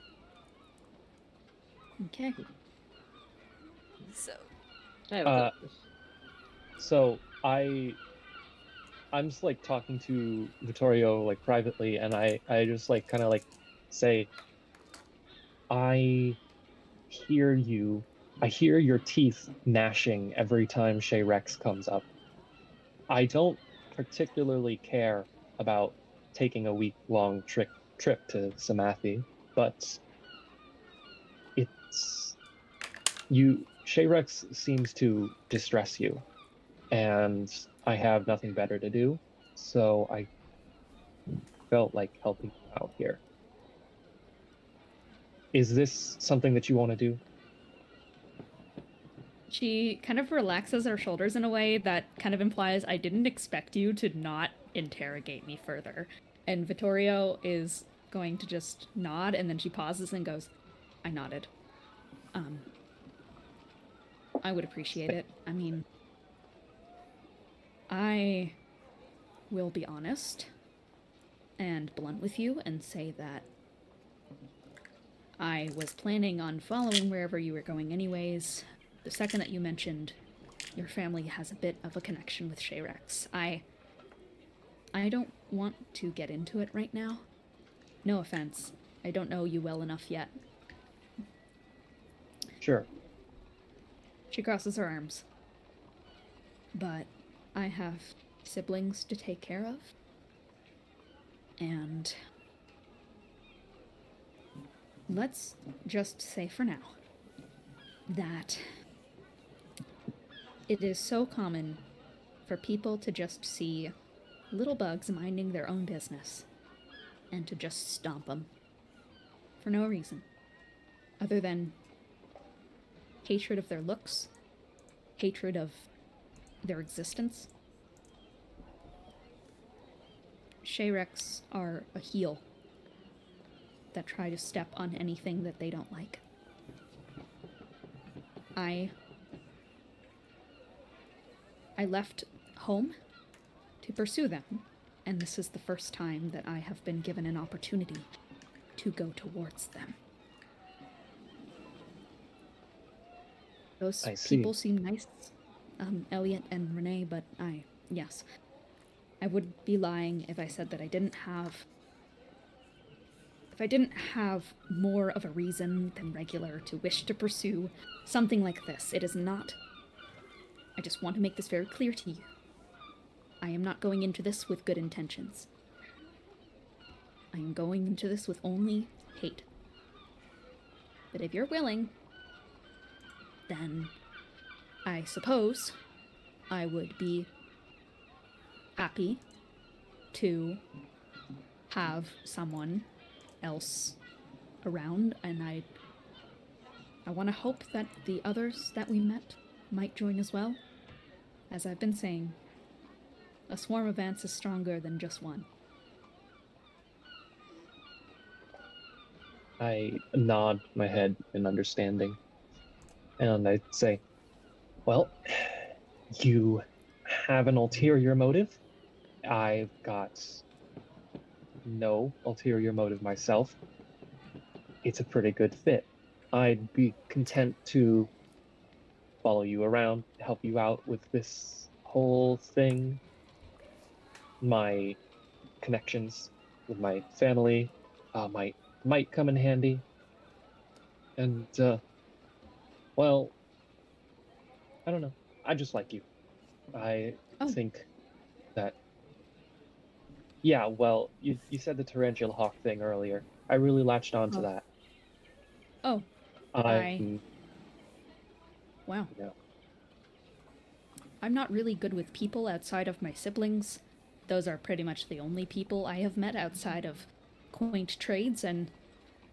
Okay. So, So I'm just like talking to Vittorio like privately, and I just like kind of like say, I hear you. I hear your teeth gnashing every time Shay Rex comes up. I don't particularly care about taking a week-long trip to Samathi, but it's you. Shay Rex seems to distress you, and I have nothing better to do, so I felt like helping you out here. Is this something that you want to do? She kind of relaxes her shoulders in a way that kind of implies I didn't expect you to not interrogate me further. And Vittorio is going to just nod, and then she pauses and goes, I nodded. I would appreciate it. I mean, I will be honest and blunt with you and say that I was planning on following wherever you were going anyways. The second that you mentioned your family has a bit of a connection with Shay Rex, I don't want to get into it right now. No offense. I don't know you well enough yet. Sure. She crosses her arms. But I have siblings to take care of. And let's just say for now that it is so common for people to just see little bugs minding their own business and to just stomp them for no reason other than hatred of their looks, hatred of their existence. Shay Rex are a heel that try to step on anything that they don't like. I left home to pursue them, and this is the first time that I have been given an opportunity to go towards them. Those I see. people seem nice, Elliot and Renee, but yes. I would be lying if I said that I didn't have more of a reason than regular to wish to pursue something like this. It is not I just want to make this very clear to you. I am not going into this with good intentions. I am going into this with only hate. But if you're willing, then I suppose I would be happy to have someone else around, and I want to hope that the others that we met might join as well. As I've been saying, a swarm of ants is stronger than just one. I nod my head in understanding, and I say, well, you have an ulterior motive. I've got no ulterior motive myself. It's a pretty good fit. I'd be content to follow you around, help you out with this whole thing. My connections with my family might come in handy. And well, I don't know. I just like you. I think that yeah, well, you said the tarantula hawk thing earlier. I really latched on to that. Oh. I'm Wow. Yeah. I'm not really good with people outside of my siblings. Those are pretty much the only people I have met outside of quaint trades, and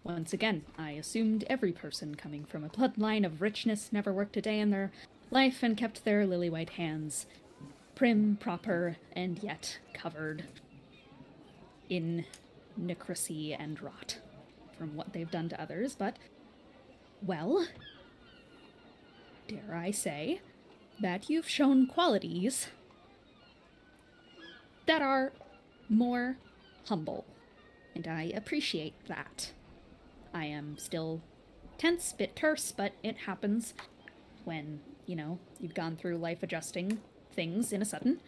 once again, I assumed every person coming from a bloodline of richness never worked a day in their life and kept their lily-white hands prim, proper, and yet covered in necrocy and rot from what they've done to others, but, well, dare I say that you've shown qualities that are more humble, and I appreciate that. I am still tense, bit terse, but it happens when, you've gone through life adjusting things in a sudden.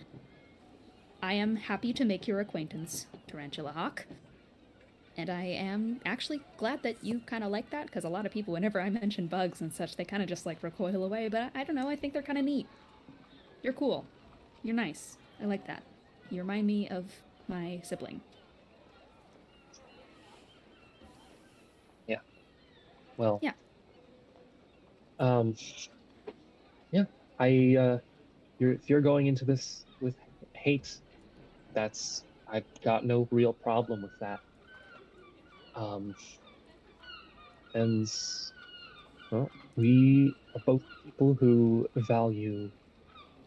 I am happy to make your acquaintance, Tarantula Hawk. And I am actually glad that you kind of like that, because a lot of people, whenever I mention bugs and such, they kind of just recoil away, but I don't know, I think they're kind of neat. You're cool. You're nice. I like that. You remind me of my sibling. Yeah. Well. Yeah. Yeah. If you're going into this with hate, I've got no real problem with that. And well, we are both people who value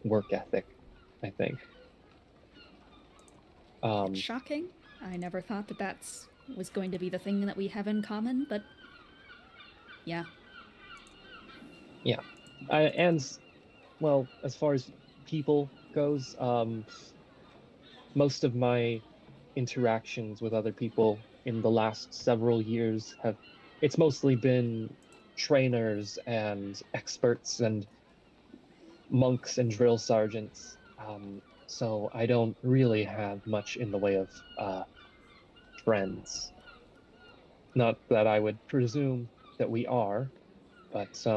work ethic, I think. It's shocking. I never thought that was going to be the thing that we have in common, but yeah. Yeah. And, well, as far as people goes, most of my interactions with other people in the last several years it's mostly been trainers and experts and monks and drill sergeants. So I don't really have much in the way of friends. Not that I would presume that we are, but I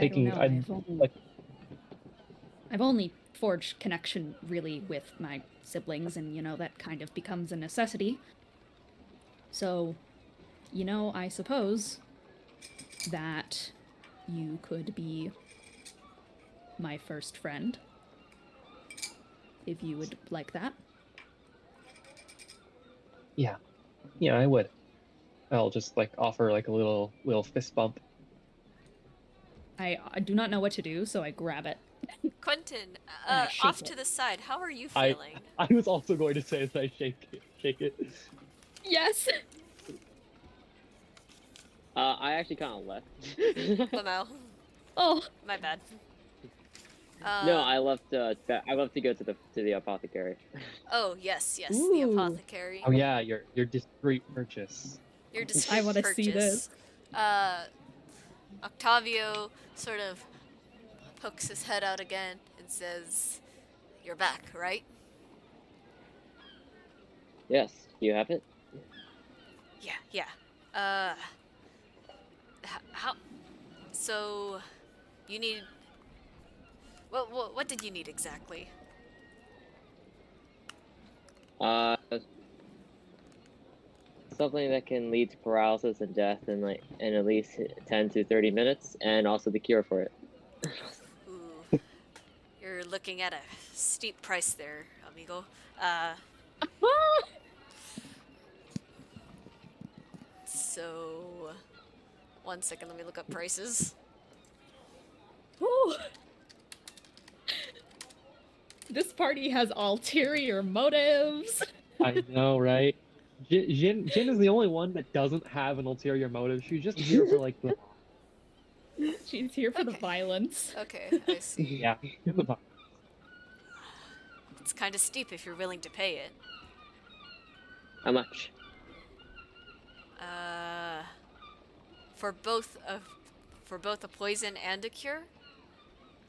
don't know. like I've only forged connection really with my siblings, and that kind of becomes a necessity. So, I suppose that you could be my first friend, if you would like that. Yeah, I would. I'll just offer a little fist bump. I do not know what to do, so I grab it. Quentin, off to the side, how are you feeling? I was also going to say that I shake it. Yes. I actually kind of left. Lamau. Oh, my bad. No, I left. I left to go to the apothecary. Oh yes, Ooh. the apothecary. Oh yeah, your discreet purchase. Your discreet I want to see this. Octavio sort of pokes his head out again and says, "You're back, right?" Yes, you have it. Yeah. How? So, You need... What did you need exactly? Something that can lead to paralysis and death in at least 10 to 30 minutes, and also the cure for it. Ooh, you're looking at a steep price there, amigo. So... One second, let me look up prices. Ooh. This party has ulterior motives. I know, right? Jin is the only one that doesn't have an ulterior motive. She's just here for like the She's here for the Okay. violence. Okay, I see. yeah. It's kind of steep if you're willing to pay it. How much? For both a poison and a cure,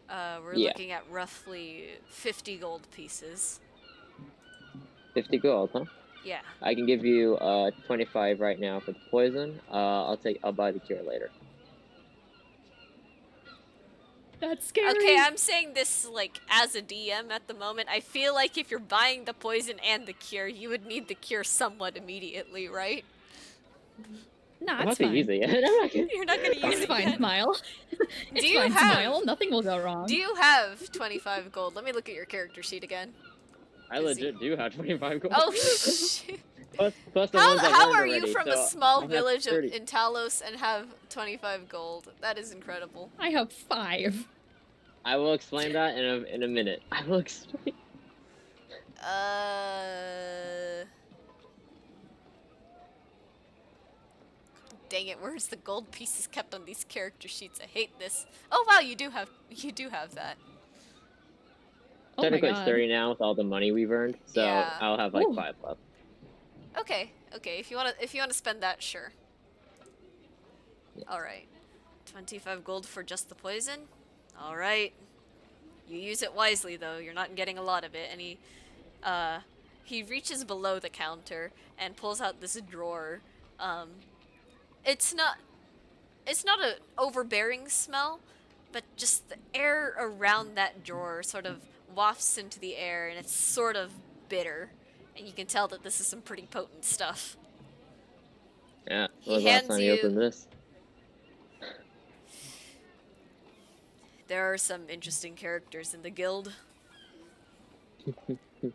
we're Yeah. looking at roughly 50 gold pieces. 50 gold, huh? Yeah. I can give you 25 right now for the poison. I'll buy the cure later. That's scary. Okay, I'm saying this like as a DM at the moment. I feel like if you're buying the poison and the cure, you would need the cure somewhat immediately, right? Nah, I'm it's not gonna fine. use it yet. I'm not gonna... You're not gonna use It's it fine, yet. Smile. It's you fine, have- Smile. Nothing will go wrong. Do you have 25 gold? Let me look at your character sheet again. I legit do have 25 gold. Oh shit. Plus the ones I've How earned are you already, from so a small I have village 30. in Talos and have 25 gold? That is incredible. I have 5. I will explain that in a minute. I will explain. Dang it, where's the gold pieces kept on these character sheets? I hate this. Oh wow, you do have that. Oh my Technically, it's god. 30 now with all the money we've earned, so Yeah. I'll have like Ooh. 5 left. Okay, if you wanna spend that, sure. Alright. 25 gold for just the poison? Alright. You use it wisely though, you're not getting a lot of it, and he reaches below the counter and pulls out this drawer. It's not an overbearing smell, but just the air around that drawer sort of wafts into the air, and it's sort of bitter. And you can tell that this is some pretty potent stuff. Yeah, He when was the last hands time you- you opened this? There are some interesting characters in the guild.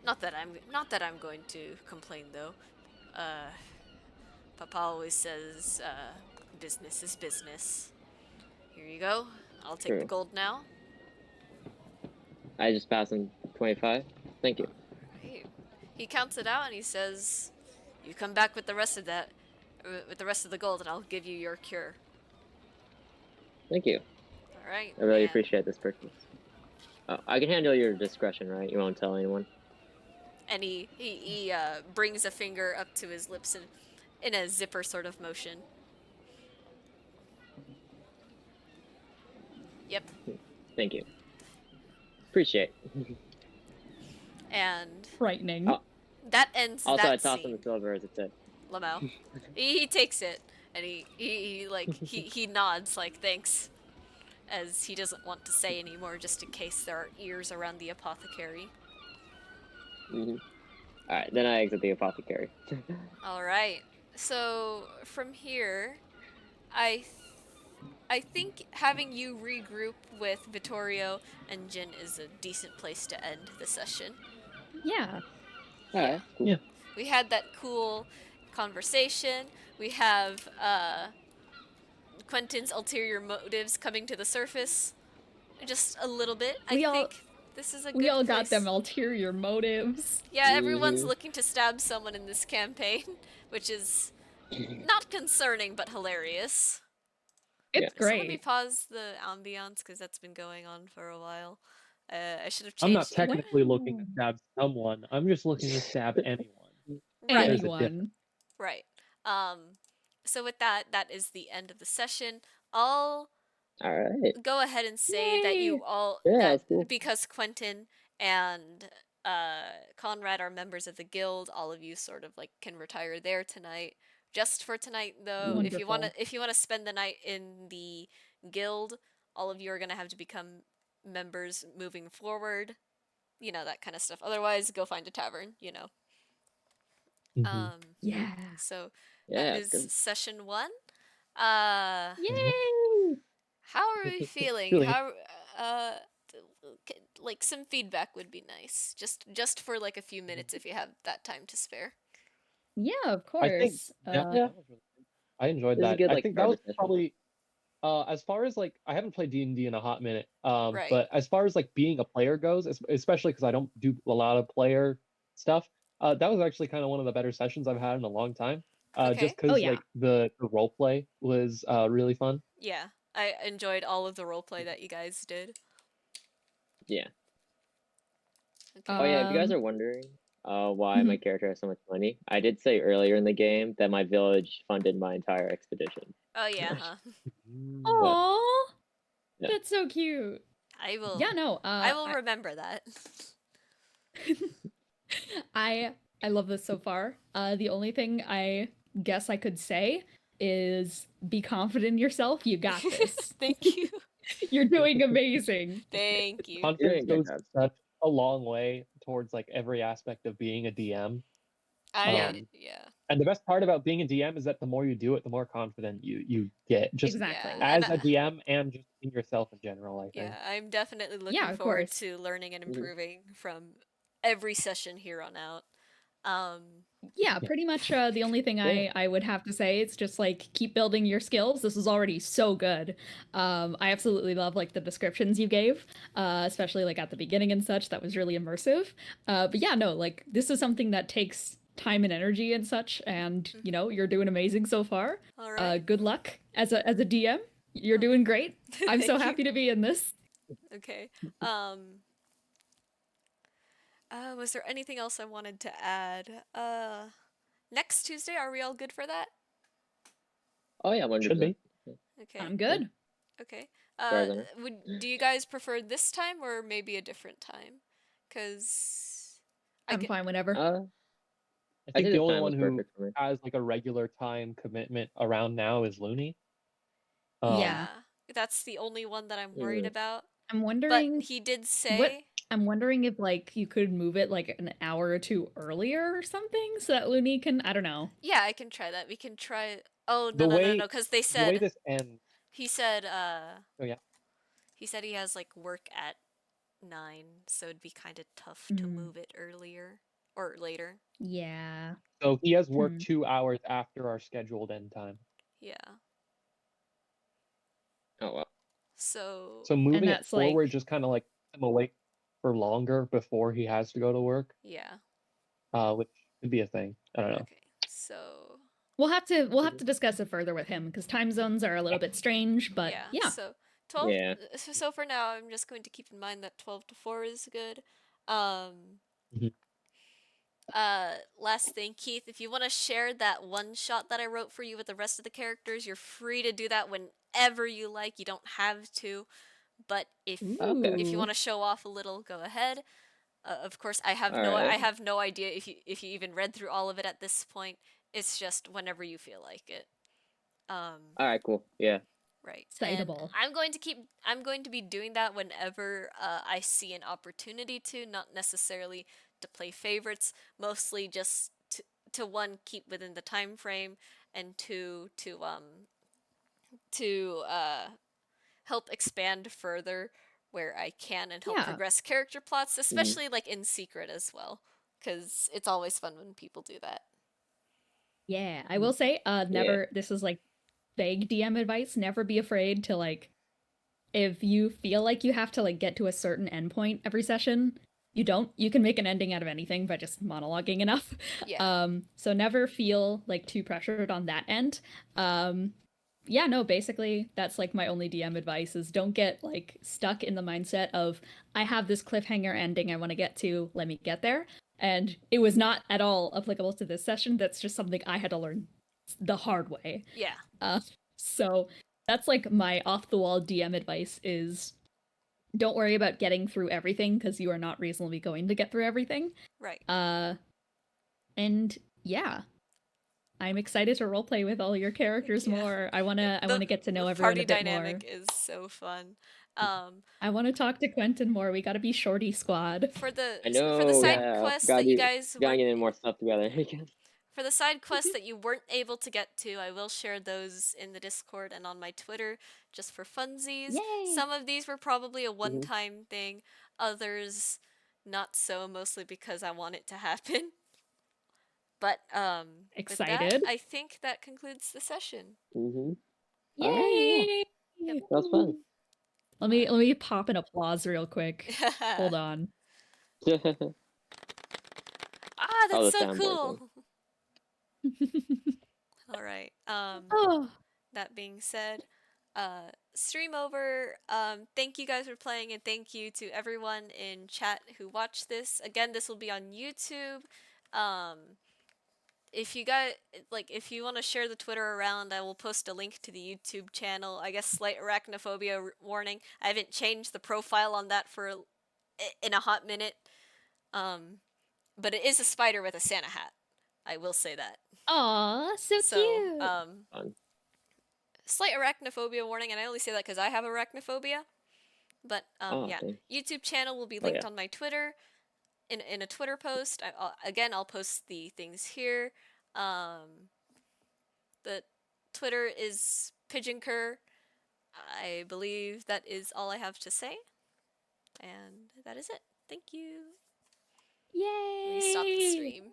Not that I'm going to complain though. Papa always says, business is business. Here you go. I'll take the True. gold now. I just passed him 25. Thank you. Right. He counts it out and he says, "You come back with the rest of that, with the rest of the gold, and I'll give you your cure." Thank you. All right. I really and- appreciate this purchase. Oh, I can handle your discretion, right? You won't tell anyone. And he brings a finger up to his lips in a zipper sort of motion. Yep. Thank you. Appreciate. And Frightening. Oh. that ends Also, that I tossed him scene. the silver as it said. Lamau. he takes it and he nods like thanks, as he doesn't want to say anymore just in case there are ears around the apothecary. Alright, then I exit the apothecary. Alright, so from here, I think having you regroup with Vittorio and Jin is a decent place to end the session. Yeah. Alright, cool. Yeah. We had that cool conversation. We have Quentin's ulterior motives coming to the surface just a little bit. I think this is a good We all place. got them ulterior motives. Yeah, everyone's Mhm. looking to stab someone in this campaign, which is not concerning but hilarious. It's So let me great. pause the ambiance because that's been going on for a while. I should have changed. I'm not technically Wow. looking to stab someone. I'm just looking to stab anyone. Right. There's a Anyone. Right. So with that, that is the end of the session. I'll Alright. go ahead and say that you Yay. all Yeah, that that's cool. because Quentin and Conrad are members of the guild, all of you sort of like can retire there tonight. Just for tonight though, if you Wonderful. wanna spend the night in the guild, all of you are gonna have to become members moving forward. You know, that kind of stuff. Otherwise, go find a tavern. You know. Mhm. Yeah. So that Yeah, is good. session 1. Uh, Yay! how are we feeling? Really, How like some feedback would be nice. Just for like a few minutes if you have that time to spare. Yeah, of I think course. yeah, Yeah. that was really good. I enjoyed This is a that. good I like think that starter was session. probably as far as like I haven't played D&D in a hot minute. Right. But as far as like being a player goes, especially because I don't do a lot of player stuff, that was actually kind of one of the better sessions I've had in a long time. Just Okay. Oh because yeah. like the role play was really fun. Yeah. I enjoyed all of the roleplay that you guys did. Yeah. Okay. Oh yeah, if you guys Um are wondering why my mhm. character has so much money, I did say earlier in the game that my village funded my entire expedition. Oh yeah, huh? Yeah. Aw, Yeah. that's so cute. I will Yeah, no, I will remember that. I I love this so far. The only thing I guess I could say is be confident in yourself. You got this. Thank you. You're doing amazing. Thank you. You're Confidence doing a good goes job. such a long way towards like every aspect of being a DM. I Um, yeah. and the best part about being a DM is that the more you do it, the more confident you get. Just Exactly. Yeah. And as a DM and just in yourself in general, I think. yeah, I'm definitely Yeah, looking of forward course. to learning and Mhm. improving from every session here on out. Um Yeah, Yeah. pretty much the only thing Yeah. I would have to say is just like keep building your skills. This is already so good. I absolutely love like the descriptions you gave, especially like at the beginning and such. That was really immersive. But yeah, no, like this is something that takes time and energy and such, and you know, you're doing amazing so far. all right. Good luck as a DM. You're doing great. I'm so Thank you. happy to be in this. Okay. Was there anything else I wanted to add? Next Tuesday, are we all good for that? Oh yeah, Should 100%. be. Okay. I'm good. Okay. As far as I know. Do you guys prefer this time or maybe a different time? Cause I I'm get fine whenever. I I think think the this only time one was who perfect for me. has like a regular time commitment around now is Looney. Yeah. yeah. That's the only one that I'm worried Mm. about. I'm But wondering he did what say I'm wondering if like you could move it like an hour or two earlier or something so that Looney can I don't know. yeah, I can try that. We can try. Oh The way cuz they the way said this ends. he said Oh yeah. he said he has like work at 9, so it'd be kind of tough to Mm, move it earlier or later. yeah. So he has work Hmm. 2 hours after our scheduled end time. Yeah. Oh well. So, So And moving it that's like forward just kind of like keeps him awake for longer before he has to go to work, yeah. which could be a thing. I don't know. Okay. So, we'll have to discuss it further with him because time zones are a little bit strange, but yeah. yeah. So 12 Yeah. so for now I'm just going to keep in mind that 12 to 4 is good. Um Mhm. last thing, Keith, if you want to share that one shot that I wrote for you with the rest of the characters, you're free to do that whenever you like. You don't have to, but Okay. if you Ooh. want to show off a little, go ahead. Of course, All right. I have no idea if you even read through all of it at this point. It's just whenever you feel like it. All right. Cool. Yeah. Right. And Excitable. I'm going to be doing that whenever I see an opportunity to, not necessarily to play favorites, mostly just to one keep within the time frame and two to help expand further where I can and help Yeah. progress character plots, Mhm. especially like in secret as well, cuz it's always fun when people do that. Yeah. I will say Yeah. never this is like vague DM advice, never be afraid to like if you feel like you have to like get to a certain endpoint every session, you don't. You can make an ending out of anything by just monologuing enough. Yeah. So never feel like too pressured on that end. Yeah, no, basically that's like my only DM advice is don't get like stuck in the mindset of I have this cliffhanger ending I want to get to, let me get there. And it was not at all applicable to this session. That's just something I had to learn the hard way. Yeah. So that's like my off the wall DM advice is don't worry about getting through everything because you are not reasonably going to get through everything. Right. And yeah. I'm excited to roleplay with all your characters Yeah. more. I wanna get to know the everyone party a bit dynamic more. is so fun. I want to talk to Quentin more. We got to be shorty squad. For the I for the know, side yeah. quests Gotta that you do, guys gotta weren't get in more stuff together. for the side quests that you weren't able to get to, I will share those in the Discord and on my Twitter just for funsies. Yay! Some of these were probably a Mm-hmm. one-time thing, others not so, mostly because I want it to happen. But with that, Excited. I think that concludes the session. Mm-hmm. Yay! All right, yeah. Yep. That was fun. Let me pop an applause real quick. Hold on. Ah, Oh, that's the so soundboard cool. thing. All right. Oh, That being said, stream over. Thank you guys for playing, and thank you to everyone in chat who watched this. Again, this will be on YouTube. If you guys if you want to share the Twitter around, I will post a link to the YouTube channel. I guess slight arachnophobia warning. I haven't changed the profile on that for in a hot minute. But it is a spider with a Santa hat. I will say that. aw, so cute. Fun. Slight arachnophobia warning, and I only say that because I have arachnophobia. But Oh, yeah, okay. YouTube channel will be Oh, linked yeah. on my Twitter. In a Twitter post, I'll post the things here. The Twitter is Pigeon Cur. I believe that is all I have to say, and that is it. Thank you. Yay! Let me stop the stream.